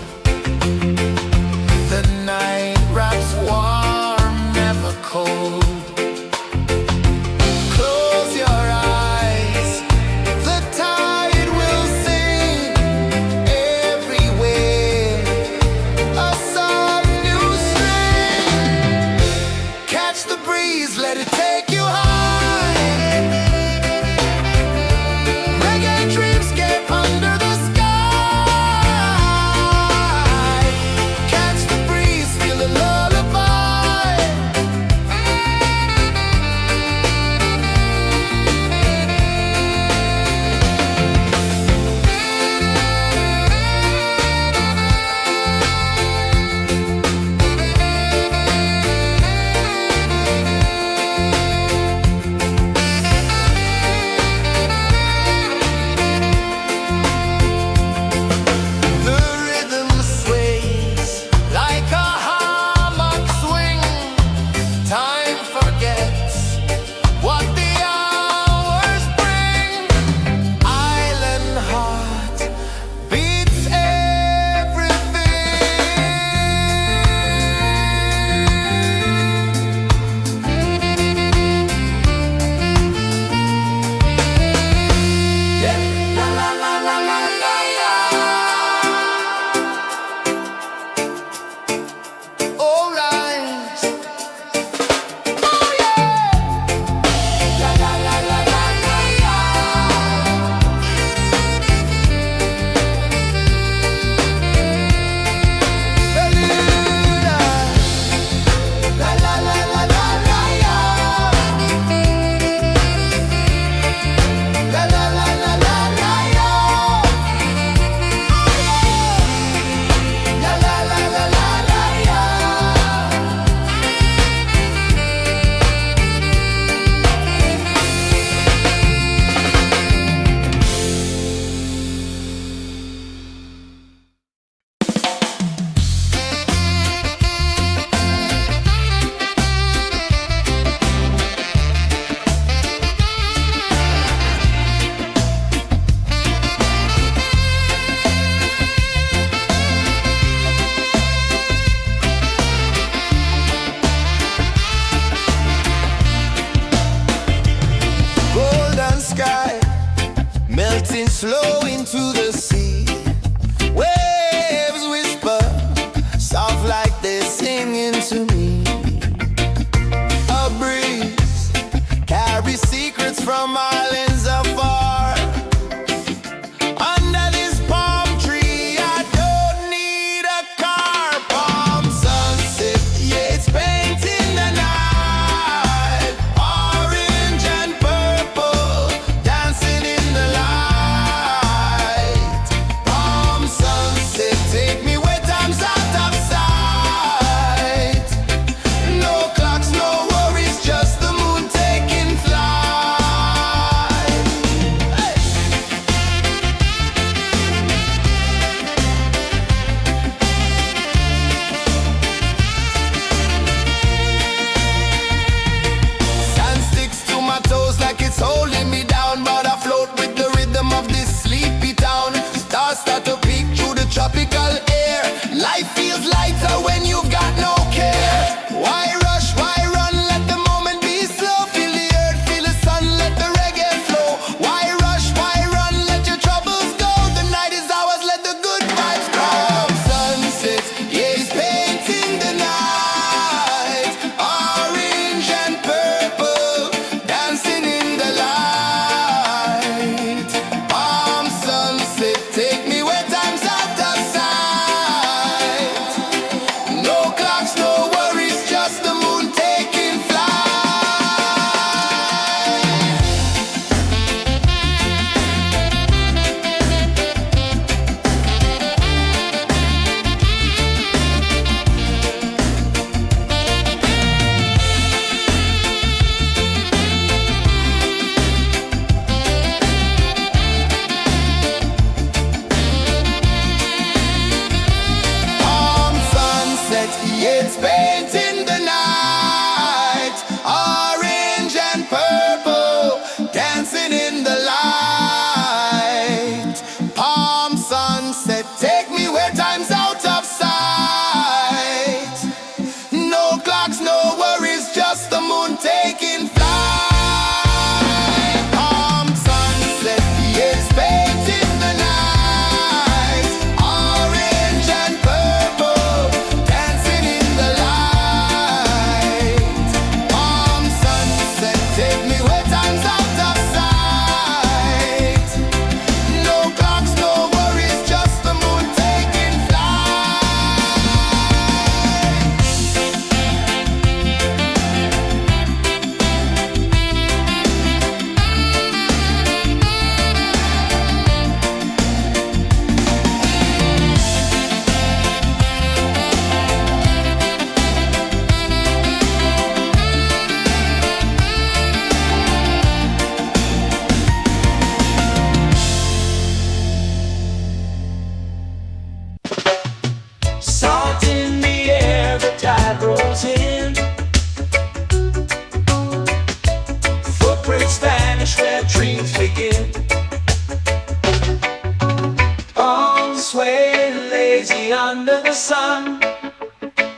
lazy under the sun.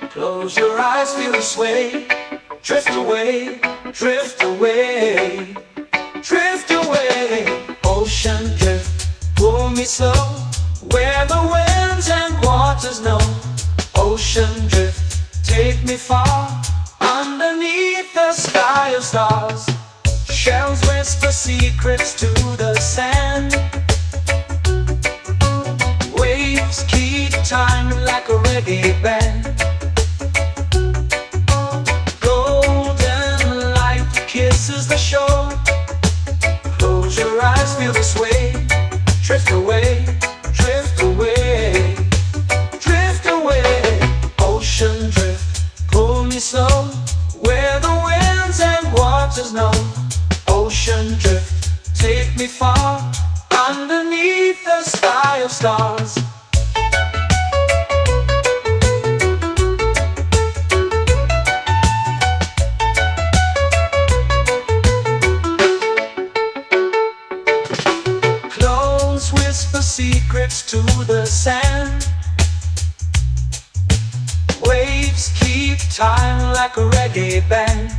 Close your eyes, feel the sway. Drift away, drift away, drift away. Ocean drift, pull me slow, where the winds and waters know. Ocean drift, take me far, underneath the sky of stars. Shells whisper secrets to the sand. Waves keep time like a reggae band. Golden light kisses the shore. Close your eyes, feel the sway. Drift away, drift away, drift away. Ocean drift, pull me slow, where the winds and waters know. Ocean drift, take me far, underneath the sky of stars. Clones whisper secrets to the sand. Waves keep time like a reggae band.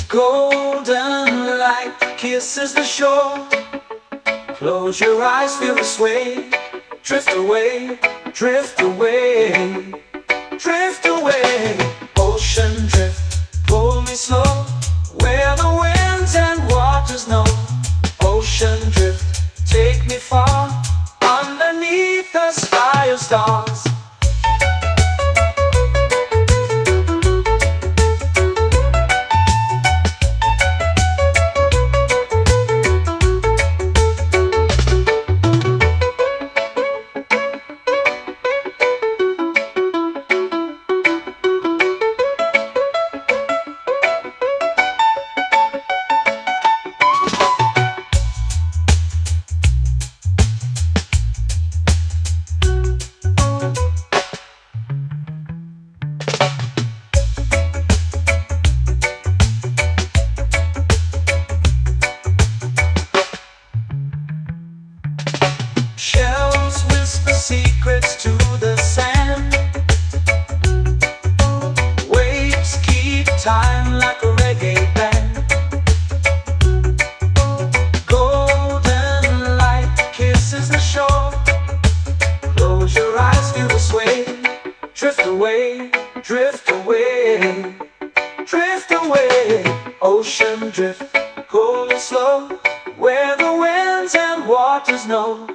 Golden light kisses the shore. Close your eyes, feel the sway. Drift away, drift away, drift away. Ocean drift, pull me slow, where the winds and waters know. Ocean drift, take me far, underneath the sky of stars. Shells whisper secrets to the sand. Waves keep time like a reggae band. Golden light kisses the shore. Close your eyes, feel the sway. Drift away, drift away, drift away. Ocean drift, pull me slow, where the winds and waters know.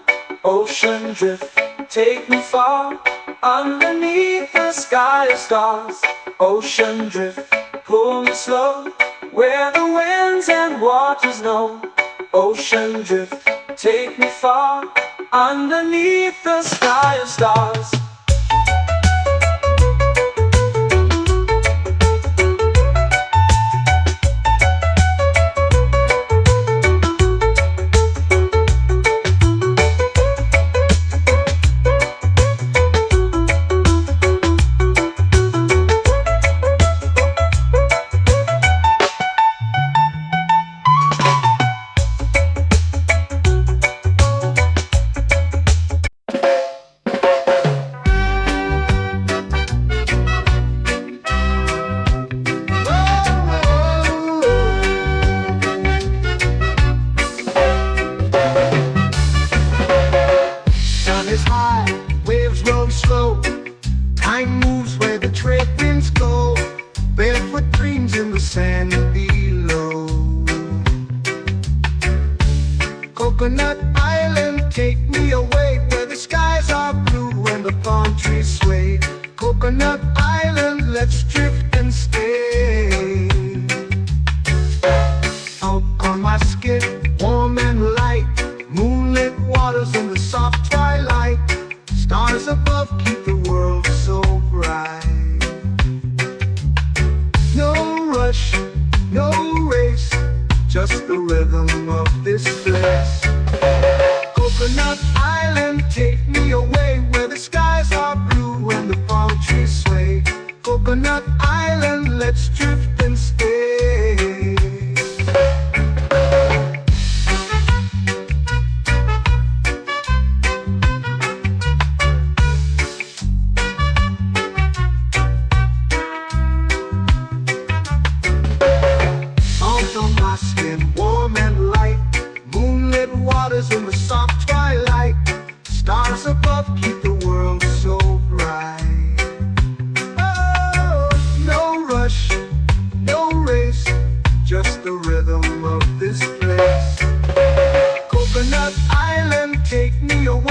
Ocean drift, take me far, underneath the sky of stars. Ocean drift, pull me slow, where the winds and waters know. Ocean drift, take me far, underneath the sky of stars.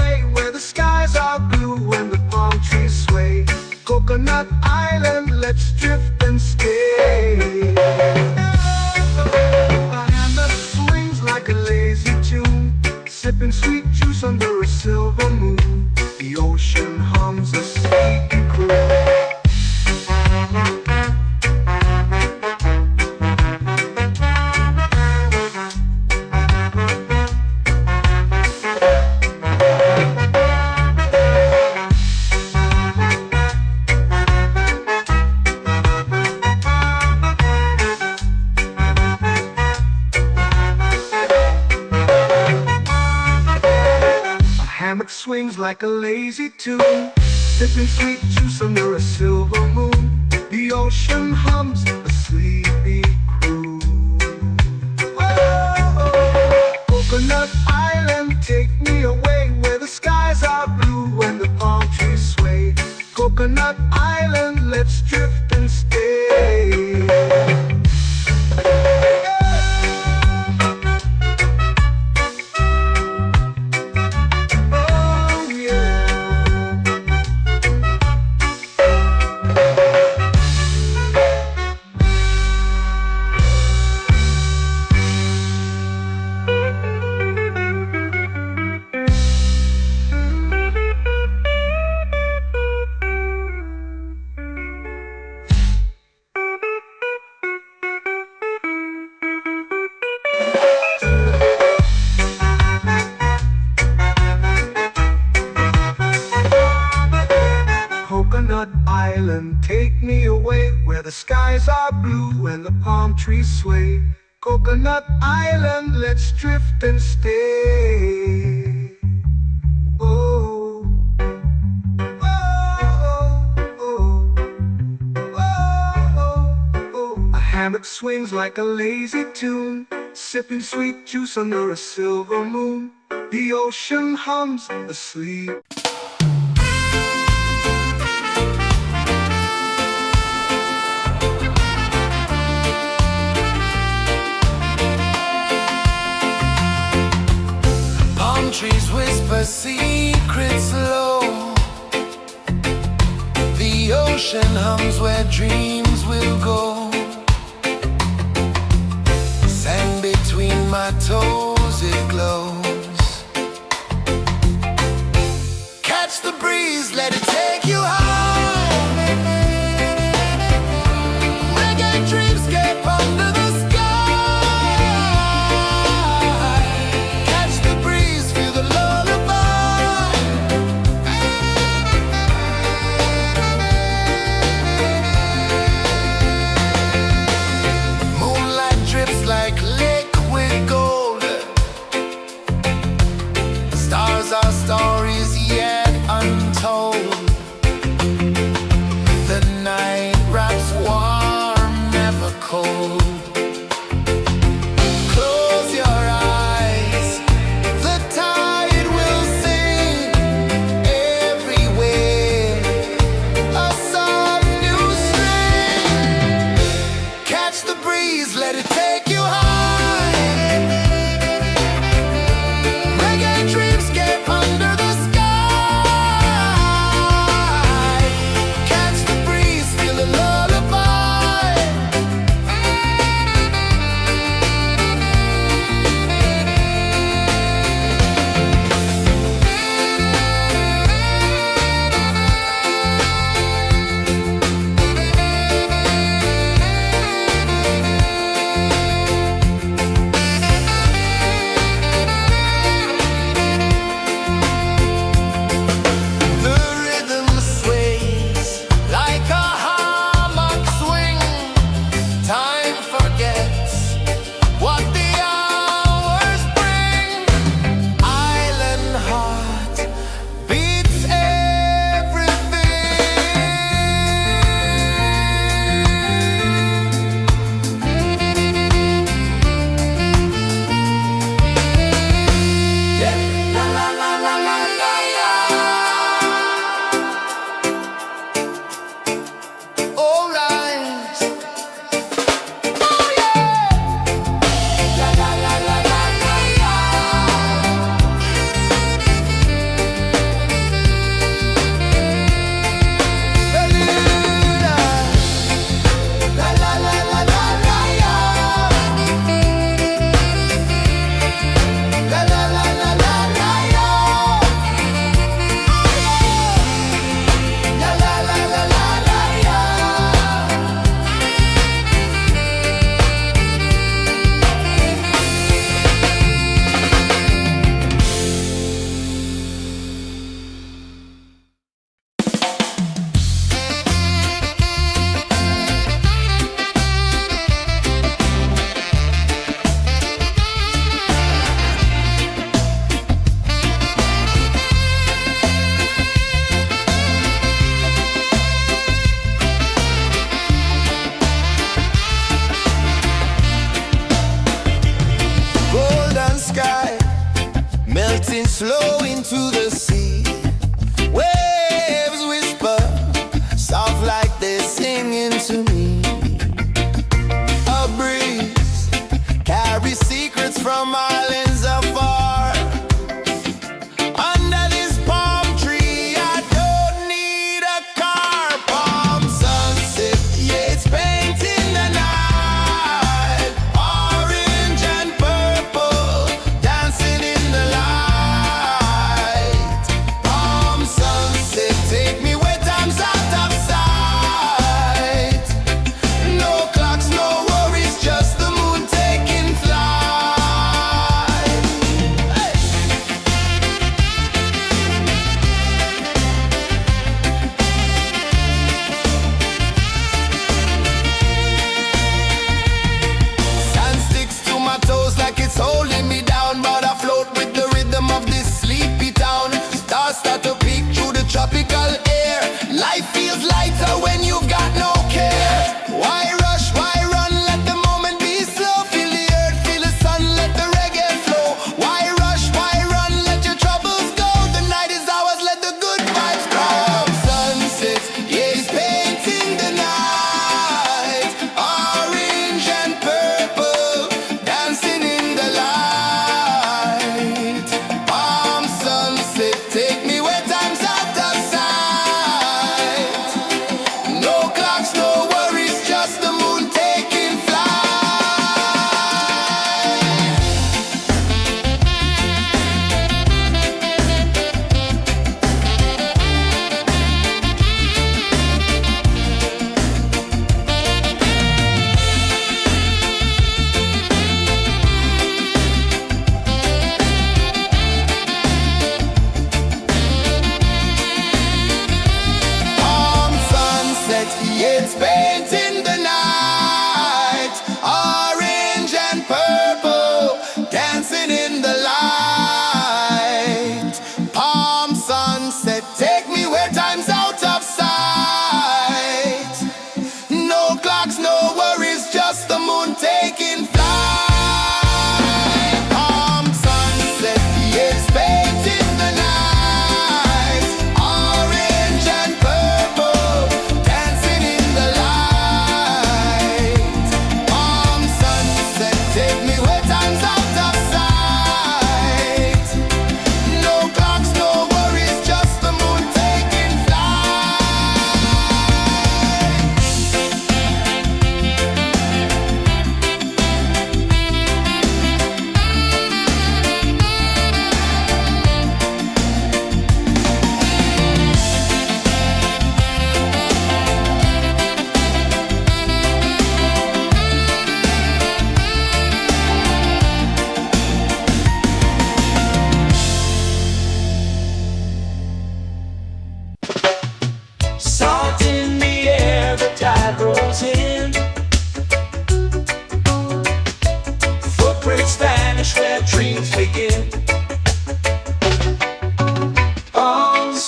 away where the skies are blue and the palm trees sway. Coconut Island, let's drift and stay. A hand that swings like a lazy tune, sipping sweet juice under a silver moon. The ocean hums a sleepy croon. Hammock swings like a lazy tune, sipping sweet juice under a silver moon. The ocean hums a sleepy croon. Whoa, Coconut Island, take me away where the skies are blue and the palm trees sway. Coconut Island, let's drift and stay. Coconut Island, take me away where the skies are blue and the palm trees sway. Coconut Island, let's drift and stay. Oh, oh, oh, oh, oh. A hammock swings like a lazy tune, sipping sweet juice under a silver moon. The ocean hums asleep. Trees whisper secrets low. The ocean hums where dreams will go. Sand between my toes, it glows. Catch the breeze, let it take you high. Reggae dreamscape under the sky. Like liquid gold,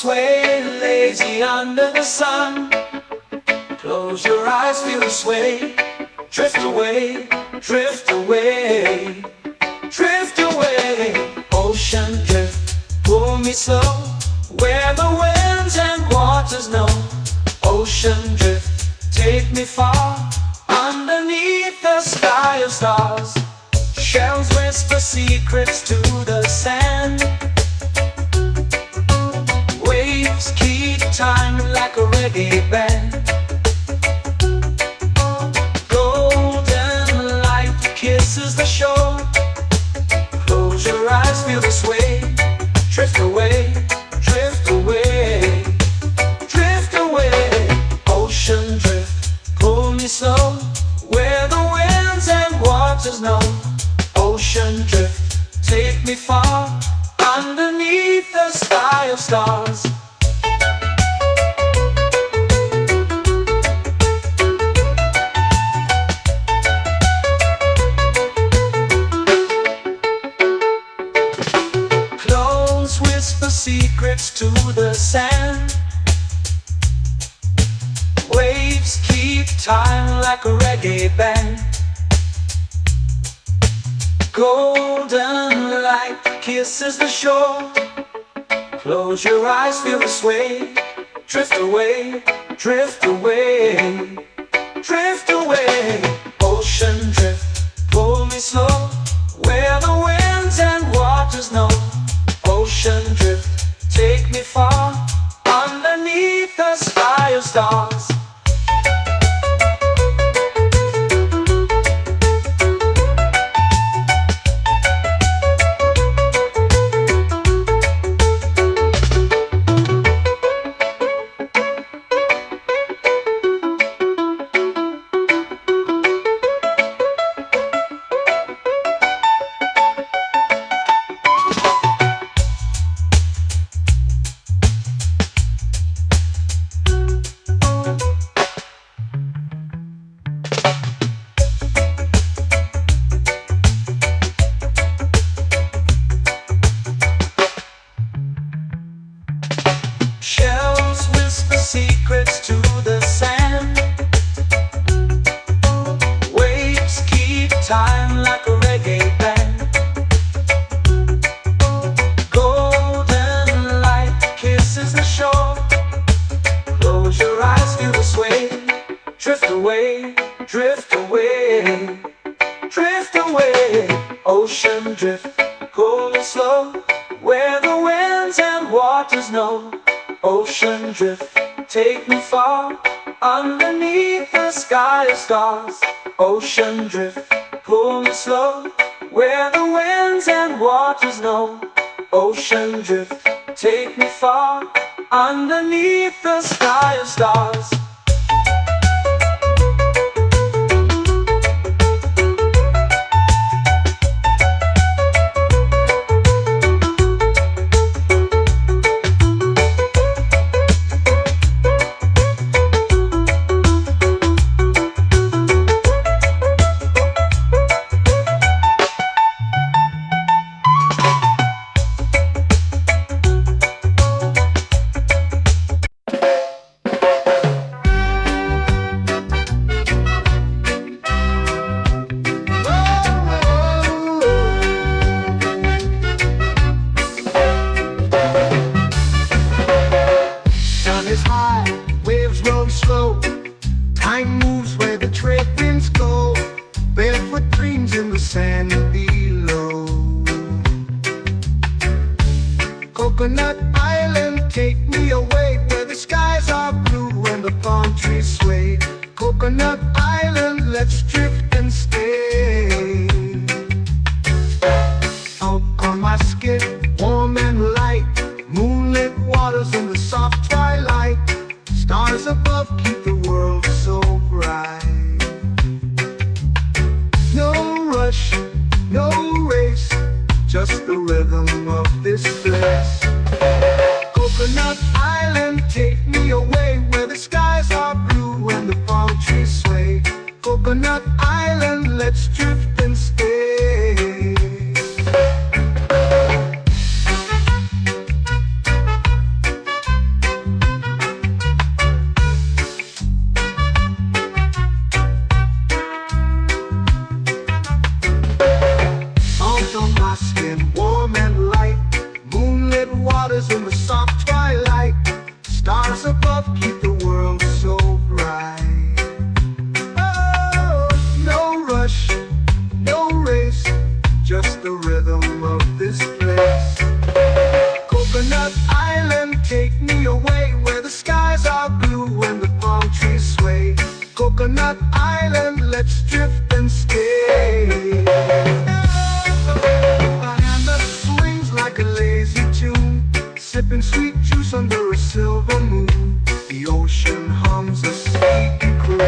sway lazy under the sun. Close your eyes, feel the sway. Drift away, drift away, drift away. Ocean drift, pull me slow, where the winds and waters know. Ocean drift, take me far, underneath the sky of stars. Shells whisper secrets to the sand. Waves keep time like a reggae band. Golden light kisses the shore. Close your eyes, feel the sway. Drift away, drift away, drift away. Ocean drift, pull me slow, where the winds and waters know. Ocean drift, take me far, underneath the sky of stars. Close whisper secrets to the sand. Waves keep time like a reggae band. Golden light kisses the shore. Close your eyes, feel the sway. Drift away, drift away, drift away. Ocean drift, pull me slow, where the winds and waters know. Ocean drift, take me far, underneath the sky of stars. Shells whisper secrets to the sand. Waves keep time like a reggae band. Golden light kisses the shore. Close your eyes, feel the sway. Drift away, drift away, drift away. Ocean drift, pull me slow, where the winds and waters know. Ocean drift, take me far, underneath the sky of stars. Ocean drift, pull me slow, where the winds and waters know. Ocean drift, take me far, underneath the sky of stars. Time moves where the trade winds go. Barefoot dreams in the sand below. Coconut Island, take me away, where the skies are blue and the palm trees sway. Coconut Island, let's drift and stay. Out on my skin, warm and light, moonlit waters in the soft twilight. Stars above keep the world so bright. No rush, no race, just the rhythm of this place. Coconut Island, take me away, where the skies are blue and the palm trees sway. Coconut Island, let's drift and stay. under a silver moon. The ocean hums a sleepy croon.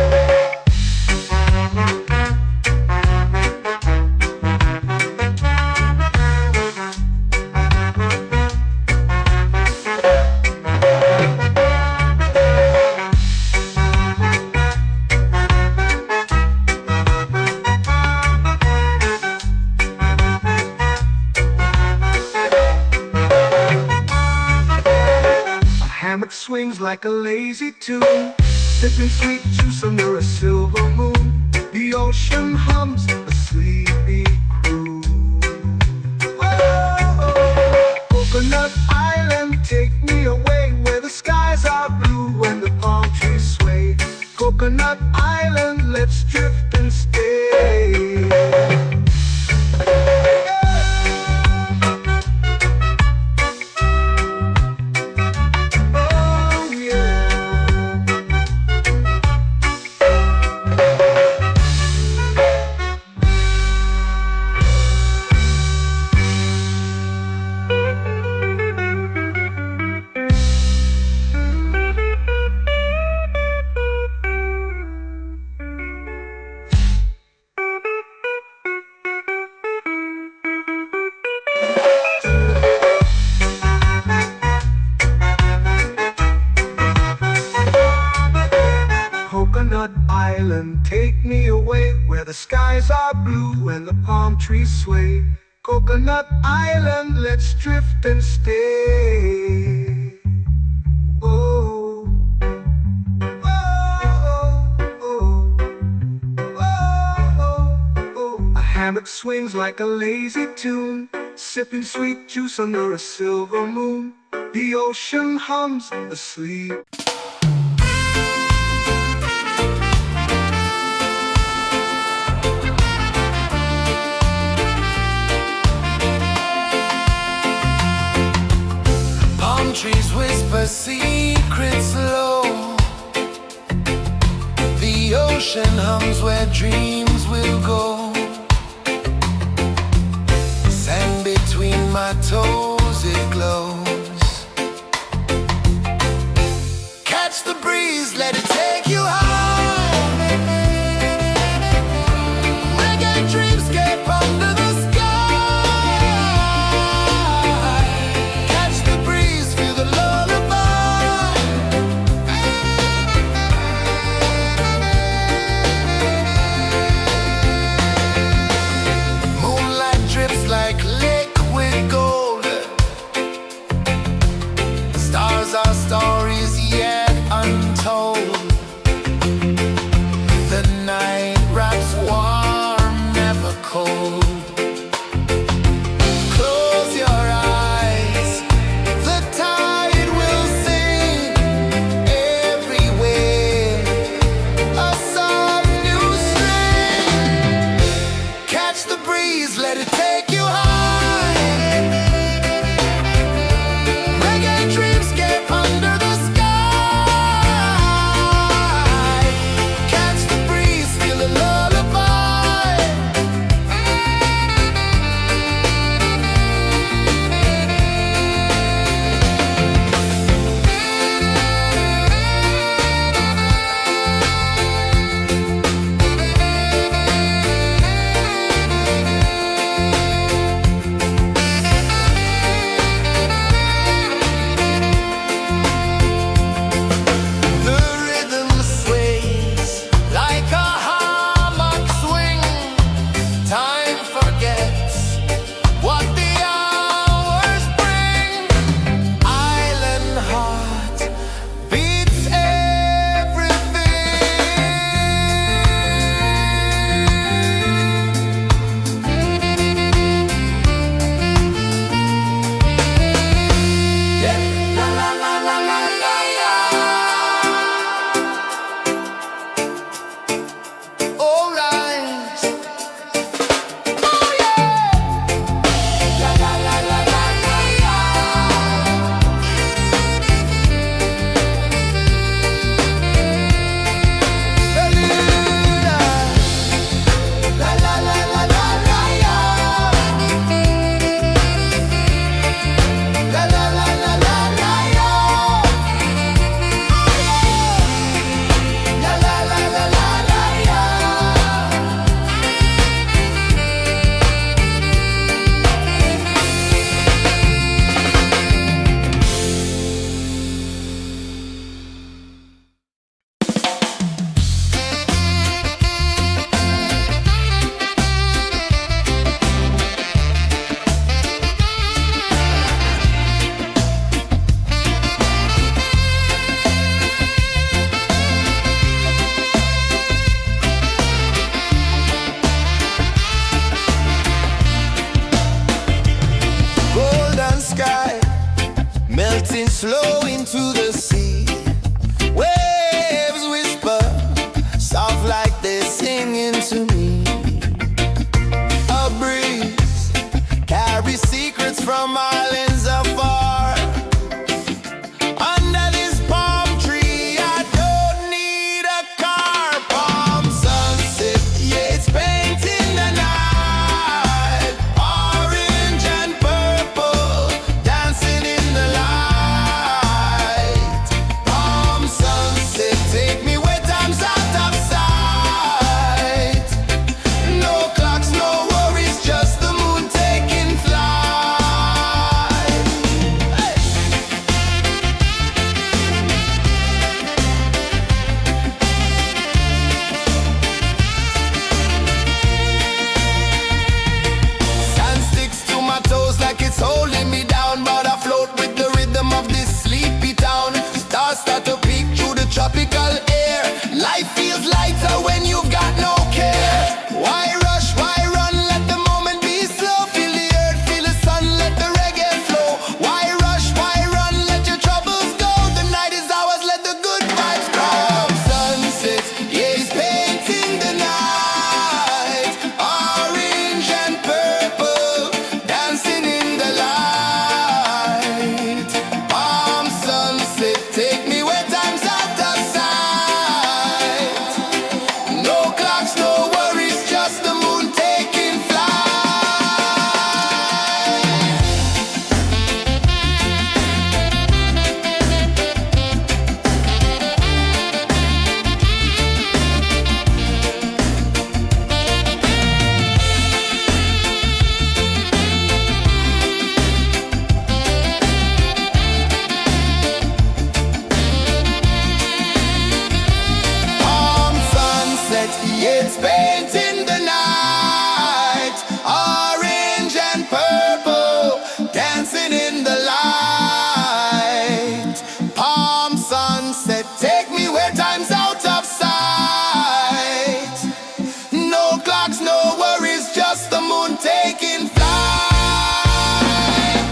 Hammock swings like a lazy tune, sipping sweet juice under a silver moon. The ocean hums a sleepy croon. Whoa, Coconut Island, take me away where the skies are blue and the palm trees sway. Coconut Island, let's drift and stay. Coconut Island, take me away where the skies are blue and the palm trees sway. Coconut Island, let's drift and stay. Oh, oh, oh, oh, oh. A hammock swings like a lazy tune, sipping sweet juice under a silver moon. The ocean hums asleep. Trees whisper secrets low. The ocean hums where dreams will go. Sand between my toes, it glows. Catch the breeze, let it take you high. Reggae dreamscape under the sky. to the sea. Waves whisper, soft like they're singing to me. A breeze carries secrets from islands afar. Under this palm tree, I don't need a car. Palm sunset, yeah, it's painting the night. Orange and purple, dancing in the light. Palm sunset, take me where time's out of sight. No clocks, no worries, just the moon taking flight. Hey! Sand sticks to my toes like it's holding me down, but I float with the rhythm of this sleepy town. Stars start to peek through the tropical air. Life feels lighter when you've got no care. Why rush, why run, let the moment be slow. Feel the earth, feel the sun, let the reggae flow. Why rush, why run, let your troubles go. The night is ours, let the good vibes come. Sunset, yeah, it's painting the night. Orange and purple, dancing in the light. Palm sunset, take me where time's out of sight. No clocks, no worries, just the moon taking flight. Palm sunset, yeah, it's painting the night. Orange and purple, dancing in the light. Palm sunset, take me where time's out of sight. No clocks, no worries, just the moon taking flight.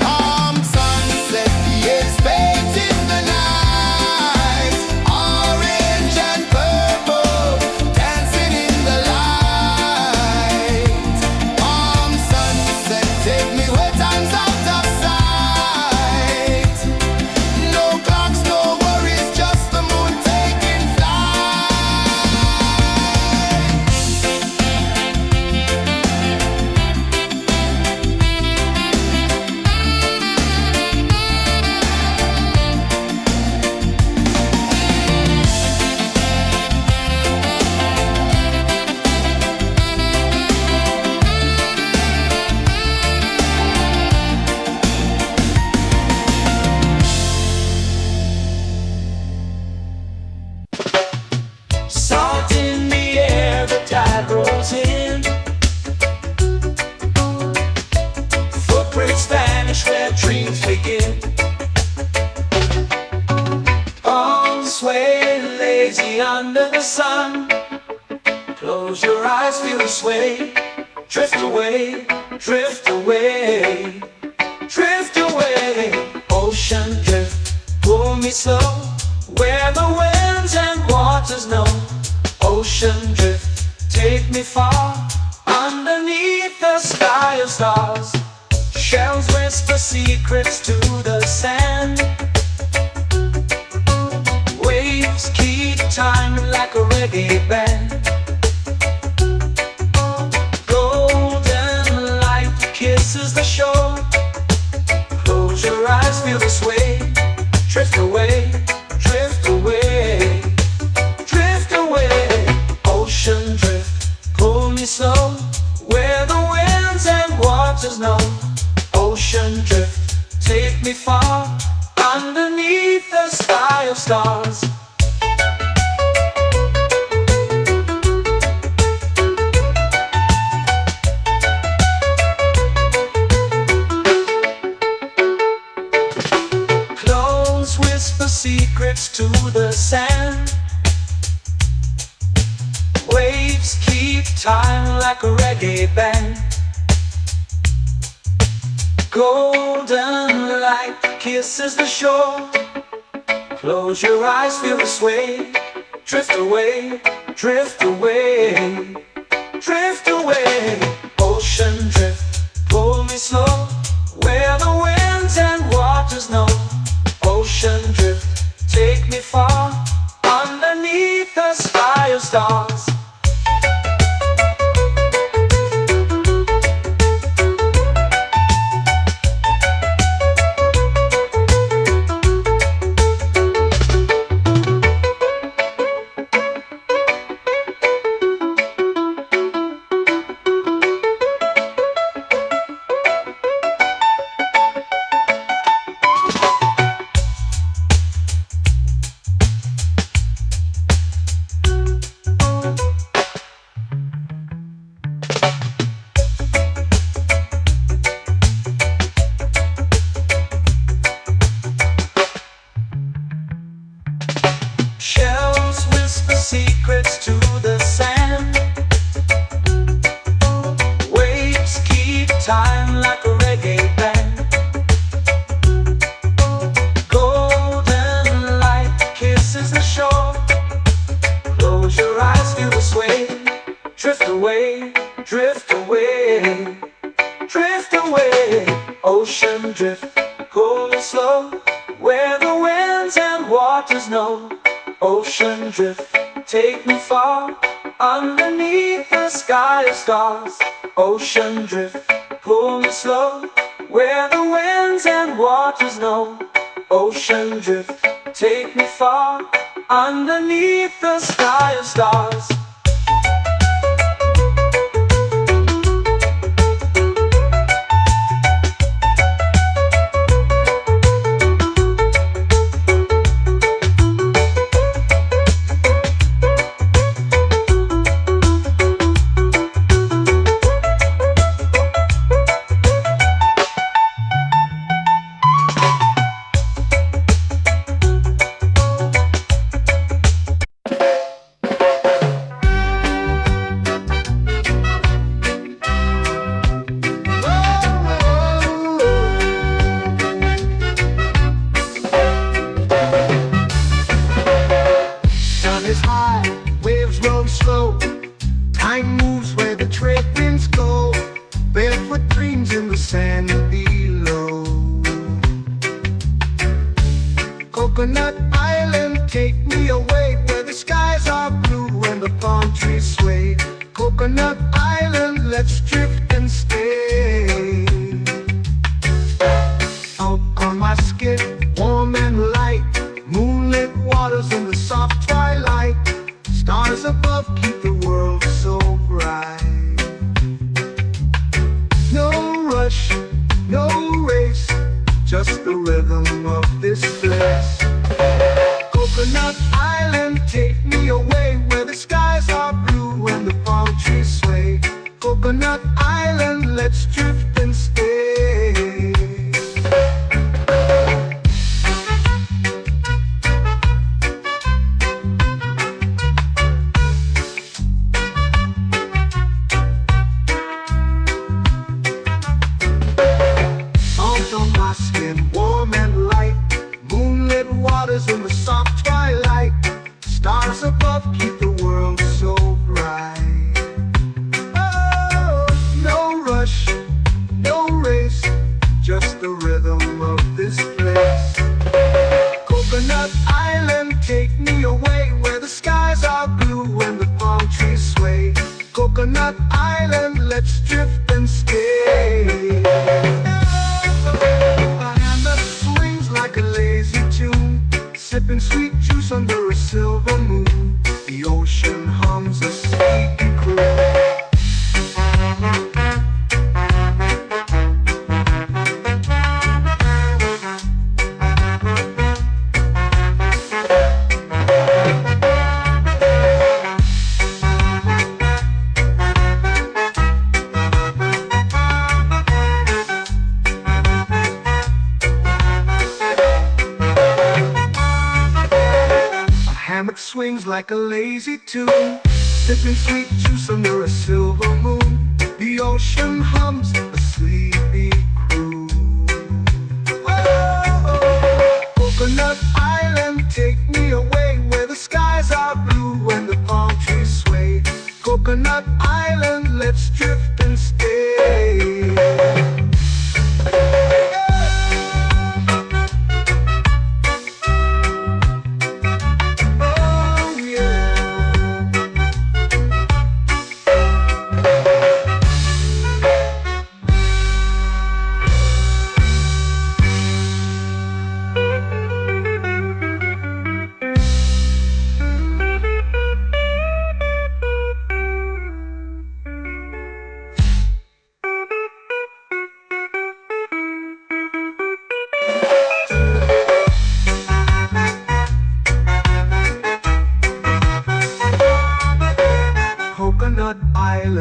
Palm sunset, yeah, it's painting the night. Orange and purple, dancing in the light. Palm sunset, take me where time's out of sight. No clocks, no worries, just the moon taking flight. Salt in the air, the tide rolls in. Footprints vanish where dreams begin. Arms sway lazy under the sun. Close your eyes, feel the sway. Drift away, drift away, drift away. Ocean drift, pull me slow, where the winds and waters know. Ocean drift, take me far, underneath the sky of stars. Shells whisper secrets to the sand. Waves keep time like a reggae band. Golden light kisses the shore. Close your eyes, feel the sway. Drift away, drift away, drift away. Ocean drift, pull me slow, where the winds and waters know. Ocean drift, take me far, underneath the sky of stars. Close whisper secrets to the sand. Waves keep time like a reggae band. Golden light kisses the shore. Close your eyes, feel the sway. Drift away, drift away, drift away. Ocean drift, pull me slow, where the winds and waters know. Ocean drift, take me far, underneath the sky of stars. Shells whisper secrets to the sand. Waves keep time like a reggae band. Golden light kisses the shore. Close your eyes, feel the sway. Drift away, drift away, drift away. Ocean drift, cool and slow, where the winds and waters know. Ocean drift, take me far, underneath the sky of stars. Ocean drift, pull me slow, where the winds and waters know. Ocean drift, take me far, underneath the sky of stars. Waves roll slow, time moves where the trade winds go. Barefoot dreams in the sand below. Coconut Island, take me away, where the skies are blue and the palm trees sway. Coconut Island, let's drift and stay. Out on my skin, warm and light, moonlit waters in the soft twilight. Stars above keep the world so bright. No rush, no race, just the rhythm of this place. Coconut Island, take me away, where the skies are blue and the palm trees sway. Coconut Island, let's drift and stay. In the soft twilight, stars above keep the world so bright. Oh, no rush, no race, just the rhythm of this place. Coconut Island, take me away, where the skies are blue and the palm trees sway. Coconut Island, let's drift and stay. A hand that swings like a lazy tune, sipping sweet juice under a silver moon. The ocean hums a sleepy croon. Hammock swings like a lazy tune, sipping sweet juice under a silver moon. The ocean hums a sleepy croon. Whoa, Coconut Island.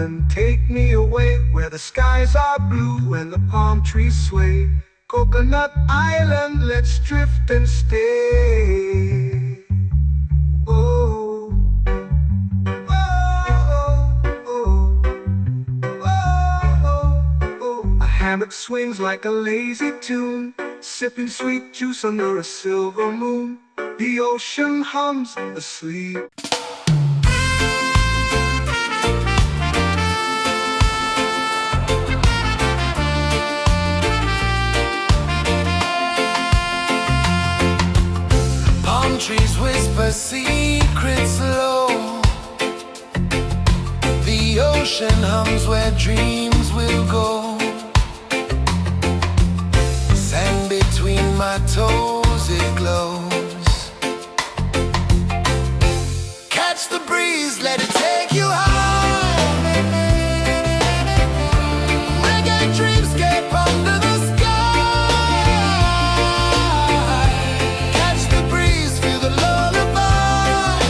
island, take me away where the skies are blue and the palm trees sway. Coconut Island, let's drift and stay. Oh, oh, oh, oh, oh. A hammock swings like a lazy tune, sipping sweet juice under a silver moon. The ocean hums asleep. Palm trees whisper secrets low. The ocean hums where dreams will go. Sand between my toes, it glows. Catch the breeze, let it take you high. Reggae dreamscape under the sky. Catch the breeze, feel the lullaby.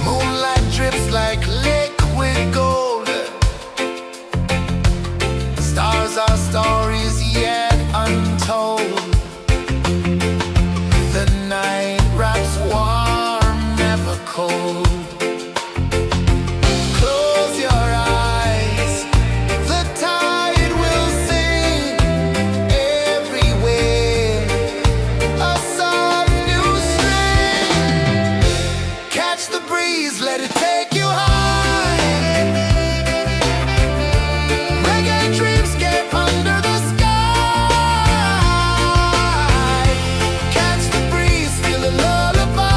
Moonlight drips like liquid gold. Stars are stories yet untold. The night wraps warm, never cold. Close your eyes, the tide will sing everywhere. A soft new string. Catch the breeze, let it take you high. Reggae dreamscape under the sky. Catch the breeze, feel a lullaby.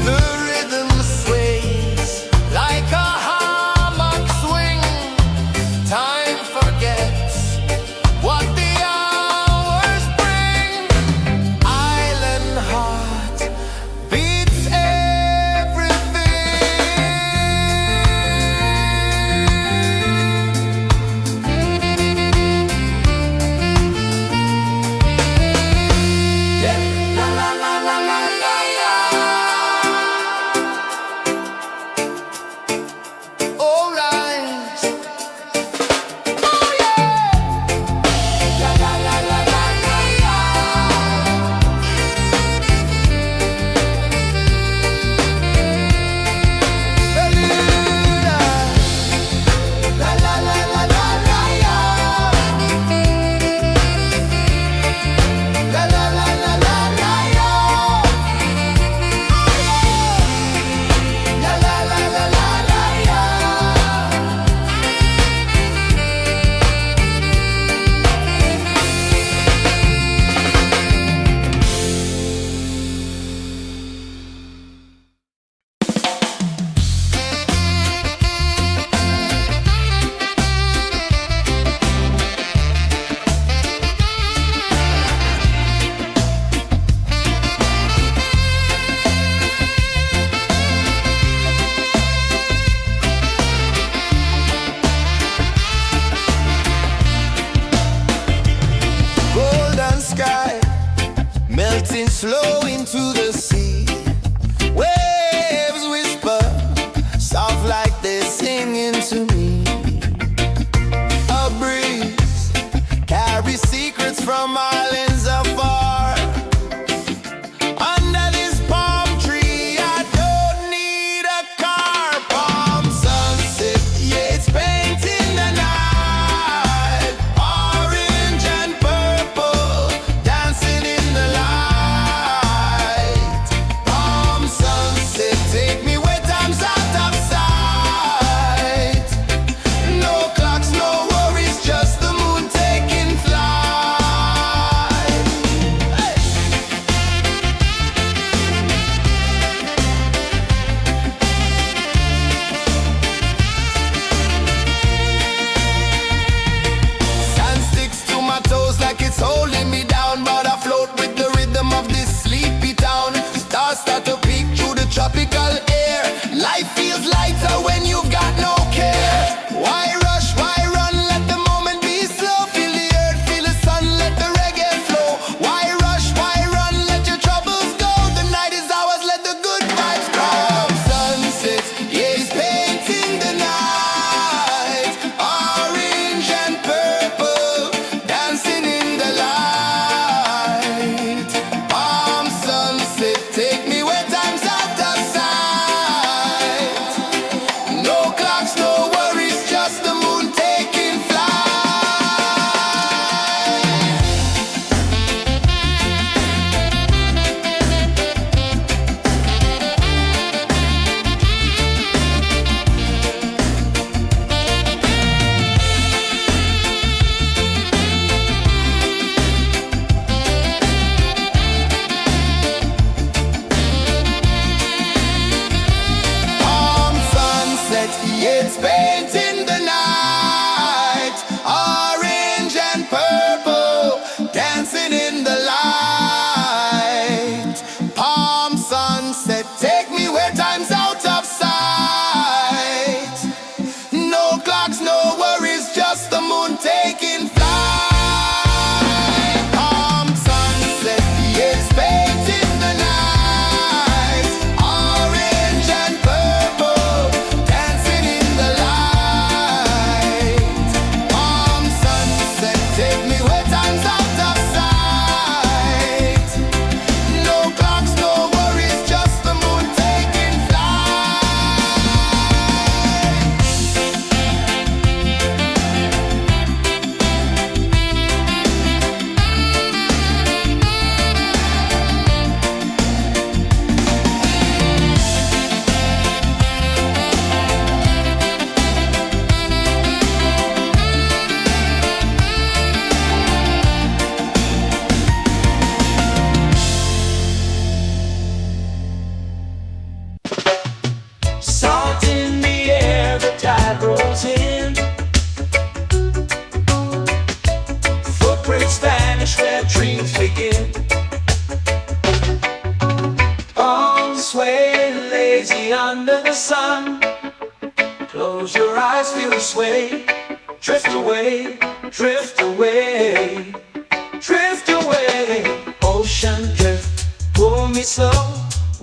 The rhythm sways like a hammock swing. Time forgets what the hours bring. Island heart beats everything. Yeah. La la la la la la la. All right. Oh yeah. La la la la la la la. Bermuda. La la la la la la la. La la la la la la la. La la la la la la la. Golden sky melting slow into the sea. Waves whisper soft like they're singing to me. A breeze carries secrets from islands afar. Under this palm tree, I don't need a car. Palm sunset, yeah, it's painting the night. Orange and purple, dancing in the light. Palm sunset. me under the sun. Close your eyes, feel the sway. Drift away, drift away, drift away. Ocean drift, pull me slow,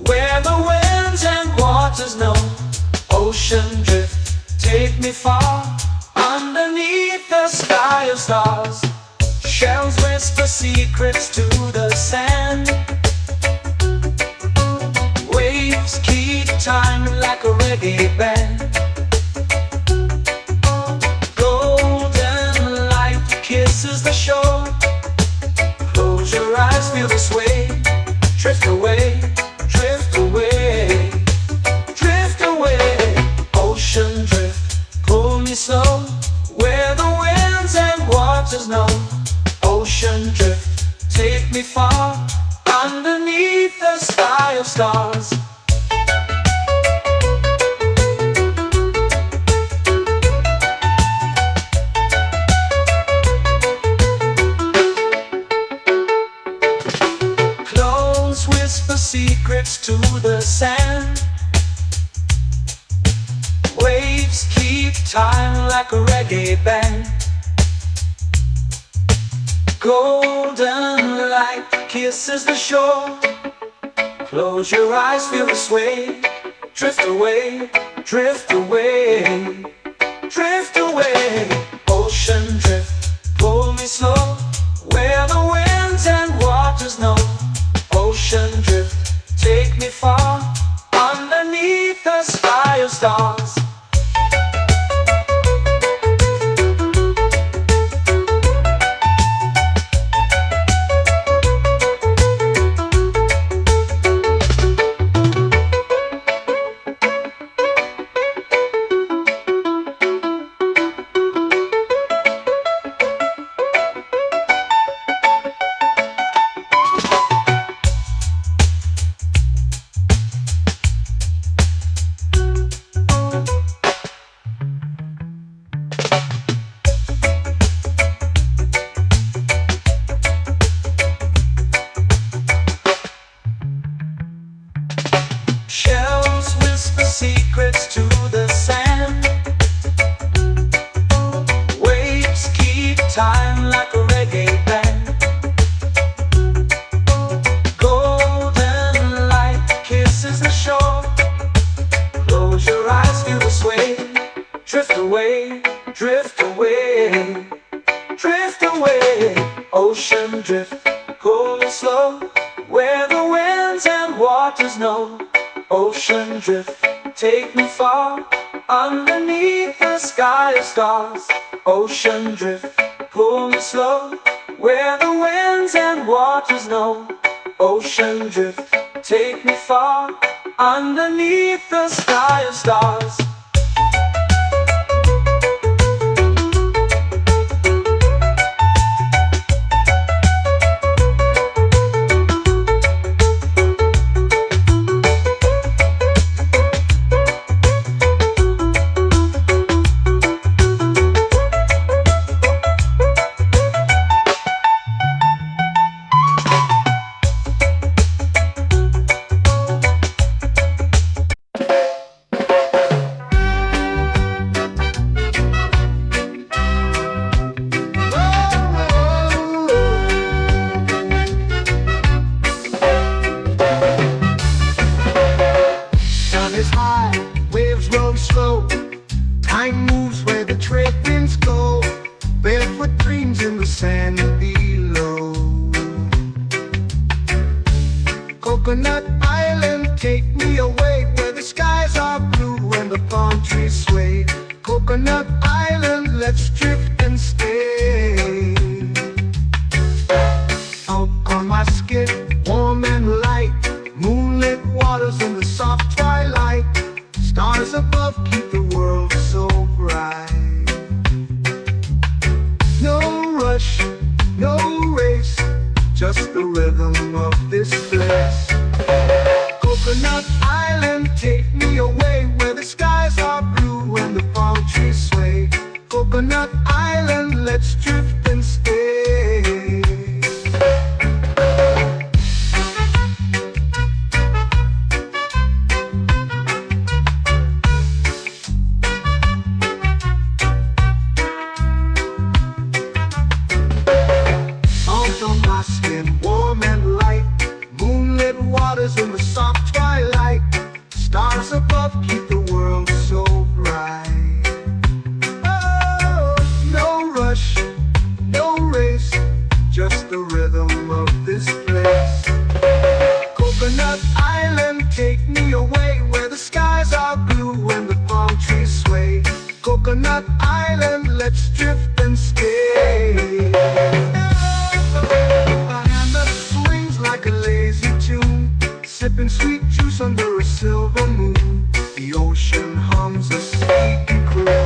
where the winds and waters know. Ocean drift, take me far, underneath the sky of stars. Shells whisper secrets to the sand. Waves keep time like a reggae band. Golden light kisses the shore. Close your eyes, feel the sway. Drift away, drift away, drift away. Ocean drift, pull me slow, where the winds and waters know. Ocean drift, take me far, underneath the sky of stars. Close whisper secrets to the sand. Waves keep time like a reggae band. Golden light kisses the shore. Close your eyes, feel the sway. Drift away, drift away, drift away. Ocean drift, pull me slow, where the winds and waters know. Ocean drift, take me far, underneath the sky of stars. Shells whisper secrets to the sand. Waves keep time like a reggae band. Golden light kisses the shore. Close your eyes, feel the sway. Drift away, drift away, drift away. Ocean drift, pull me slow, where the winds and waters know. Ocean drift, take me far, underneath the sky of stars. Ocean drift, pull me slow, where the winds and waters know. Ocean drift, take me far, underneath the sky of stars. Is high, waves roll slow. Time moves where the trade winds go. Barefoot dreams in the sand below. Coconut Island, take me away, where the skies are blue and the palm trees sway. Coconut Island, let's drift and stay. Out on my skin, warm and light, moonlit waters in the soft twilight. Stars above keep the world so bright. No rush, no race, just the rhythm of this place. Coconut Island, take me away, where the skies are blue and the palm trees sway. Coconut Island, let's drift and stay. sipping sweet juice under a silver moon. The ocean hums a sleepy croon.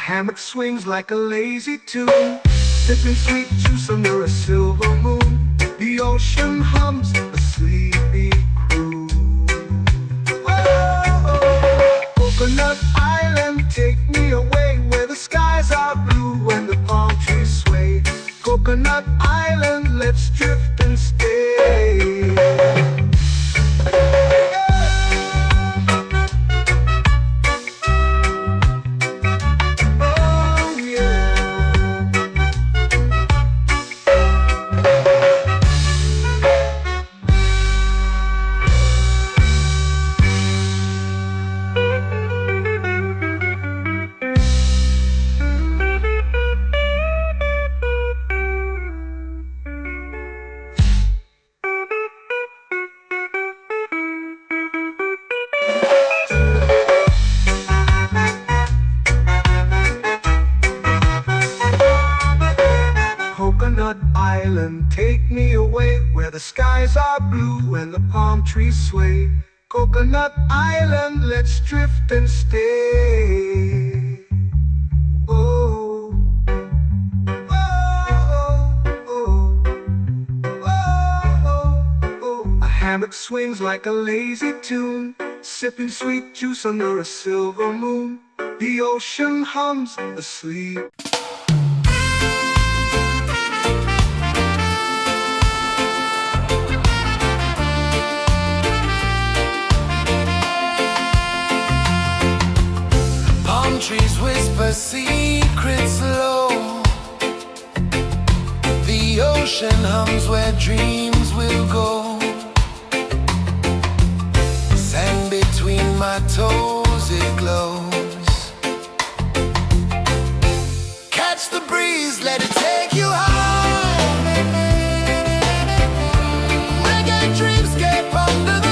Hammock swings like a lazy tune, sipping sweet juice under a silver moon. The ocean hums a sleepy croon. Whoa, Coconut Island, take me away where the skies are blue and the palm trees sway. Coconut Island, let's drift and stay. Coconut Island, take me away where the skies are blue and the palm trees sway. Coconut Island, let's drift and stay. Oh, oh, oh, oh, oh. A hammock swings like a lazy tune, sipping sweet juice under a silver moon. The ocean hums asleep. Trees whisper secrets low. The ocean hums where dreams will go. Sand between my toes, it glows. Catch the breeze, let it take you high. Reggae dreamscape under the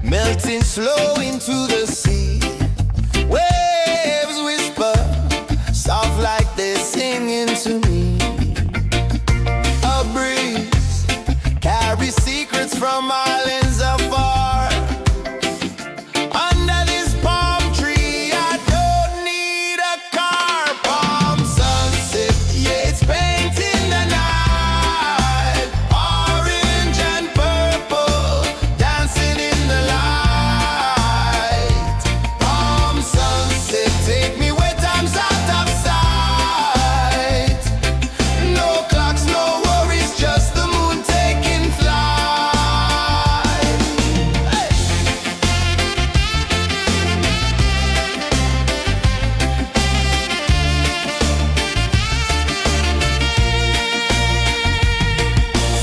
melting slow into the sea. Waves whisper, soft like they're singing to me. A breeze carries secrets from islands afar. Under this palm tree, I don't need a car. Palm sunset, yeah, it's painting the night. Orange and purple, dancing in the light. Palm sunset, take me where time's out of sight. No clocks, no worries, just the moon taking flight. Hey!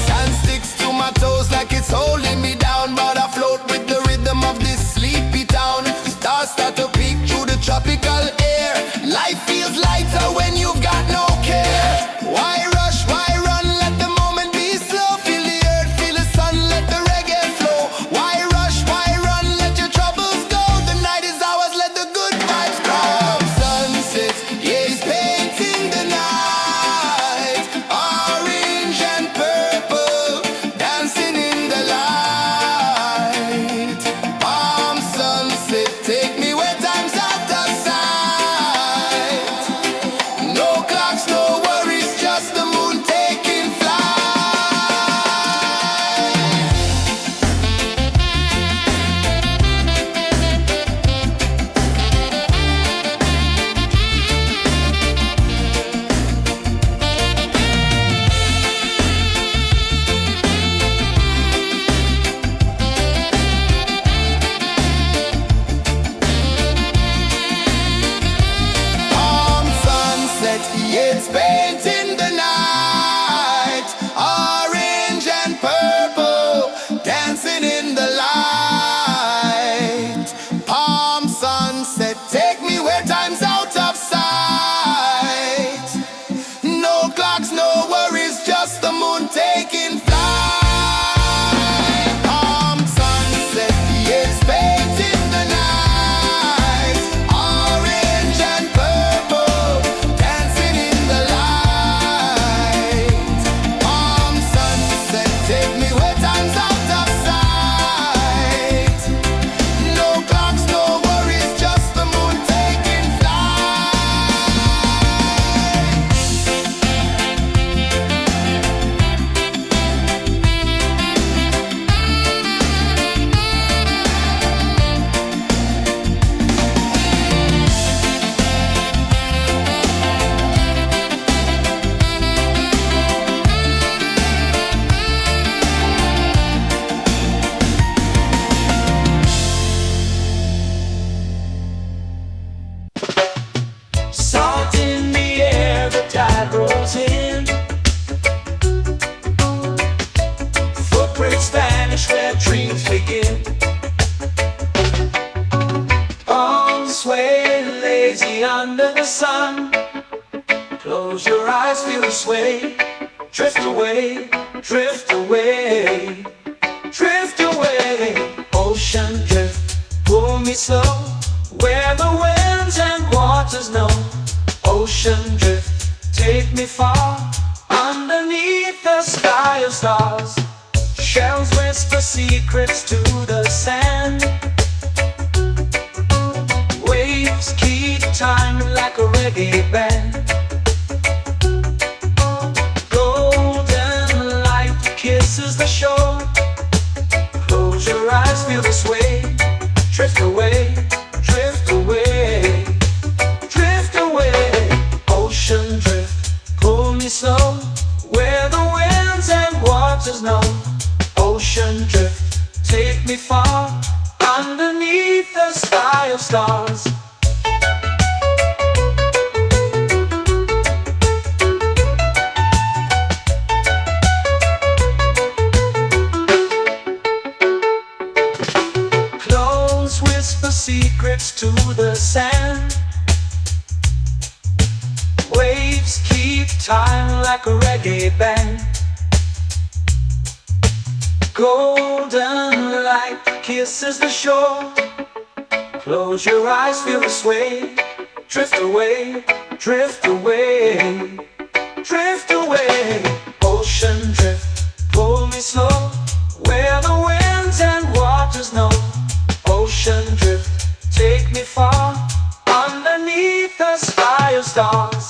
Sand sticks to my toes like it's holding me down, but I float with the rhythm of this sleepy town. Stars start to peek through the tropical air. Life feels lighter when you've got no care. Why rush, why run, let the moment be slow. Feel the earth, feel the sun, let the reggae flow. Why rush, why run, let your troubles go. The night is ours, let the good vibes grow. Sunset, yeah, it's painting the night. Orange and purple, dancing in the light. Palm sunset, take me where time's out of sight. No clocks, no worries, just the moon taking flight. Palm sunset, yeah, it's painting the night. Orange and purple, dancing in the light. Palm sunset, take me where time's out of sight. No clocks, no worries, just the moon taking flight. Palm sunset, yeah, it's painting the night. Orange and purple, dancing in the light. Palm sunset, take me where time's out of sight. No clocks, no worries, just the moon taking flight. Salt in the air, the tide rolls in. Footprints vanish where dreams begin. Arms sway lazy under the sun. Close your eyes, feel the sway. Drift away, drift away, drift away. Ocean drift, pull me slow, where the winds and waters know. Ocean drift, take me far, underneath the sky of stars. Shells whisper secrets to the sand. Waves keep time like a reggae band. Golden light kisses the shore. Close your eyes, feel the sway. Drift away, drift away, drift away. Ocean drift, pull me slow, where the winds and waters know. Ocean drift, take me far, underneath the sky of stars. Close whisper secrets to the sand. Waves keep time like a reggae band. Golden light kisses the shore. Close your eyes, feel the sway. Drift away, drift away, drift away. Ocean drift, pull me slow, where the winds and waters know. Ocean drift, take me far, underneath the sky of stars.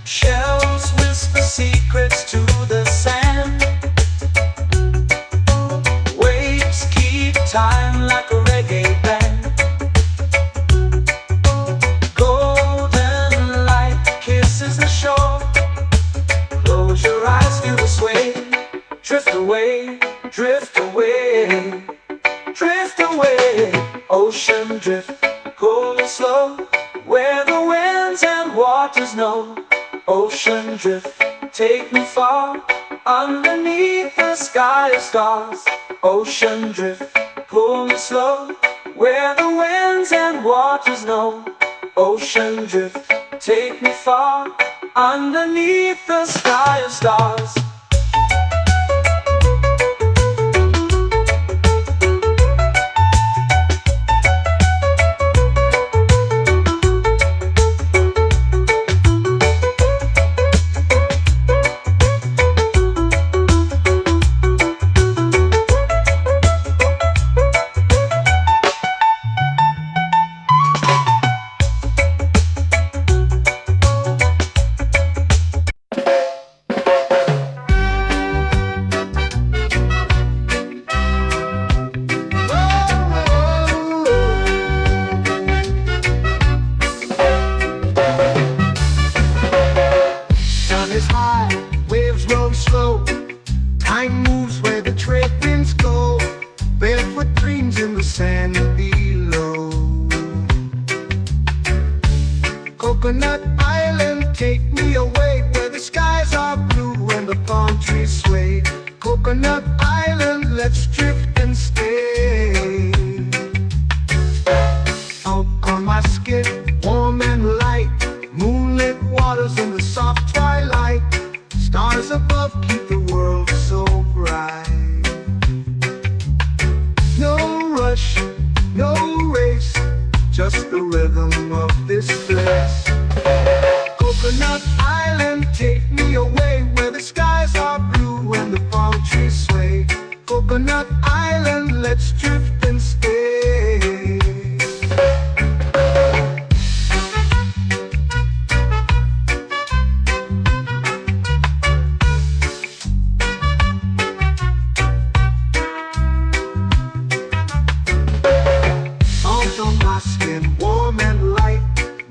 Shells whisper secrets to the sand. Waves keep time like a reggae band. Golden light kisses the shore. Close your eyes, feel the sway. Drift away, drift away, drift away. Ocean drift, cool and slow, where the winds and waters know. Ocean drift, take me far, underneath the sky of stars. Ocean drift, pull me slow, where the winds and waters know. Ocean drift, take me far, underneath the sky of stars. Is high, waves roll slow. Time moves where the trade winds go. Barefoot dreams in the sand below. Coconut Island, take me away, where the skies are blue and the palm trees sway. Coconut Island, let's drift and stay. Out on my skin, warm and light, moonlit waters in the soft twilight. Stars above keep the world so bright. No rush, no race, just the rhythm of this place. Coconut Island, take me away, where the skies are blue and the palm trees sway. Coconut Island, let's drift and stay. On my skin, warm and light,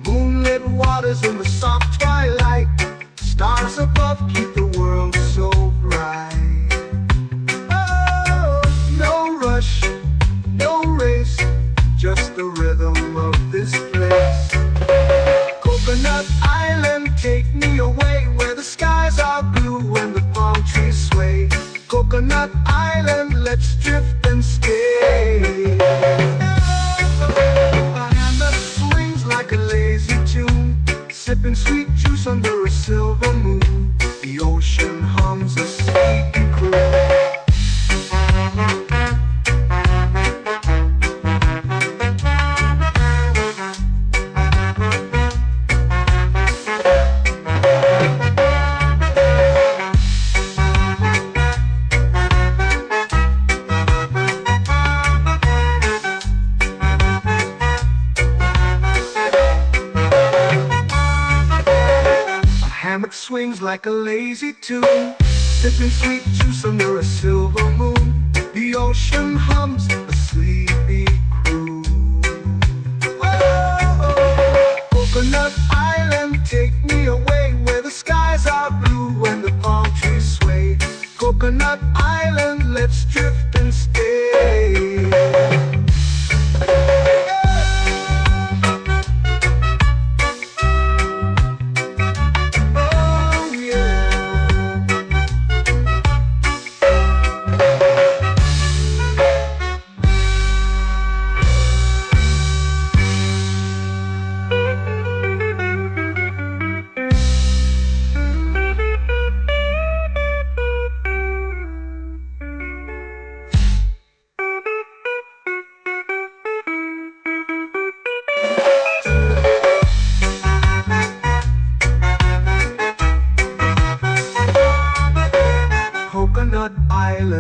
moonlit waters in the soft twilight. Stars above keep the world so bright. Oh, no rush, no race, just the rhythm of this place. Coconut Island, take me away, where the skies are blue and the palm trees sway. Coconut Island, let's drift and stay. Like a lazy tune, sipping sweet juice under a silver moon. The ocean hums a sleepy croon. Swings like a lazy tune, sipping sweet juice under a silver moon. The ocean hums a sleepy croon. Whoa.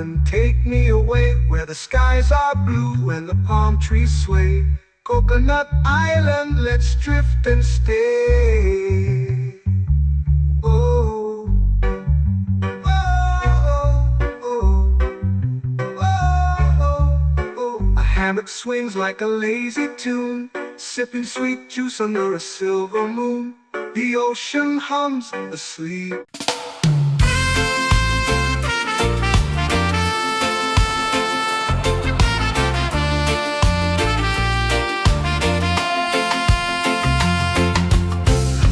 island, take me away where the skies are blue and the palm trees sway. Coconut Island, let's drift and stay. Oh, oh, oh, oh, oh. A hammock swings like a lazy tune, sipping sweet juice under a silver moon. The ocean hums asleep.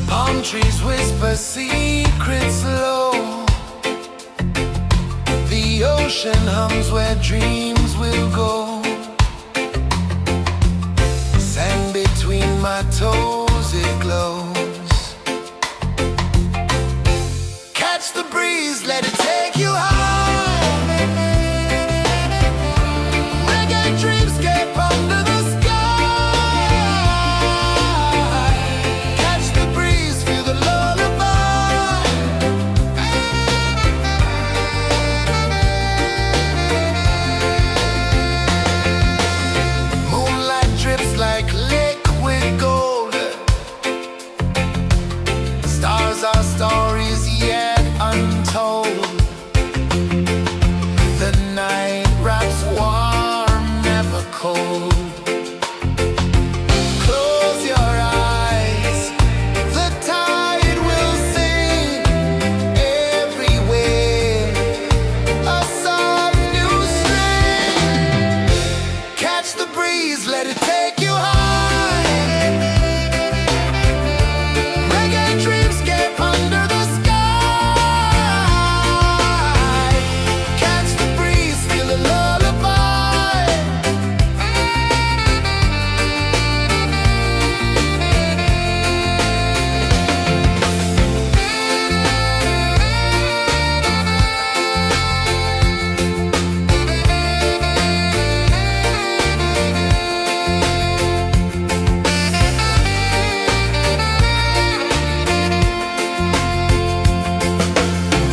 Palm trees whisper secrets low. The ocean hums where dreams will go. Sand between my toes, it glows. Catch the breeze, let it take you high. Reggae dreamscape under the sky. Catch the breeze, feel the lullaby. Moonlight drips like liquid gold. Stars are stories yet untold. The night wraps warm, never cold. Close your eyes, the tide will sing everywhere. A soft new string. Catch the breeze, let it take you high. Reggae dreamscape under the sky. Catch the breeze, feel the lullaby.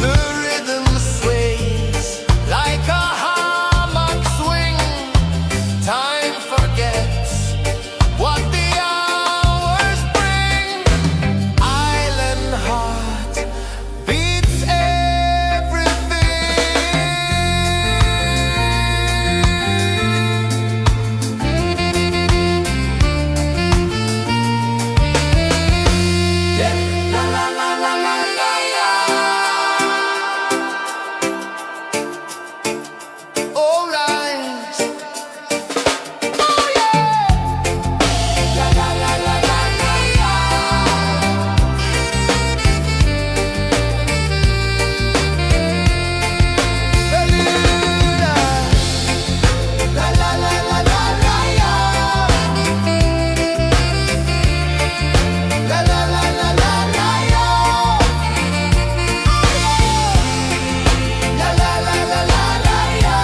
The rhythm sways like a hammock swing. Time forgets what the hours bring. Island heart beats everything. La la la la la la la. All right. Oh yeah. La la la la la la la. La la la la la la la. La la la la la la la. La la la la la la la.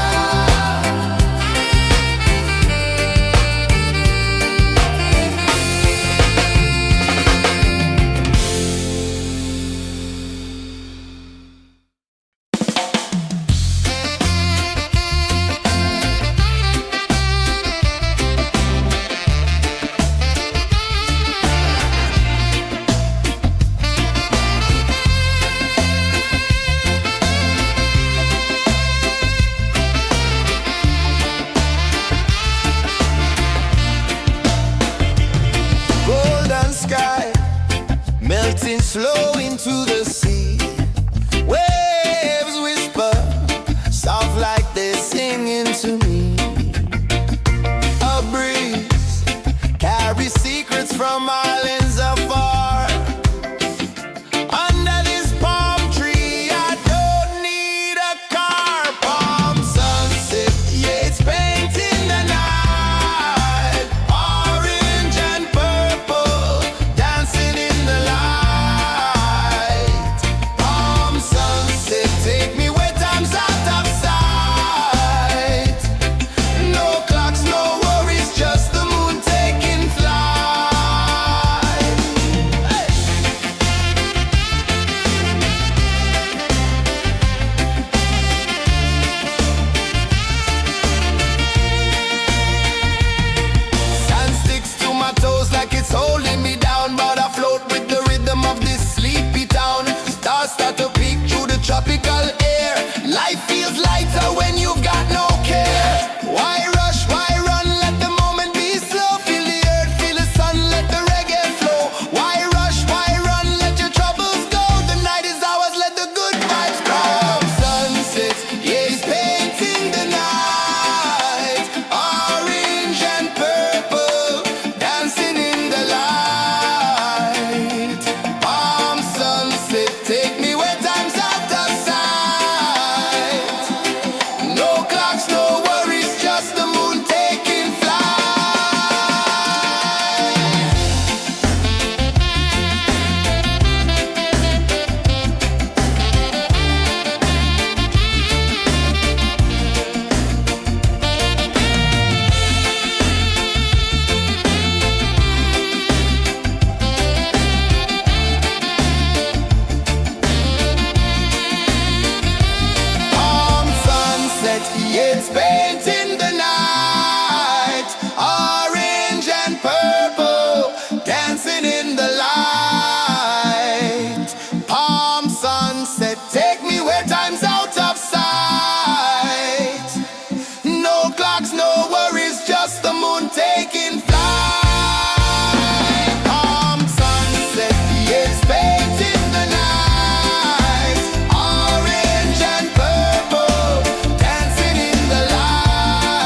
Golden sky melting slow into the sea. Waves whisper soft like they're singing to me. A breeze carries secrets from islands afar. Under this palm tree, I don't need a car. Palm sunset, yeah, it's painting the night. Orange and purple dancing in the light. in the light. Palm sunset, take me where time's out of sight. No clocks, no worries, just the moon taking flight. Palm sunset, yes, baked in the night. Orange and purple, dancing in the light.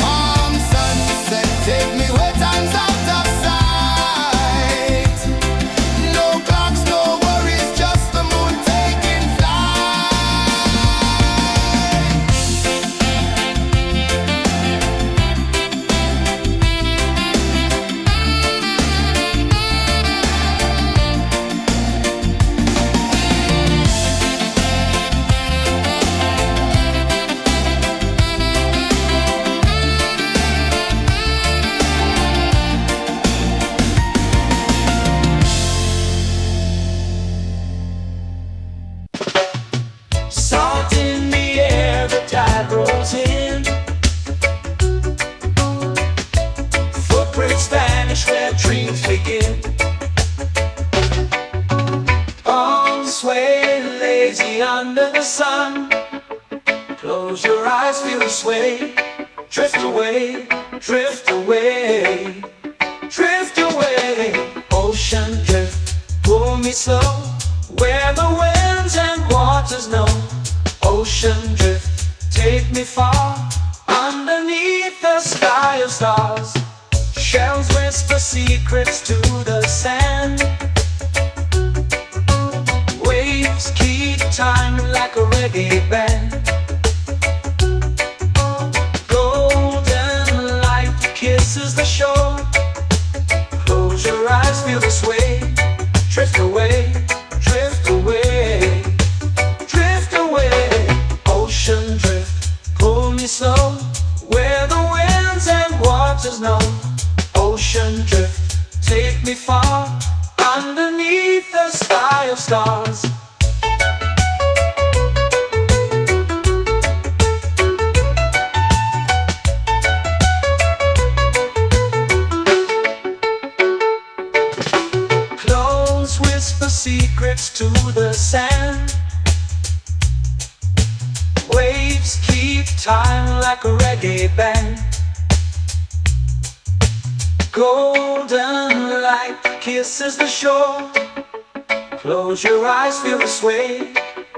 Palm sunset, take me where time's out of sight. No clocks, no worries, just the moon taking flight. Salt in the air, the tide rolls in. Footprints vanish where dreams begin. Arms sway lazy under the sun. Close your eyes, feel the sway. Drift away, drift away, drift away. Ocean drift, pull me slow, where the winds and waters know. Ocean drift, take me far, underneath the sky of stars. Shells whisper secrets to the sand. Waves keep time like a reggae band. Golden light kisses the shore. Close your eyes, feel the sway. Drift away, drift away, drift away. Ocean drift, pull me slow, where the winds and waters know. Ocean drift, take me far, underneath the sky of stars. Close whisper secrets to the sand. Waves keep time like a reggae band. Golden light kisses the shore. Close your eyes, feel the sway.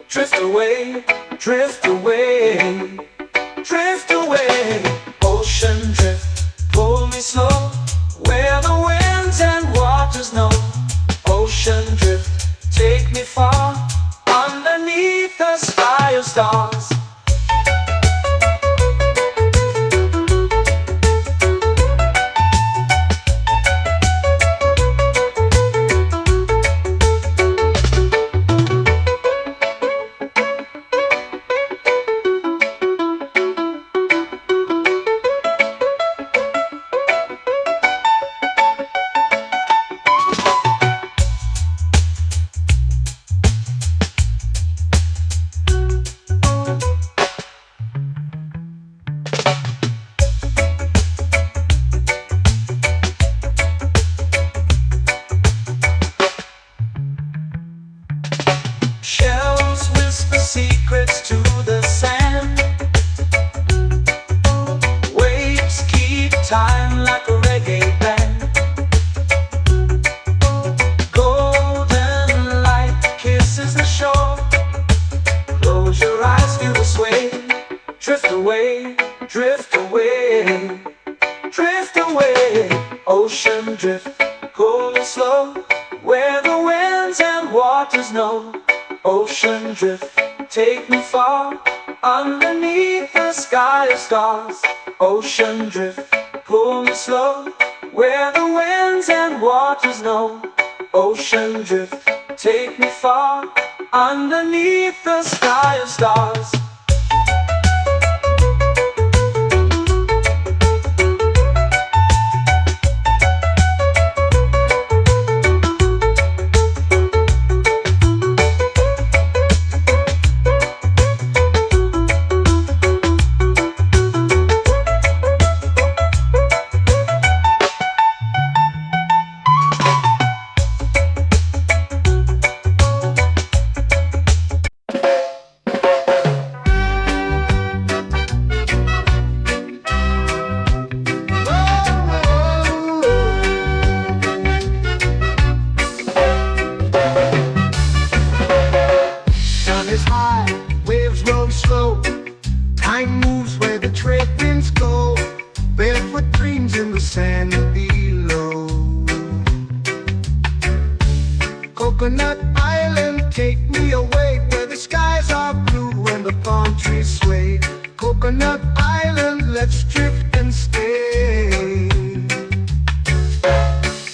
Drift away, drift away, drift away. Ocean drift, pull me slow, where the winds and waters know. Ocean drift, take me far, underneath the sky of stars. Shells whisper secrets to the sand. Waves keep time like a reggae band. Golden light kisses the shore. Close your eyes, feel the sway. Drift away, drift away, drift away. Ocean drift, pull me slow, where the winds and waters know. Ocean drift, take me far, underneath the sky of stars. Ocean drift, pull me slow, where the winds and waters know. Ocean drift, take me far, underneath the sky of stars. Coconut Island, take me away where the skies are blue and the palm trees sway. Coconut Island, let's drift and stay.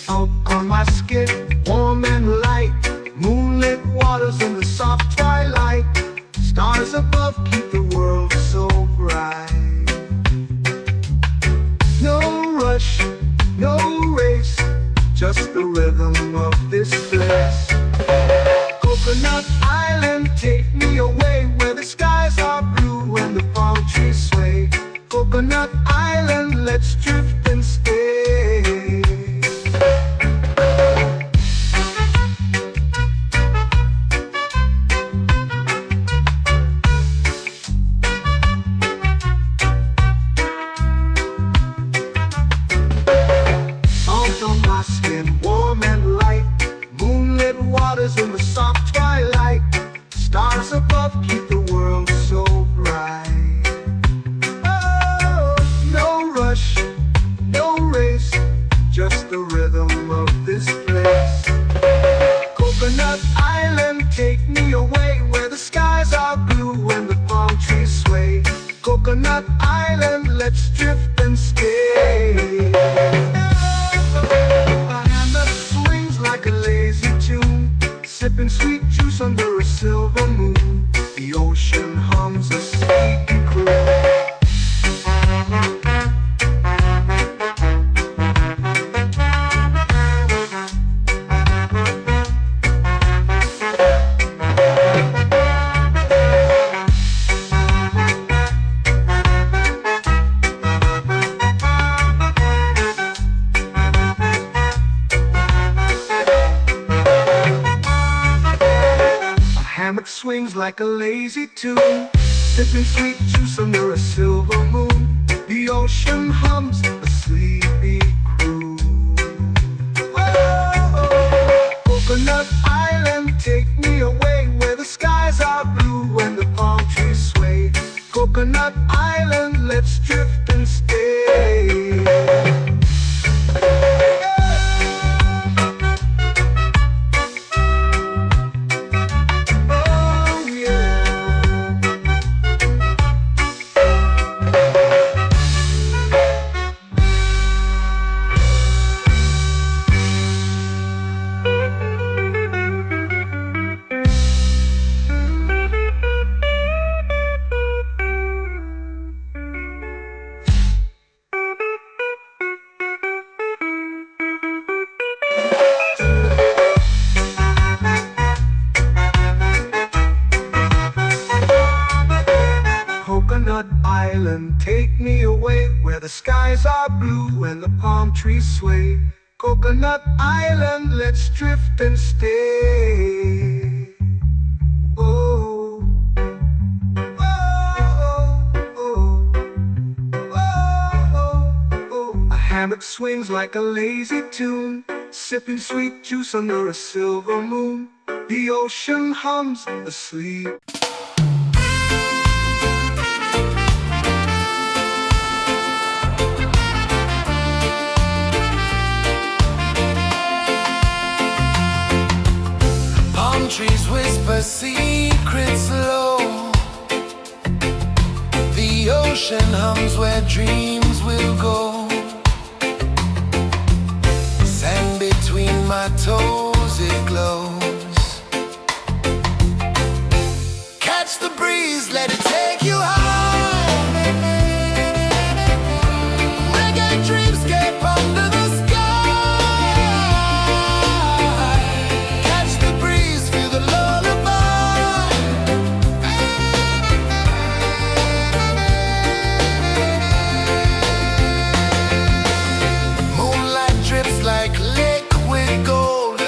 Out on my skin, warm and light, moonlit waters in the soft twilight. Stars above keep the world so bright. No rush, no race, just the rhythm of this place. Coconut Island, take me away where the skies are blue and the palm trees sway. Coconut Island, let's drift and stay. Salt on my skin, warm and light, moonlit waters in the soft twilight. Stars above keep the world so bright. Oh, no rush, no race, just the rhythm of this place. Coconut Island, take me away where the skies are blue and the palm trees sway. Coconut Island, let's drift and stay. A hand that swings like a lazy tune, sipping sweet juice under a silver moon. The ocean hums a sleepy croon. Hammock swings like a lazy tune, sipping sweet juice under a silver moon. The ocean hums a sleepy croon. Oh, Coconut Island, take me away where the skies are blue and the palm trees sway. Coconut Island, let's drift and stay. Coconut Island, take me away where the skies are blue and the palm trees sway. Coconut Island, let's drift and stay. Oh, oh, oh, oh, oh. A hammock swings like a lazy tune, sipping sweet juice under a silver moon. The ocean hums asleep. Trees whisper secrets low. The ocean hums where dreams will go. Sand between my toes, it glows. Catch the breeze, let it take you high. Reggae dreamscape under the like liquid gold.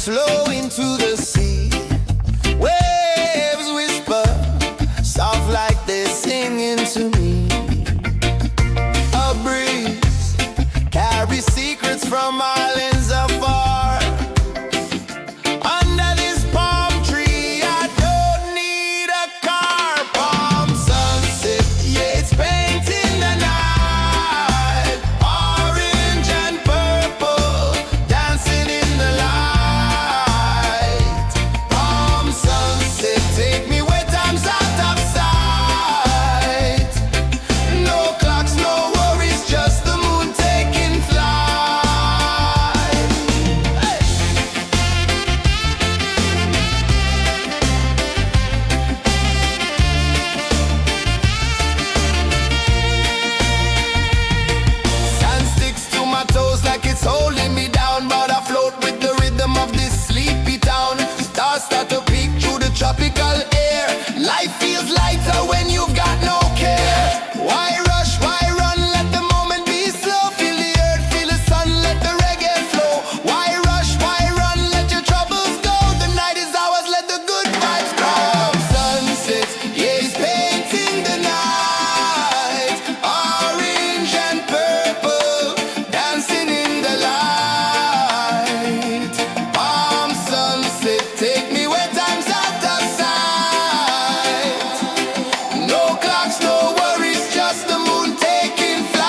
flow into the sea. Waves whisper, soft like they're singing to me. A breeze carries secrets from islands afar. Under this palm tree, I don't need a car. Palm sunset, yeah, it's painting the night. Orange and purple, dancing in the light. Palm sunset, take me where time's out of sight. No clocks, no worries, just the moon taking flight. Hey! Sand sticks to my toes like it's holding me down, but I float with the rhythm of this sleepy town. Stars start to peek through the tropical air. Life feels lighter when you've got no care. Why rush, why run, let the moment be slow. Feel the earth, feel the sun, let the reggae flow. Why rush, why run, let your troubles go. The night is ours, let the good vibes grow. Sunset, yeah, it's painting the night. Orange and purple, dancing in the light. Palm sunset, take me where time's out of sight. No clocks, no worries, just the moon taking flight.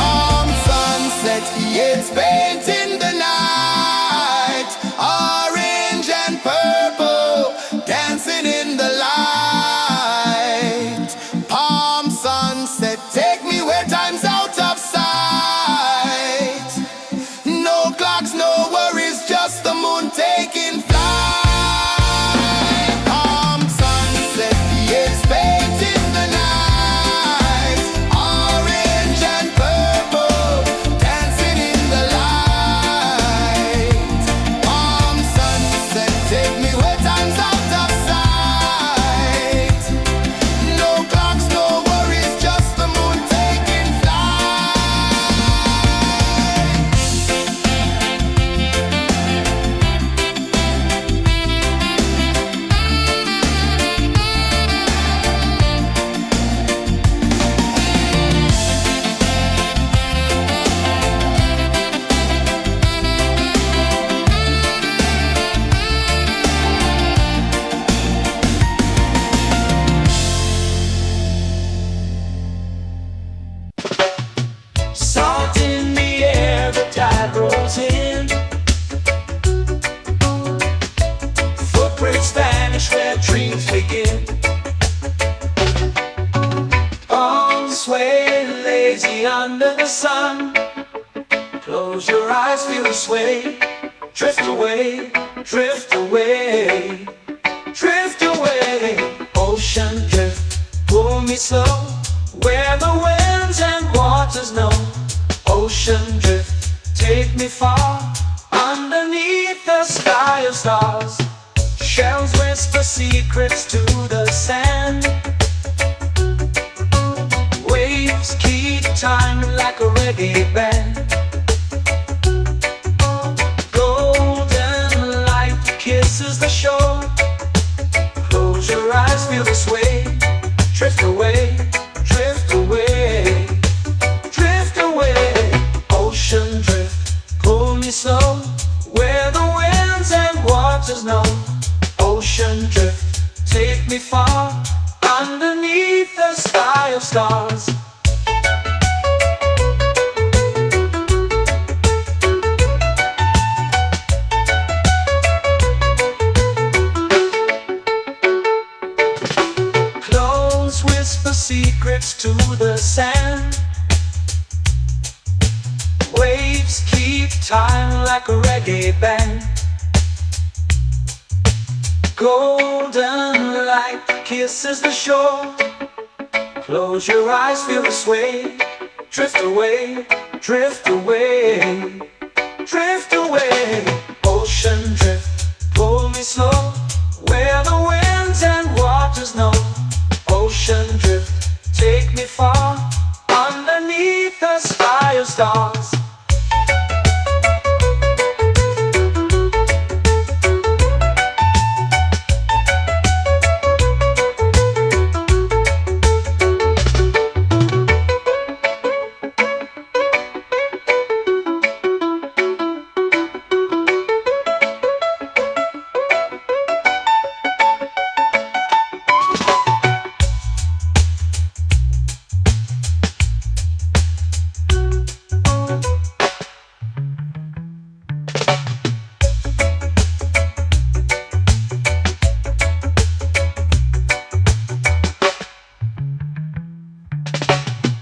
Palm sunset, yeah, it's painting the night. Orange and purple, dancing in the light. Palm sunset, take me where time's out of sight. No clocks, no worries, just the moon taking flight. Palm sunset, yeah, it's painting the night. Orange and purple, dancing in the light. Palm sunset, take me where time's out of sight. No clocks, no worries, just the moon taking flight. Salt in the air, the tide rolls in. Footprints vanish where dreams begin. Arms sway lazy under the sun. Close your eyes, feel the sway. Drift away, drift away, drift away. Ocean drift, pull me slow, where the winds and waters know. Ocean drift, take me far, underneath the sky of stars. Shells whisper secrets to the sand. Waves keep time like a reggae band. Golden light kisses the shore. Close your eyes, feel the sway. Drift away, drift away, drift away. Ocean drift, pull me slow, where the winds and waters know. Ocean drift, take me far, underneath the sky of stars. Close whisper secrets to the sand. Waves keep time like a reggae band. Golden light kisses the shore. Close your eyes, feel the sway. Drift away, drift away, drift away. Ocean drift, pull me slow, where the winds and waters know. Ocean drift, take me far, underneath the sky of stars.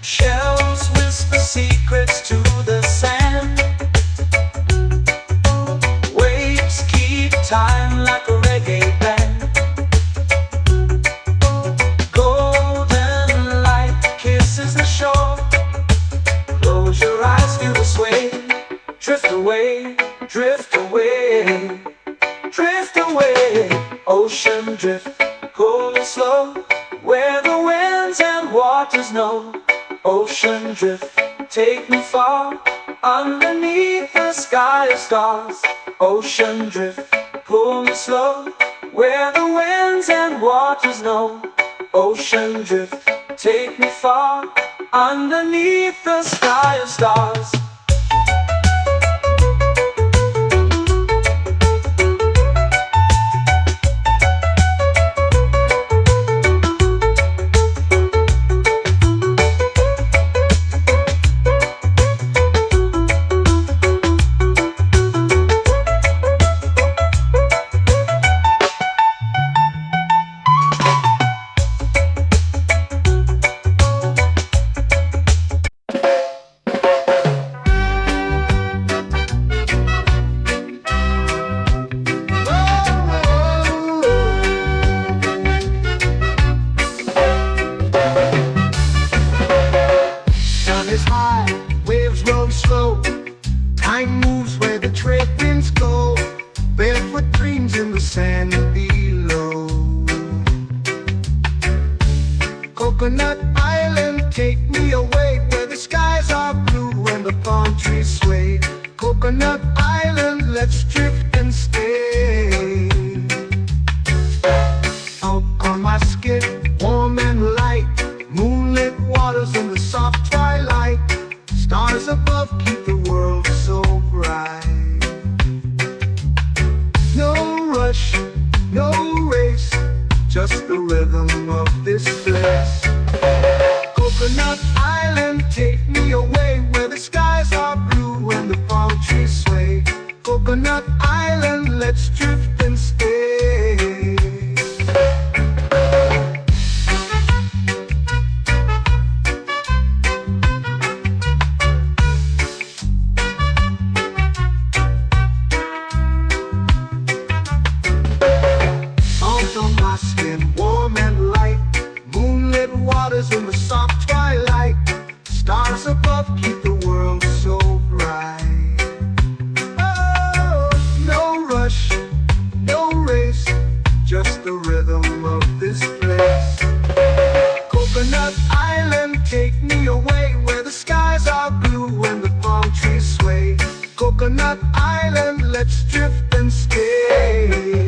Shells whisper secrets to the sand. Waves keep time like a reggae band. Golden light kisses the shore. Close your eyes, feel the sway. Drift away, drift away, drift away. Ocean drift, pull me slow, where the winds and waters know. Ocean drift, take me far, underneath the sky of stars. Ocean drift, pull me slow, where the winds and waters know. Ocean drift, take me far, underneath the sky of stars. Time moves where the trade winds go. Barefoot dreams in the sand below. Coconut Island, take me away, where the skies are blue and the palm trees sway. Coconut Island, let's drift and stay. Out on my skin, warm and light, moonlit waters in the soft twilight. Stars above keep the world so bright. No rush, no race, just the rhythm of this place. Coconut Island, take me away, where the skies are blue and the palm trees sway. Coconut Island, let's drift and stay. Warm and light, moonlit waters in the soft twilight. Stars above keep the world so bright. Oh, no rush, no race, just the rhythm of this place. Coconut Island, take me away, where the skies are blue and the palm trees sway. Coconut Island, let's drift and stay.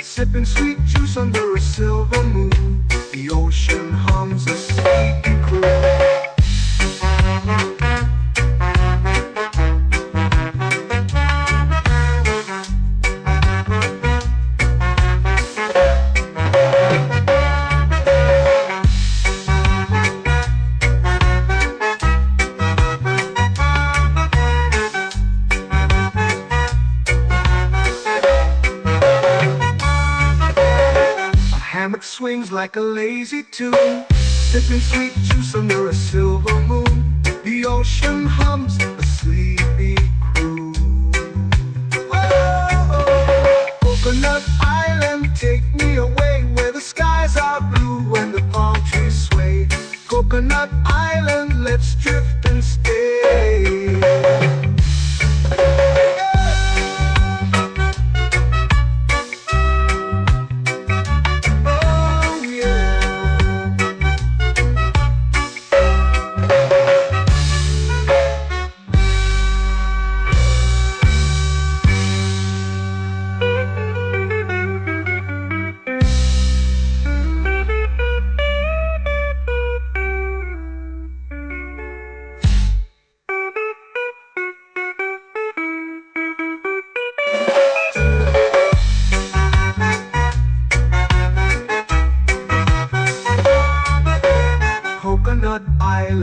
Sipping sweet juice under a silver moon. The ocean hums a sleepy croon. Hammock swings like a lazy tune, sipping sweet juice under a silver moon. The ocean hums a sleepy croon. Whoa.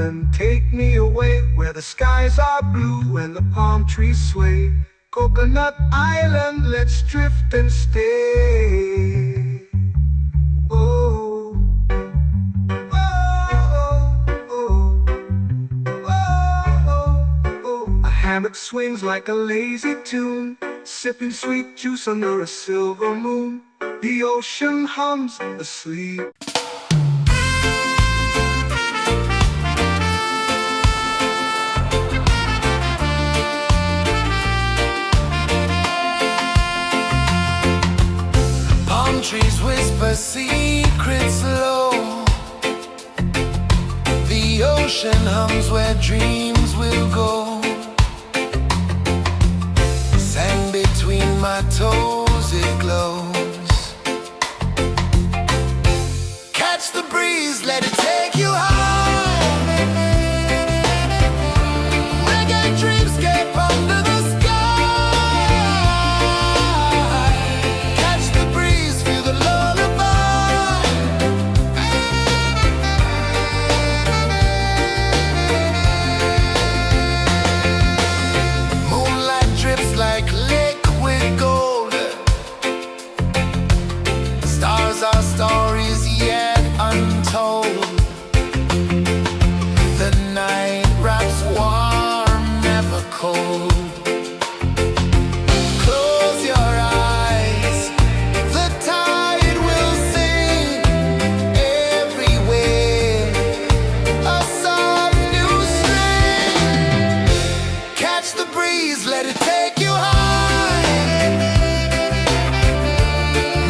island, take me away where the skies are blue and the palm trees sway. Coconut Island, let's drift and stay. Oh, oh, oh, oh, oh. A hammock swings like a lazy tune, sipping sweet juice under a silver moon. The ocean hums asleep. Palm trees whisper secrets low. The ocean hums where dreams will go. Sand between my toes, it glows. Catch the breeze, let it take you high. Reggae dreamscape under the sky. Catch the breeze, feel the lullaby. Moonlight drips like liquid gold. Stars are stories yet untold. The night wraps warm, never cold. Close your eyes, the tide will sing everywhere. A soft new string. Catch the breeze, let it take you high.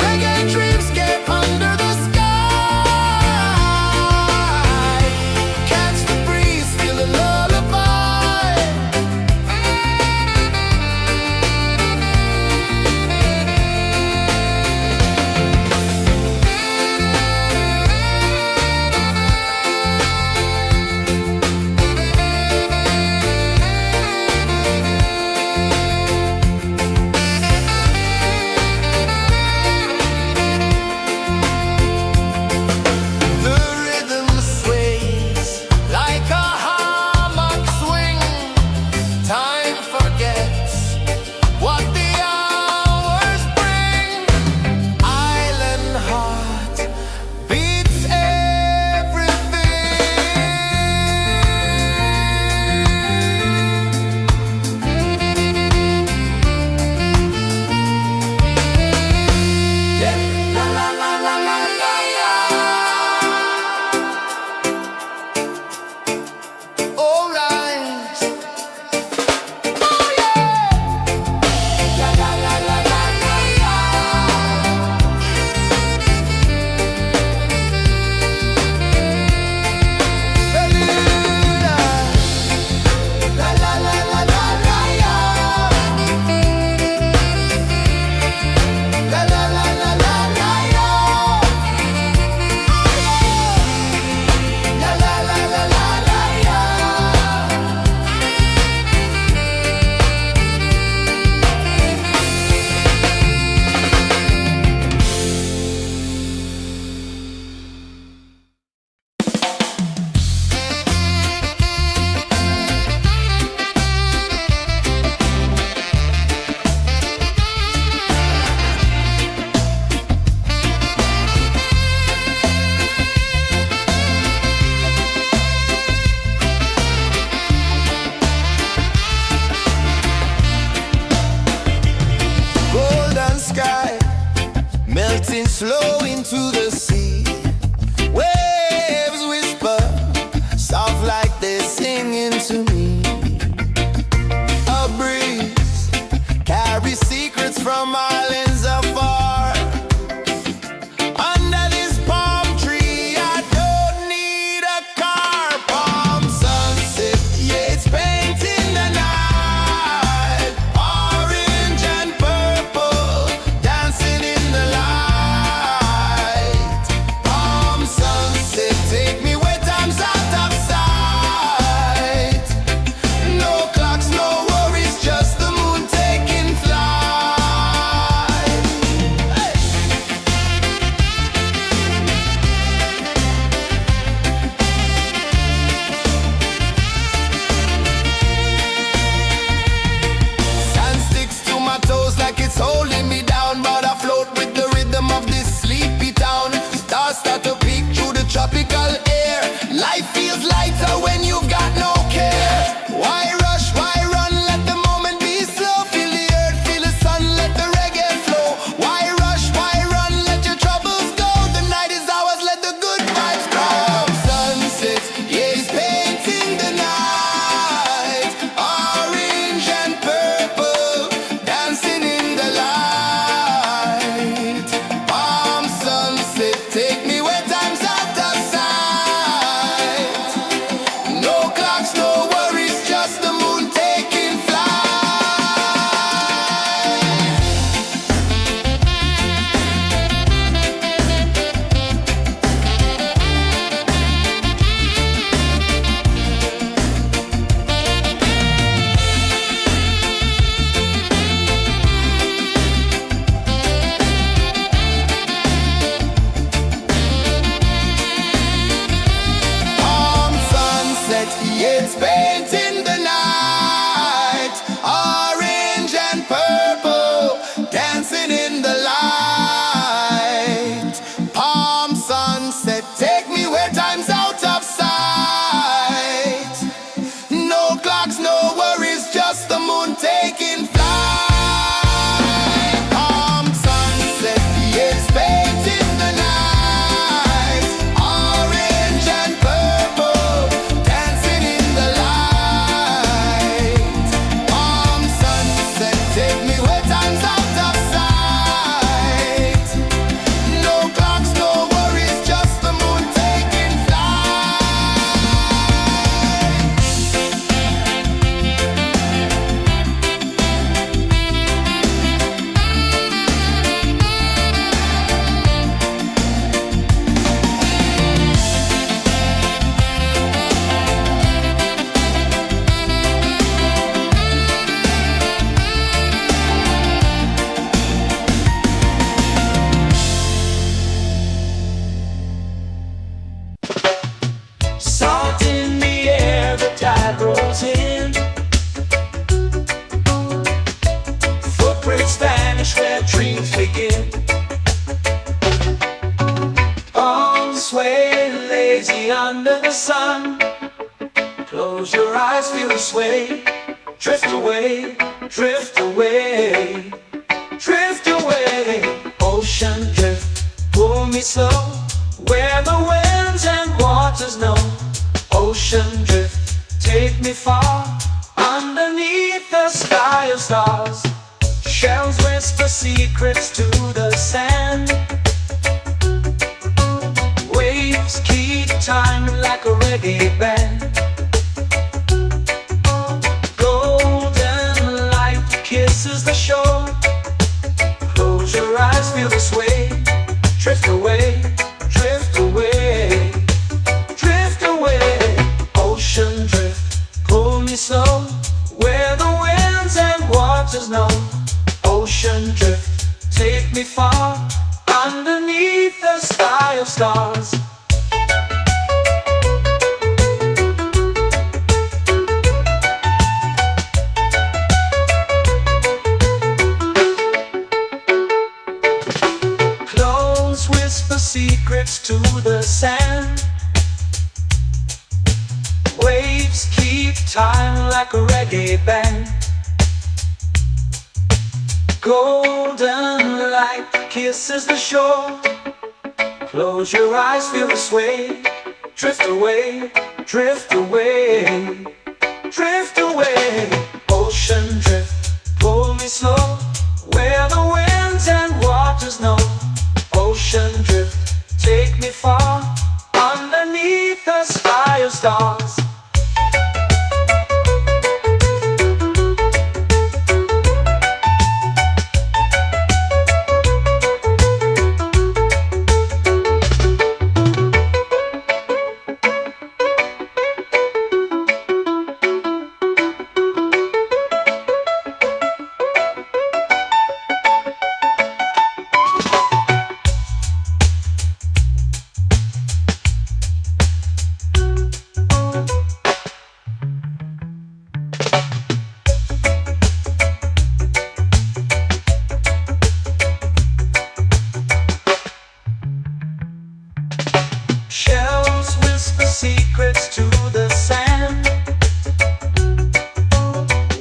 Reggae dreamscape under the sky. Catch the breeze, feel the lullaby. The rhythm sways like a hammock swing. Time forgets what the hours bring. Island heart beats everything. Yeah. La la la la la la la. All right. Oh yeah. La la la la la la la. Bermuda. La la la la la la la. La la la la la la la. La la la la la la la. Golden sky melting slow into the sea. Waves whisper soft like they're singing to me. A breeze carries secrets from islands afar. Under this palm tree, I don't need a car. Palm sunset, yeah, it's painting the night. Orange and purple, dancing in the light. Palm sunset, take me where time's out of sight. No clocks, no worries, just the moon taking flight. Take me where time's out of sight. No clocks, no worries, just the moon taking flight. Salt in the air, the tide rolls in. Footprints vanish where dreams begin. Arms sway lazy under the sun. Close your eyes, feel the sway. Drift away, drift away, drift away. Ocean drift, pull me slow, where the winds and waters know. Ocean drift, take me far, underneath the sky of stars. Shells whisper secrets to the sand. Waves keep time like a reggae band. Golden light kisses the shore. Close your eyes, feel the sway. Drift away, drift away, drift away. Ocean drift, pull me slow, where the winds and waters know. Ocean drift, take me far, underneath the sky of stars. Close whisper secrets to the sand. Waves keep time like a reggae band. Golden light kisses the shore. Close your eyes, feel the sway. Drift away, drift away, drift away. Ocean drift, pull me slow, where the winds and waters know. Ocean drift, take me far, underneath the sky of stars. Shells whisper secrets to the sand.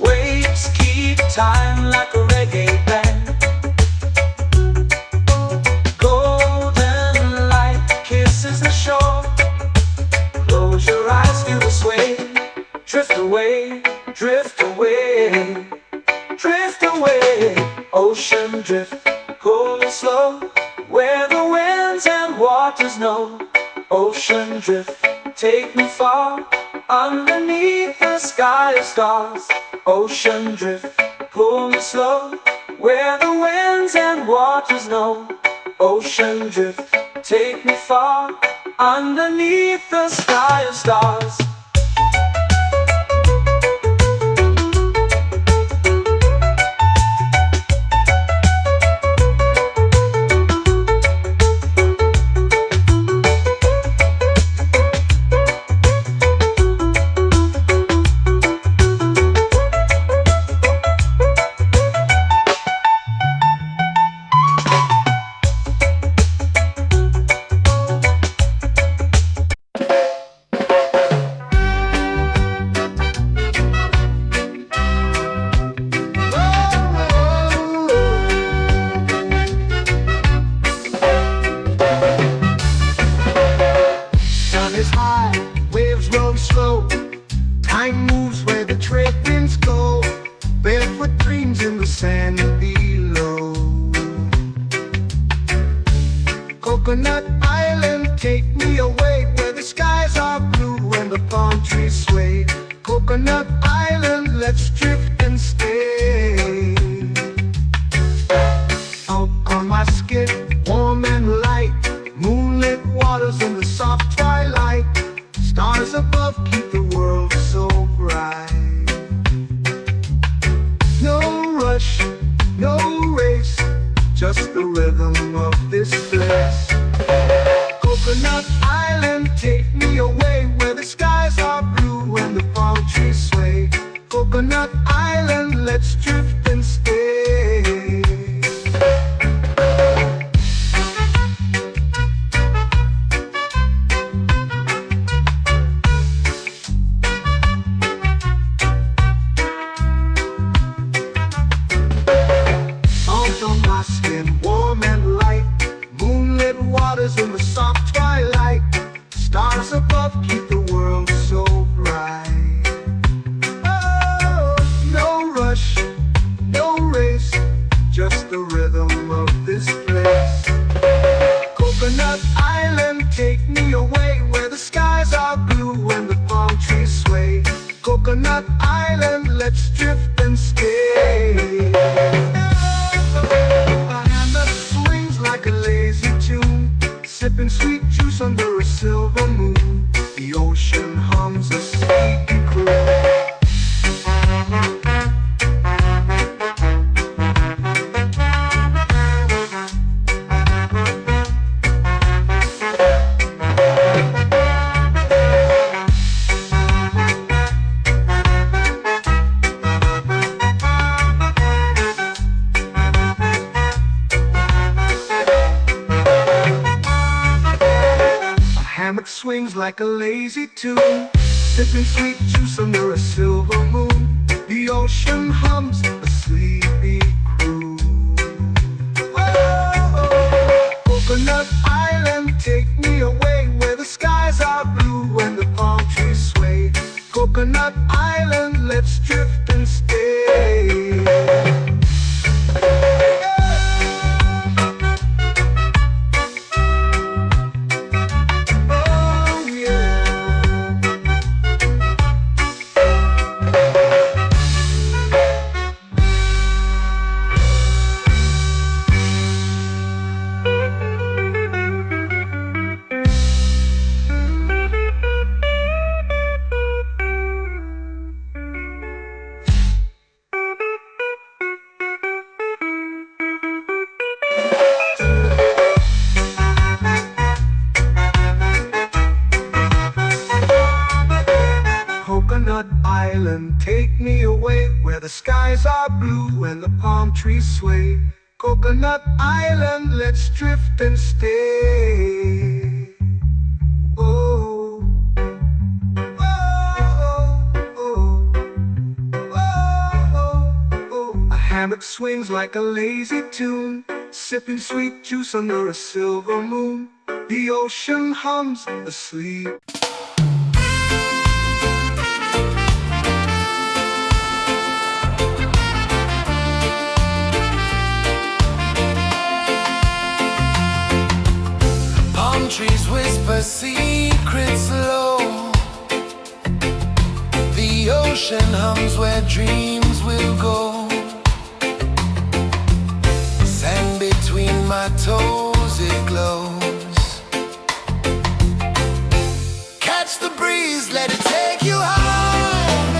Waves keep time like a reggae band. Golden light kisses the shore. Close your eyes, feel the sway. Drift away, drift away, drift away. Ocean drift, pull me slow, where the winds and waters know. Ocean drift, take me far, underneath the sky of stars. Ocean drift, pull me slow, where the winds and waters know. Ocean drift, take me far, underneath the sky of stars. the sand below. Coconut Island, take me away where the skies are blue and the palm trees sway. Coconut Island, let's drift and stay. Out on my skin, warm and light, moonlit waters in the soft twilight. Stars above keep the world so bright. No rush, no race, just the rhythm of this place. Coconut Island, take me away where the skies are blue and the palm trees sway. Coconut Island, let's drift and stay. On my skin, warm and light, moonlit waters in the soft twilight. Stars above keep the world so bright. Oh, no rush, no race, just the rhythm of this place. Coconut Island, take me away where the skies are blue and the palm trees sway. Coconut Island, let's drift and stay. Like a lazy tune, sipping sweet juice under a silver moon. The ocean hums a sleepy croon. Hammock swings like a lazy tune, sipping sweet juice under a silver moon. The ocean hums a sleepy croon. Whoa, Coconut Island, take me away where the skies are blue and the palm trees sway. Coconut Island, let's drift and stay. Coconut Island, take me away where the skies are blue and the palm trees sway. Coconut Island, let's drift and stay. Oh, oh, oh, oh, oh. A hammock swings like a lazy tune, sipping sweet juice under a silver moon. The ocean hums asleep. Trees whisper secrets low. The ocean hums where dreams will go. Sand between my toes, it glows. Catch the breeze, let it take you high.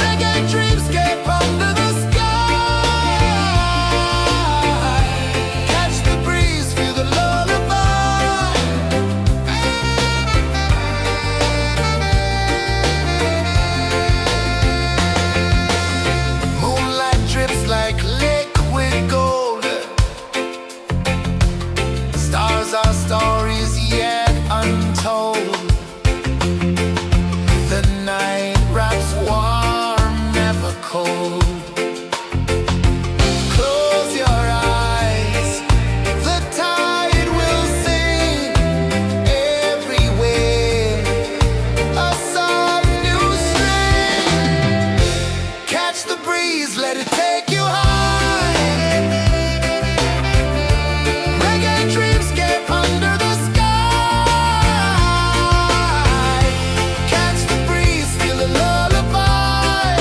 Reggae dreamscape under the sky. Like liquid gold, breeze, let it take you high. Reggae dreamscape under the sky. Catch the breeze, feel the lullaby.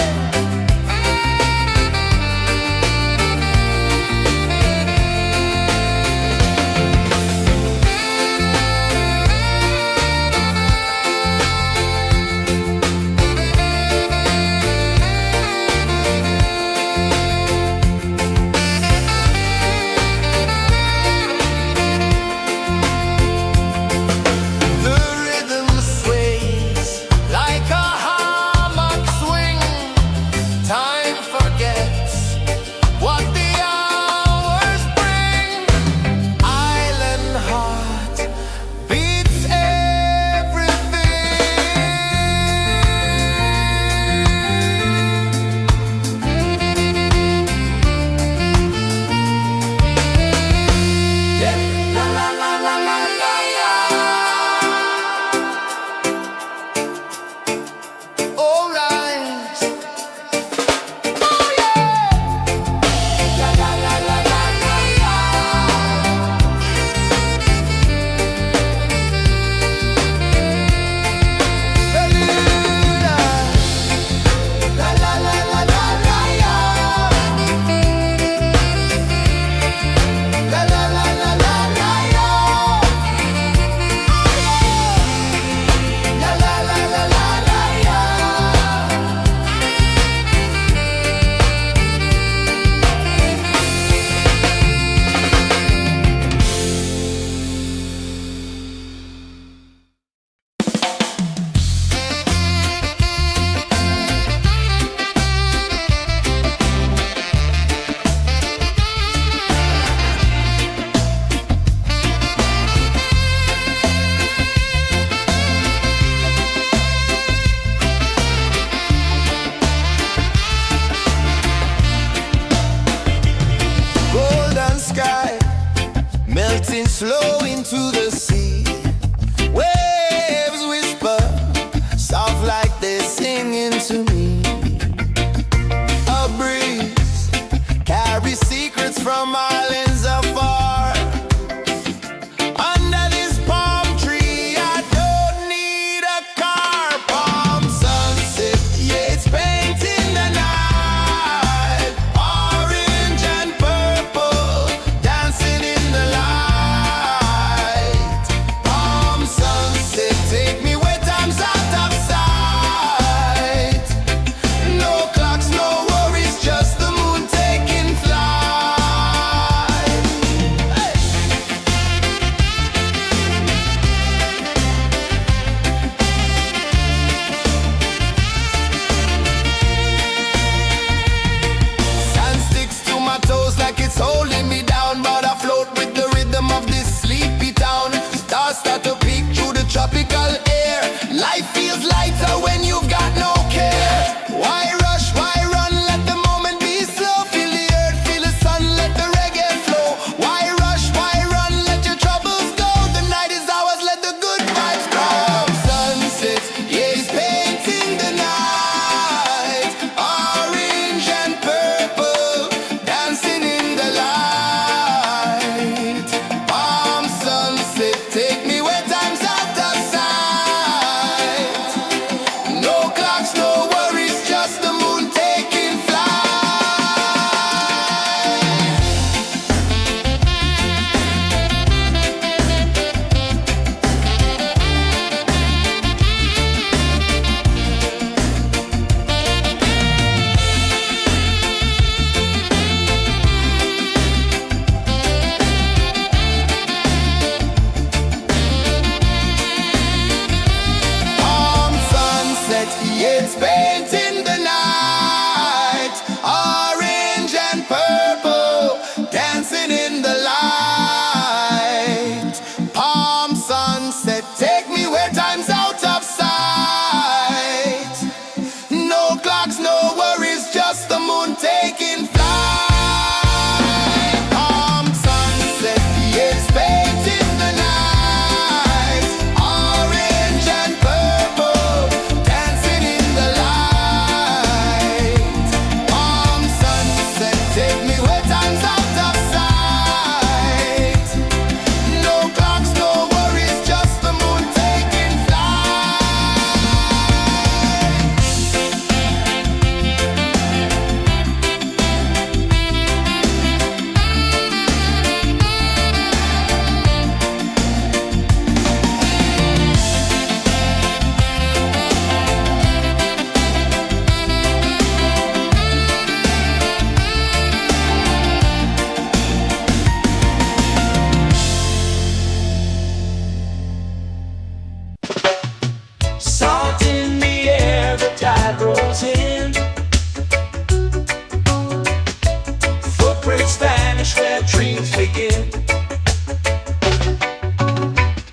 dreams begin.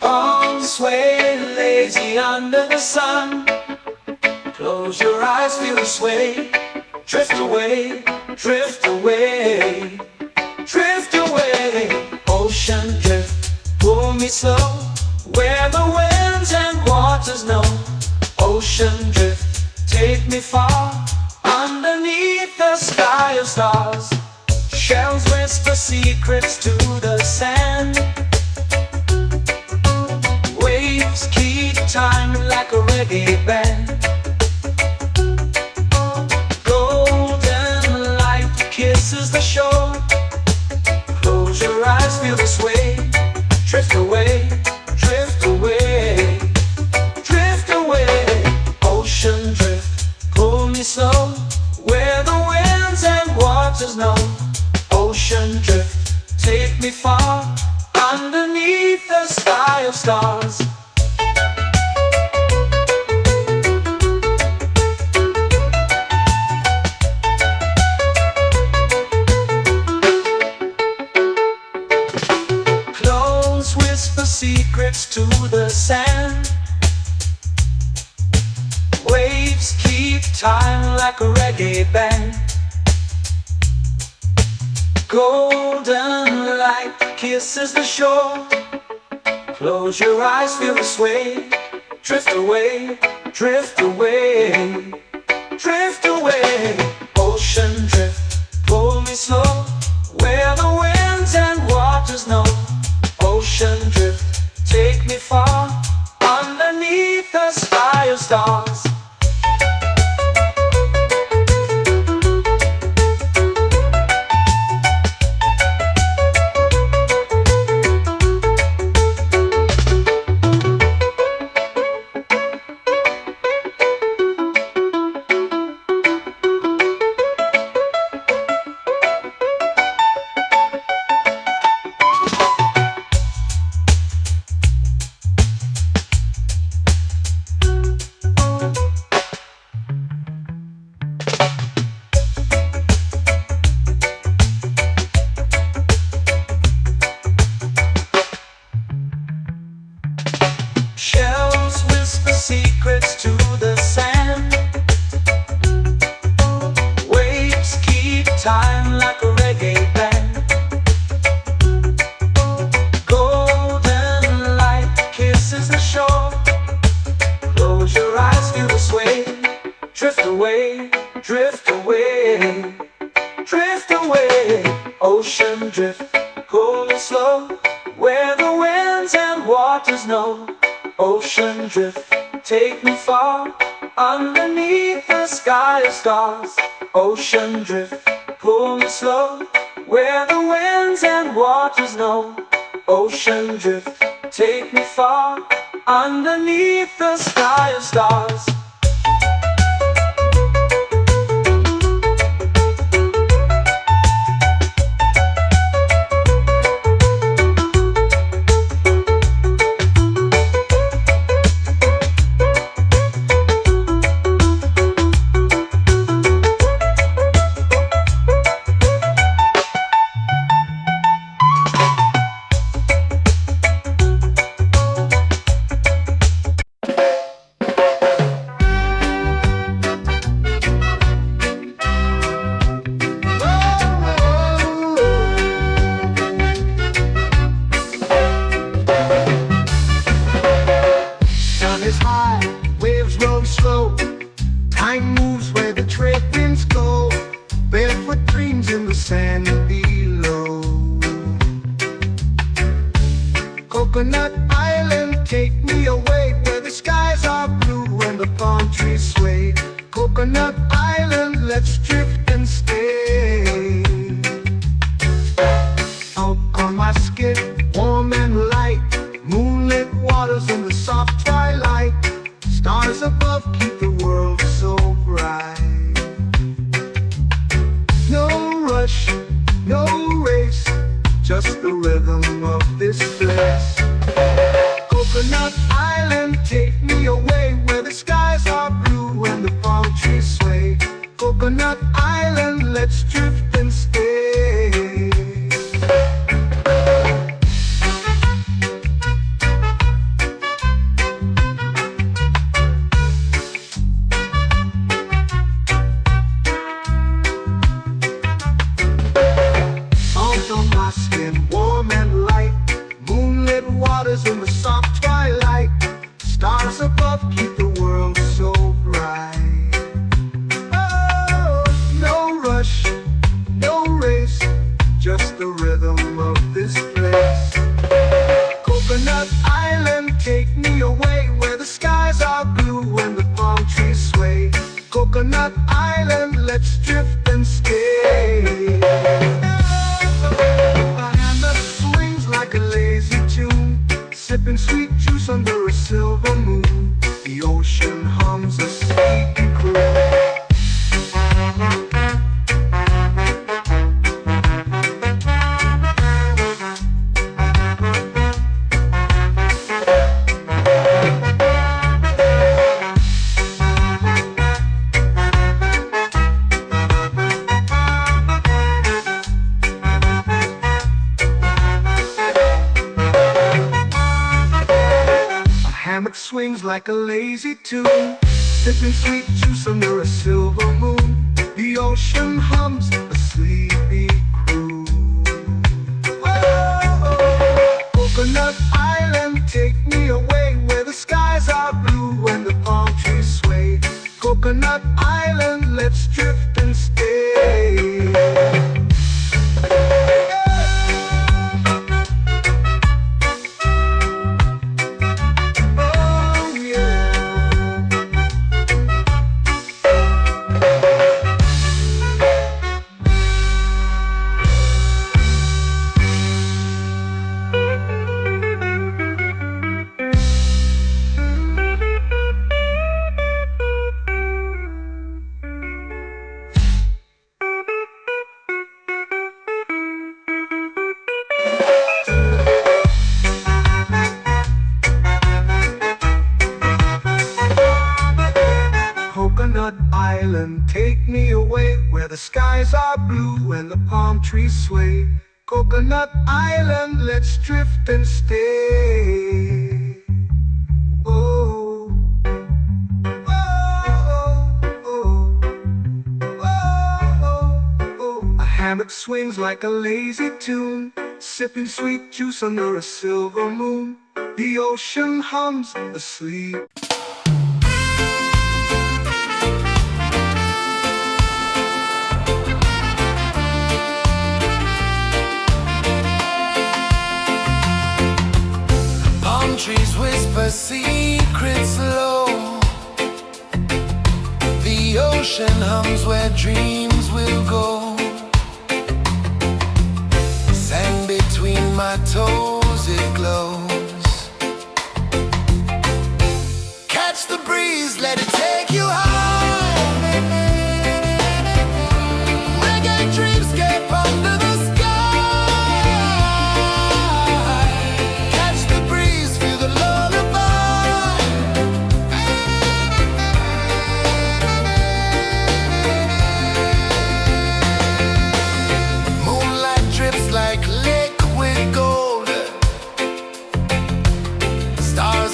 On sway lazy under the sun. Close your eyes, feel the sway. Drift away, drift away, drift away. Ocean drift, pull me slow, where the winds and waters know. Ocean drift, take me far, underneath the sky of stars. Shells whisper secrets to the sand. Waves keep time like a reggae band. Golden light kisses the shore. Close your eyes, feel the sway. Drift away, drift away, drift away. Ocean drift, pull me slow, where the winds and waters know. Ocean drift, take me far, underneath the sky of stars. Close whisper secrets to the sand. Waves keep time like a reggae band. Golden light kisses the shore. Close your eyes, feel the sway. Drift away, drift away, drift away. Ocean drift, pull me slow, where the winds and waters know. Ocean drift, take me far, underneath the sky of stars. Shells whisper secrets to the sand. Waves keep time like a reggae band. Golden light kisses the shore. Close your eyes, feel the sway. Drift away, drift away, drift away. Ocean drift, pull me slow, where the winds and waters know. Ocean drift, take me far, underneath the sky of stars. Ocean drift, pull me slow, where the winds and waters know. Ocean drift, take me far, underneath the sky of stars. Is high, waves roll slow. Time moves where the trade winds go. Barefoot dreams in the sand below. Coconut Island, take me away, where the skies are blue and the palm trees sway. Coconut Island, let's drift and stay. Out on my skin, warm and light, moonlit waters in the soft twilight. Stars above keep the world so bright. No rush, no race, just the rhythm of this place. Coconut Island, take me away, where the skies are blue and the palm trees sway. Coconut Island, let's drift and stay. hammock swings like a lazy tune, sipping sweet juice under a silver moon. The ocean hums a sleepy croon. Whoa, Coconut Island, take me away where the skies are blue and the palm trees sway. Coconut Island, let's drift and stay. Coconut Island, take me away where the skies are blue and the palm trees sway. Coconut Island, let's drift and stay. Oh, oh, oh, oh, oh. A hammock swings like a lazy tune, sipping sweet juice under a silver moon. The ocean hums asleep. Trees whisper secrets low. The ocean hums where dreams will go. Sand between my toes, it glows. Catch the breeze, let it take you high. Reggae dreamscape under the sky.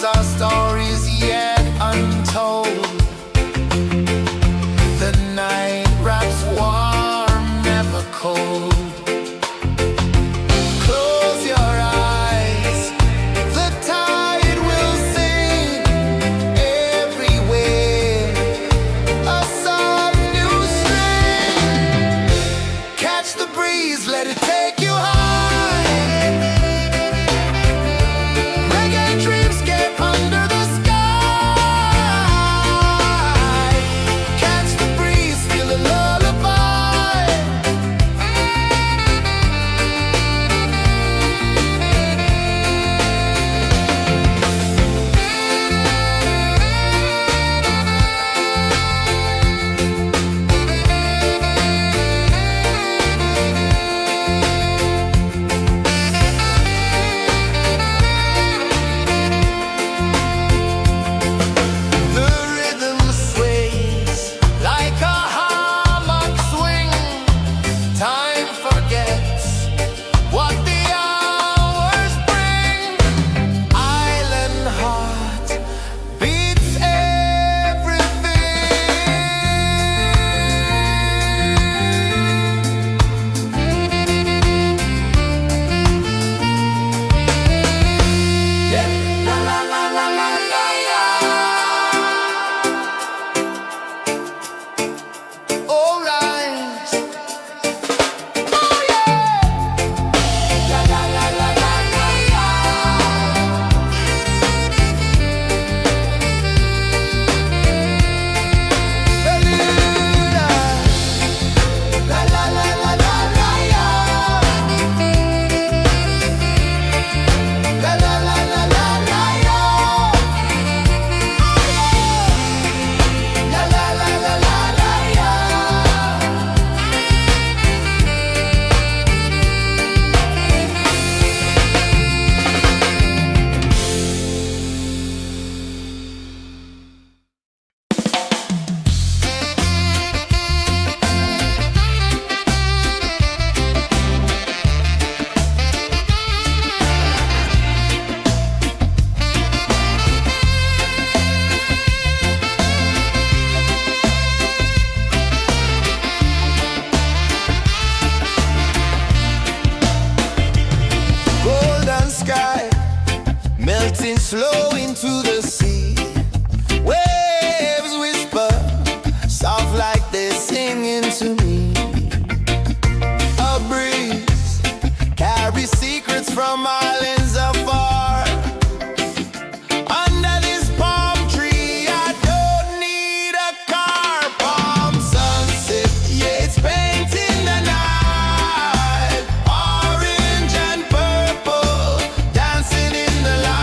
Our stories yet untold. The night wraps warm, never cold. Close your eyes, the tide will sing everywhere. A soft new string. Catch the breeze, let it take you high. flow into the sea. Waves whisper, soft like they're singing to me. A breeze carries secrets from islands afar. Under this palm tree, I don't need a car. Palm sunset, yeah, it's painting the night. Orange and purple, dancing in the light.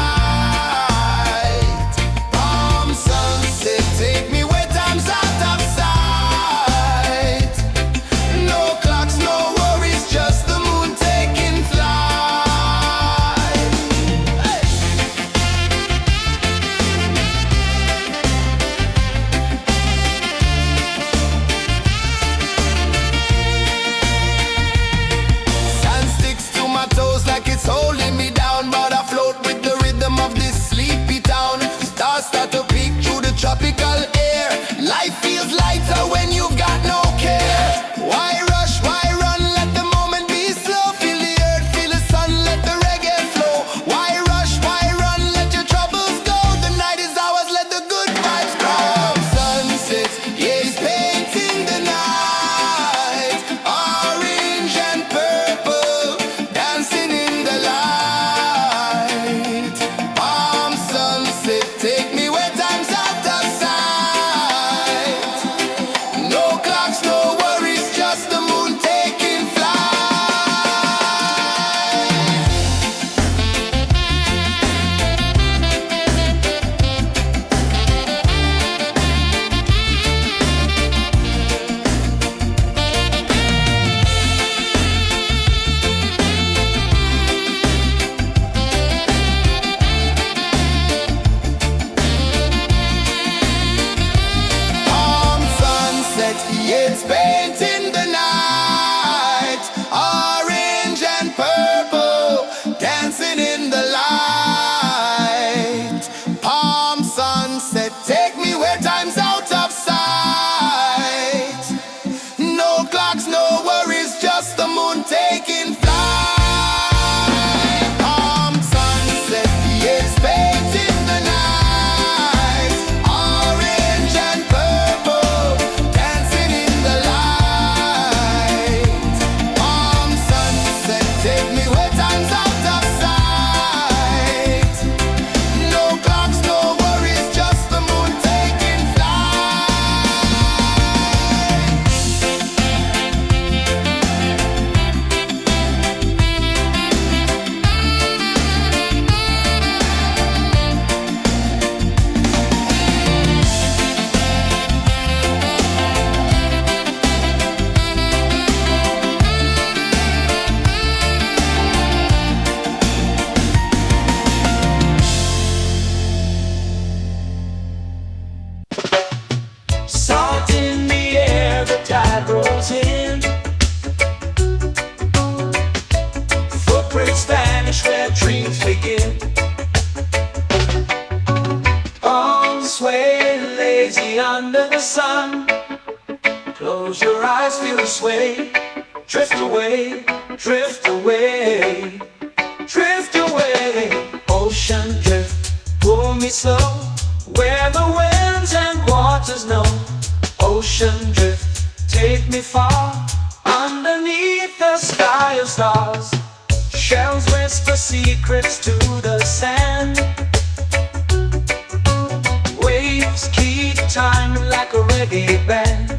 Palm sunset, take me where time's out of sight. No clocks, no worries, just the moon taking flight. Hey! Sand sticks to my toes like it's holding me down, but I float with the rhythm of this sleepy town. Stars start to peek through the tropical air. Life feels lighter when you've got no care. Why rush, why run, let the moment be slow. Feel the earth, feel the sun, let the reggae flow. Why rush, why run, let your troubles go. The night is ours, let the good vibes grow. Sunset, yeah, it's painting the night. Orange and purple, dancing in the light. Palm sunset, take me where time's out of sight. No clocks, no worries, just the moon taking flight. Palm sunset, yeah, it's painting the night. Orange and purple, dancing in the light. Palm sunset, take me where time's out of sight. No clocks, no worries, just the moon taking flight. Palm sunset, yeah, it's painting the night. Orange and purple, dancing in the light. Palm sunset, take me where time's out of sight. No clocks, no worries, just the moon taking flight. Salt in the air, the tide rolls in. Footprints vanish where dreams begin. Arms sway lazy under the sun. Close your eyes, feel the sway. Drift away, drift away, drift away. Ocean drift, pull me slow, where the winds and waters know. Ocean drift, take me far, underneath the sky of stars. Shells whisper secrets to the sand. Waves keep time like a reggae band.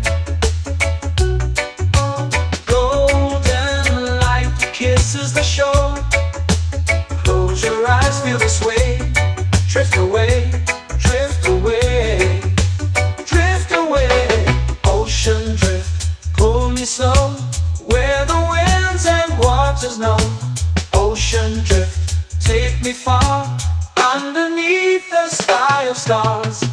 Golden light kisses the shore. Close your eyes, feel the sway. Drift away, drift away, drift away. Ocean drift, pull me slow, where the winds and waters know. Ocean drift, take me far, underneath the sky of stars.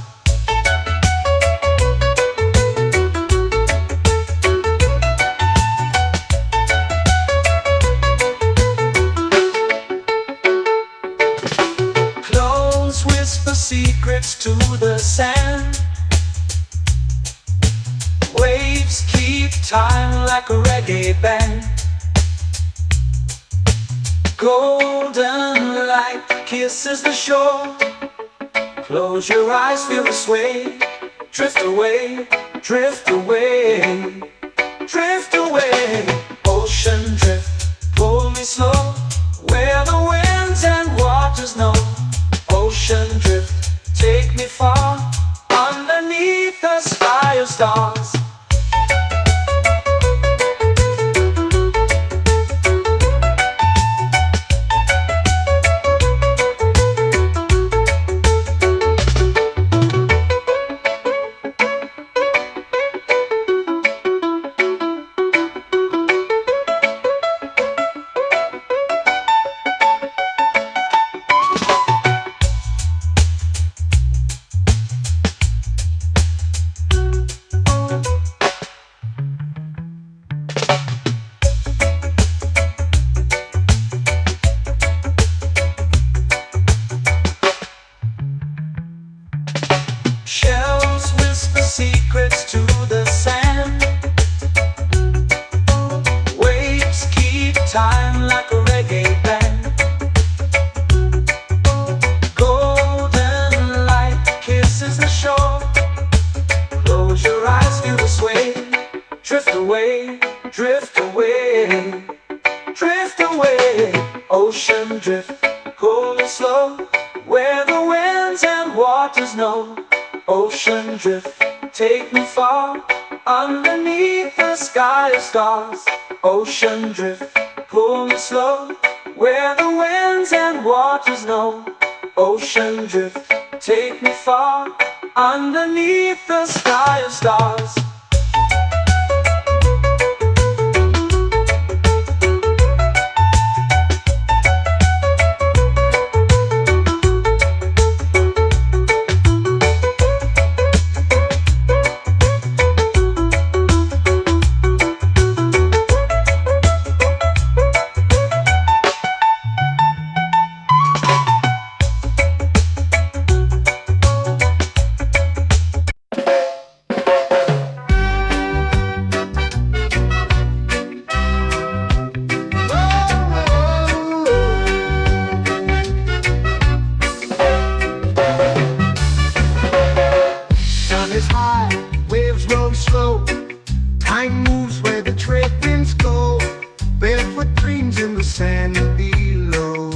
Clones whisper secrets to the sand. Waves keep time like a reggae band. Golden light kisses the shore. Close your eyes, feel the sway. Drift away, drift away, drift away. Ocean drift, pull me slow, where the winds and waters know. Ocean drift, take me far, underneath the sky of stars. Shells whisper secrets to the sand. Waves keep time like a reggae band. Golden light kisses the shore. Close your eyes, feel the sway. Drift away, drift away, drift away. Ocean drift, cool and slow, where the winds and waters know. Ocean drift, take me far, underneath the sky of stars. Ocean drift, pull me slow, where the winds and waters know. Ocean drift, take me far, underneath the sky of stars. Is high, waves roll slow. Time moves where the trade winds go. Barefoot dreams in the sand below.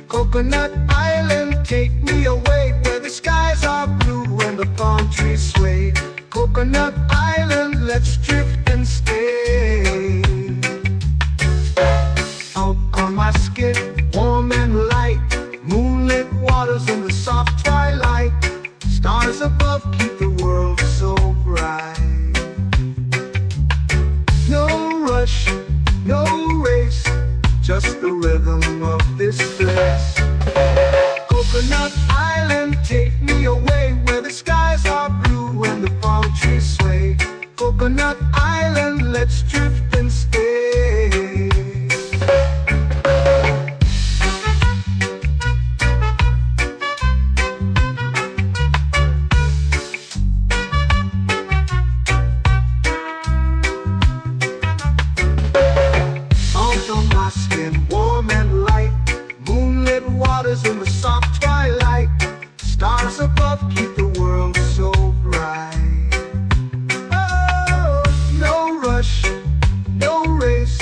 Coconut Island, take me away, where the skies are blue and the palm trees sway. Coconut Island, let's drift and stay. Out on my skin, warm and light, moonlit waters in the soft twilight. Stars above keep the world so bright. No rush, no race, just the rhythm of this place. Coconut Island, take me away, where the skies are blue and the palm trees sway. Coconut Island, let's drift and stay. Warm and light, moonlit waters in the soft twilight. Stars above keep the world so bright. Oh, no rush, no race,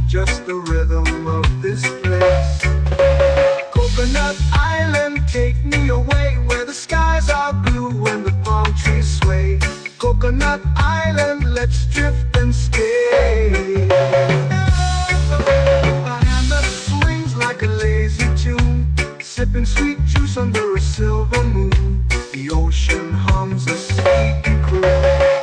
just the rhythm of this place. Coconut Island, take me away, where the skies are blue and the palm trees sway. Coconut Island, let's drift and stay. Like a lazy tune, sipping sweet juice under a silver moon. The ocean hums a sleepy croon.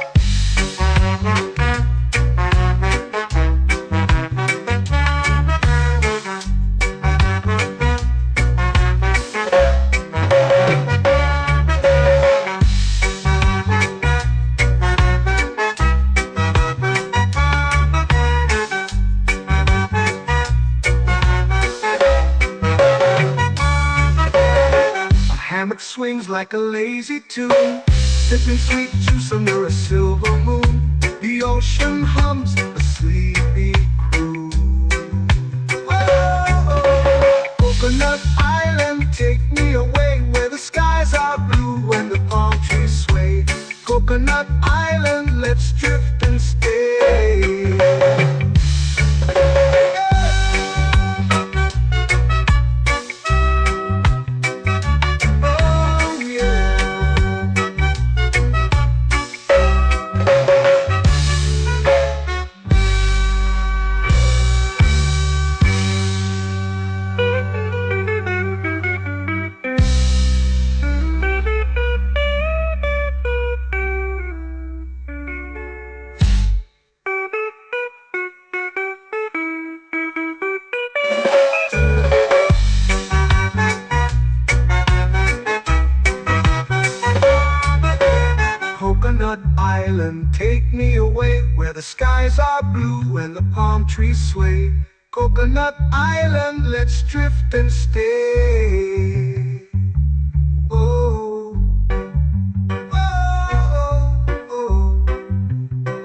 Swings like a lazy tune, sipping sweet juice under a silver moon. The ocean hums a sleepy croon. Whoa. the skies are blue and the palm trees sway. Coconut Island, let's drift and stay. Oh, oh, oh,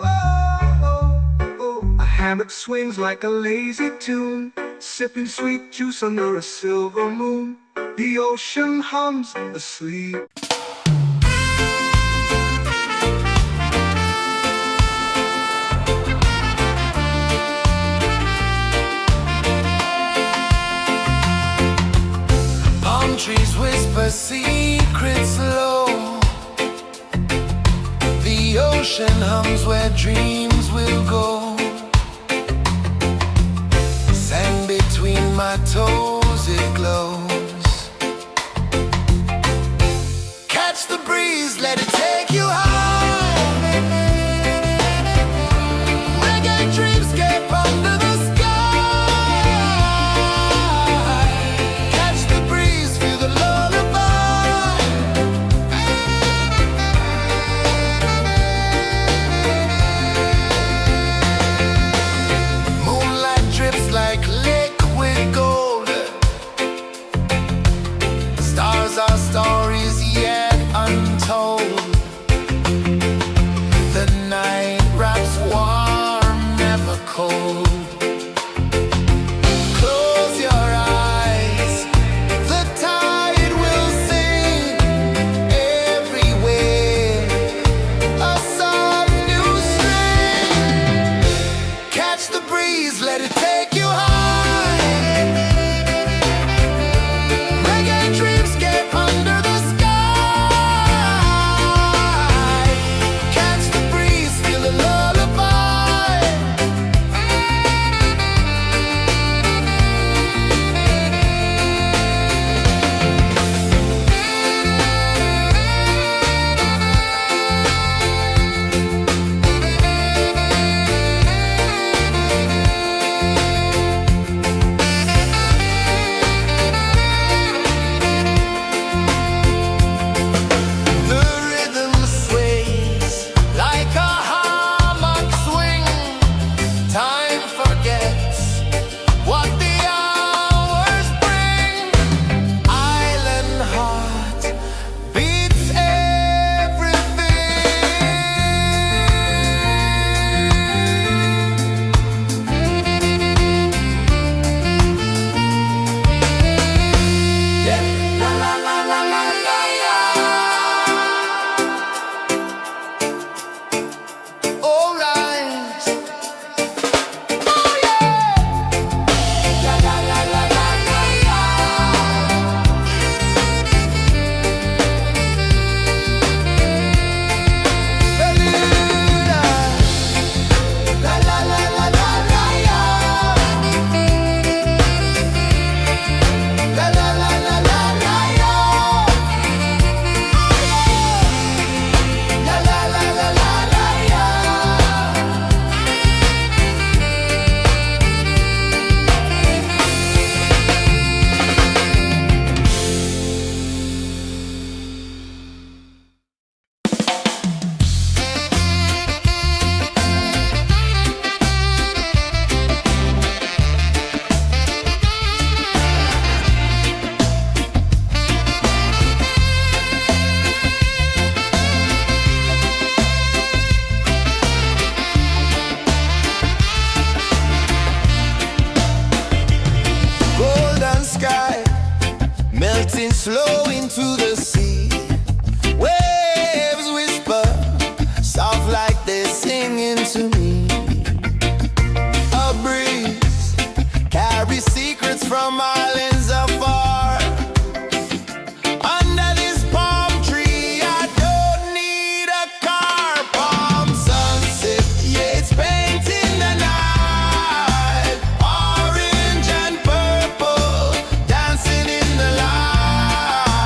oh, oh. A hammock swings like a lazy tune, sipping sweet juice under a silver moon. The ocean hums asleep. Palm trees whisper secrets low. The ocean hums where dreams will go. Sand between my toes, it glows. Catch the breeze, let it take you high. Reggae dreamscape under the sky. Catch the breeze, feel the lullaby. Moonlight drips like liquid gold. Stars are stories yet untold. The night wraps warm, never cold. Close your eyes, the tide will sing everywhere. A soft new string. Catch the breeze, let it take you high. Reggae dreamscape under the sky. Catch the breeze, feel the lullaby. The rhythm sways like a hammock swing. Time forgets what the hours bring. Island heart beats everything. Yeah. La la la la la la la. All right. Oh yeah. La la la la la la la. Beluga. La la la la la la la. La la la la la la la. La la la la la la la. Golden sky melting slow into the sea. Waves whisper soft like they're singing to me. A breeze carries secrets from islands afar. Under this palm tree, I don't need a car. Palm sunset, yeah, it's painting the night. Orange and purple dancing in the light.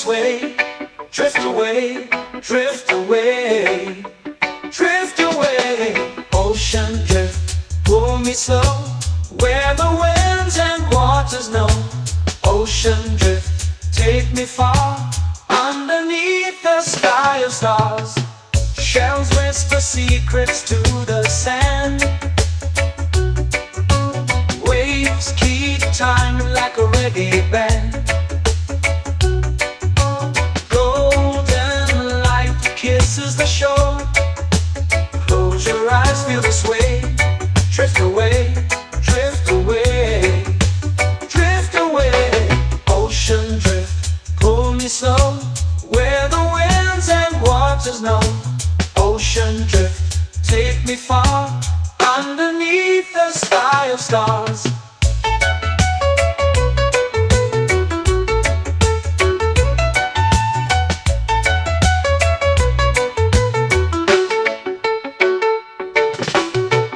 sway. Drift away, drift away, drift away. Ocean drift, pull me slow, where the winds and waters know. Ocean drift, take me far, underneath the sky of stars. Shells whisper secrets to the sand. Waves keep time like a reggae band. Golden light kisses the shore. Close your eyes, feel the sway. Drift away, drift away, drift away. Ocean drift, pull me slow, where the winds and waters know. Ocean drift, take me far, underneath the sky of stars.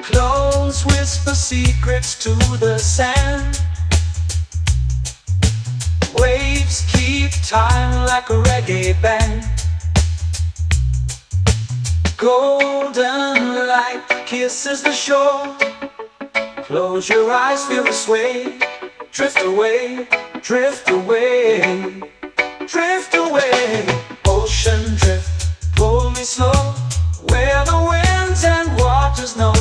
Clones whisper secrets to the sand. Waves keep time like a reggae band. Golden light kisses the shore. Close your eyes, feel the sway. Drift away, drift away, drift away. Ocean drift, pull me slow, where the winds and waters know.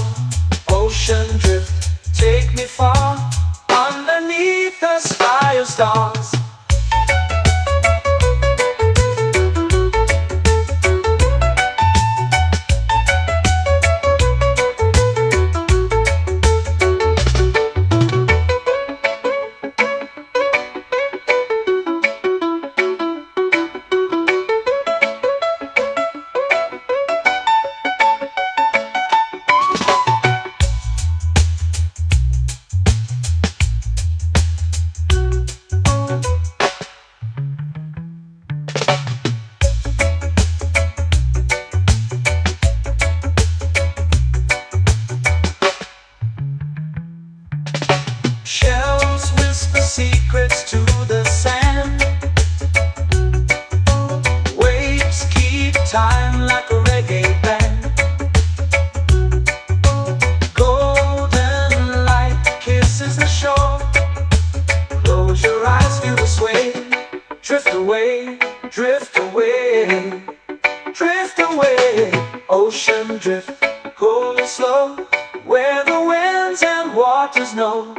Ocean drift, take me far, underneath the sky of stars. Shells whisper secrets to the sand. Waves keep time like a reggae band. Golden light kisses the shore. Close your eyes, feel the sway. Drift away, drift away, drift away. Ocean drift, pull me slow, where the winds and waters know.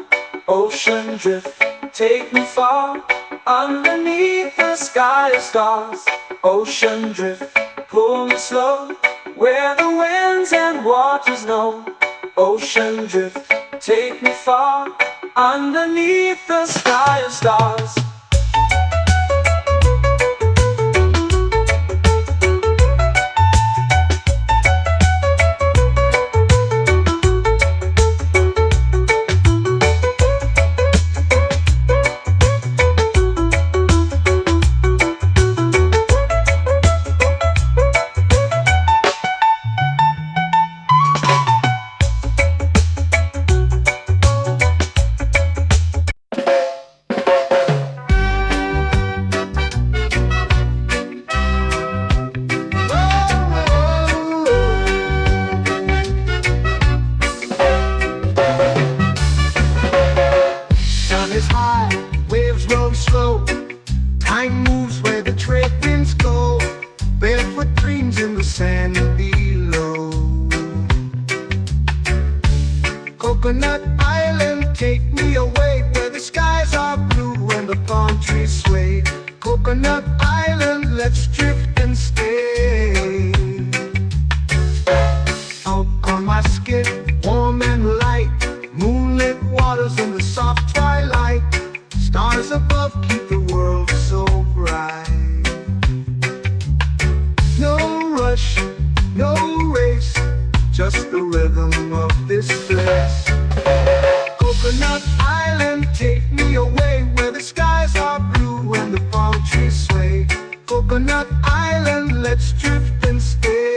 Ocean drift, take me far, underneath the sky of stars. Ocean drift, pull me slow, where the winds and waters know. Ocean drift, take me far, underneath the sky of stars. Time moves where the trade winds go. Barefoot dreams in the sand below. Coconut Island, take me away, where the skies are blue and the palm trees sway. Coconut Island, let's drift and stay. Out on my skin, warm and light, moonlit waters in the soft twilight. Stars above keep the world so bright. No rush, no race, just the rhythm of this place. Coconut Island, take me away, where the skies are blue and the palm trees sway. Coconut Island, let's drift and stay.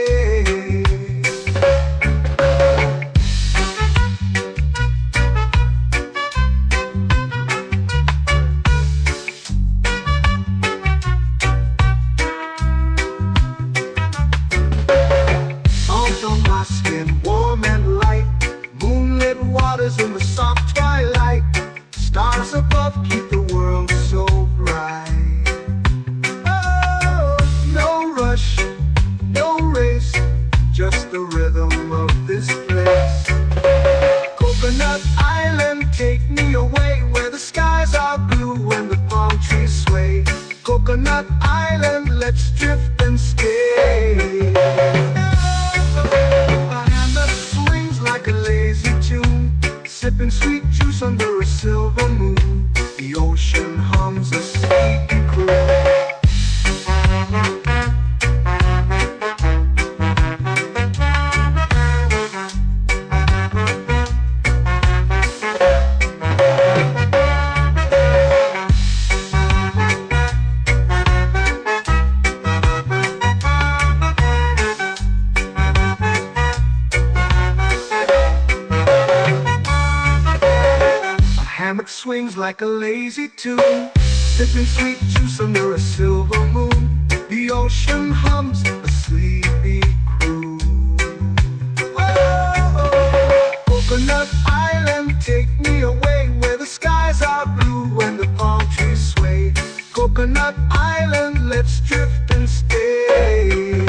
let's drift and stay. A hand that swings like a lazy tune, sipping sweet juice under a silver moon. The ocean hums a sleepy croon. Hammock swings like a lazy tune, sipping sweet juice under a silver moon. The ocean hums a sleepy croon. Oh, Coconut Island, take me away where the skies are blue and the palm trees sway. Coconut Island, let's drift and stay.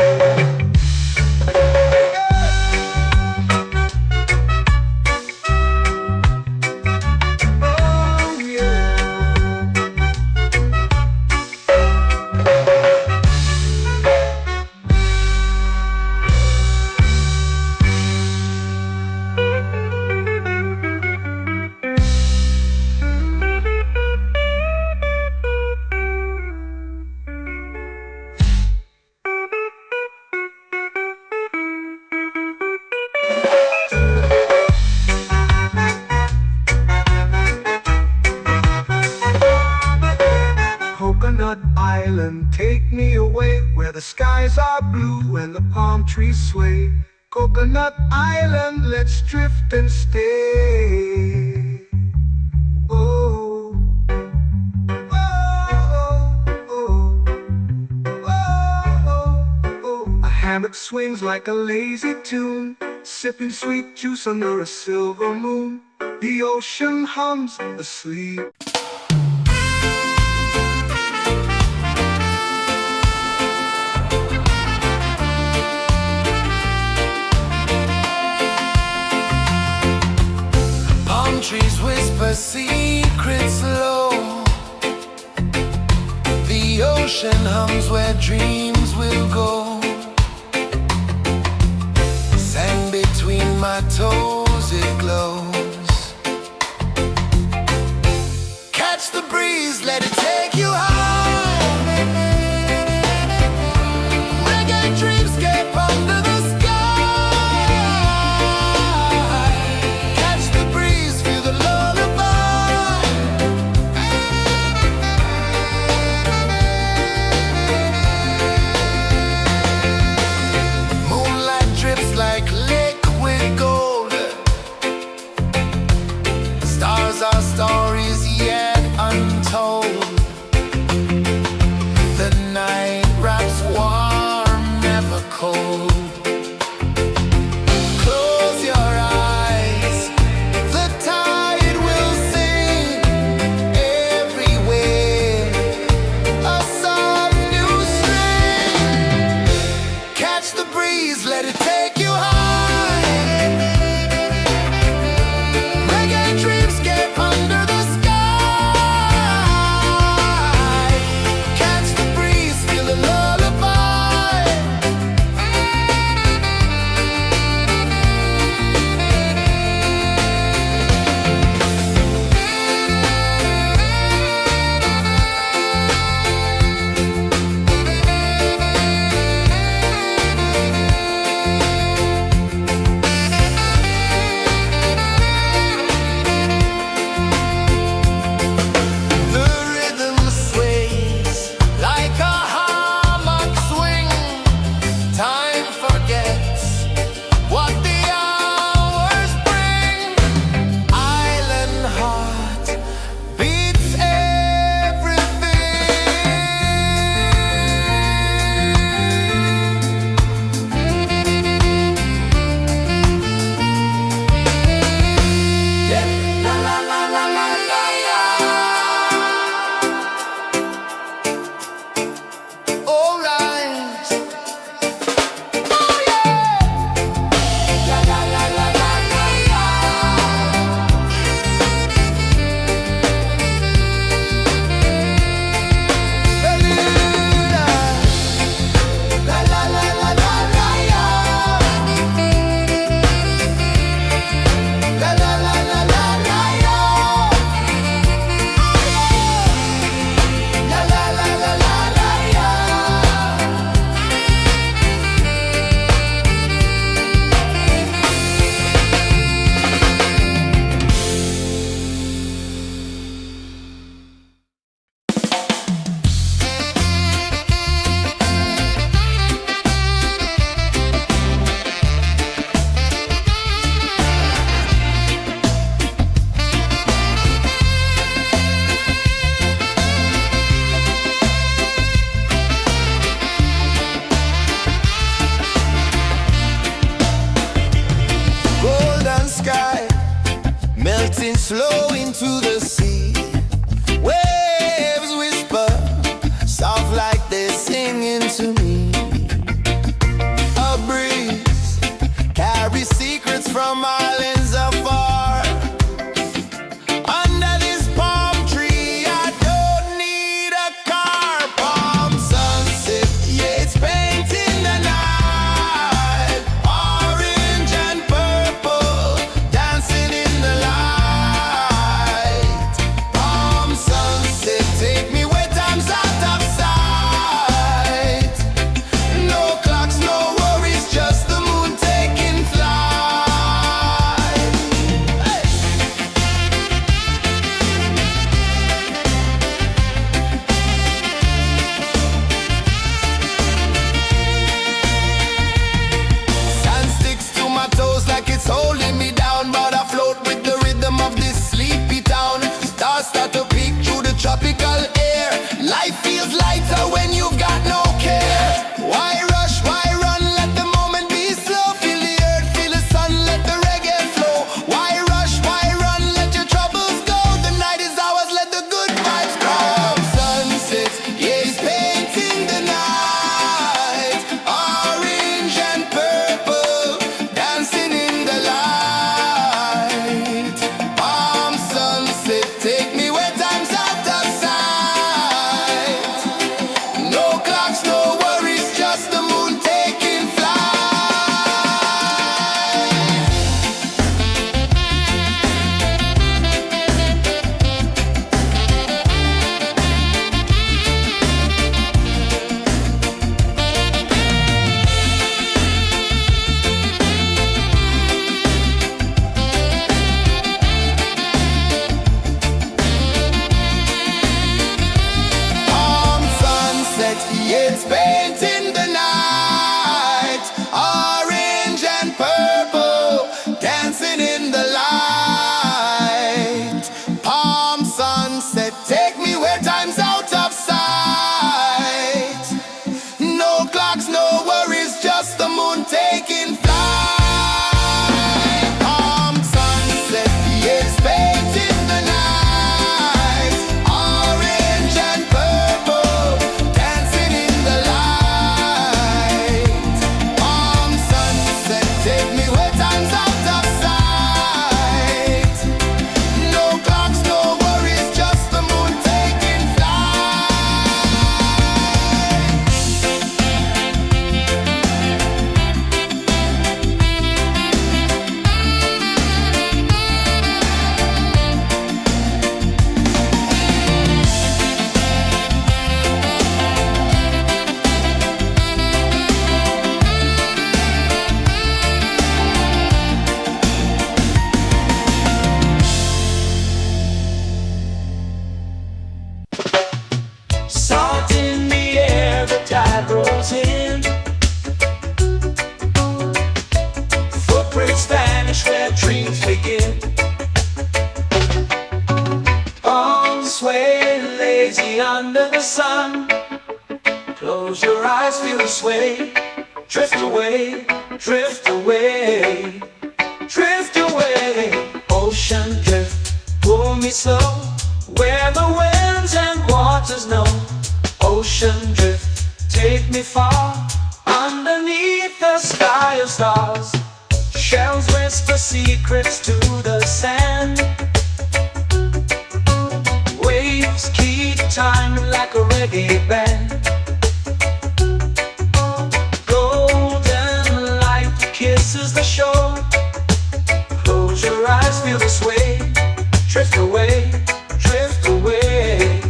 Coconut Island, take me away where the skies are blue and the palm trees sway. Coconut Island, let's drift and stay. Oh, oh, oh, oh, oh. A hammock swings like a lazy tune, sipping sweet juice under a silver moon. The ocean hums asleep. Trees whisper secrets low. The ocean hums where dreams will go. Sand between my toes, it glows. Catch the breeze, let it take you high. Reggae dreamscape under the our stories yet untold. clocks, no worries, just the moon taking flight. Calm sunset, yes, baked in the night. Orange and purple, dancing in the light. Calm sunset, take me where time's out of sight. No clocks, no worries, just the moon taking Salt in the air, the tide rolls in. Footprints vanish where dreams begin. Palms sway lazy under the sun. Close your eyes, feel the sway. Drift away, drift away, drift away. Ocean drift, pull me slow, where the winds and waters know. Ocean drift, take me far, underneath the sky of stars. Shells whisper secrets to the sand. Waves keep time like a reggae band. Golden light kisses the shore. Close your eyes, feel the sway. Drift away, drift away,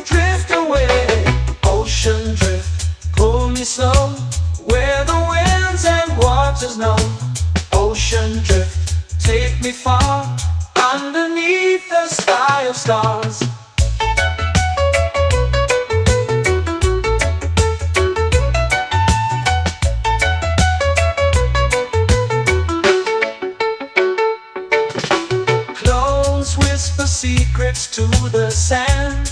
drift away. Ocean drift, pull me slow, where the winds and waters know. Ocean drift, take me far, underneath the sky of stars. Clothes whisper secrets to the sand.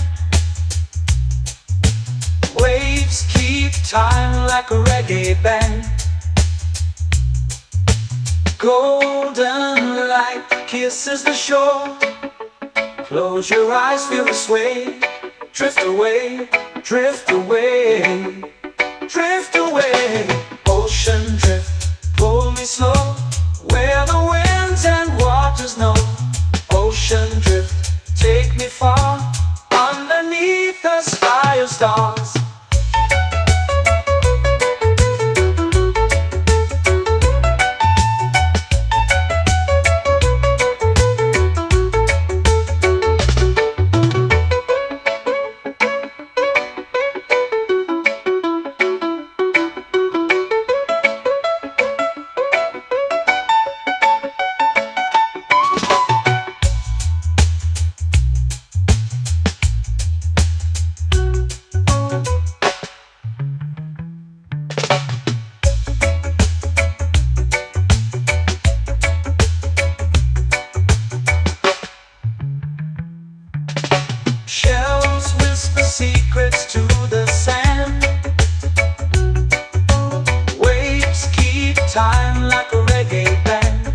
Waves keep time like a reggae band. Golden light kisses the shore. Close your eyes, feel the sway. Drift away, drift away, drift away. Ocean drift, pull me slow, where the winds and waters know. Ocean drift, take me far, underneath the sky of stars. Shells whisper secrets to the sand. Waves keep time like a reggae band.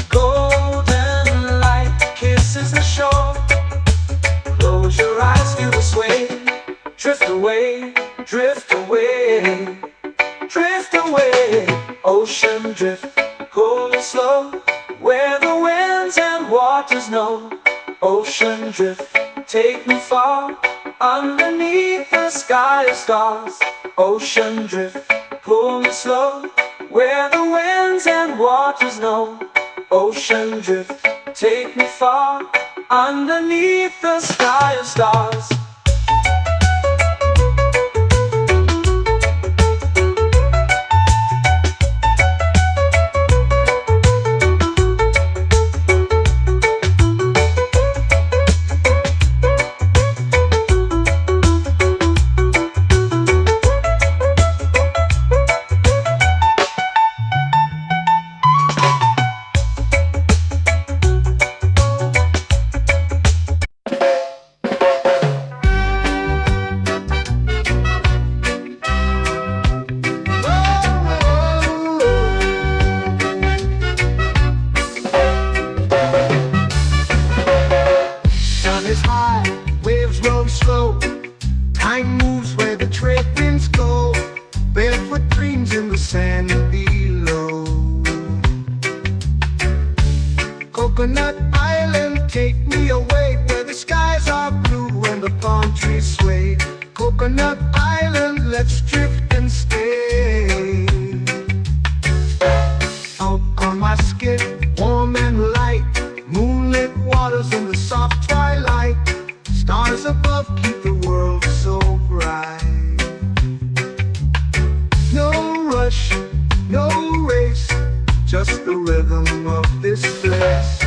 Golden light kisses the shore. Close your eyes, feel the sway. Drift away, drift away, drift away. Ocean drift, pull me slow, where the winds and waters know. Ocean drift, take me far, underneath the sky of stars. Ocean drift, pull me slow, where the winds and waters know. Ocean drift, take me far, underneath the sky of stars. barefoot dreams in the sand below. Coconut Island, take me away where the skies are blue and the palm trees sway. Coconut Island, let's drift and stay. Out on my skin, warm and light, moonlit waters in the soft twilight. Stars above keep the world so bright. No rush, no race, just the rhythm of this place.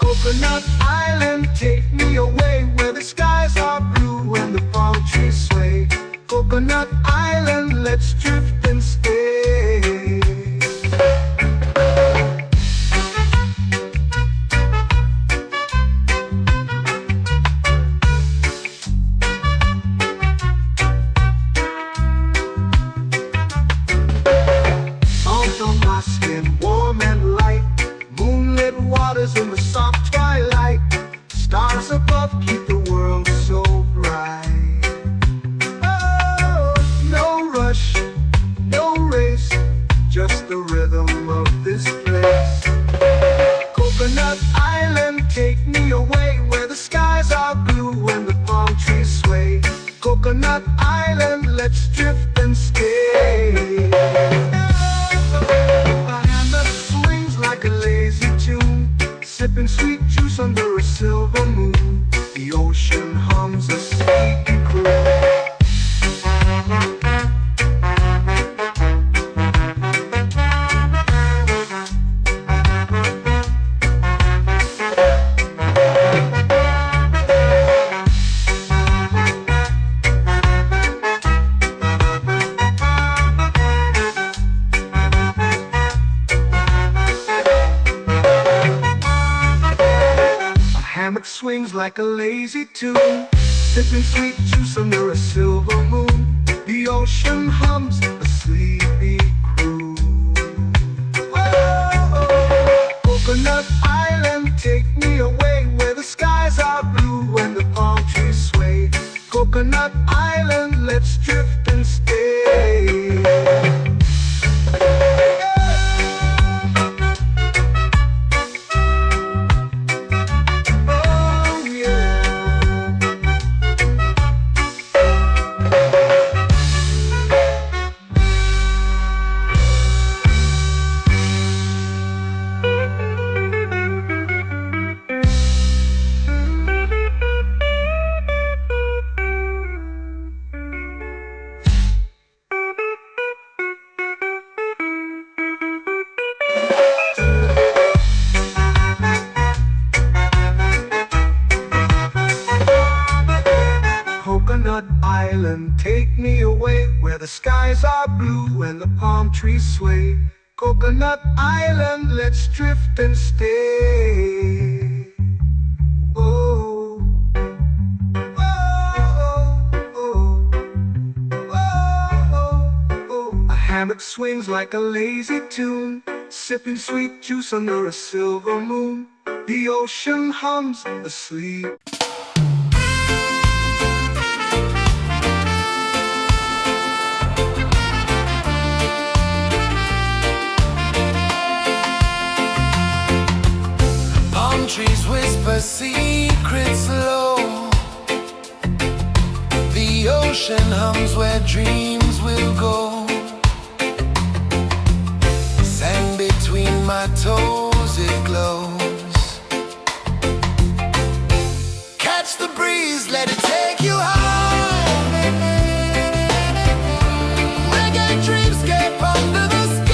Coconut Island, take me away where the skies are blue and the palm trees sway. Coconut Island, let's drift and stay. Out on my skin, warm and light, moonlit waters in the soft twilight. Stars above keep the world so bright. Oh, no rush, no race, just the rhythm of this place. Coconut Island, take me away where the skies are blue and the palm trees sway. Coconut Island, let's drift and stay. A hand that swings like a lazy tune, sipping sweet juice under a silver moon. The ocean hums a sleepy croon. Hammock swings like a lazy tune, sipping sweet juice under a silver moon. The ocean hums a sleepy croon. Whoa, Coconut Island, take me away where the skies are blue and the palm trees sway. Coconut Island, let's drift and stay. Coconut Island, take me away where the skies are blue and the palm trees sway. Coconut Island, let's drift and stay. Oh, oh, oh, oh, oh. A hammock swings like a lazy tune, sipping sweet juice under a silver moon. The ocean hums asleep. Trees whisper secrets low. The ocean hums where dreams will go. Sand between my toes, it glows. Catch the breeze, let it take you high. Reggae dreamscape under the sky.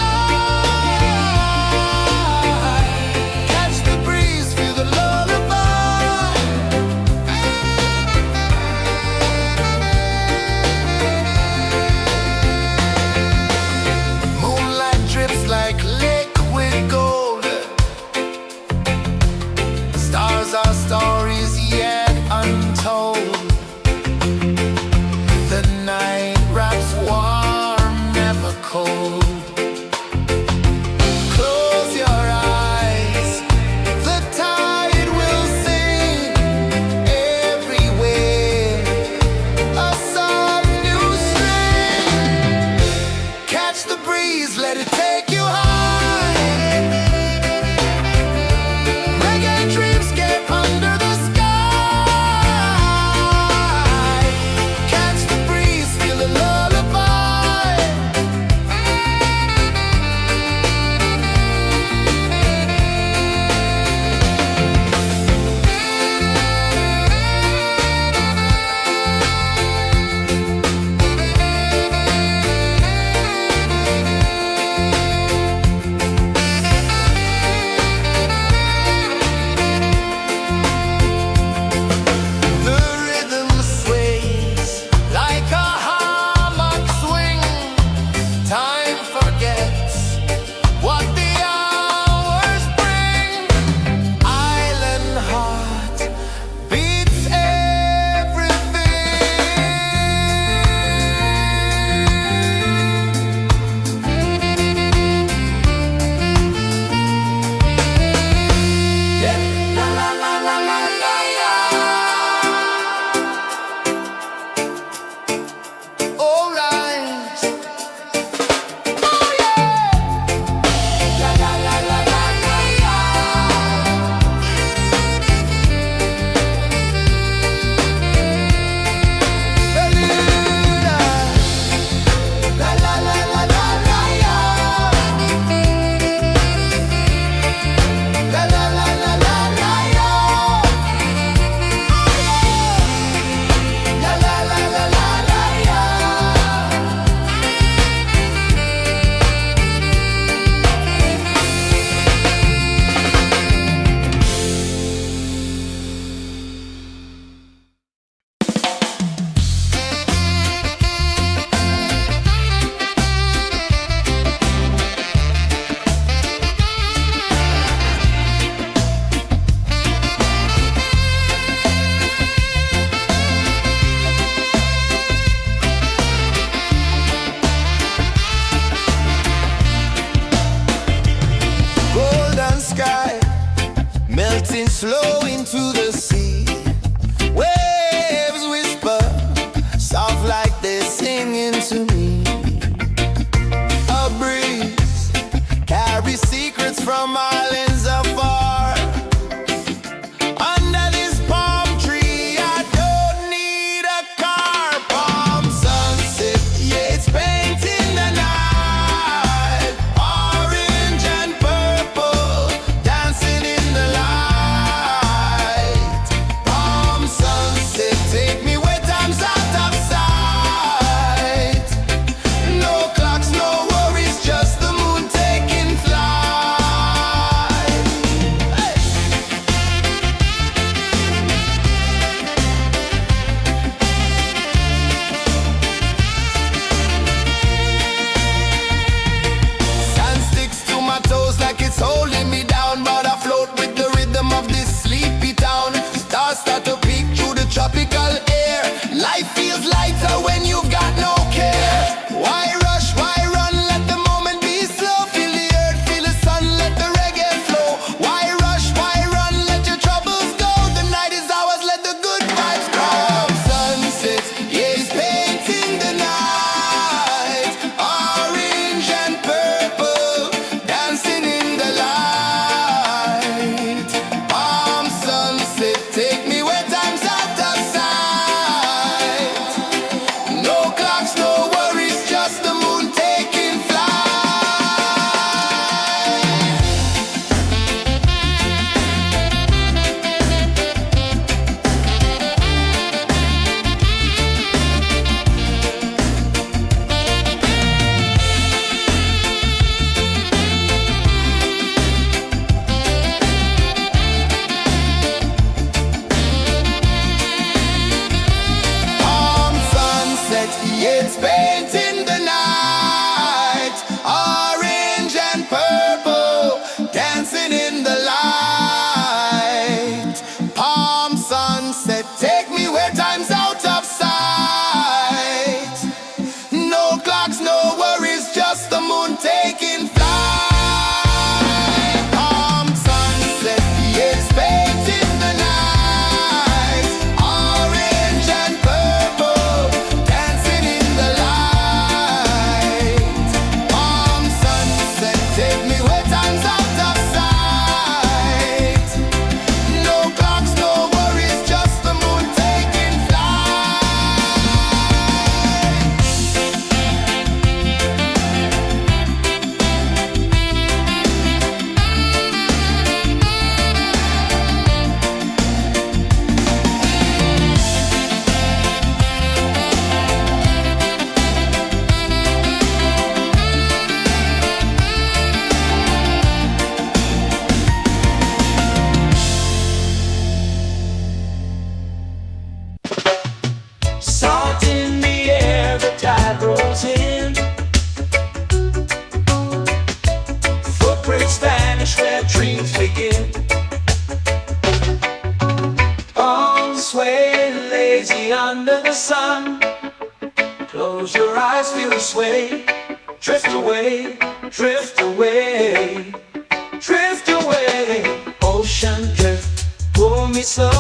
Our stories yet untold. flow into the sea. Waves whisper, soft like they're singing to me. A breeze carries secrets from islands afar. Under this palm tree, I don't need a car. Palm sunset, yeah, it's painting the night. Orange and purple, dancing in the light. Palm sunset, take me where time's out of sight. No clocks, no worries, just the moon taking flight. Hey! Sand sticks to my toes like it's holding me down, but I float with the rhythm of this sleepy town. Stars start to peek through the tropical air. Life feels lighter when you've got no care. Why rush, why run, let the moment be slow. Feel the earth, feel the sun, let the reggae flow. Why rush, why run, let your troubles go. The night is ours, let the good vibes grow. Sunset, yeah, it's painting the night. Orange and purple, dancing in the light. Palm sunset, take me where time's out of sight. No clocks, no worries, just the moon taking flight. Palm sunset, yeah, it's painting the night. Orange and purple, dancing in the light. Palm sunset, take me where time's out of sight. No clocks, no worries, just the moon taking flight. Palm sunset, yeah, it's painting the night. Orange and purple, dancing in the light. Palm sunset, take me where time's out of sight. No clocks, no worries, just the moon taking flight. Salt in the air, the tide rolls in. Footprints vanish where dreams begin. All sway lazy under the sun. Close your eyes, feel the sway. Drift away, drift away, drift away. Ocean drift, pull me slow,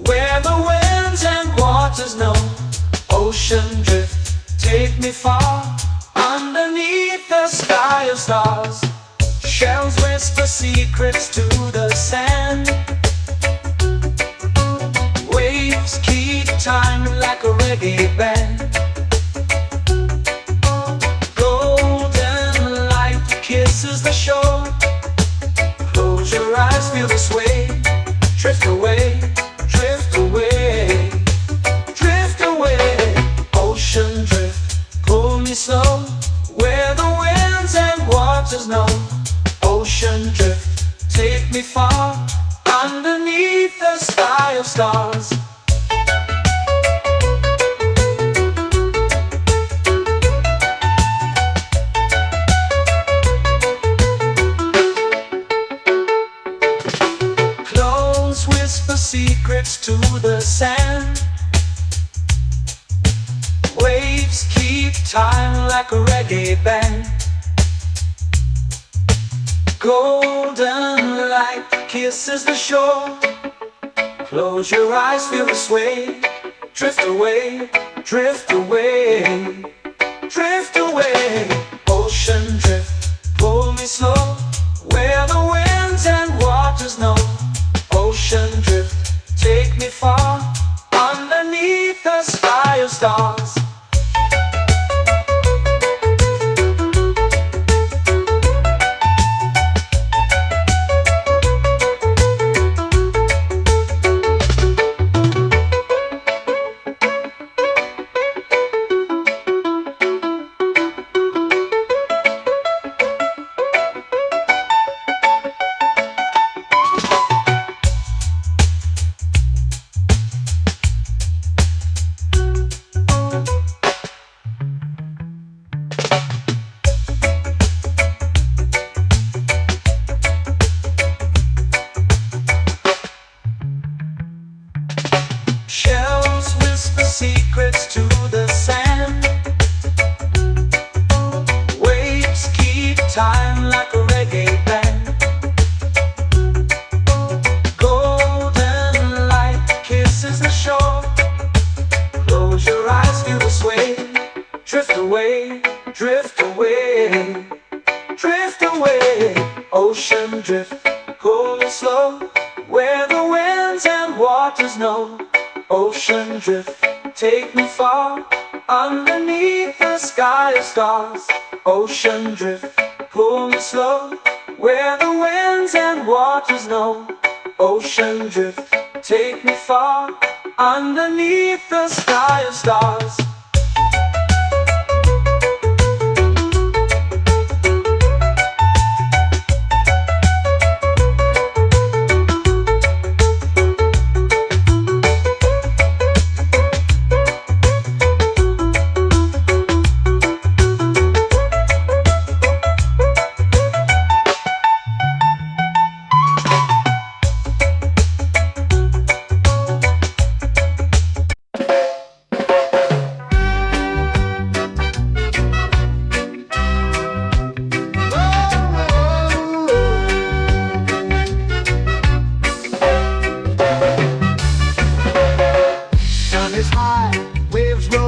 where the winds and waters know. Ocean drift, take me far, underneath the sky of stars. Shells whisper secrets to the sand. Waves keep time like a reggae band. Golden light kisses the shore. Close your eyes, feel the sway. Drift away, drift away, drift away. Ocean drift, pull me slow, where the winds and waters know. Ocean drift, take me far, underneath the sky of stars. Close whisper secrets to the sand. Waves keep time like a reggae band. Golden light kisses the shore. Close your eyes, feel the sway. Drift away, drift away, drift away. Ocean drift, pull me slow, where the winds and waters know. Ocean drift, take me far, underneath the sky of stars. Shells whisper secrets to the sand. Waves keep time like a reggae band. Golden light kisses the shore. Close your eyes, feel the sway. Drift away, drift away, drift away. Ocean drift, pull me slow, where the winds and waters know. Ocean drift, take me far, underneath the sky of stars. Ocean drift, pull me slow, where the winds and waters know. Ocean drift, take me far, underneath the sky of stars.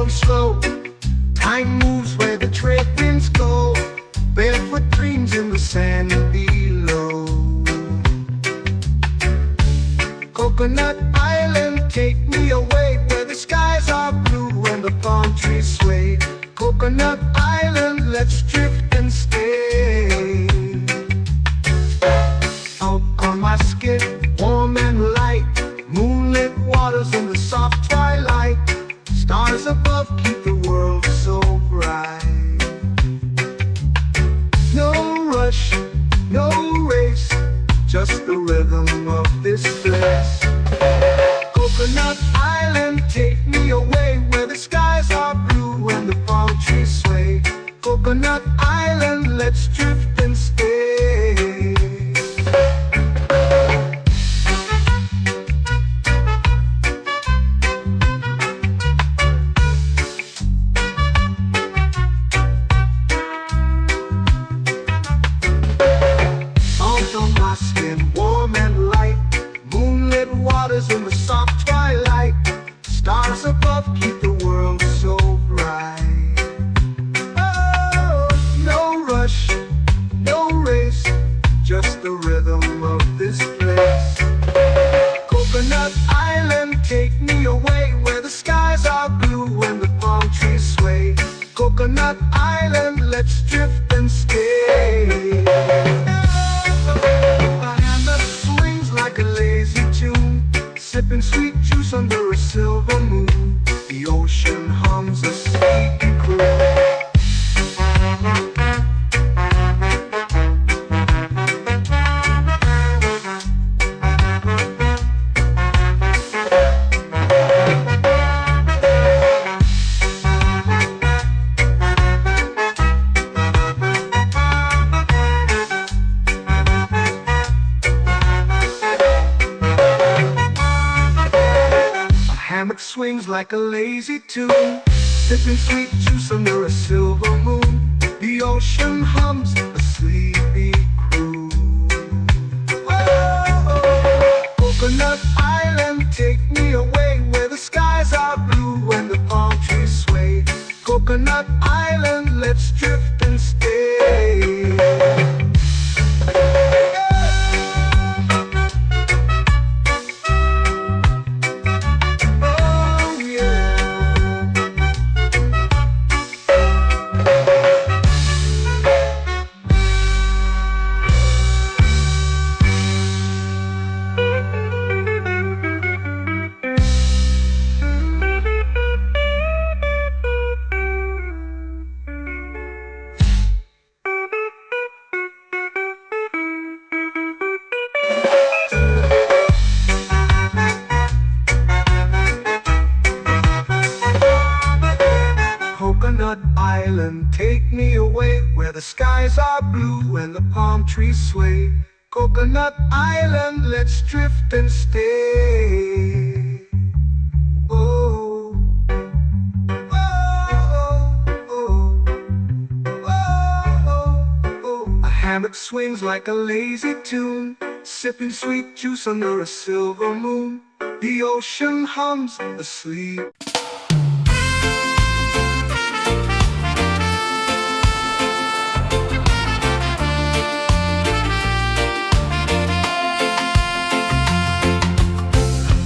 Slow. Time moves where the trade winds go. Barefoot dreams in the sand below. Coconut Island, take me away, where the skies are blue and the palm trees sway. Coconut Island, let's drift and stay. Out on my skin, warm and light, moonlit waters in the soft twilight. Stars above keep the world so bright. No rush, no race, just the rhythm of this place. Coconut Island, take me away, where the skies are blue and the palm trees sway. Coconut Island, let's drift and stay. In the soft twilight, stars above keep the world so bright. Oh, no rush, no race, just the rhythm of this place. Coconut Island, take me away, where the skies are blue and the palm trees sway. Coconut Island, let's drift and stay. My hand that swings like a lazy tune, sipping sweet juice under a silver moon. The ocean hums a sleepy croon. Hammock swings like a lazy tune, sipping sweet juice under a silver moon. The ocean hums a sleepy croon. Coconut Island, let's drift and stay. Oh yeah. Coconut Island, take me away where the skies are blue and the palm trees sway. Coconut Island, let's drift and stay. Oh, oh, oh, oh, oh. A hammock swings like a lazy tune, sipping sweet juice under a silver moon. The ocean hums asleep.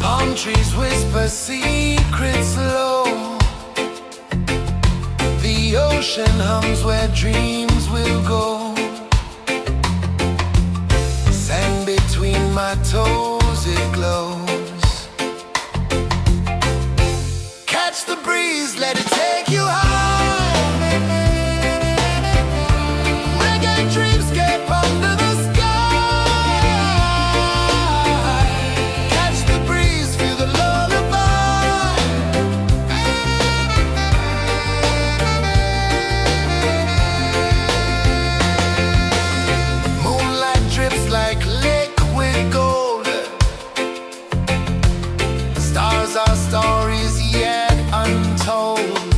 Palm trees whisper secrets low. The ocean hums where dreams will go. Sand between my toes, it glows. Catch the breeze, let it take you high. Reggae dreamscape under the sky. Catch the breeze, feel the lullaby. Moonlight drips like liquid gold. Stars are stories yet untold.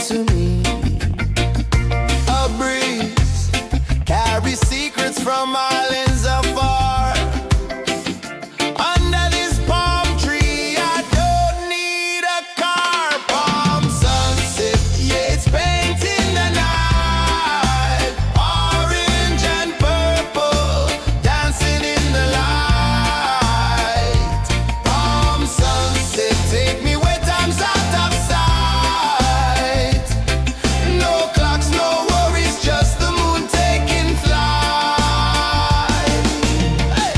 to me. A breeze carries secrets from islands afar. Under this palm tree, I don't need a car. Palm sunset, yeah, it's painting the night. Orange and purple, dancing in the light. Palm sunset, take me where time's out of sight. No clocks, no worries, just the moon taking flight. Hey!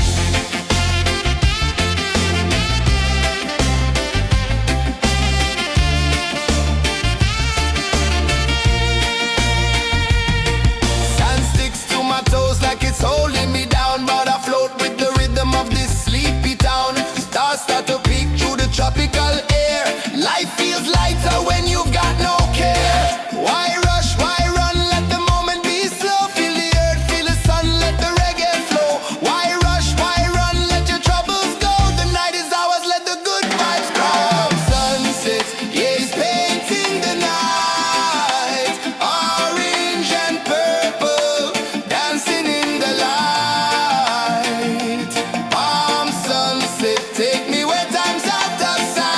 Sand sticks to my toes like it's holding me down, but I float with the rhythm of this sleepy town. Stars start to peek through the tropical air. Life feels lighter when you've got no care. Why rush, why run, let the moment be slow. Feel the earth, feel the sun, let the reggae flow. Why rush, why run, let your troubles go. The night is ours, let the good vibes come. Sunset, yeah, it's painting the night. Orange and purple, dancing in the light. Palm sunset, take me where time's out of sight.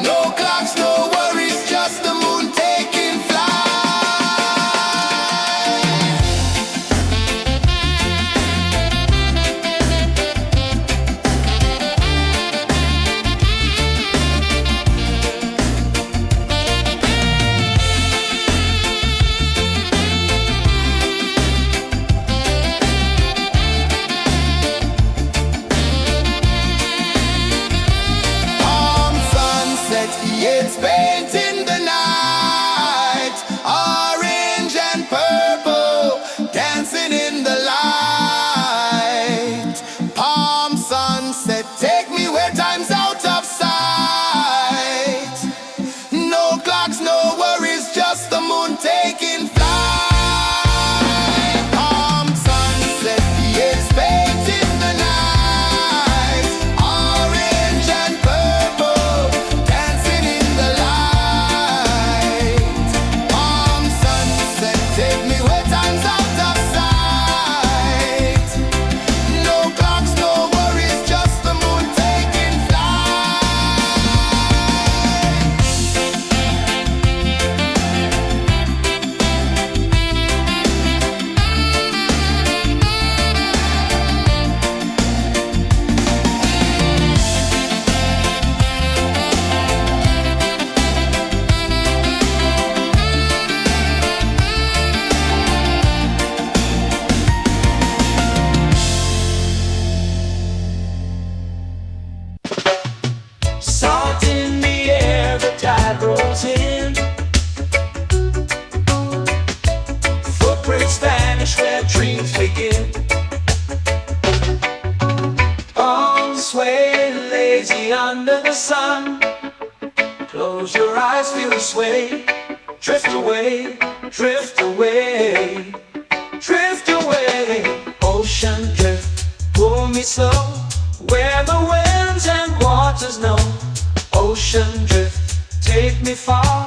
No clocks, no worries, just the moon taking flight. Palm sunset, yeah, it's painting the night. Orange and purple, dancing in the light. Palm sunset, take me where time's out of sight. No clocks, no worries, just the moon taking flight. Palm sunset, yeah, it's painting the night. Orange and purple, dancing in the light. Palm sunset, take me where time's out of sight. No clocks, no worries, just the moon taking flight. Salt in the air, the tide rolls in. Footprints vanish where dreams begin. Arms sway lazy under the sun. Close your eyes, feel the sway. Drift away, drift away, drift away. Ocean drift, pull me slow, where the winds and waters know. Ocean drift, take me far,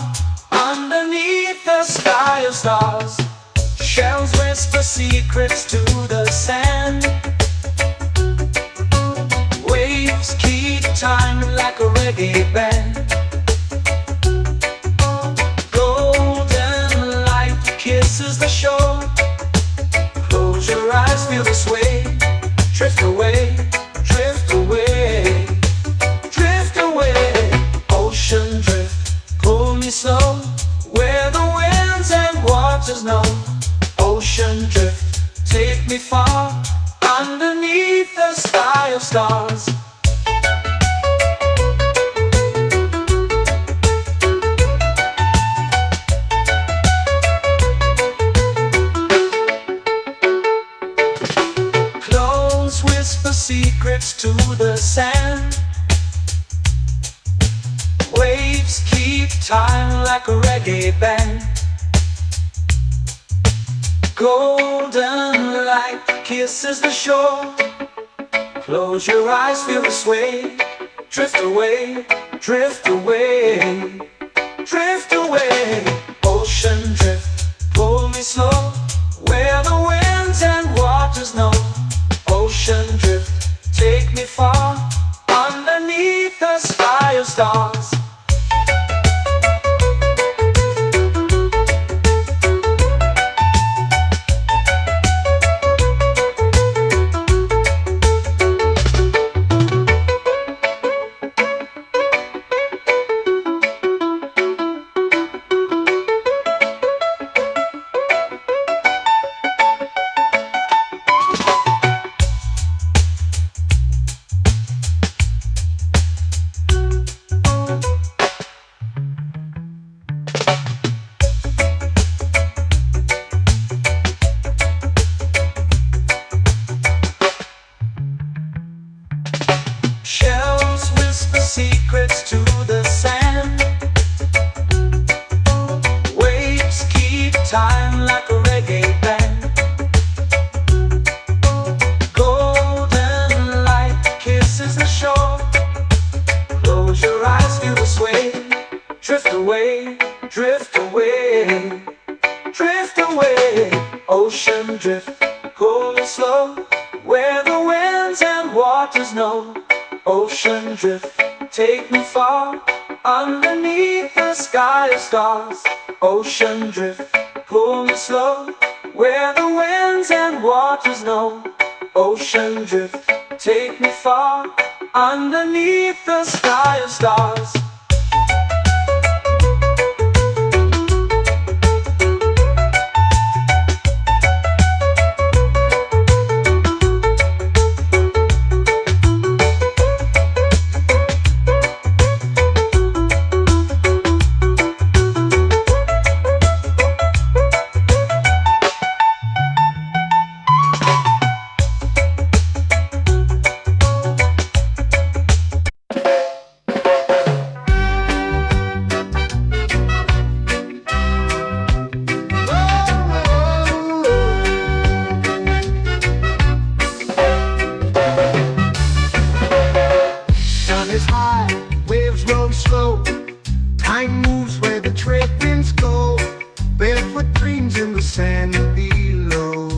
underneath the sky of stars. Shells whisper secrets to the sand. Waves keep time like a reggae band. Golden light kisses the shore. Close your eyes, feel the sway. Drift away, drift away, drift away. Ocean drift, pull me slow, where the winds and waters know. Ocean drift, take me far, underneath the sky of stars. Close whisper secrets to the sand. Waves keep time like a reggae band. Golden light kisses the shore. Close your eyes, feel the sway. Drift away, drift away, time like a reggae band. Golden light kisses the shore. Close your eyes, feel the sway. Drift away, drift away, drift away. Ocean drift, cool and slow, where the winds and waters know. Ocean drift, take me far, underneath the sky of stars. Ocean drift, pull me slow, where the winds and waters know. Ocean drift, take me far, underneath the sky of stars. Is high, waves roll slow. Time moves where the trade winds go. Barefoot dreams in the sand below.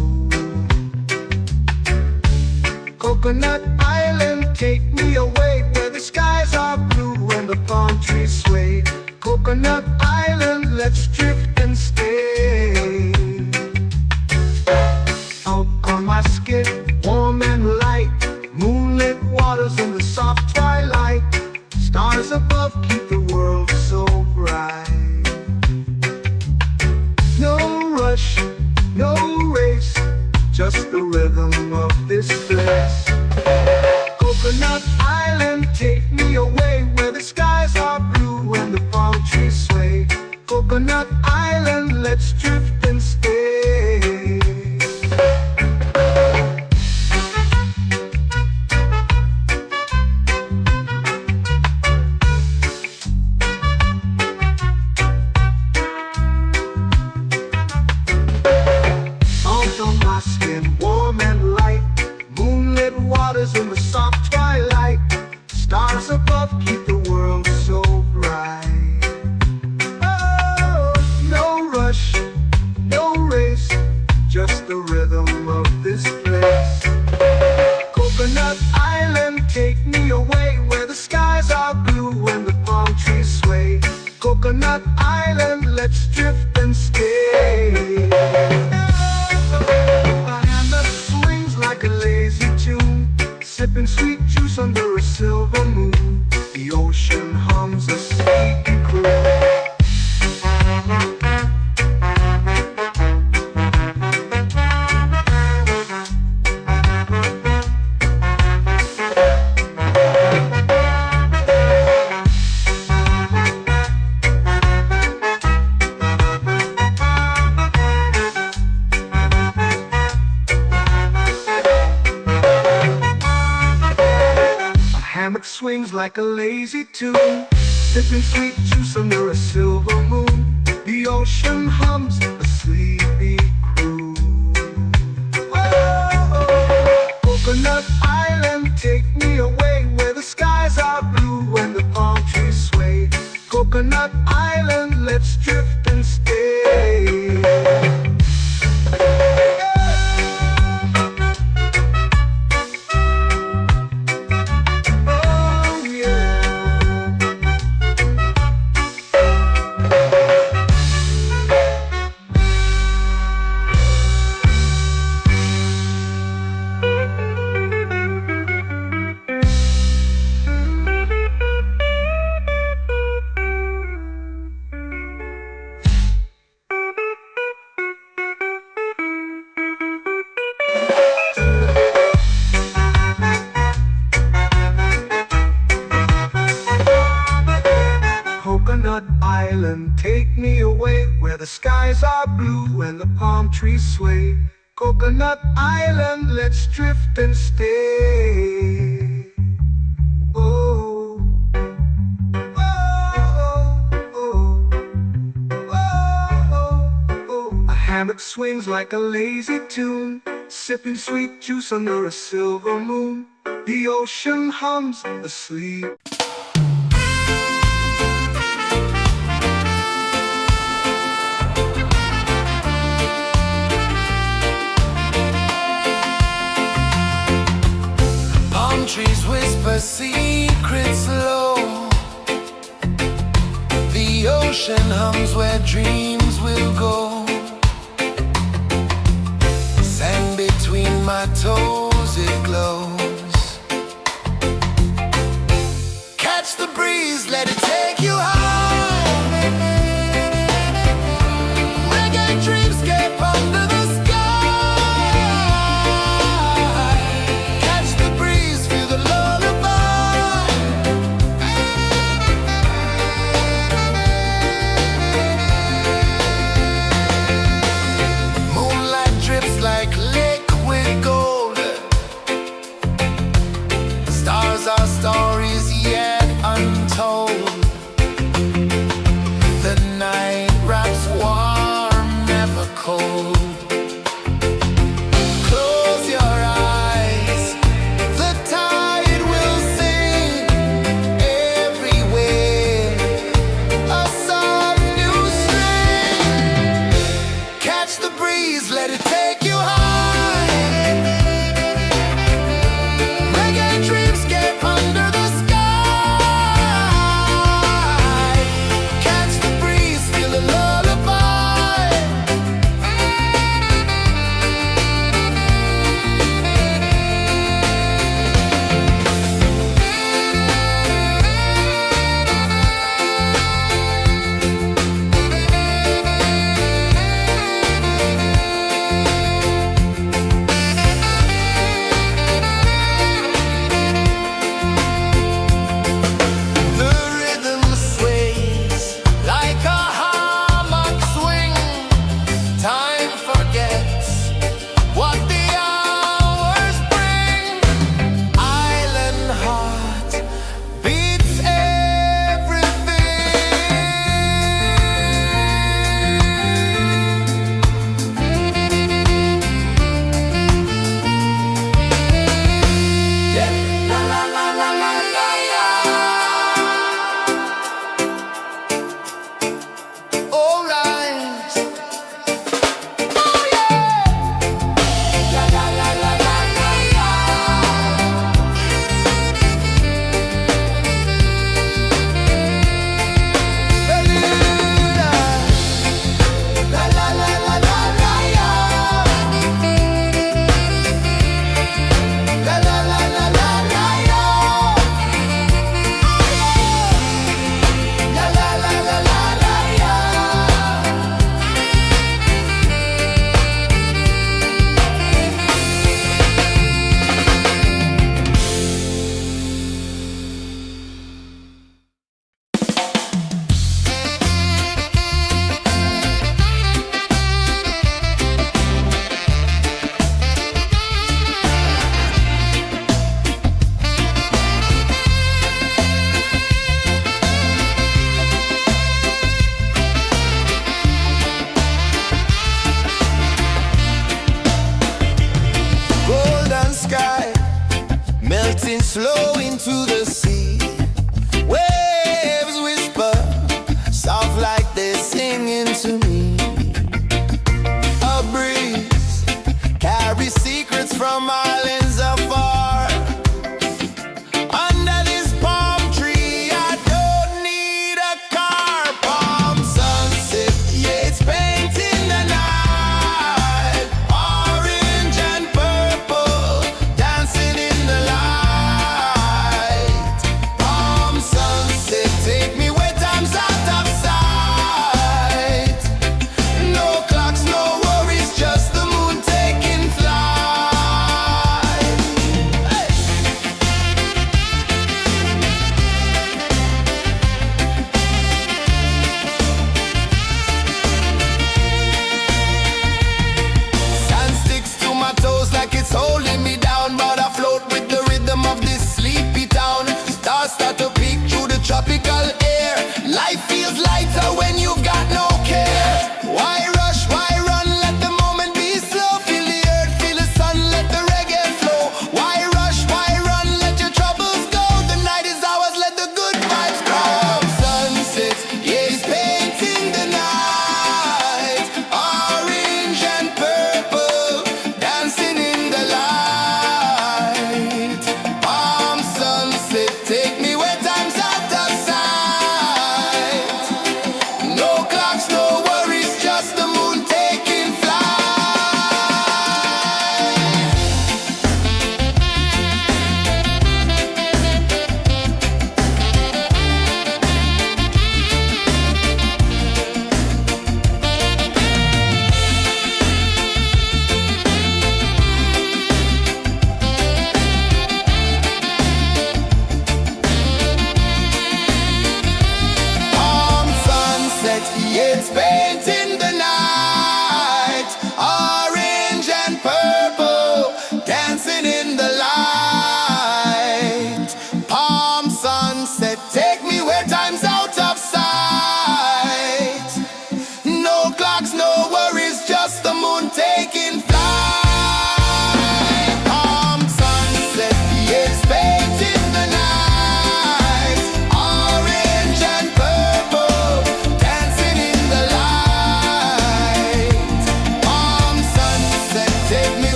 Coconut Island, take me away, where the skies are blue and the palm trees sway. Coconut Island, let's drift and stay. Out on my skin, warm and light, moonlit waters in the soft twilight. Stars above keep the world so bright. No rush, no race, just the rhythm of this place. Coconut Island, take me away, where the skies are blue and the palm trees sway. Coconut Island, let's drift and stay. In the soft twilight, stars above keep the world so bright. Oh, no rush, no race, just the rhythm of this place. Coconut Island, take me away, where the skies are blue and the palm trees sway. Coconut Island, let's drift and stay. My hand that swings like a lazy tune, sipping sweet juice under a silver moon. The ocean hums a sleepy croon. Hammock swings like a lazy tune, sipping sweet juice under a silver moon. The ocean hums a sleepy croon. Whoa, Coconut Island, take me away, where the skies are blue and the palm trees sway. Coconut Island, let's drift and stay. Coconut Island, take me away, where the skies are blue and the palm trees sway. Coconut Island, let's drift and stay. Oh, oh, oh, oh, oh, oh, oh. hammock swings like a lazy tune, sipping sweet juice under a silver moon. The ocean hums asleep. Palm trees whisper secrets low. The ocean hums where dreams will go. Sand between my toes, it glows. Catch the breeze, let it take you high. Reggae dreamscape under the sky. Catch the breeze, feel the lullaby. Moonlight drips like liquid gold. Stars are stories yet untold. The night wraps warm, never cold. Close your eyes, the tide will sing everywhere. A soft new string. Catch the breeze, let it take you high. Reggae dreamscape under the sky. Catch the breeze, feel a lullaby. The rhythm sways like a hammock swing. Time forgets what the hours bring. Island heart beats everything. Yeah. La la la la la la la. All rise. Oh yeah. La la la la la la la. Bermuda. La la la la la la la. La la la la la la la. La la la la la la la. Golden sky melting slow into the sea. Waves whisper soft like they're singing to me. A breeze carries secrets from islands afar. Under this palm tree, I don't need a car. Palm sunset, yeah, it's painting the night. Orange and purple dancing in the light.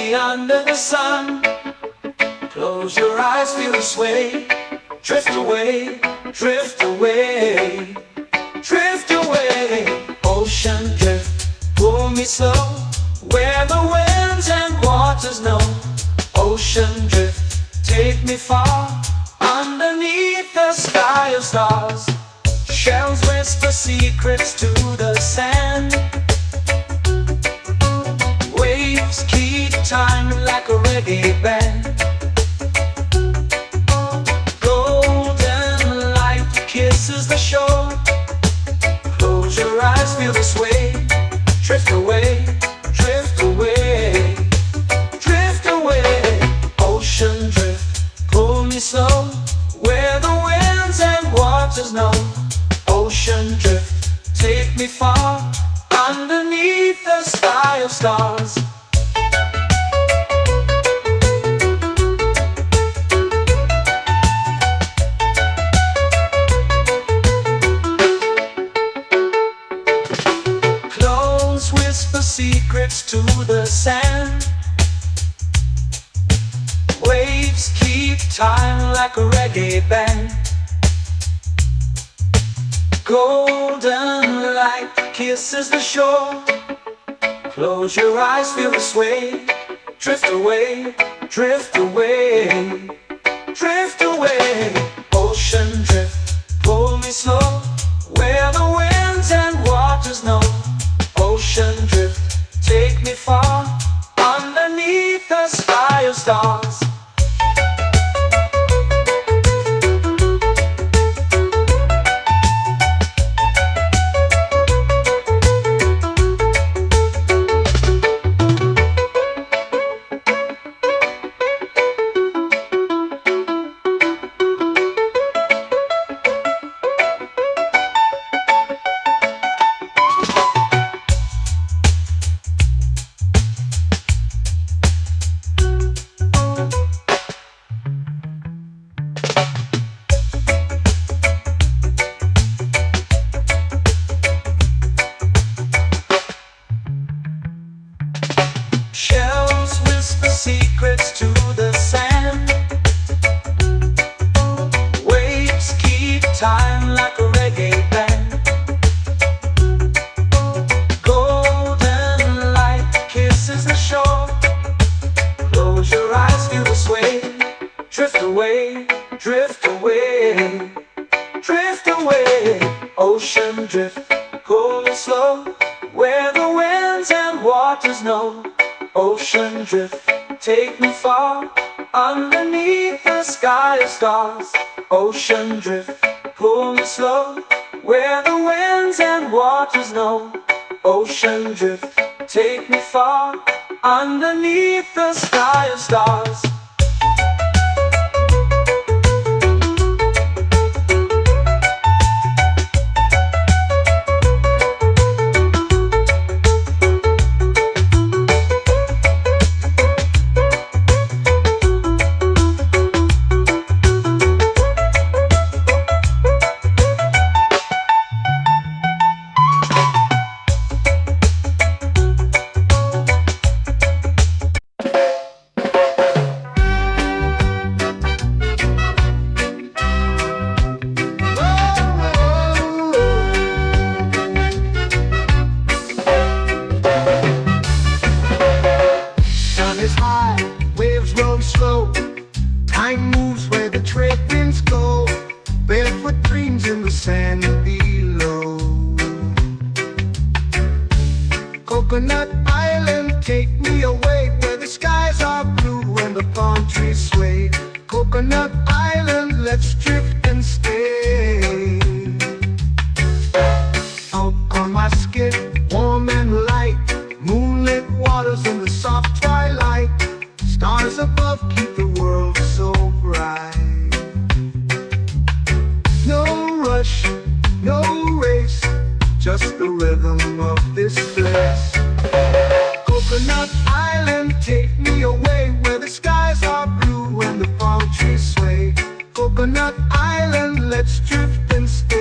me under the sun. Close your eyes, feel the sway. Drift away, drift away, drift away. Ocean drift, pull me slow, where the winds and waters know. Ocean drift, take me far, underneath the sky of stars. Shells whisper secrets to the sand. Waves keep time like a reggae band. Golden light kisses the shore. Close your eyes, feel the sway. Drift away, drift away, drift away. Ocean drift, pull me slow, where the winds and waters know. Ocean drift, take me far, underneath the sky of stars. Close whisper secrets to the sand. Waves keep time like a reggae band. Golden light kisses the shore. Close your eyes, feel the sway. Drift away, drift away, drift away. Ocean drift, pull me slow, where the winds and waters know. Ocean drift, take me far, underneath the sky of stars. Shells whisper secrets to the sand. Waves keep time like a reggae band. Golden light kisses the shore. Close your eyes, feel the sway. Drift away, drift away, drift away. Ocean drift, pull me slow, where the winds and waters know. Ocean drift, take me far, underneath the sky of stars. Ocean drift, pull me slow, where the winds and waters know. Ocean drift, take me far, underneath the sky of stars. Is high, waves roll slow. Time moves where the trade winds go. Barefoot dreams in the sand below. Coconut Island, take me away, where the skies are blue and the palm trees sway. Coconut Island, let's drift and stay. Out on my skin, warm and light, moonlit waters in the soft twilight. Stars above keep the world so bright. No rush, no race, just the rhythm of this place. Coconut Island, take me away, where the skies are blue and the palm trees sway. Coconut Island, let's drift and stay.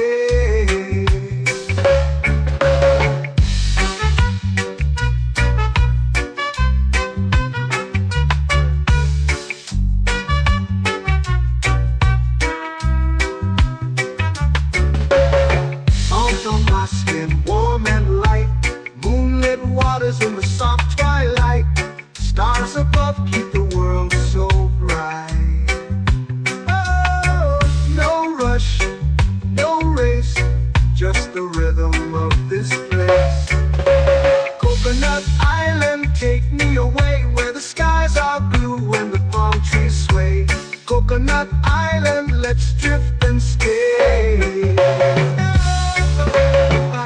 Coconut Island, let's drift and stay. A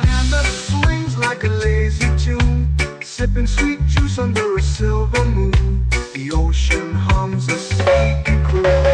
hand that swings like a lazy tune, sipping sweet juice under a silver moon. The ocean hums a sleepy croon.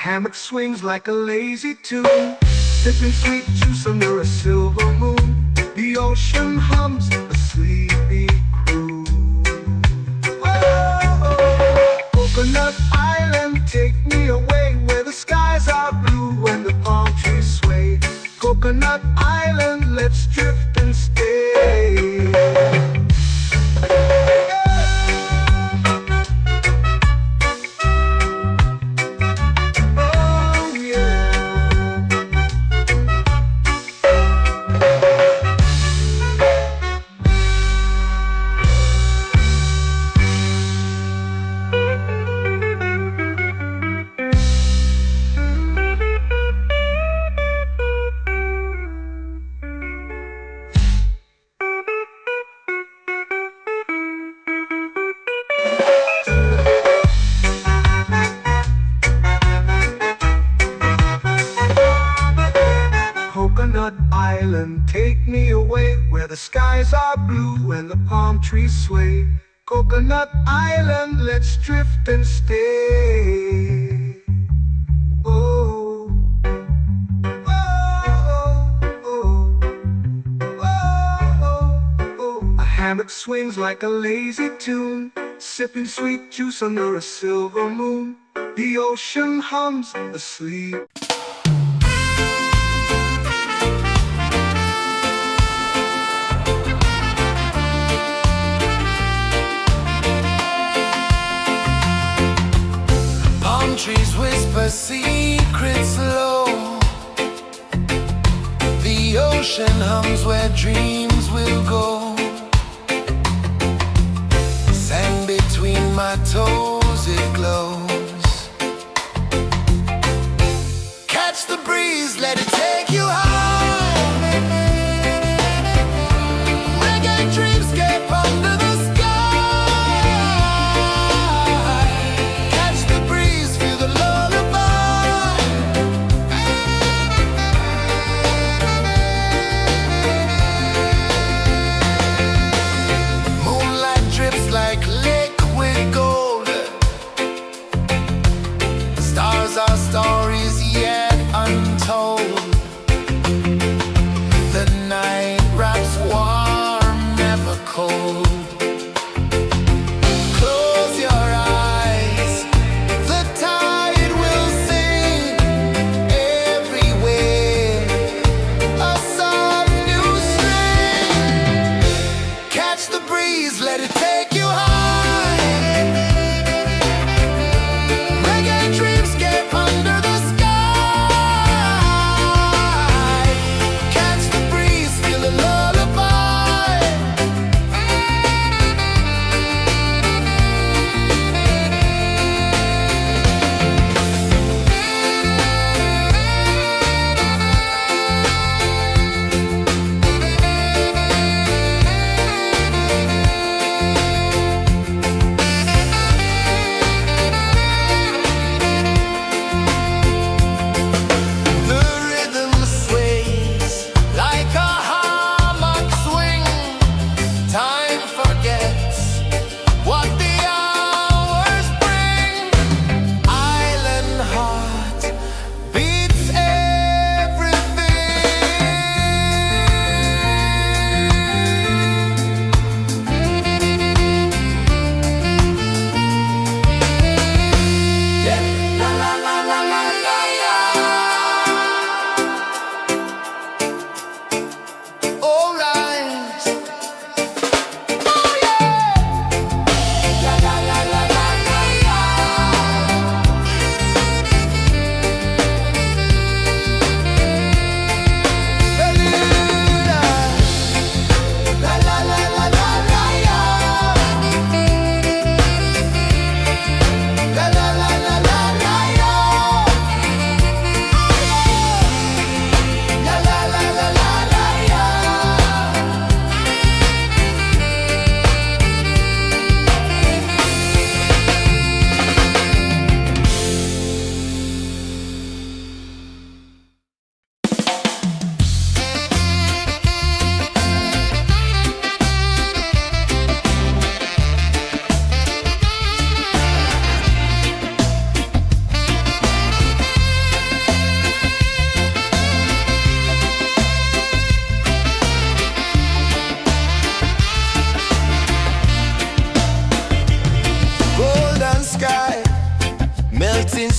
Hammock swings like a lazy tune, sipping sweet juice under a silver moon. The ocean hums a sleepy croon. Oh, Coconut Island, take me away where the skies are blue and the palm trees sway. Coconut Island, let's drift and stay. Coconut Island, take me away where the skies are blue and the palm trees sway. Coconut Island, let's drift and stay. Oh, oh, oh, oh, oh. A hammock swings like a lazy tune, sipping sweet juice under a silver moon. The ocean hums asleep. Trees whisper secrets low. The ocean hums where dreams will go. Sand between my toes, it glows. Catch the breeze, let it take you high. Reggae dreamscape under the our stories yet untold. The night wraps warm, never cold. Close your eyes, the tide will sing everywhere. A soft new string. Catch the breeze, let it take you high. Reggae dreamscape under the sky.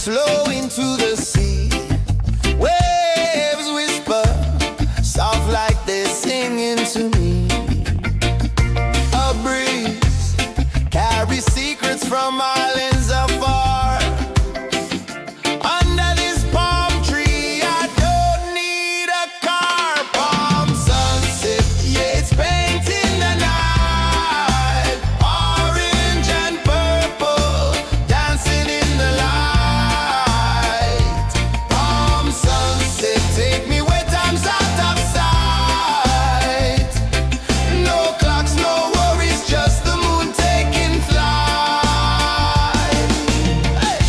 flow into the sea. Waves whisper, soft like they're singing to me. A breeze carries secrets from islands afar. Under this palm tree, I don't need a car. Palm sunset, yeah, it's painting the night. Orange and purple, dancing in the light. Palm sunset, take me where time's out of sight. No clocks, no worries, just the moon taking flight. Hey!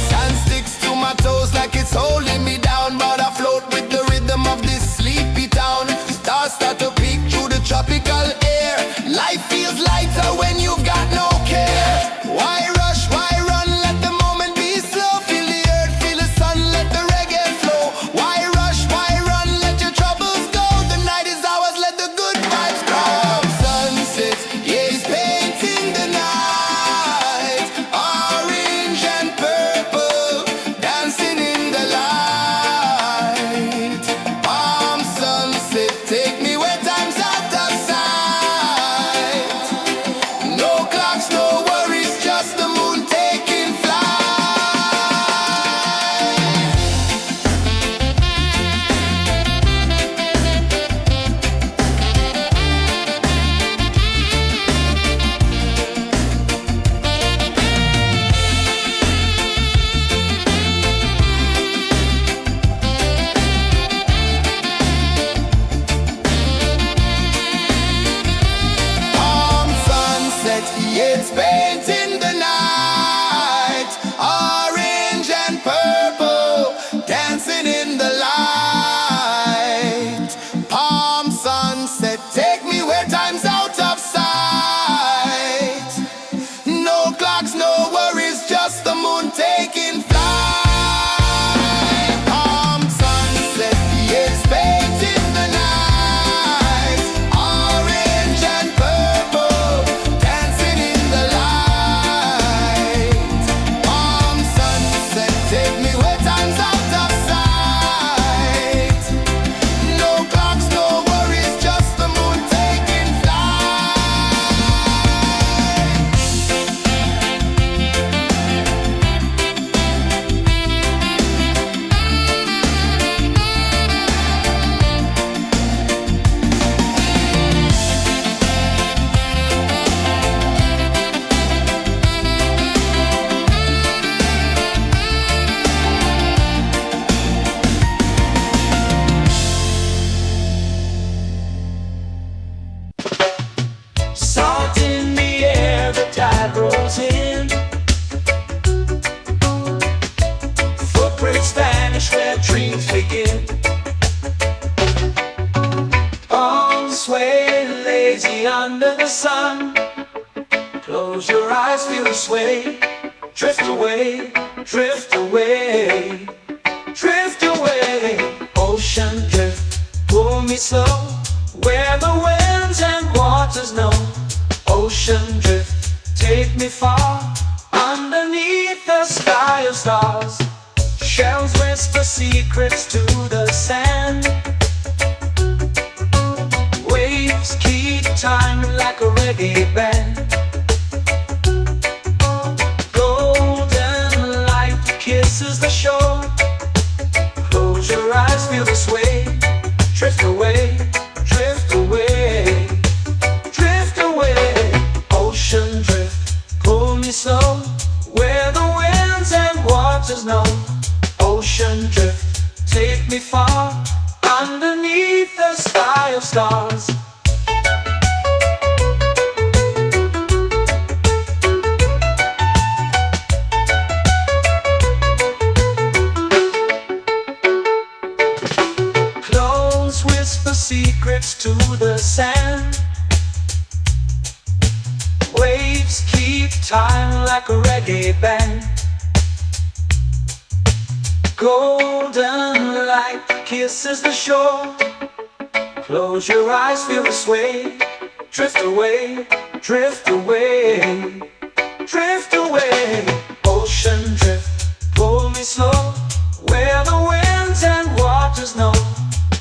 Sand sticks to my toes like it's holding me down, but I float with the rhythm of this sleepy town. Stars start to peek through the tropical air. Life feels lighter when you've got no care. Why rush, why run, let the moment be slow. Feel the earth, feel the sun, let the reggae flow. Why rush, why run, let your troubles go. The night is ours, let the good vibes grow. Sunset, yeah, it's painting the night. Orange and purple, dancing in the light. Palm sunset, take me where time's out of sight. No clocks, no worries, just the moon taking flight. Palm sunset, yeah, it's painting the night. Orange and purple, dancing in the light. Palm sunset, take me where time's out of sight. No clocks, no worries, just the moon taking flight. Palm sunset, yeah, it's painting the night. Orange and purple, dancing in the light. Palm sunset, take me where time's out of sight. No clocks, no worries, just the moon taking flight. Salt in the air, the tide rolls in. Footprints vanish where dreams begin. Arms sway lazy under the sun. Close your eyes, feel the sway. Drift away, drift away, drift away. Ocean drift, pull me slow, where the winds and waters know. Ocean drift, take me far, underneath the sky of stars. Shells whisper secrets to the sand. Waves keep time like a reggae band. Golden light kisses the shore. Close your eyes, feel the sway. Drift away, drift away, drift away. Ocean drift, pull me slow, where the winds and waters know. Ocean drift, take me far, underneath the sky of stars. Clones whisper secrets to the sand. Waves keep time like a reggae band. Golden light kisses the shore. Close your eyes, feel the sway. Drift away, drift away, drift away. Ocean drift, pull me slow, where the winds and waters know.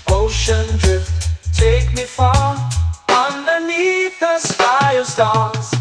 Ocean drift, take me far, underneath the sky of stars.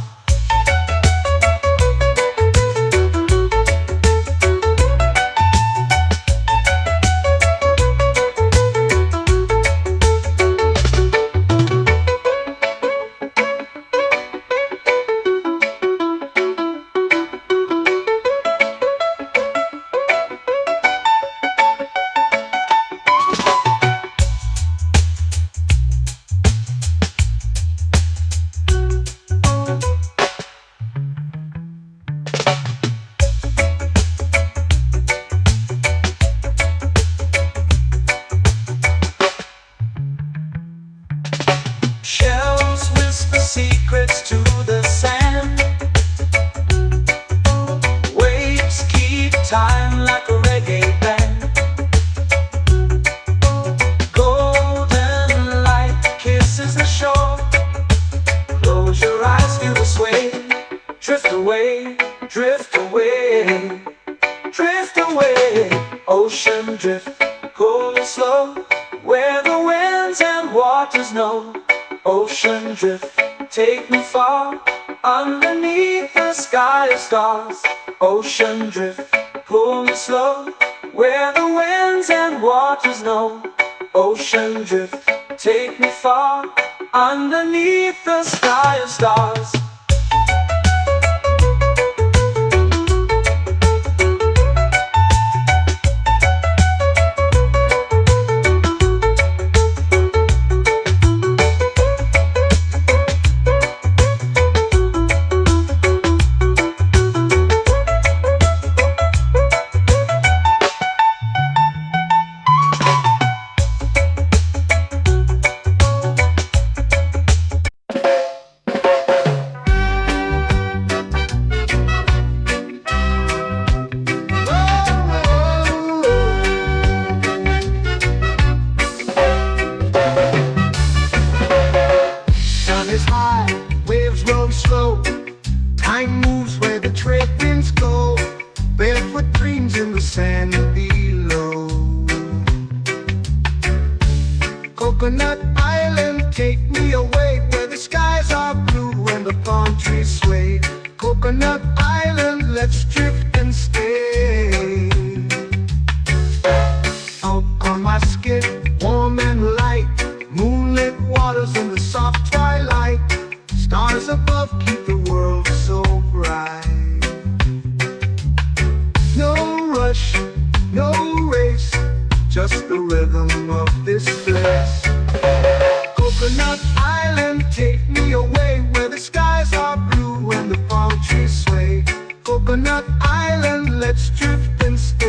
Shells whisper secrets to the sand. Waves keep time like a reggae band. Golden light kisses the shore. Close your eyes, feel the sway. Drift away, drift away, drift away. Ocean drift, cool and slow, where the winds and waters know. Ocean drift, take me far, underneath the sky of stars. Ocean drift, pull me slow, where the winds and waters know. Ocean drift, take me far, underneath the sky of stars. Slow. Time moves where the trade winds go. Barefoot dreams in the sand below. Coconut Island, take me away, where the skies are blue and the palm trees sway. Coconut Island, let's drift and stay. Out on my skin, warm and light, moonlit waters in the soft twilight. Stars above keep the world so bright. No rush, no race, just the rhythm of this place. Coconut Island, take me away, where the skies are blue and the palm trees sway. Coconut Island, let's drift and stay.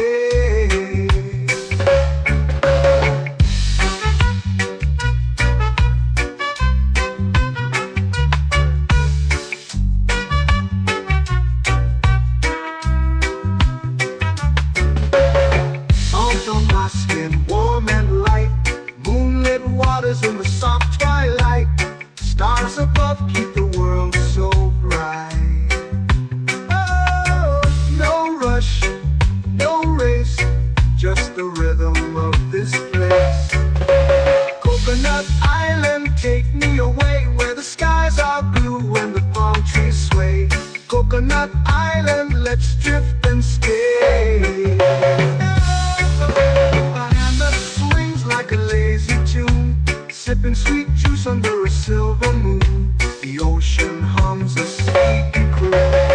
Warm and light, moonlit waters in the soft twilight. Stars above keep the world so bright. Oh, no rush, no race, just the rhythm of this place. Coconut Island, take me away, where the skies are blue and the palm trees sway. Coconut Island, let's drift and stay. Like a lazy tune, sipping sweet juice under a silver moon. The ocean hums a sleepy croon.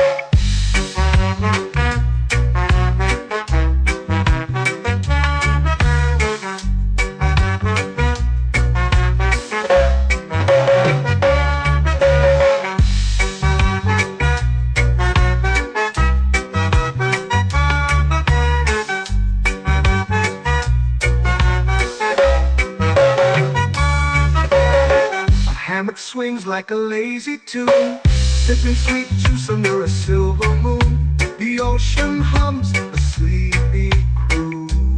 Swings like a lazy tune, sipping sweet juice under a silver moon. The ocean hums a sleepy croon.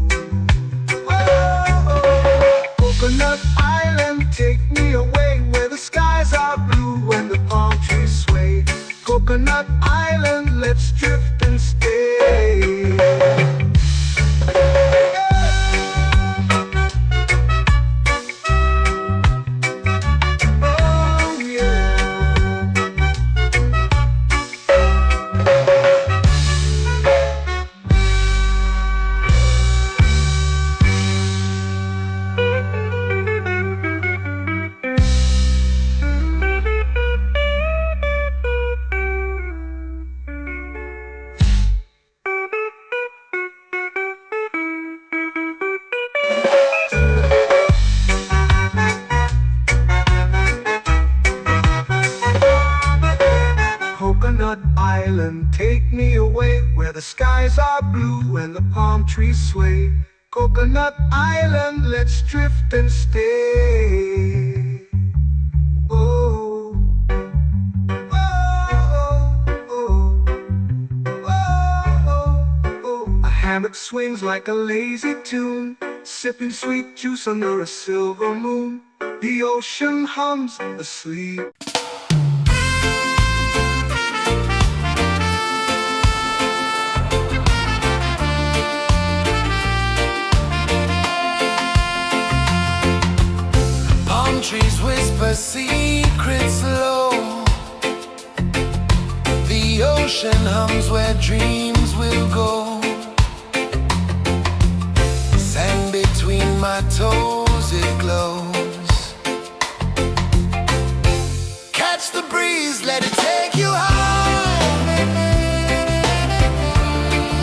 island, take me away where the skies are blue and the palm trees sway. Coconut Island, let's drift and stay. Oh, oh, oh, oh. A hammock swings like a lazy tune, sipping sweet juice under a silver moon. The ocean hums asleep. Trees whisper secrets low. The ocean hums where dreams will go. Sand between my toes, it glows. Catch the breeze, let it take you high.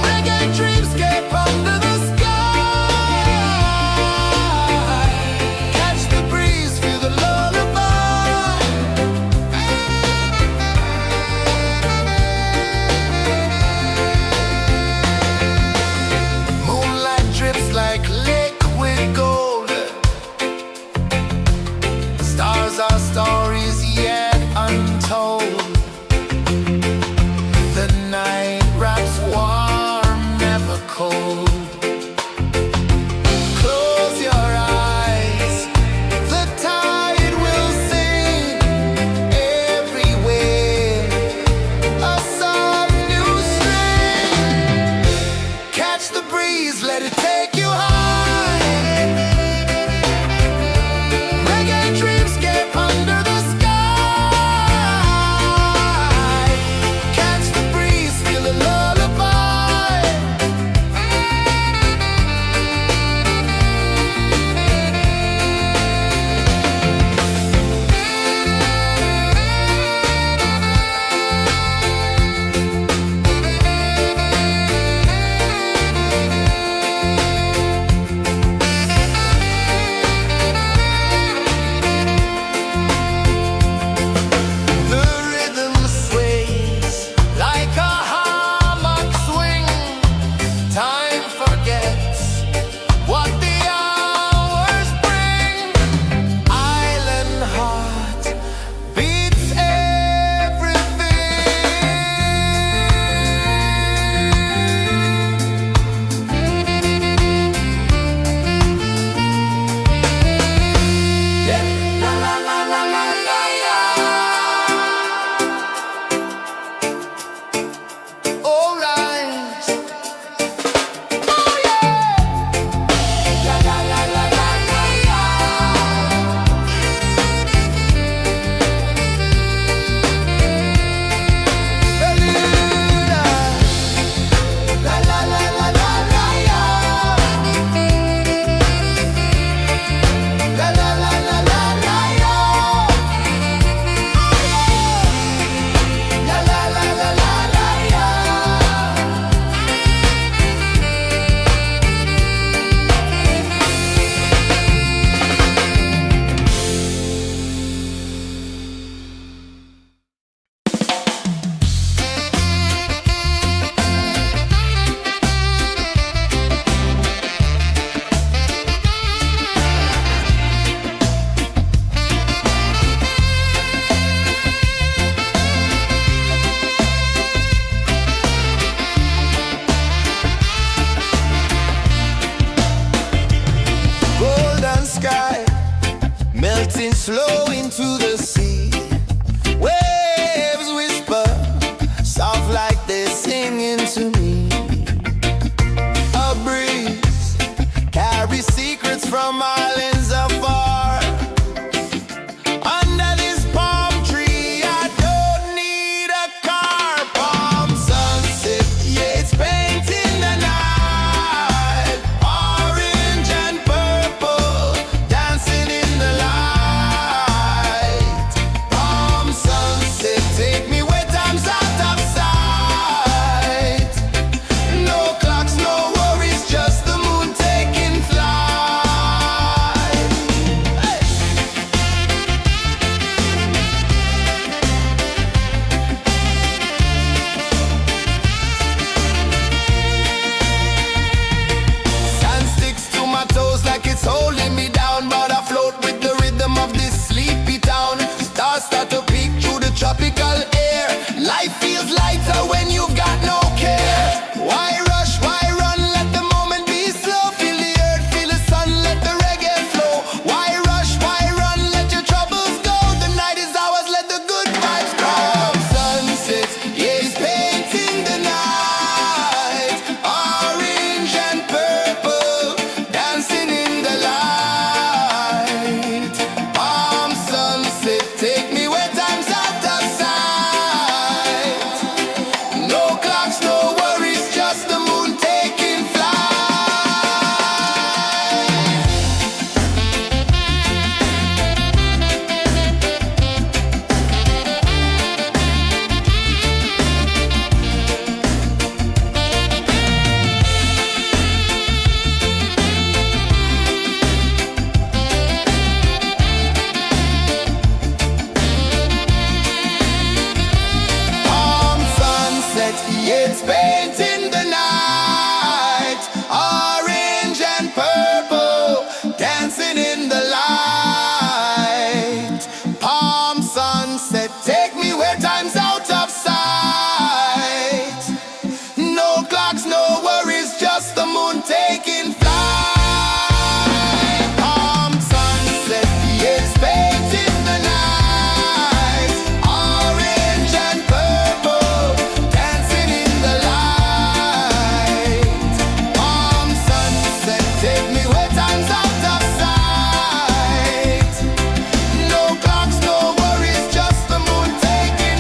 Reggae dreamscape under the our stories yet untold. sunset, take me where time's out of sight. No clocks, no worries, just the moon taking flight. Palm sunset, yes, baked in the night. Orange and purple, dancing in the light. Palm sunset, take me where time's out of sight. No clocks, no worries, just the moon taking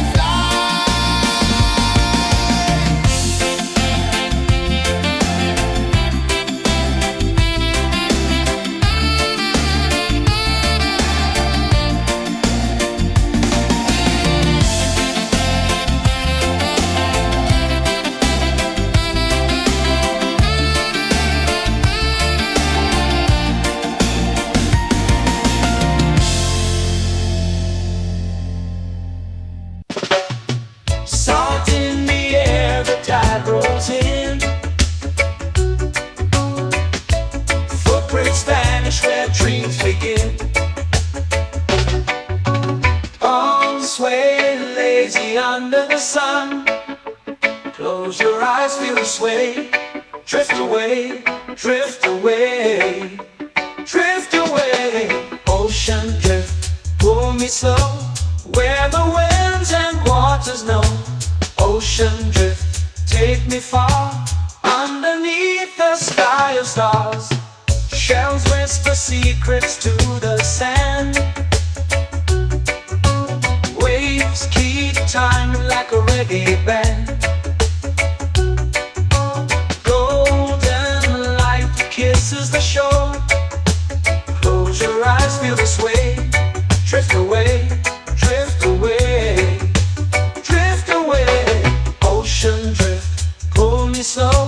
Salt in the air, the tide rolls in. Footprints vanish where dreams begin. Palms sway lazy under the sun. Close your eyes, feel the sway. Drift away, drift away, drift away. Ocean drift, pull me slow, where the winds and waters know. Ocean drift, take me far, underneath the sky of stars. Shells whisper secrets to the sand. Waves keep time like a reggae band. Golden light kisses the shore. Close your eyes, feel the sway. Drift away, drift away, drift away. Ocean drift, pull me slow,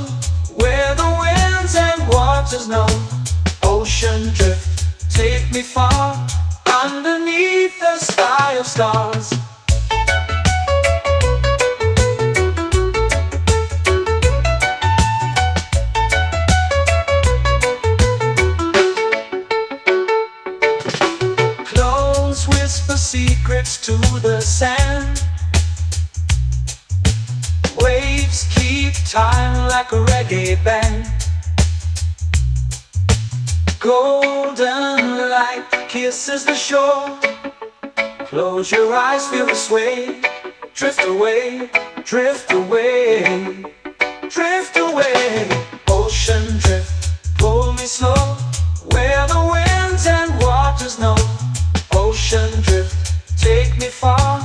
where the winds and waters know. Ocean drift, take me far, underneath the sky of stars. Close whisper secrets to the sand. Waves keep time like a reggae band. Golden light kisses the shore. Close your eyes, feel the sway. Drift away, drift away, drift away. Ocean drift, pull me slow, where the winds and waters know. Ocean drift, take me far,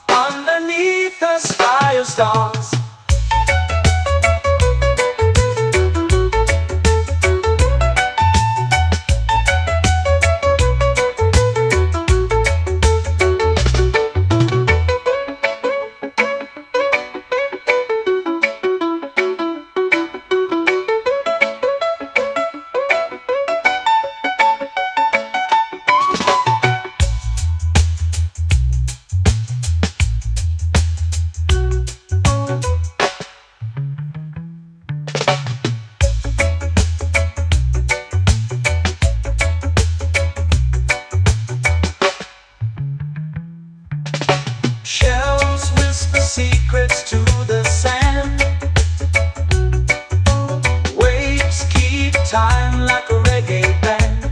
underneath the sky of stars. Shells whisper secrets to the sand. Waves keep time like a reggae band.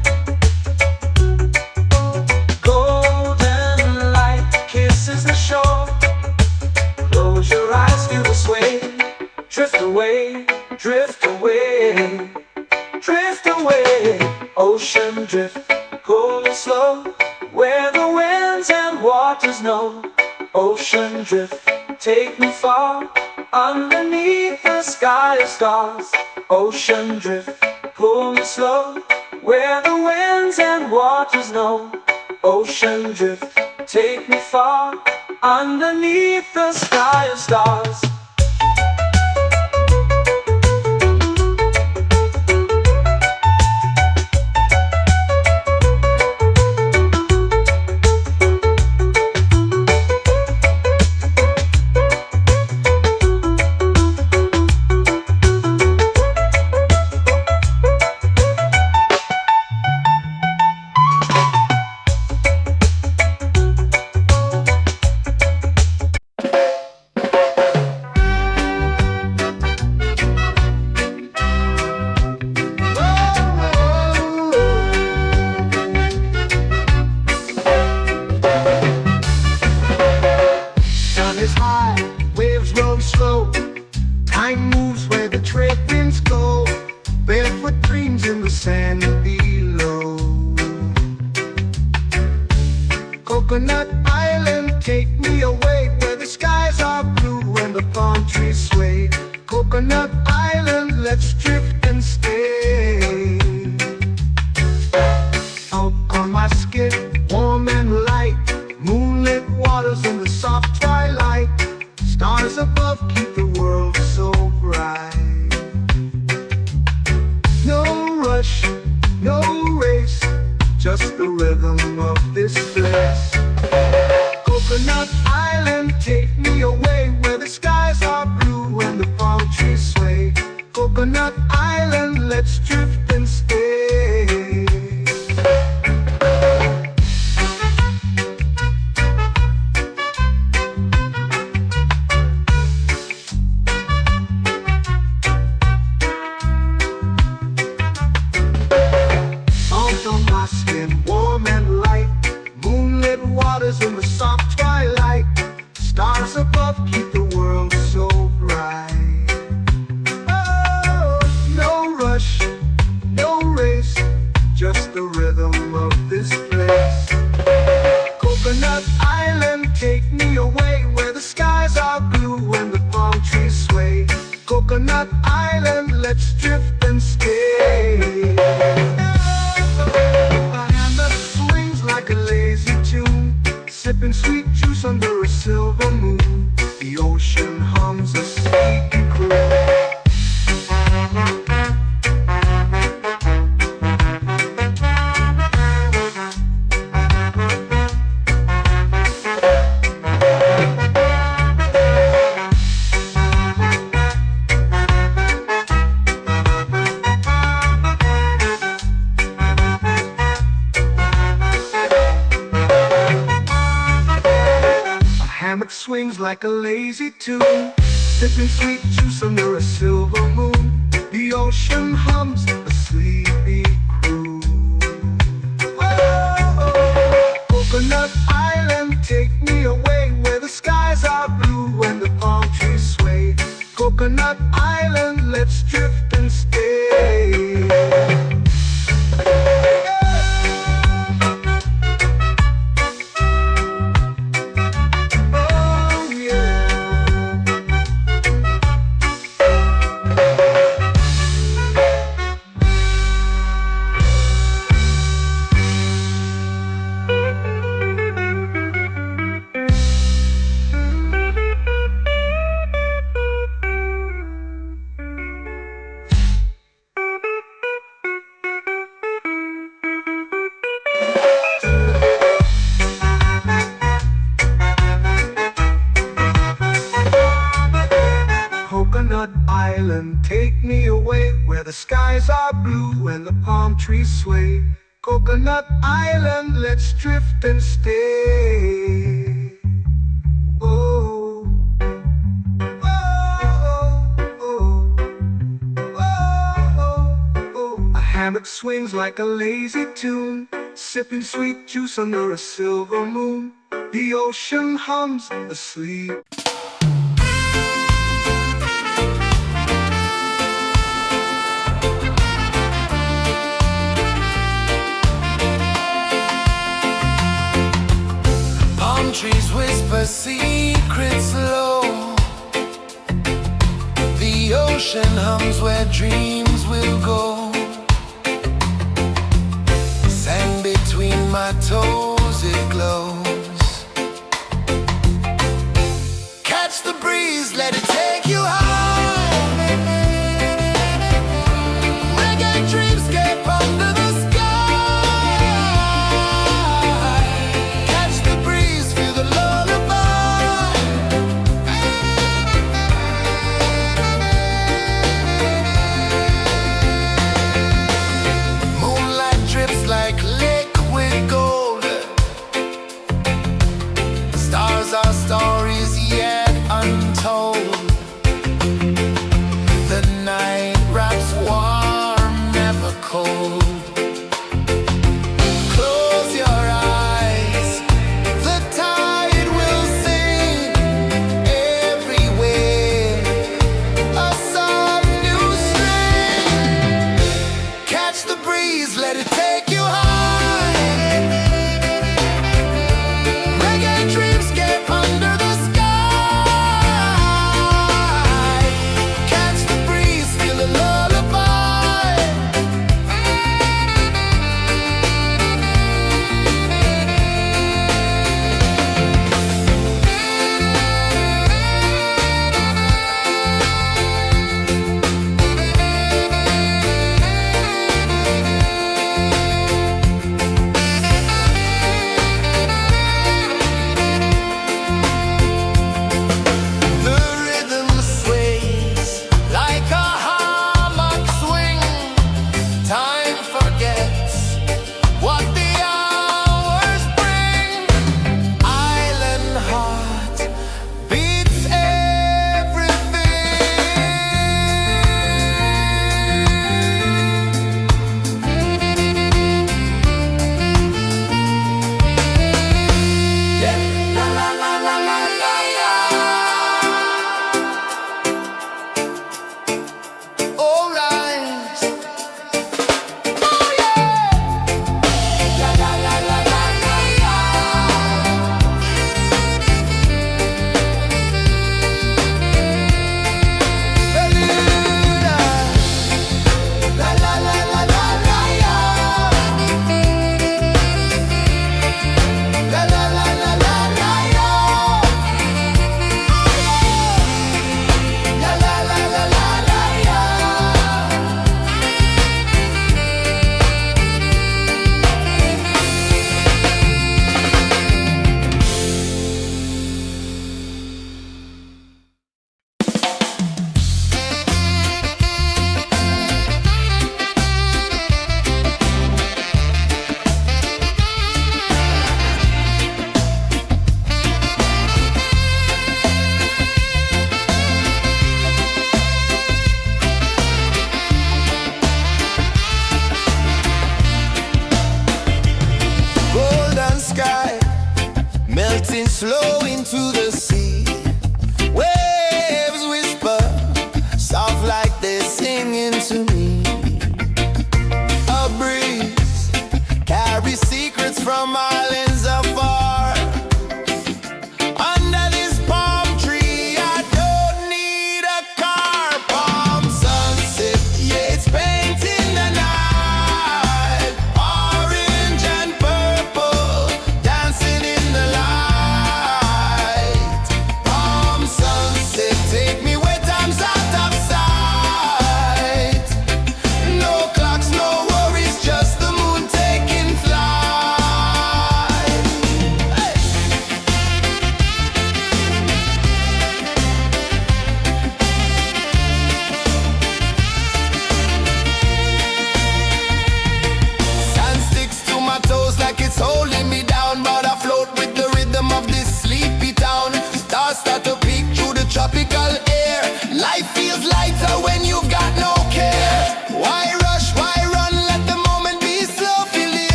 Golden light kisses the shore. Close your eyes, feel the sway. Drift away, drift away, drift away. Ocean drift, cool and slow, where the winds and waters know. Ocean drift, take me far, underneath the sky of stars. Ocean drift, pull me slow, where the winds and waters know. Ocean drift, take me far, underneath the sky of stars. take me away where the skies are blue and the palm trees sway. Coconut Island, let's drift and stay. Out on my skin, warm and light, moonlit waters in the soft twilight. Stars above keep the world so bright. No rush, no race, just the rhythm of this place. Coconut Island, take me away where the skies are blue and the palm trees sway. Coconut Island, let's drift and stay. Out on my skin, warm and light, moonlit waters in the soft twilight. Stars above keep the world so bright. Oh, no rush, no race, just the rhythm of this place. Coconut Island, take me away where the skies are blue and the palm trees sway. Coconut Island, let's drift and stay. A hand that swings like a lazy tune, sipping sweet juice under a silver moon. The ocean hums a sleepy croon. Hammock swings like a lazy tune, sipping sweet juice under a silver moon. The ocean hums a sleepy croon. Oh, Coconut Island, take me away where the skies are blue and the palm trees sway. Coconut Island, let's drift and stay. Coconut Island, take me away where the skies are blue and the palm trees sway. Coconut Island, let's drift and stay. Oh, oh, oh, oh, oh. A hammock swings like a lazy tune, sipping sweet juice under a silver moon. The ocean hums asleep. Trees whisper secrets low. The ocean hums where dreams will go. Sand between my toes, it glows. Catch the breeze, let it take you high. Reggae dreamscape under the sky.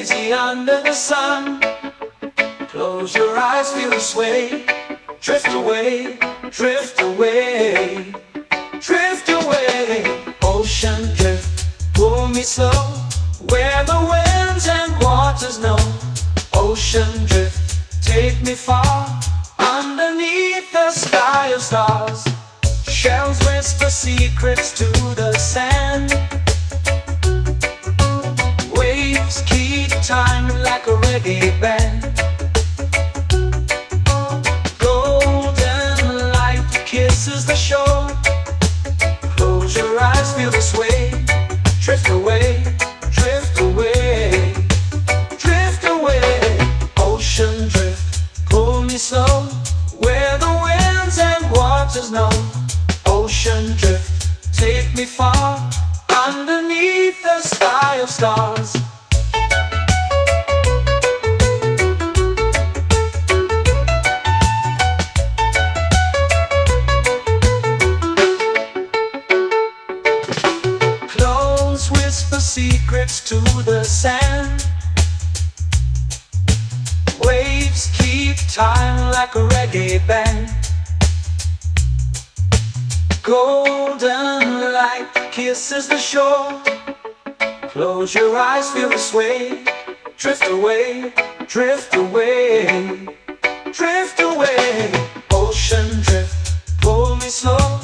lazy under the sun. Close your eyes, feel the sway. Drift away, drift away, drift away. Ocean drift, pull me slow, where the winds and waters know. Ocean drift, take me far, underneath the sky of stars. Shells whisper secrets to the sand. Waves keep time like a reggae band. Golden light kisses the shore. Close your eyes, feel the sway. Drift away, drift away, drift away. Ocean drift, pull me slow, where the winds and waters know. Ocean drift, take me far, underneath the sky of stars. Close whisper secrets to the sand. Waves keep time like a reggae band. Golden light kisses the shore. Close your eyes, feel the sway. Drift away, drift away, drift away. Ocean drift, pull me slow,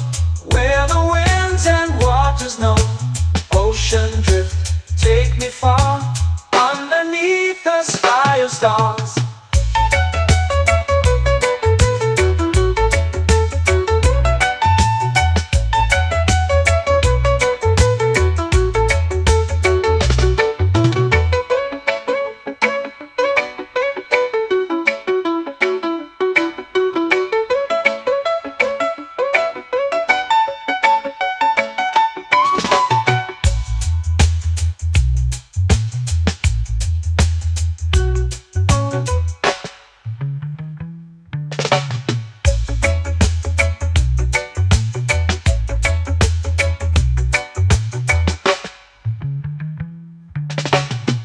where the winds and waters know. Ocean drift, take me far, underneath the sky of stars.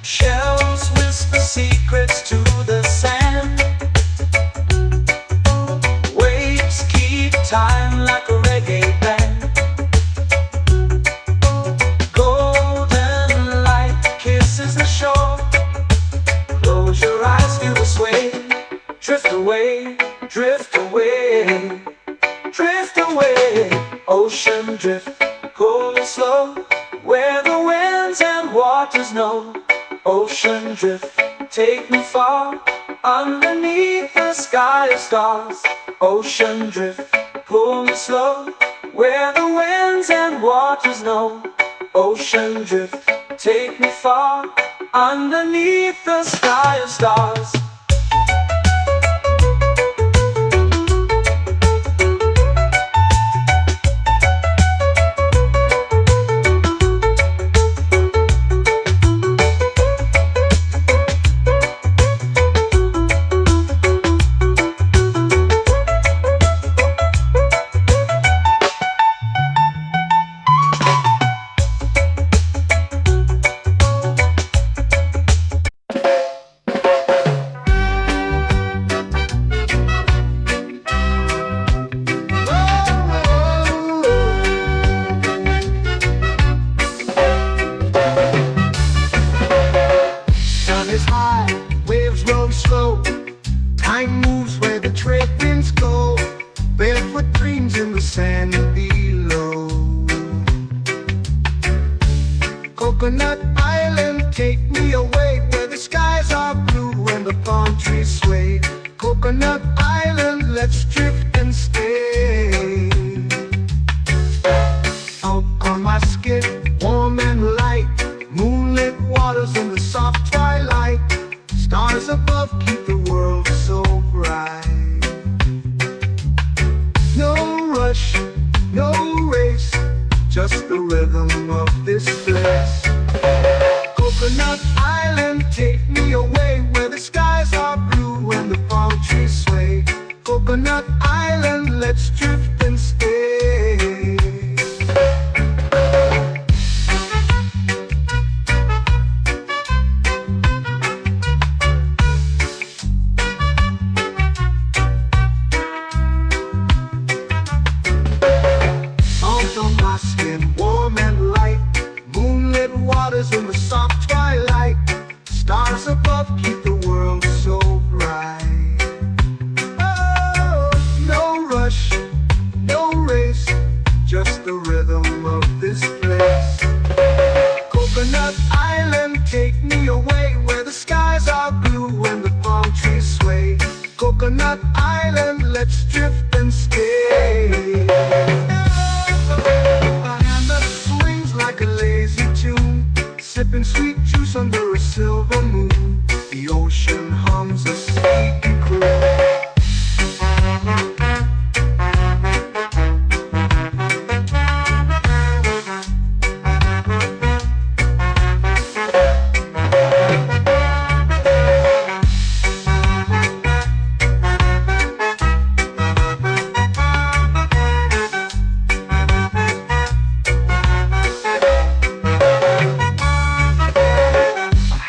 Shells whisper secrets to the sand. Waves keep time like a reggae band. Golden light kisses the shore. Close your eyes, feel the sway. Drift away, drift away, drift away. Ocean drift, pull me slow, where the winds and waters know. Ocean drift, take me far, underneath the sky of stars. Ocean drift, pull me slow, where the winds and waters know. Ocean drift, take me far, underneath the sky of stars. Time moves where the trade winds go. Barefoot dreams in the sand below. Coconut Island, take me away, where the skies are blue and the palm trees sway. Coconut Island, let's drift and stay. Out on my skin, warm and light, moonlit waters in the soft twilight. Stars above keep the world so bright. No rush, no race, just the rhythm of this place. Coconut Island, take me away, where the skies are blue and the palm trees sway. Coconut Island. the soft twilight. Stars above keep the world so bright. Oh, no rush, no race, just the rhythm of this place. Coconut Island, take me away where the skies are blue and the palm trees sway. Coconut Island, let's drift and stay. A hand that swings like a lazy tune, sipping sweet juice under a silver moon. The ocean hums a sleepy croon.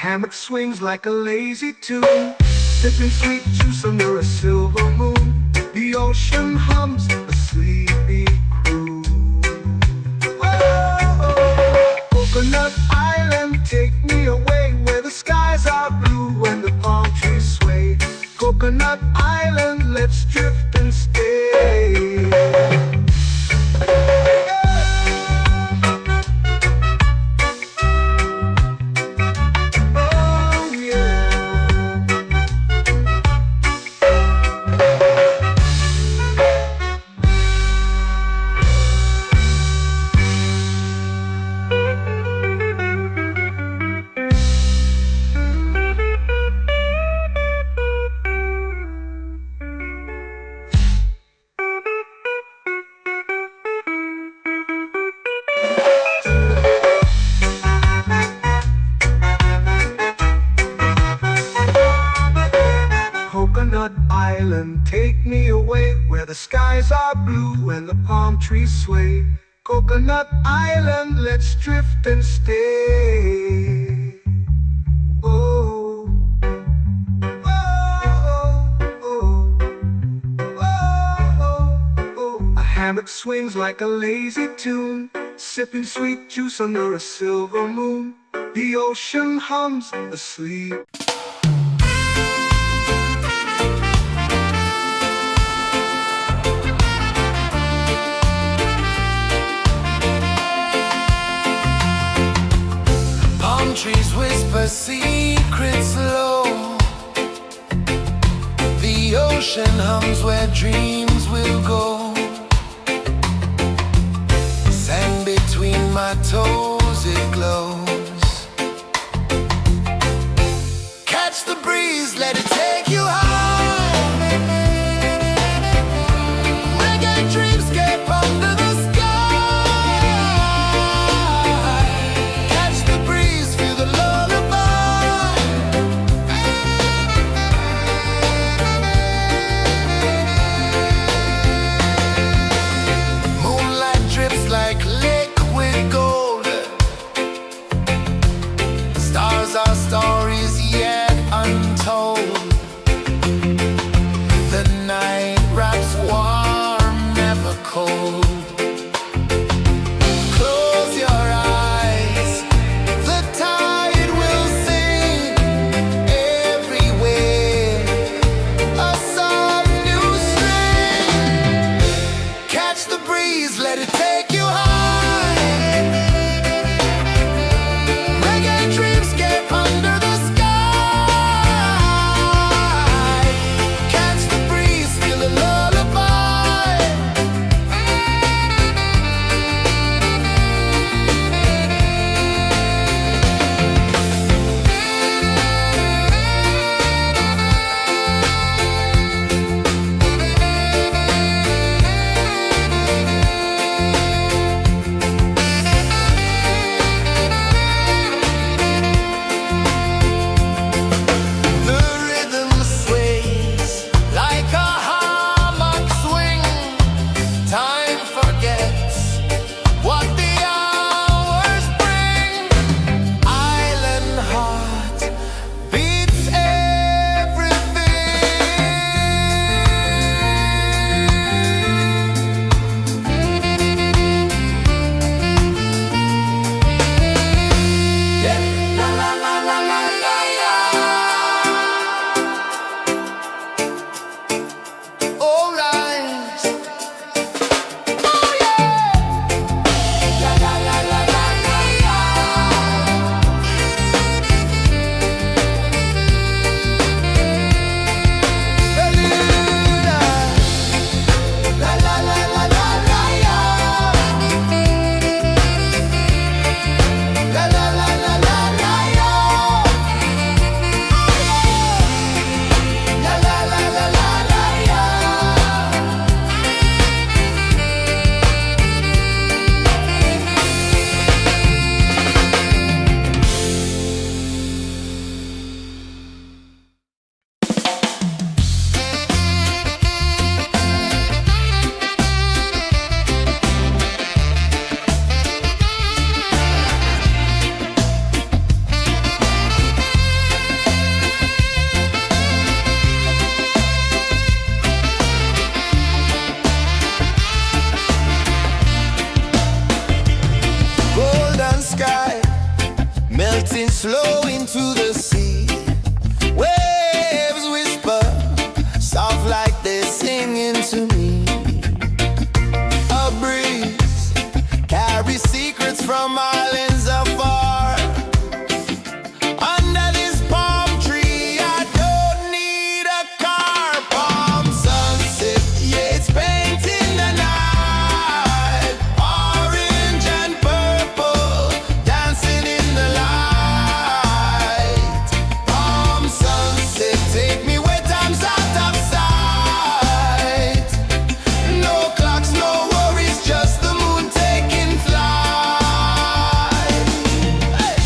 Hammock swings like a lazy tune, sipping sweet juice under a silver moon. The ocean hums a sleepy croon. Whoa, Coconut Island, take me away where the skies are blue and the palm trees sway. Coconut Island, let's drift and stay. Coconut Island, take me away where the skies are blue and the palm trees sway. Coconut Island, let's drift and stay. Oh, oh, oh, oh, oh. A hammock swings like a lazy tune, sipping sweet juice under a silver moon. The ocean hums asleep. Trees whisper secrets low. The ocean hums where dreams will go. Sand between my toes, it glows. Catch the breeze, let it take you high. Reggae dreamscape under the sky. Catch the breeze, feel the lullaby. Moonlight drips like liquid gold. flow into the sea. Waves whisper, soft like they're singing to me. A breeze carries secrets from islands afar. Under this palm tree, I don't need a car. Palm sunset, yeah, it's painting the night. Orange and purple, dancing in the light. Palm sunset, take me where time's out of sight. No clocks, no worries, just the moon taking flight. Hey!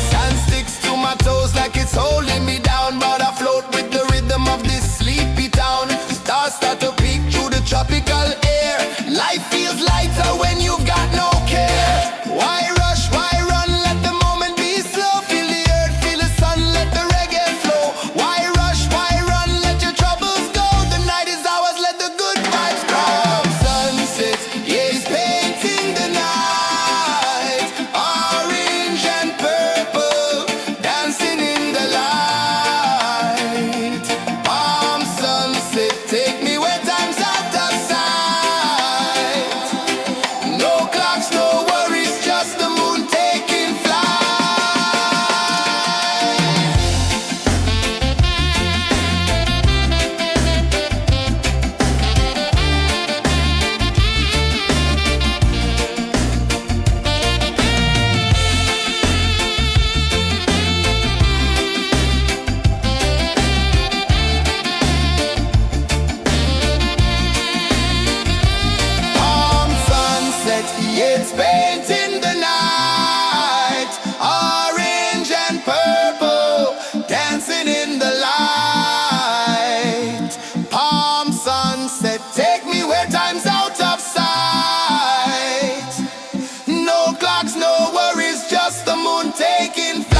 Sand sticks to my toes like it's holding me down, but I float with the rhythm of this sleepy town. Stars start to peek through the tropical air. Life feels lighter when you've got no care. Why rush, why run, let the moment be slow. Feel the earth, feel the sun, let the reggae flow. Why rush, why run, let your troubles go. The night is ours, let the good vibes come. Sunset, yeah, it's painting the night. Orange and purple, dancing in the light. Palm sunset, take me where time's out of sight. No clocks, no worries, just the moon taking flight. Palm sunset, yeah, it's painting the night. Orange and purple, dancing in the light. Palm sunset, take me where time's out of sight. No clocks, no worries, just the moon taking flight.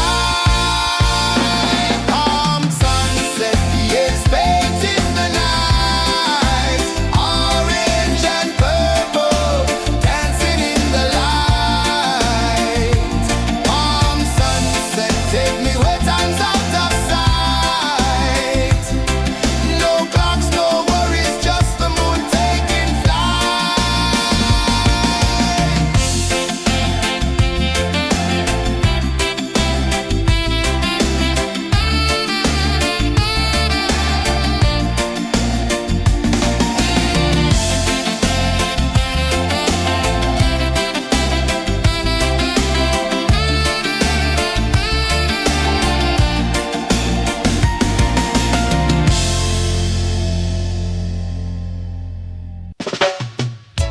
Palm sunset, yeah, it's painting the night. Orange and purple, dancing in the light. Palm sunset, take me where time's out of sight. No clocks, no worries, just the moon taking flight.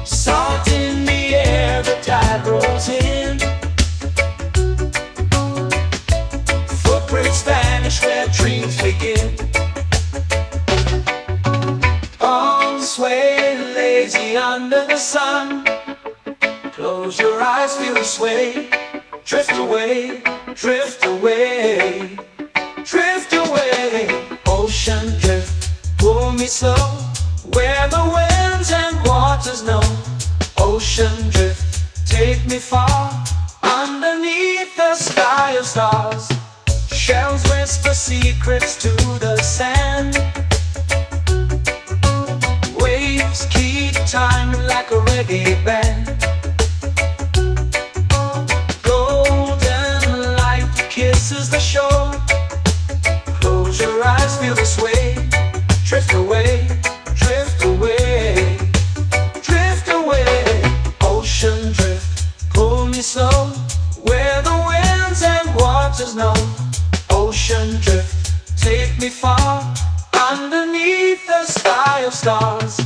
Salt in the air, the tide rolls in. Footprints vanish where dreams begin. Arms sway lazy under the sun. Close your eyes, feel the sway. Drift away, drift away, drift away. Ocean drift, pull me slow, where the winds and waters know. Ocean drift, take me far, underneath the sky of stars. Shells whisper secrets to the sand. Waves keep time like a reggae band. Golden light kisses the shore. Close your eyes, feel the sway. Drift away, drift away, drift away. Ocean drift, pull me slow, where the winds and waters know. Ocean drift, take me far, underneath the sky of stars.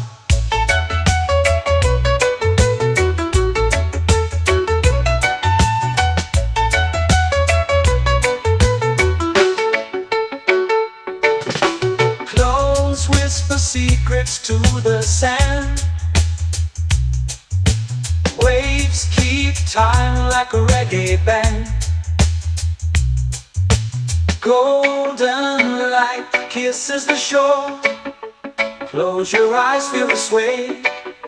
Close whisper secrets to the sand. Waves keep time like a reggae band. Golden light kisses the shore. Close your eyes, feel the sway.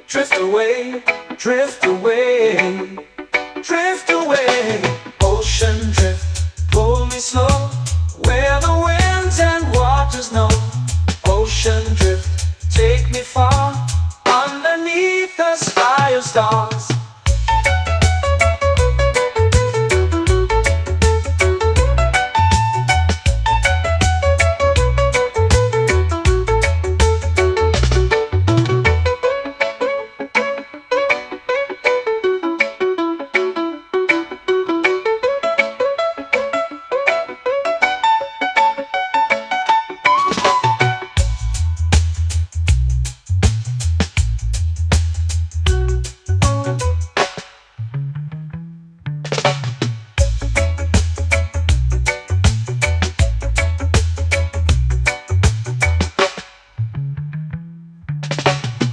Drift away, drift away, drift away. Ocean drift, pull me slow, where the winds and waters know. Ocean drift, take me far, underneath the sky of stars.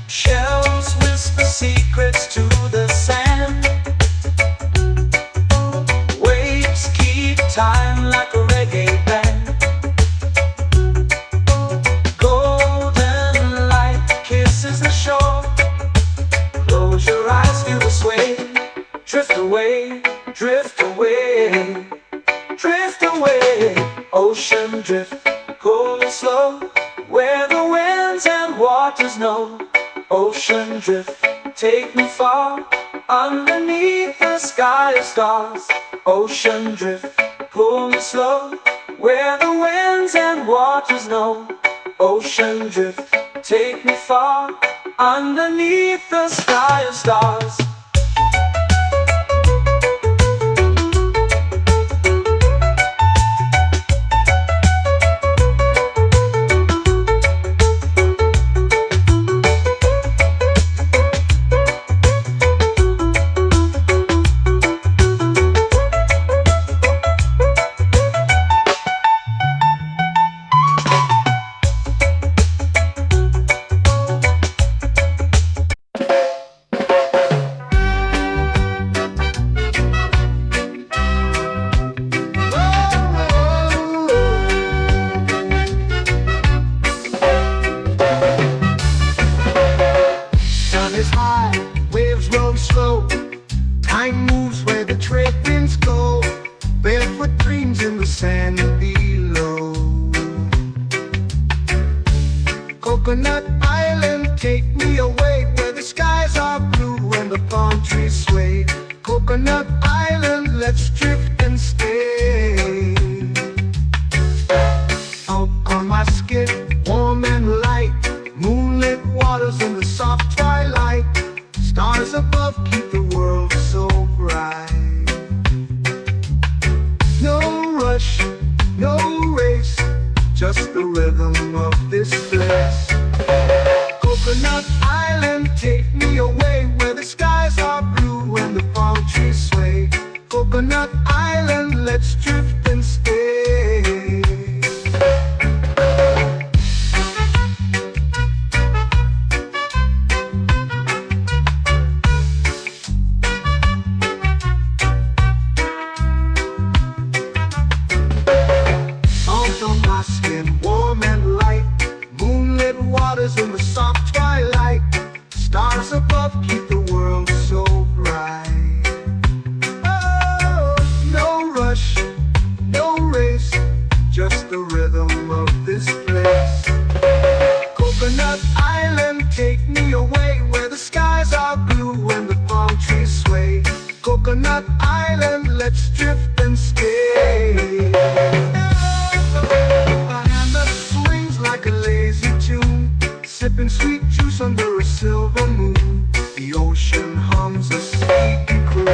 Shells whisper secrets to the sand. Waves keep time like a reggae band. Golden light kisses the shore. Close your eyes, feel the sway. Drift away, drift away, drift away. Ocean drift, cool and slow, where the winds and waters know. Ocean drift, take me far, underneath the sky of stars. Ocean drift, pull me slow, where the winds and waters know. Ocean drift, take me far, underneath the sky of stars. Is high, waves roll slow. Time moves where the trade winds go. Barefoot dreams in the sand below. Coconut Island, take me away, where the skies are blue and the palm trees sway. Coconut Island, let's drift and stay. Out on my skin, warm and light, moonlit waters in the soft twilight. Stars above keep the world so bright. No rush, no race, just the rhythm of this place. Coconut Island, take me away, where the skies are blue and the palm trees sway. Coconut Island, let's drift and stay. Warm and light, moonlit waters in the soft twilight. Stars above keep the world so bright. Oh, no rush, no race, just the rhythm of this place. Coconut Island, take me away, where the skies are blue and the palm trees sway. Coconut Island, let's drift and stay. Like a lazy tune, sipping sweet juice under a silver moon. The ocean hums a sleepy croon.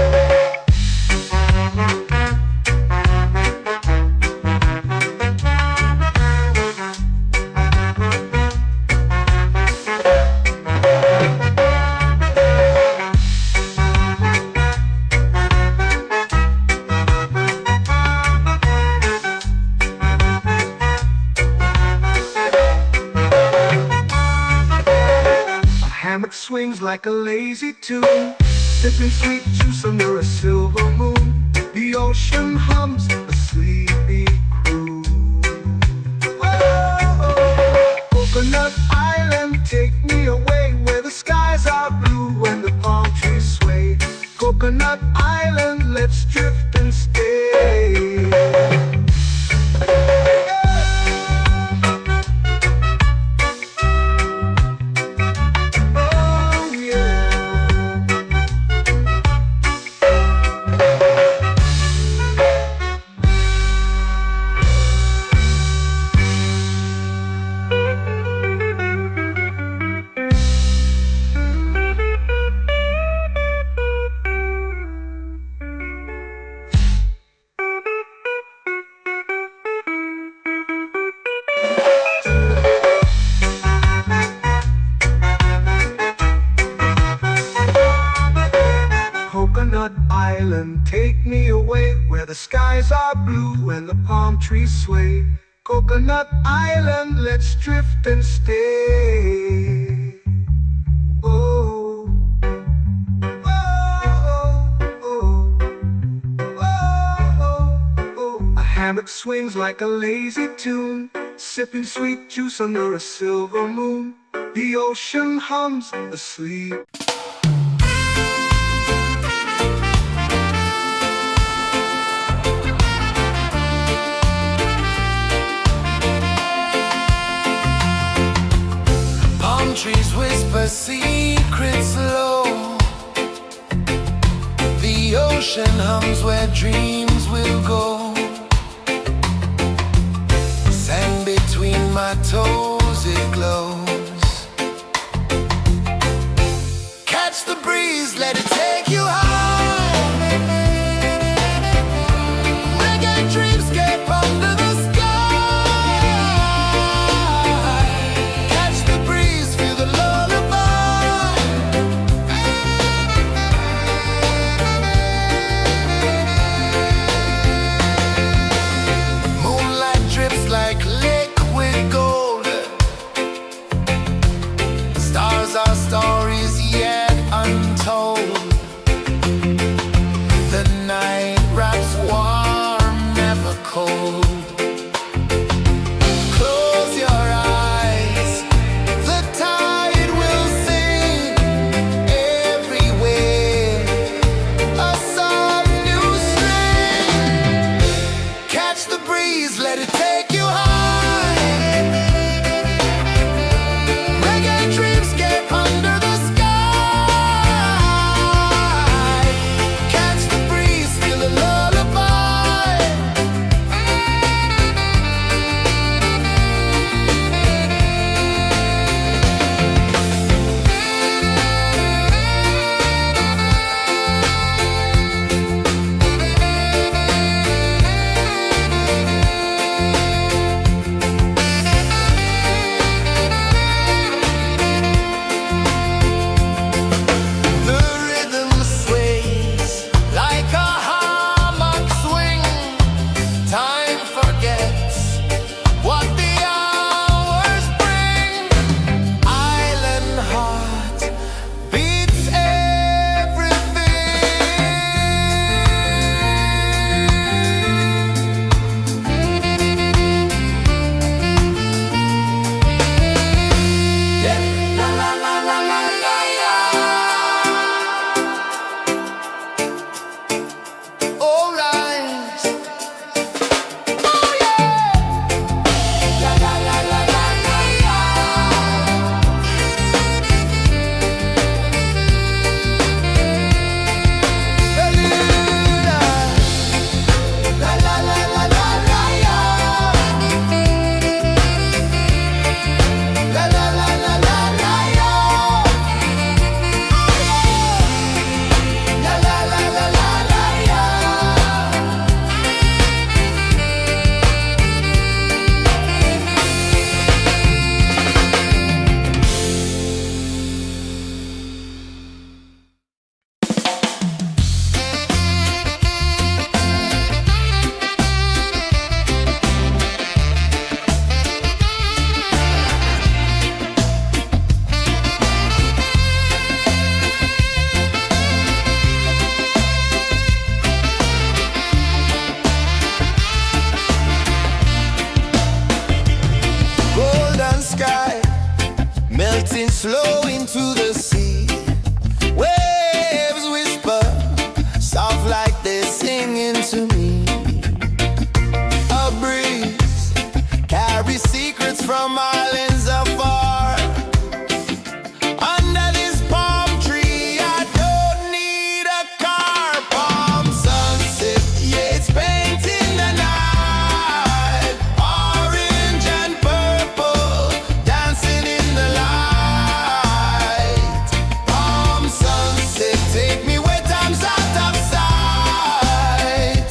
Hammock swings like a lazy tune, sipping sweet juice under a silver moon. The ocean hums a sleepy croon. Whoa, Coconut Island, take me away where the skies are blue and the palm trees sway. Coconut Island, let's drift and stay. Oh yeah. Coconut Island, take me away where the skies are blue and the palm trees sway. Coconut Island, let's drift and stay. Oh, oh, oh, oh, oh. A hammock swings like a lazy tune, sipping sweet juice under a silver moon. The ocean hums asleep. Palm trees whisper secrets low. The ocean hums where dreams will go. Sand between my toes, it glows. Catch the breeze, let it take you high. Reggae dreamscape under the sky. Catch the breeze, feel the lullaby. Moonlight drips like liquid gold. flow into the sea. Waves whisper, soft like they're singing to me. A breeze carries secrets from islands afar. Under this palm tree, I don't need a car. Palm sunset, yeah, it's painting the night. Orange and purple, dancing in the light. Palm sunset, take me where time's out of sight.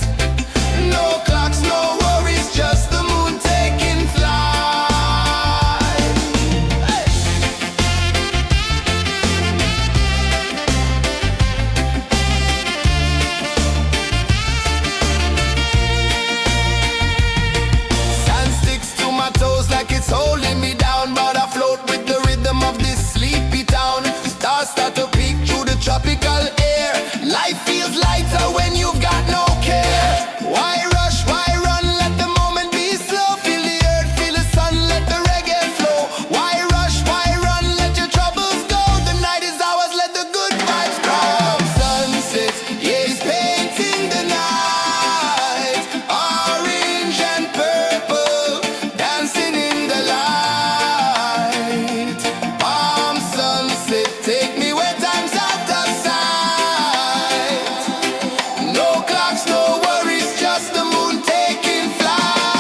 No clocks, no worries, just the moon taking flight. Hey! Sand sticks to my toes like it's holding me down, but I float with the rhythm of this sleepy town. Stars start to peek through the tropical air. Life feels lighter when you've got no care. Why rush, why run, let the moment be slow. Feel the earth, feel the sun, let the reggae flow. Why rush, why run, let your troubles go. The night is ours, let the good vibes come. Sunset, yeah, it's painting the night. Orange and purple, dancing in the light. Palm sunset, take me where time's out of sight. No clocks, no worries, just the moon taking flight.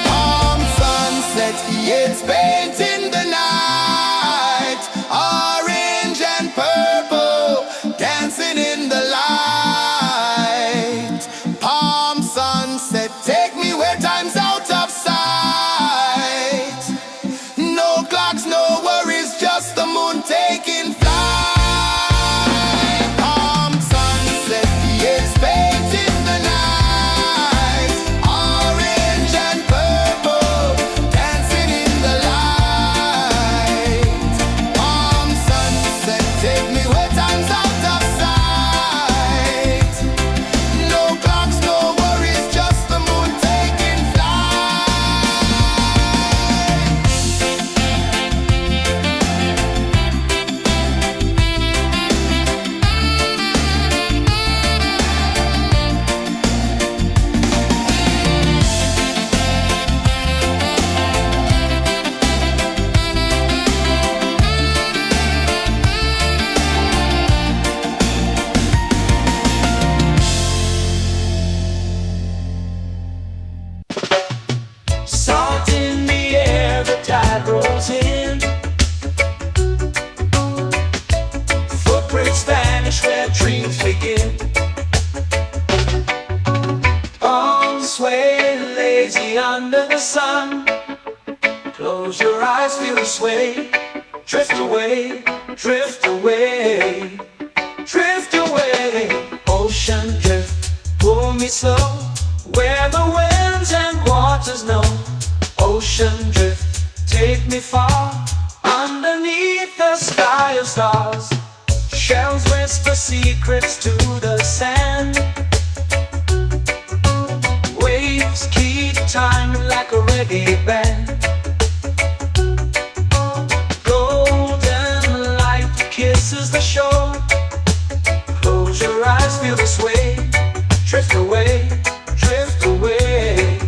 Palm sunset, yeah, it's painting the night. Orange and purple, dancing in the light. Palm sunset, take me where time's out of sight. No clocks, no worries, just the moon taking flight. Palm sunset, yeah, it's painting the night. Orange and purple, dancing in the light. Palm sunset, take me where time's out of sight. No clocks, no worries, just the moon taking flight. Salt in the air, the tide rolls in. Footprints vanish where dreams begin. Arms sway lazy under the sun. Close your eyes, feel the sway. Drift away, drift away, drift away. Ocean drift, pull me slow, where the winds and waters know. Ocean drift, take me far, underneath the sky of stars. Shells whisper secrets to the sand. Waves keep time like a reggae band. Golden light kisses the shore. Close your eyes, feel the sway. Drift away, drift away,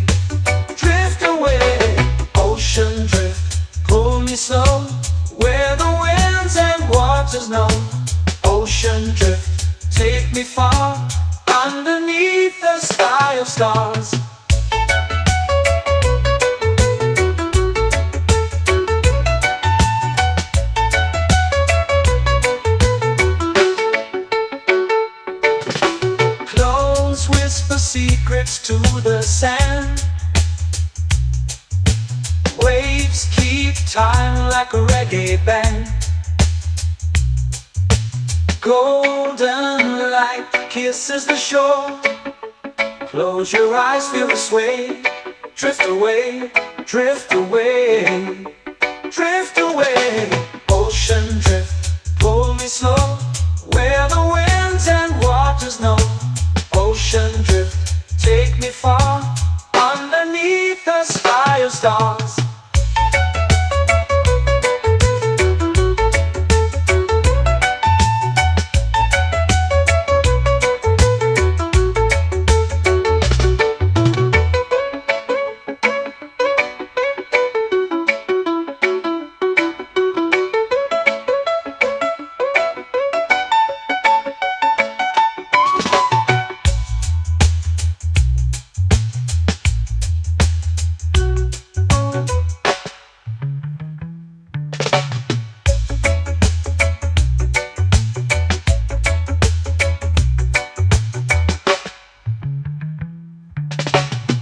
drift away. Ocean drift, pull me slow, where the winds and waters know. Ocean drift, take me far, underneath the sky of stars. Close whisper secrets to the sand. Waves keep time like a reggae band. Golden light kisses the shore. Close your eyes, feel the sway. Drift away, drift away, drift away. Ocean drift, pull me slow, where the winds and waters know. Ocean drift, take me far, underneath the sky of stars.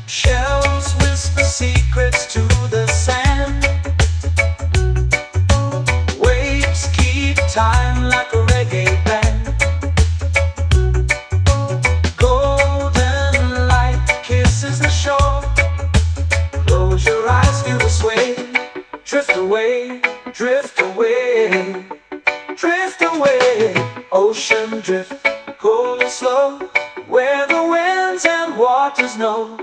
Shells whisper secrets to the sand. Waves keep time like a reggae band. Golden light kisses the shore. Close your eyes, feel the sway. Drift away, drift away, drift away. Ocean drift, cool and slow, where the winds and waters know.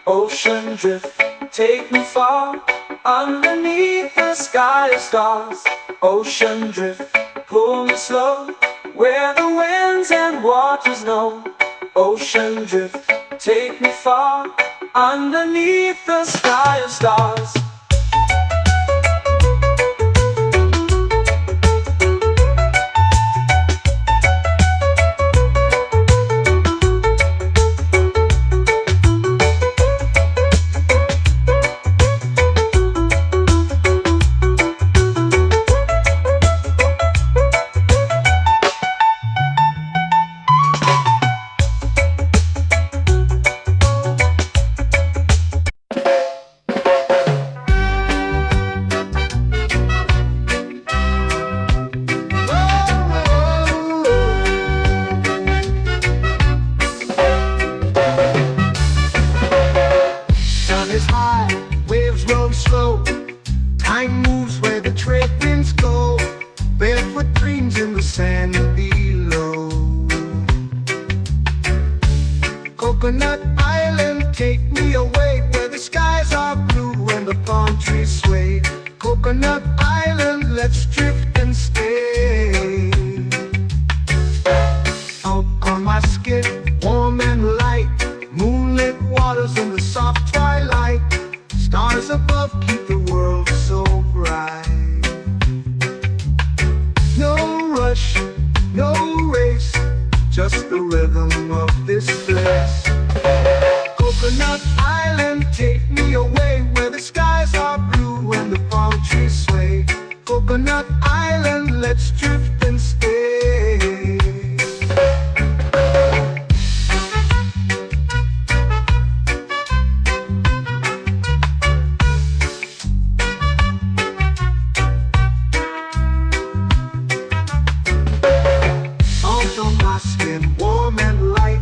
Ocean drift, take me far, underneath the sky of stars. Ocean drift, pull me slow, where the winds and waters know. Ocean drift, take me far, underneath the sky of stars. Is high, waves roll slow. Time moves where the trade winds go. Barefoot dreams in the sand below. Coconut Island, take me away, where the skies are blue and the palm trees sway. Coconut Island, let's drift and stay. Out on my skin, warm and light, moonlit waters in the soft twilight. Stars above keep the world so bright. No rush, no race, just the rhythm of this place. Coconut Island, take me away, where the skies are blue and the palm trees sway. Coconut Island, let's drift and stay. Warm and light,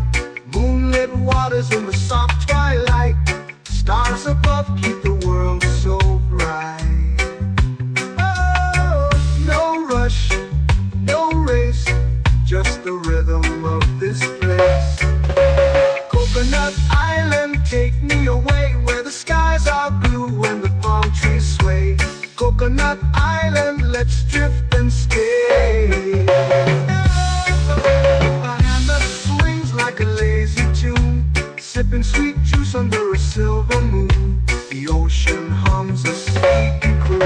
moonlit waters in the soft twilight. Stars above keep the world so bright. Oh, no rush, no race, just the rhythm of this place. Coconut Island, take me away, where the skies are blue and the palm trees sway. Coconut Island, let's drift and stay. Like a lazy tune, sipping sweet juice under a silver moon. The ocean hums a sleepy croon.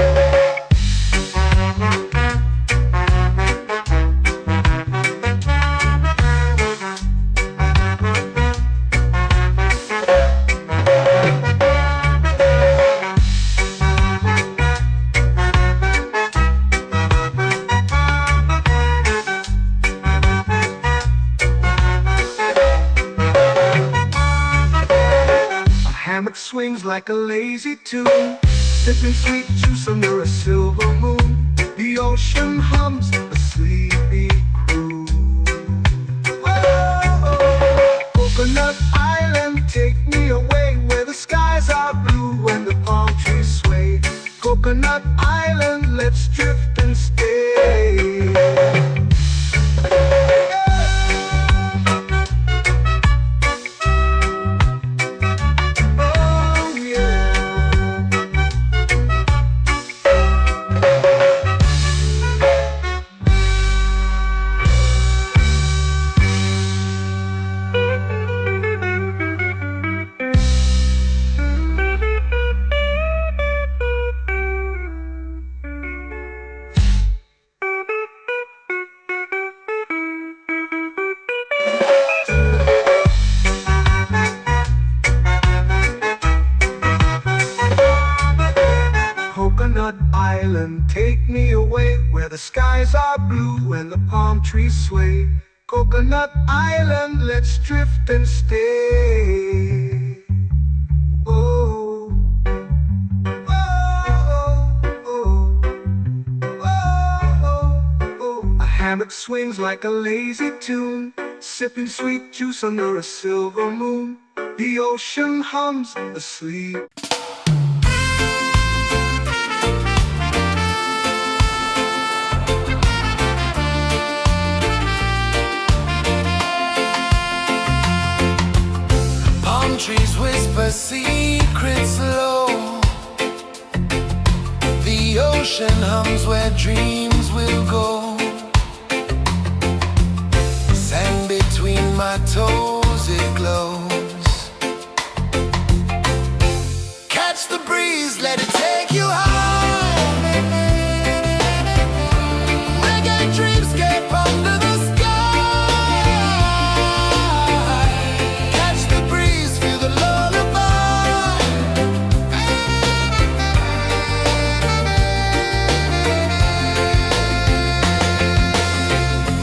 Swings like a lazy tune, sipping sweet juice under a silver moon. The ocean hums a sleepy croon. the skies are blue and the palm trees sway. Coconut Island, let's drift and stay. Oh, oh, oh, oh, oh. A hammock swings like a lazy tune, sipping sweet juice under a silver moon. The ocean hums asleep. Palm trees whisper secrets low. The ocean hums where dreams will go. Sand between my toes, it glows. Catch the breeze, let it take you high. Reggae dreamscape under the sky. Catch the breeze, feel the lullaby.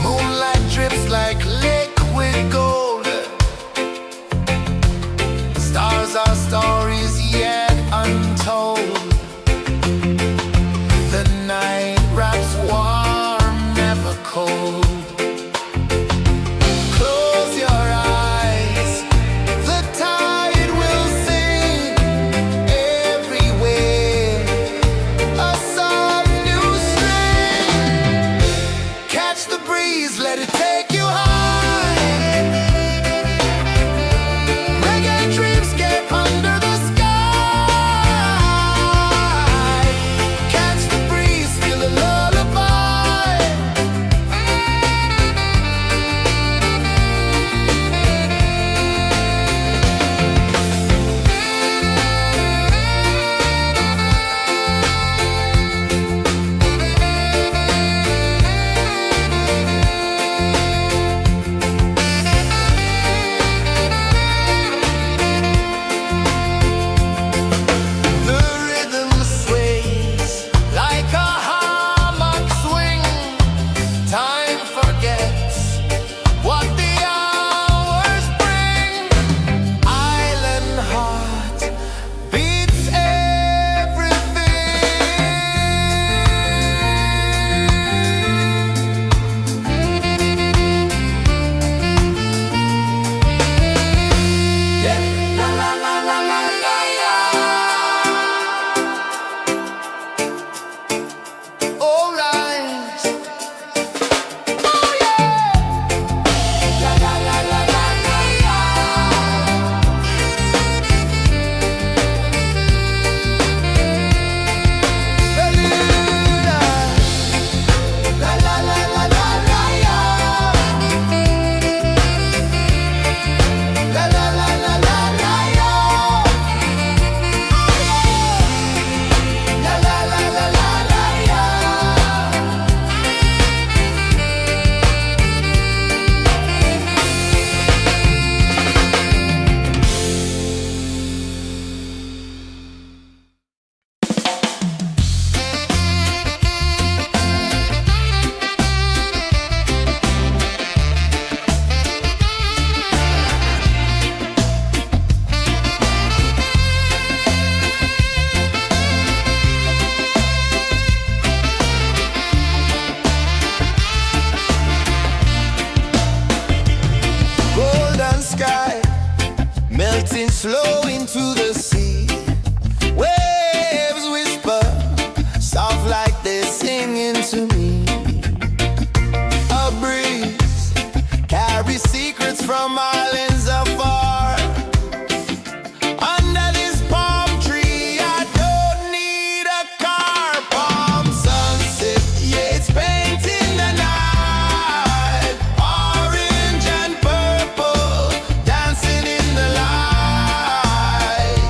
Moonlight drips like liquid gold. Stars are stories yet untold. The night wraps warm, never cold. Close your eyes, the tide will sing everywhere. A soft new string. Catch the breeze, let it take you high. Reggae dreamscape under the sky. Catch the breeze, feel the lullaby. The rhythm sways like a hammock swing. Time forgets what the hours bring. Island heart beats everything. Yeah. La la la la la la la. All right. Oh yeah. La la la la la la la. Beluga. La la la la la la la. La la la la la la la. La la la la la la la. Golden sky melting slow into the sea. Waves whisper soft like they're singing to me. A breeze carries secrets from islands afar. Under this palm tree, I don't need a car. Palm sunset, yeah, it's painting the night. Orange and purple dancing in the light.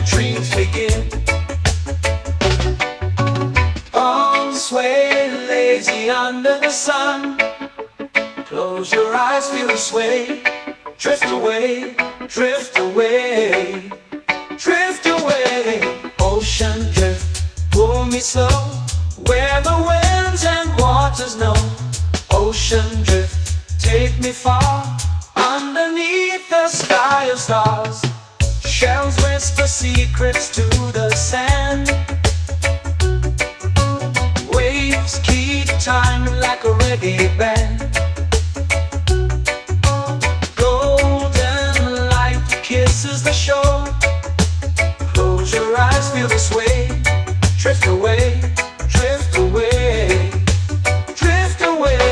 dreams begin. Oh, sway lazy under the sun. Close your eyes, feel the sway. Drift away, drift away, drift away. Ocean drift, pull me slow, where the winds and waters know. Ocean drift, take me far, underneath the sky of stars. Shells whisper secrets to the sand. Waves keep time like a reggae band. Golden light kisses the shore. Close your eyes, feel the sway. Drift away, drift away, drift away.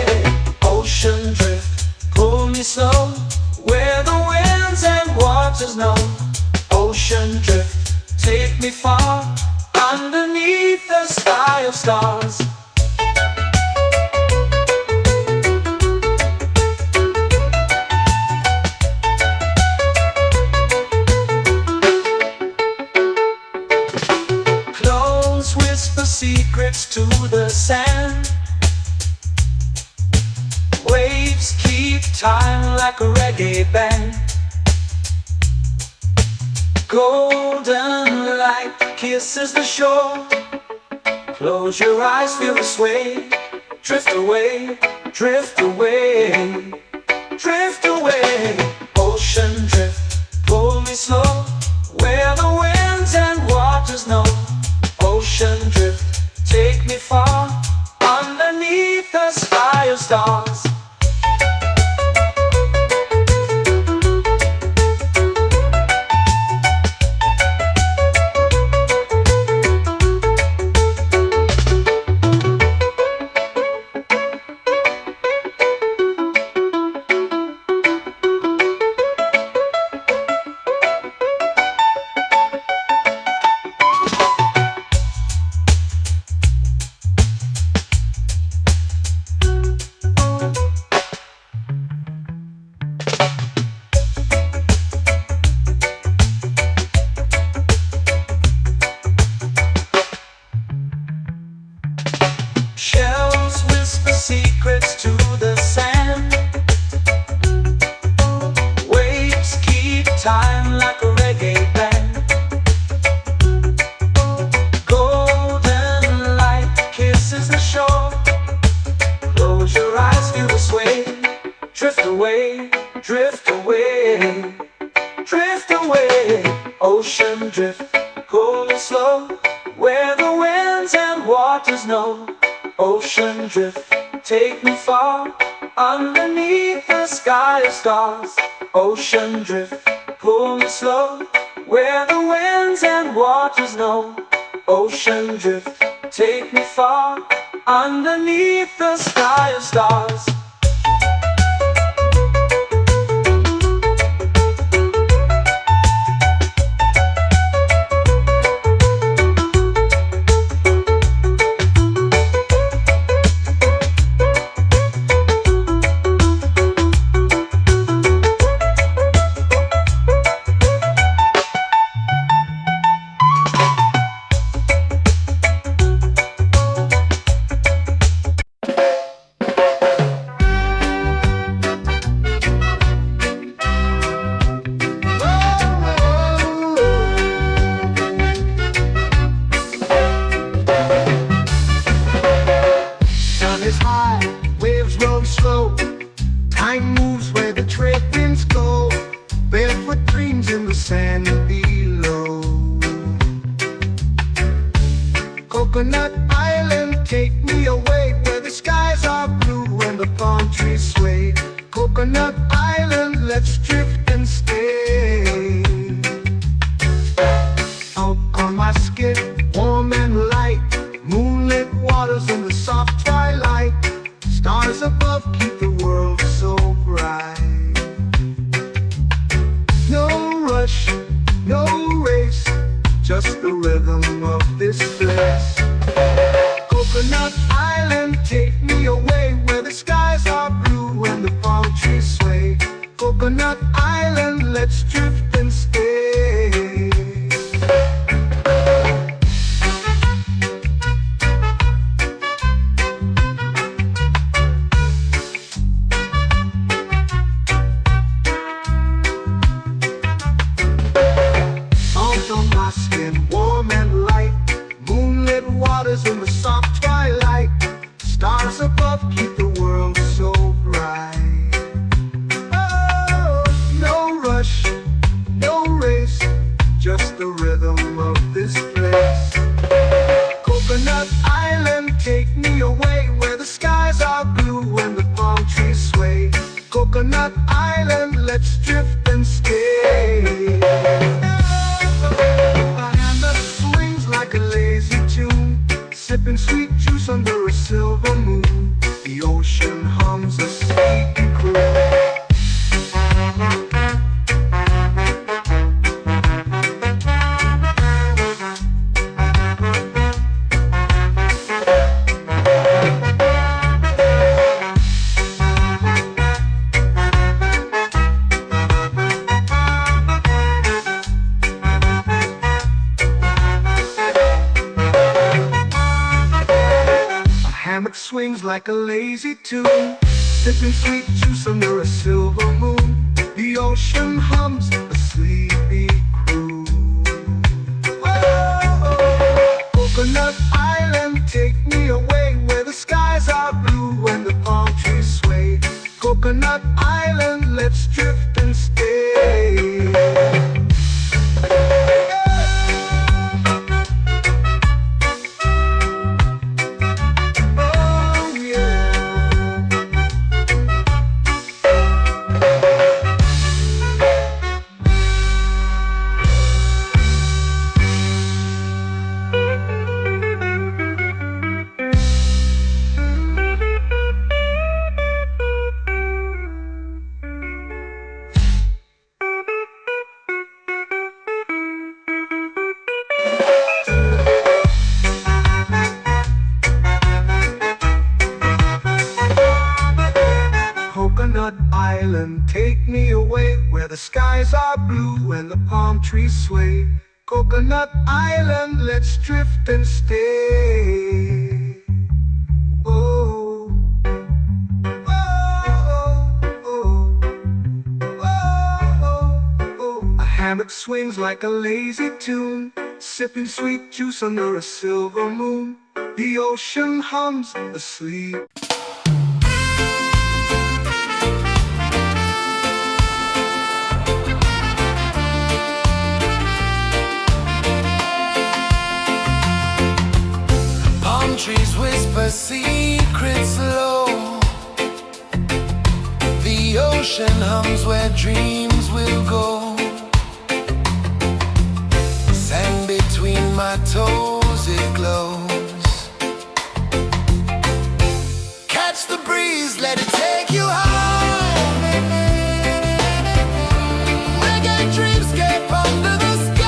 Ocean drift, pull me slow, where the winds and waters know. Ocean drift, take me far, underneath the sky of stars. Clothes whisper secrets to the sand. Waves keep time like a reggae band. Golden light kisses the shore. Close your eyes, feel the sway. Drift away, drift away, drift away. Ocean drift, pull me slow, where the winds and waters know. Ocean drift, take me far, underneath the sky of stars. Shells whisper secrets to the sand. Waves keep time like a reggae band. Golden light kisses the shore. Close your eyes, feel the sway. Drift away, drift away, drift away. Ocean drift, pull me slow, where the winds and waters know. Ocean drift, take me far, underneath the sky of stars. Ocean drift, pull me slow, where the winds and waters know. Ocean drift, take me far, underneath the sky of stars. Time moves where the trade winds go. Barefoot dreams in the sand below. Coconut Island, take me away, where the skies are blue and the palm trees sway. Coconut Island, let's drift and stay. Out on my skin, warm and light, moonlit waters in the soft twilight. Stars above keep the world so bright. No rush, no race, just the rhythm of this place. Coconut Island, take me away, where the skies are blue and the palm trees sway. Coconut Island, let's drift and stay. Sipping sweet juice under a silver moon. The ocean hums a sleepy croon. Hammock swings like a lazy tune, sipping sweet juice under a silver moon. The ocean hums a sleepy croon. Whoa, Coconut Island, take me away where the skies are blue and the palm trees sway. Coconut Island, let's drift and stay. Coconut Island, take me away where the skies are blue and the palm trees sway. Coconut Island, let's drift and stay. Oh, oh, oh, oh, oh. A hammock swings like a lazy tune, sipping sweet juice under a silver moon. The ocean hums asleep. Trees whisper secrets low. The ocean hums where dreams will go. Sand between my toes, it glows. Catch the breeze, let it take you high. Reggae dreamscape under the sky.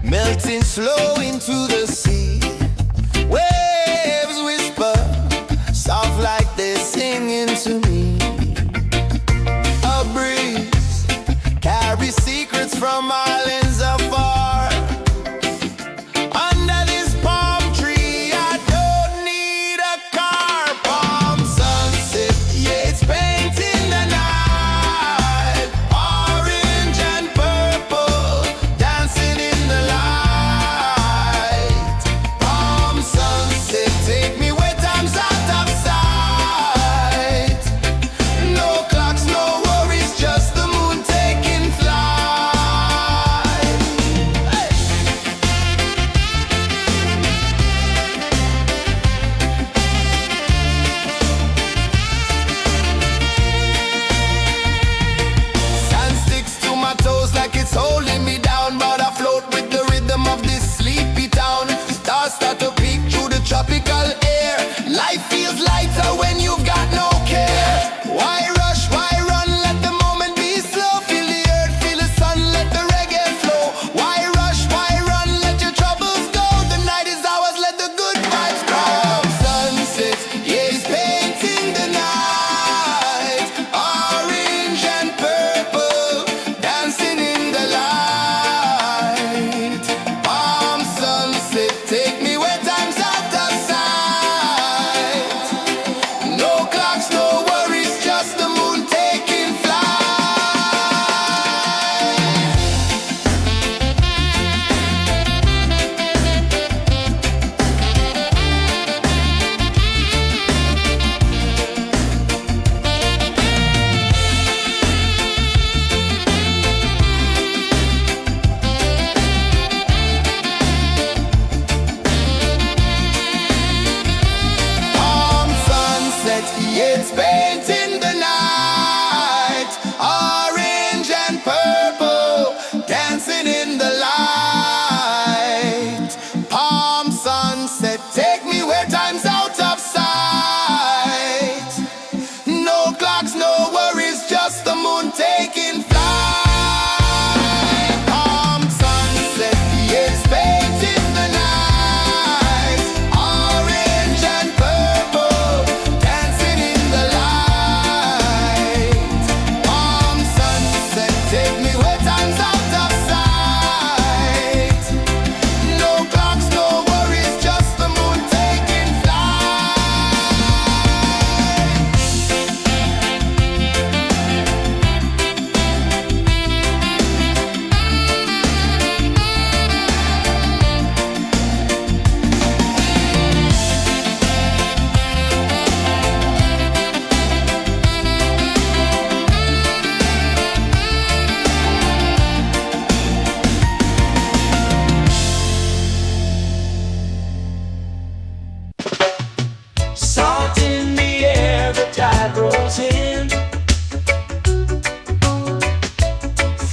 melting slow into the sea. Waves whisper, soft like they're singing to me. A breeze carries secrets from islands afar. Under this palm tree, I don't need a car. Palm sunset, yeah, it's painting the night. Orange and purple, dancing in the light. Palm sunset, take me where time's out of sight. No clocks, no worries, just the moon taking flight. Hey! Sand sticks to my toes like it's holding me down, but I float with the rhythm of this sleepy town. Stars start to peek through the tropical air. Life feels lighter when you've got no care. Why rush, why run, let the moment be slow. Feel the earth, feel the sun, let the reggae flow. Why rush, why run, let your troubles go. The night is ours, let the good vibes grow. Sunset, yeah, it's painting the night. Orange and purple, dancing in the light. Palm sunset, take me where time's out of sight. No clocks, no worries, just the moon taking flight. Palm sunset, yeah, it's painting the night. Orange and purple, dancing in the light. Palm sunset, take me where time's out of sight. No clocks, no worries, just the moon taking flight. Palm sunset, yeah, it's painting the night. Orange and purple, dancing in the light. Palm sunset, take me where time's out of sight. No clocks, no worries, just the moon taking flight. Salt in the air, the tide rolls in.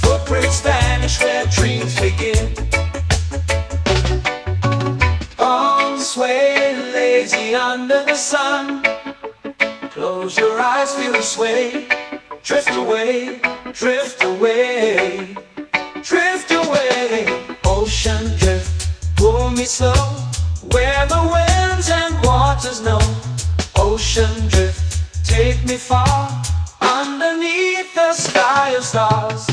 Footprints vanish where dreams begin. Arms sway lazy under the sun. Close your eyes, feel the sway. Drift away, drift away, drift away. Ocean drift, pull me slow, where the winds and waters know. Ocean drift, take me far, underneath the sky of stars.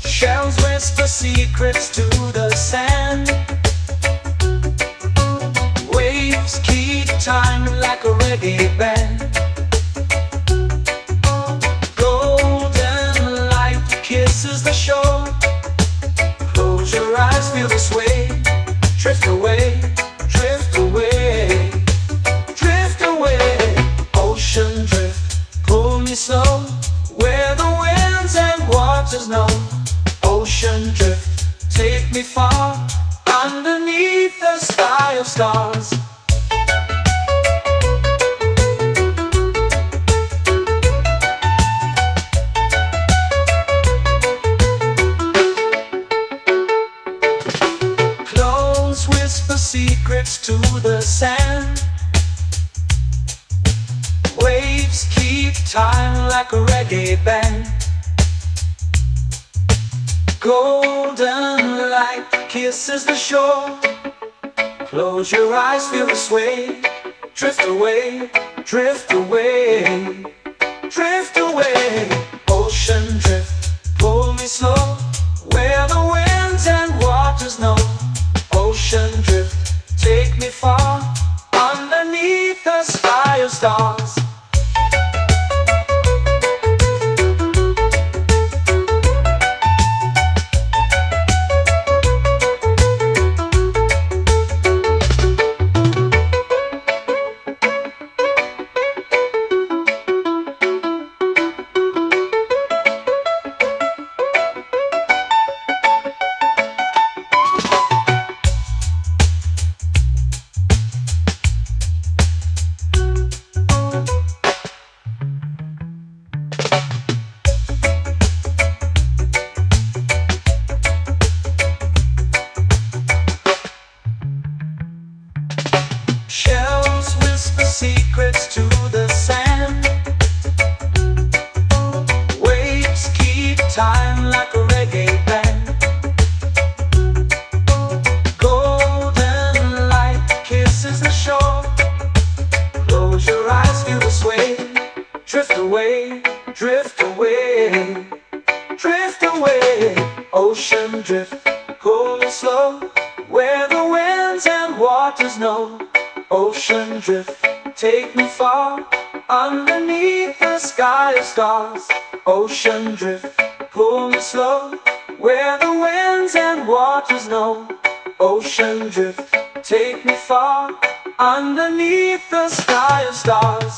Shells whisper secrets to the sand. Waves keep time like a reggae band. Golden light kisses the shore. Close your eyes, feel the sway. Drift away, drift away, drift away. Ocean drift, pull me slow, where the winds and waters know. Ocean drift, take me far, underneath the sky of stars. Clones whisper secrets to the sand. Waves keep time like a reggae band. Golden light kisses the shore. Close your eyes, feel the sway. Drift away, drift away, drift away. Ocean drift, pull me slow, where the winds and waters know. Ocean drift, take me far, underneath the sky of stars. Shells whisper secrets to the sand. Waves keep time like a reggae band. Golden light kisses the shore. Close your eyes, feel the sway. Drift away, drift away, drift away. Ocean drift, cool and slow, where the winds and waters know. Ocean drift, take me far, underneath the sky of stars. Ocean drift, pull me slow, where the winds and waters know. Ocean drift, take me far, underneath the sky of stars.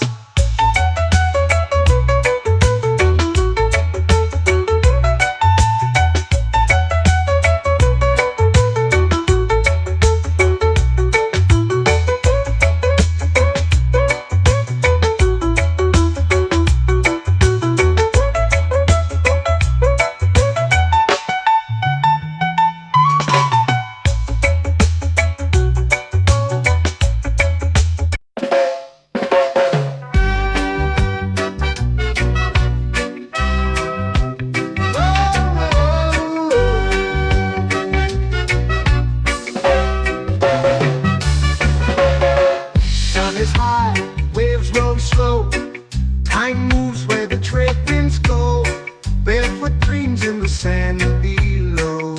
Time moves where the trade winds go. Barefoot dreams in the sand below.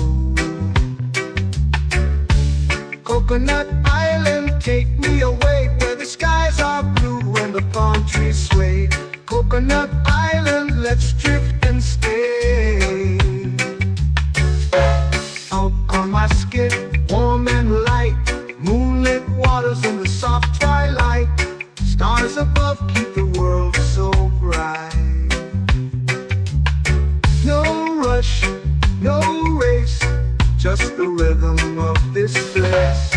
Coconut Island, take me away, where the skies are blue and the palm trees sway. Coconut Island, let's drift and stay. Out on my skin, warm and light, moonlit waters in the soft twilight. Stars above keep the world so bright. No rush, no race, just the rhythm of this place.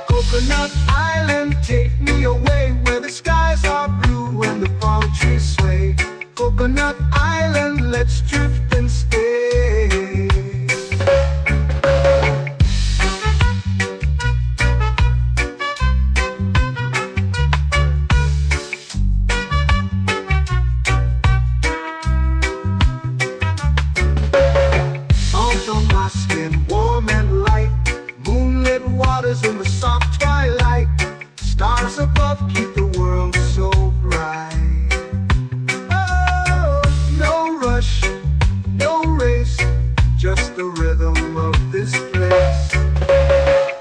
Coconut Island, take me away, where the skies are blue and the palm trees sway. Coconut Island, let's drift and stay. Warm and light, moonlit waters in the soft twilight. Stars above keep the world so bright. Oh, no rush, no race, just the rhythm of this place.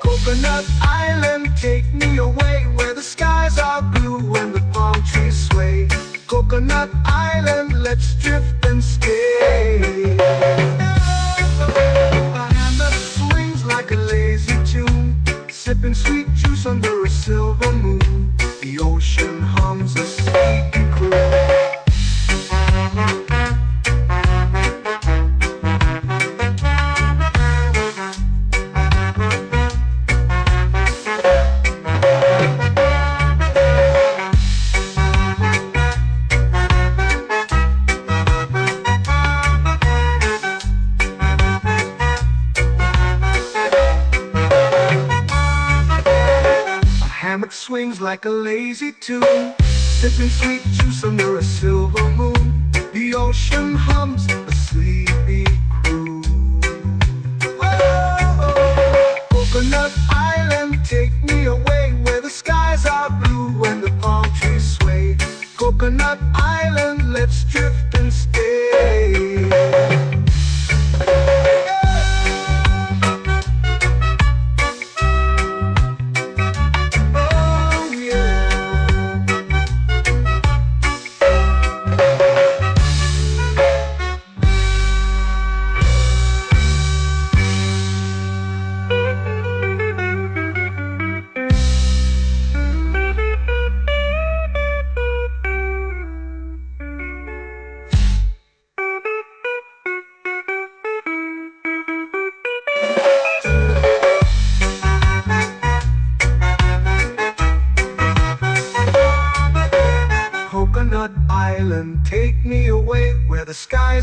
Coconut Island, take me away, where the skies are blue and the palm trees sway. Coconut Island, let's drift and stay. Sipping sweet juice under a silver moon. The ocean hums a sleepy croon. Hammock swings like a lazy tune, sipping sweet juice under a silver moon. The ocean hums a sleepy croon. Whoa.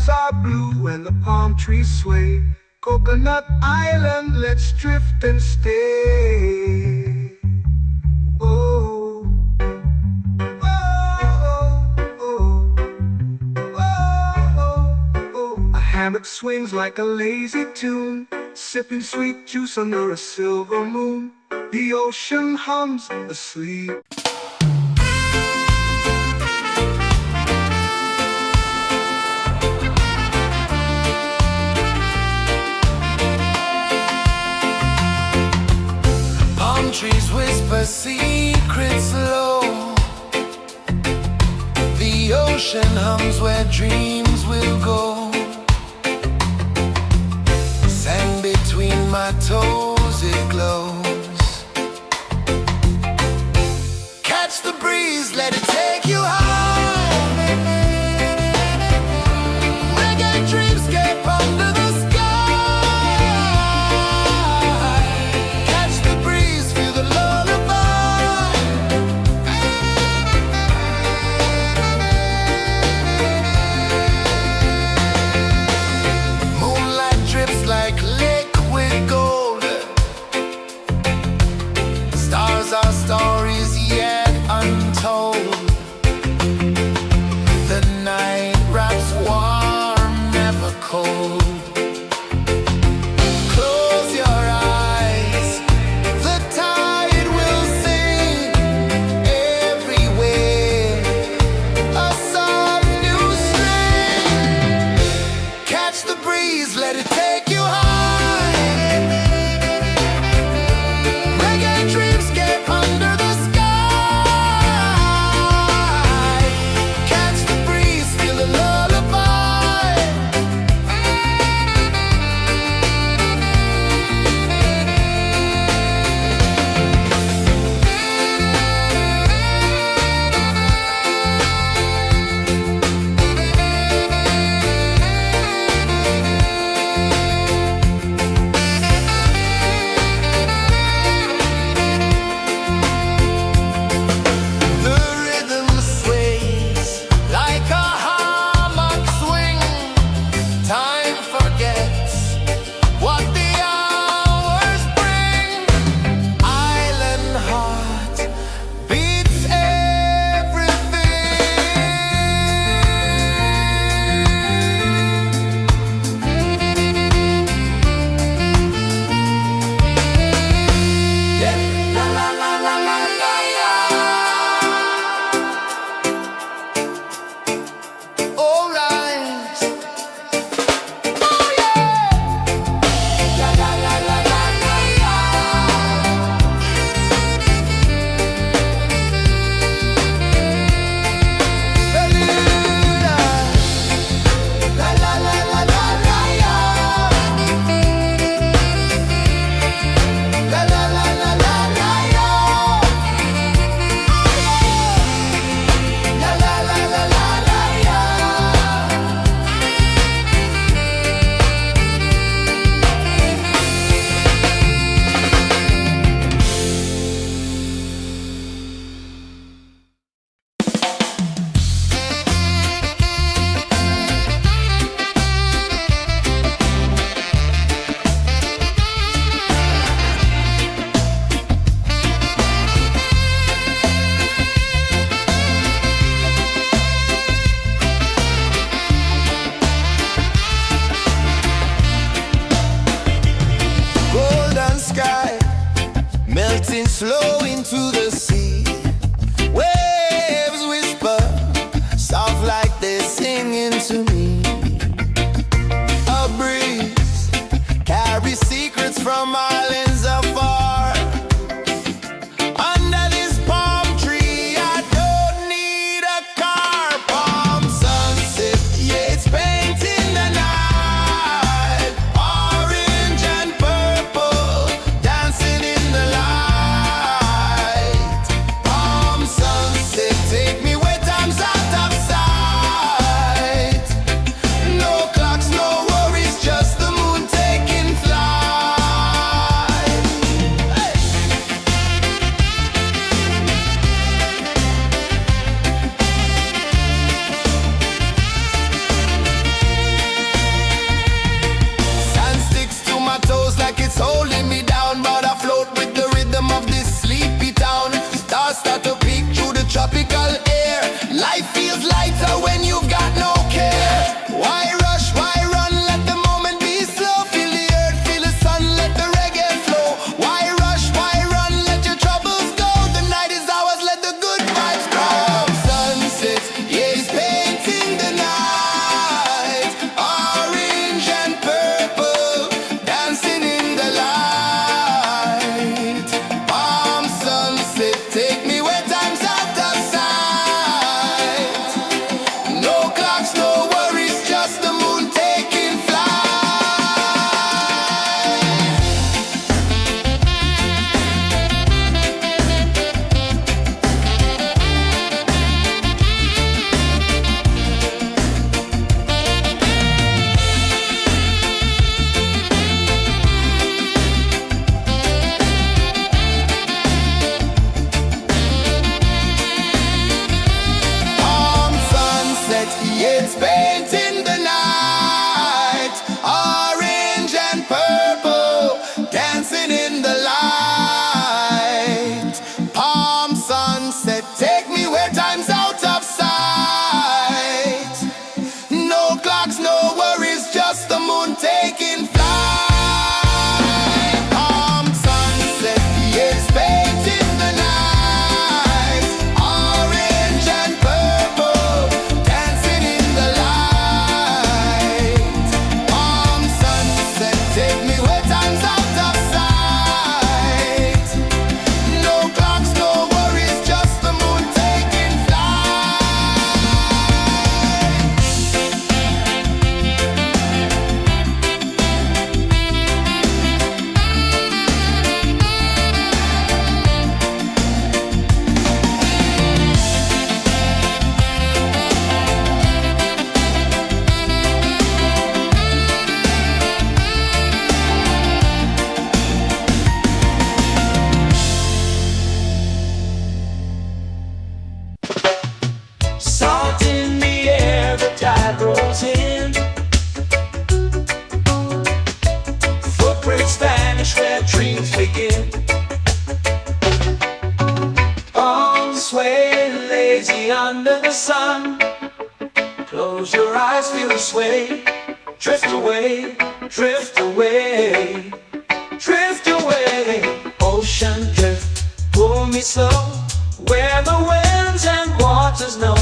skies are blue and the palm trees sway. Coconut Island, let's drift and stay. Oh, oh, oh, oh, oh. A hammock swings like a lazy tune, sipping sweet juice under a silver moon. The ocean hums asleep. Palm trees whisper secrets low. The ocean hums where dreams will go. Sand between my toes, it glows. Catch the breeze, let it take you high. Reggae dreamscape under the sky. Catch the breeze, feel the lullaby. Moonlight drips like liquid gold. Stars are stories yet untold. The night wraps warm, never cold. Close your eyes, the tide will sing everywhere. A soft new string. Catch the breeze, let it take you high. Reggae dreamscape under the sky. Catch the breeze, feel the lullaby. The rhythm sways like a hammock swing. Time forgets what the hours bring. Island heart beats everything. Yeah. La la la la la la la. All right. Oh yeah. La la la la la la la. Beluga. La la la la la la la. La la la la la la la. La la la la la la la. Golden sky melting slow into the sea. Waves whisper soft like they're singing to me. A breeze carries secrets from islands afar. Under this palm tree, I don't need a car. Palm sunset, yeah, it's painting the night. Orange and purple, dancing in the light. Palm sunset, take me where time's out of sight. No clocks, no worries, just the moon taking flight. me when time's out of sight. No clocks, no worries, just the moon taking flight. Salt in the air, the tide rolls in. Footprints vanish where dreams begin. Arms sway lazy under the sun. Close your eyes, feel the sway. Drift away, drift away, drift away. Ocean drift, pull me slow, where the winds and waters know.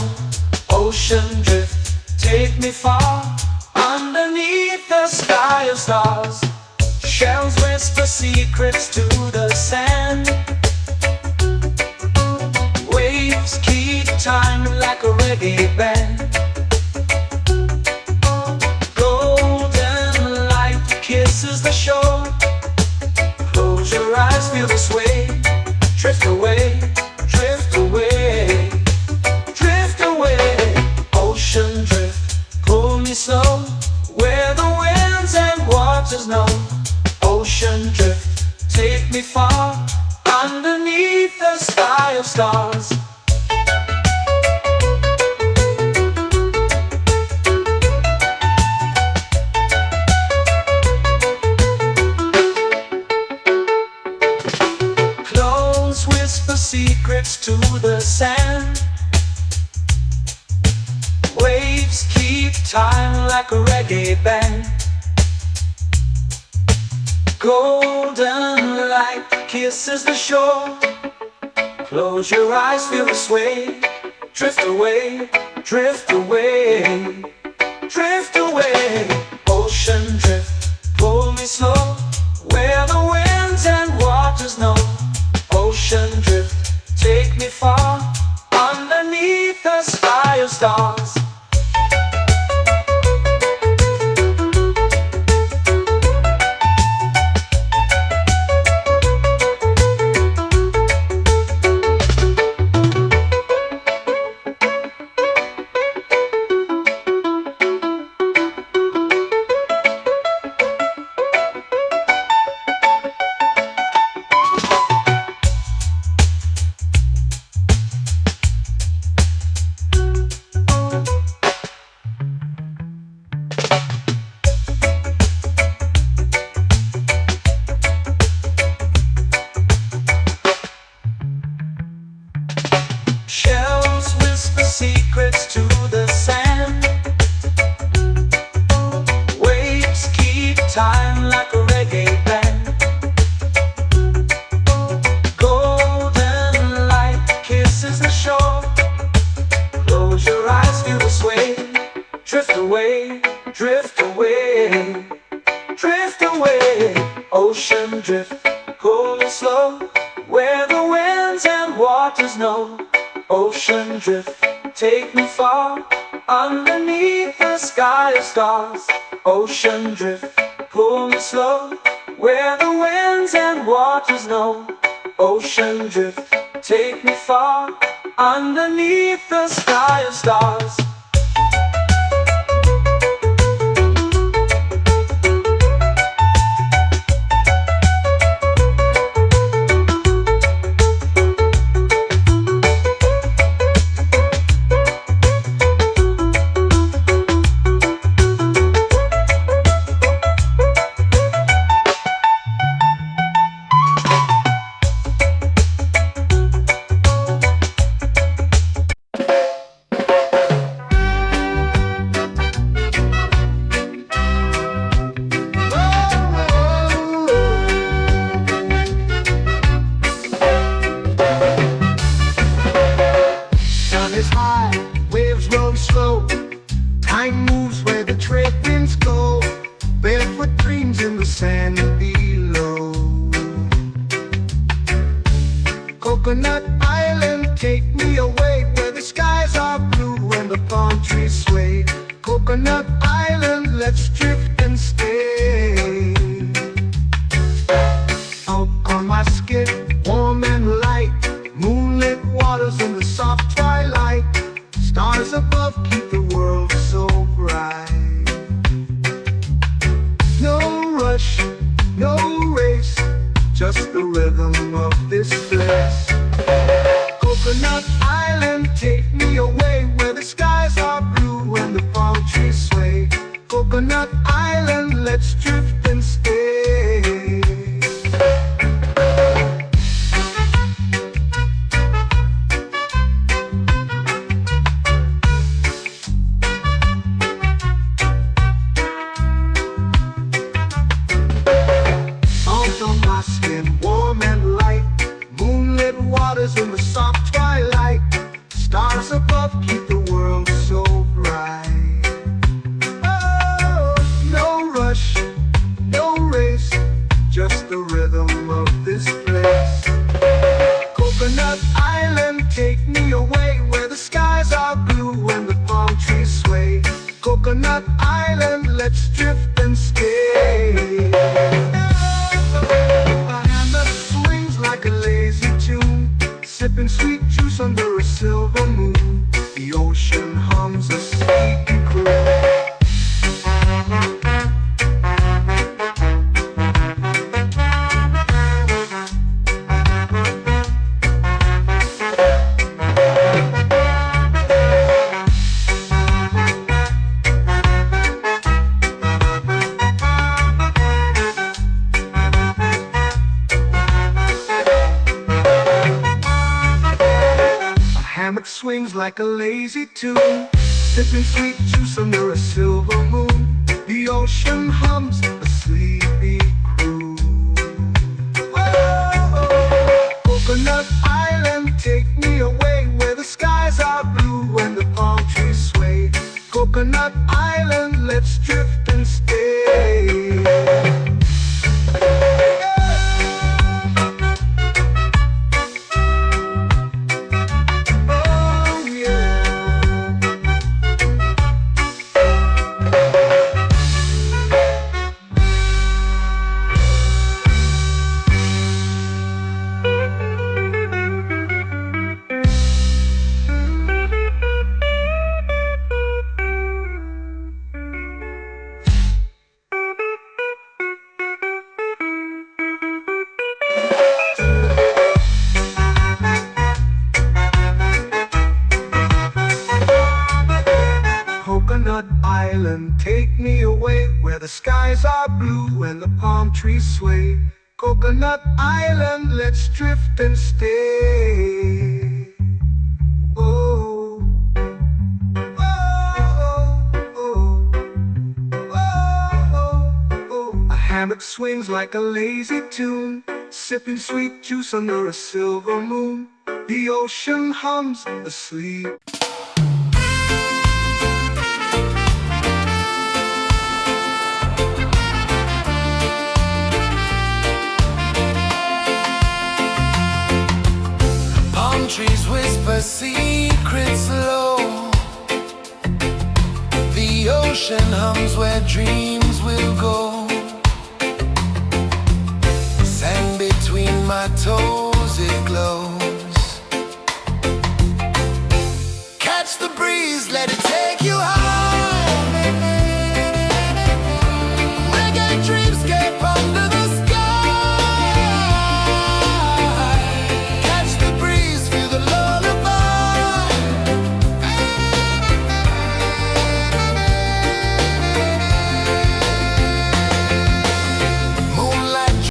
Ocean drift, take me far, underneath the sky of stars. Shells whisper secrets to the sand. Waves keep time like a reggae band. Golden light kisses the shore. Close your eyes, feel the sway. Drift away, drift away, drift away. Ocean drift, pull me slow, where the winds and waters know. Ocean drift, take me far, underneath the sky of stars. Close whisper secrets to the sand. Waves keep time like a reggae band. Golden light kisses the shore. Close your eyes, feel the sway. Drift away, drift away, drift away. Ocean drift, pull me slow, where the winds and waters know. Ocean drift, take me far, underneath the sky of stars. Shells whisper secrets to the sand. Waves keep time like a reggae band. Golden light kisses the shore. Close your eyes, feel the sway. Drift away, drift away, drift away. Ocean drift, pull me slow, where the winds and waters know. Ocean drift, take me far, underneath the sky of stars. Ocean drift, pull me slow, where the winds and waters know. Ocean drift, take me far, underneath the sky of stars. below. Coconut Island, take me away where the skies are blue and the palm trees sway. Coconut Island, let's drift and stay. Out on my skin, warm and light, moonlit waters in the soft twilight. Stars above keep the world so bright. No rush, no race, just the rhythm of this place. Coconut Island, take me away where the skies are blue and the palm trees sway. Coconut Island, let's drift and stay. Out on my skin, warm and light, moonlit waters in the soft twilight. Stars above keep the world so bright. Oh, no rush, no race, just the rhythm of this place. Coconut Island, take me away where the skies are blue and the palm trees sway. Coconut Island, let's drift and stay. A hand that swings like a lazy tune, sipping sweet juice under a silver moon. The ocean hums a sleepy croon. Hammock swings like a lazy tune, sipping sweet juice under a silver moon. The ocean hums a sleepy croon. Whoa, Coconut Island, take me away where the skies are blue and the palm trees sway. Coconut Island, let's drift and stay. Coconut Island, take me away where the skies are blue and the palm trees sway. Coconut Island, let's drift and stay. Oh, oh, oh, oh, oh. A hammock swings like a lazy tune, sipping sweet juice under a silver moon. The ocean hums asleep. Trees whisper secrets low. The ocean hums where dreams will go. Sand between my toes.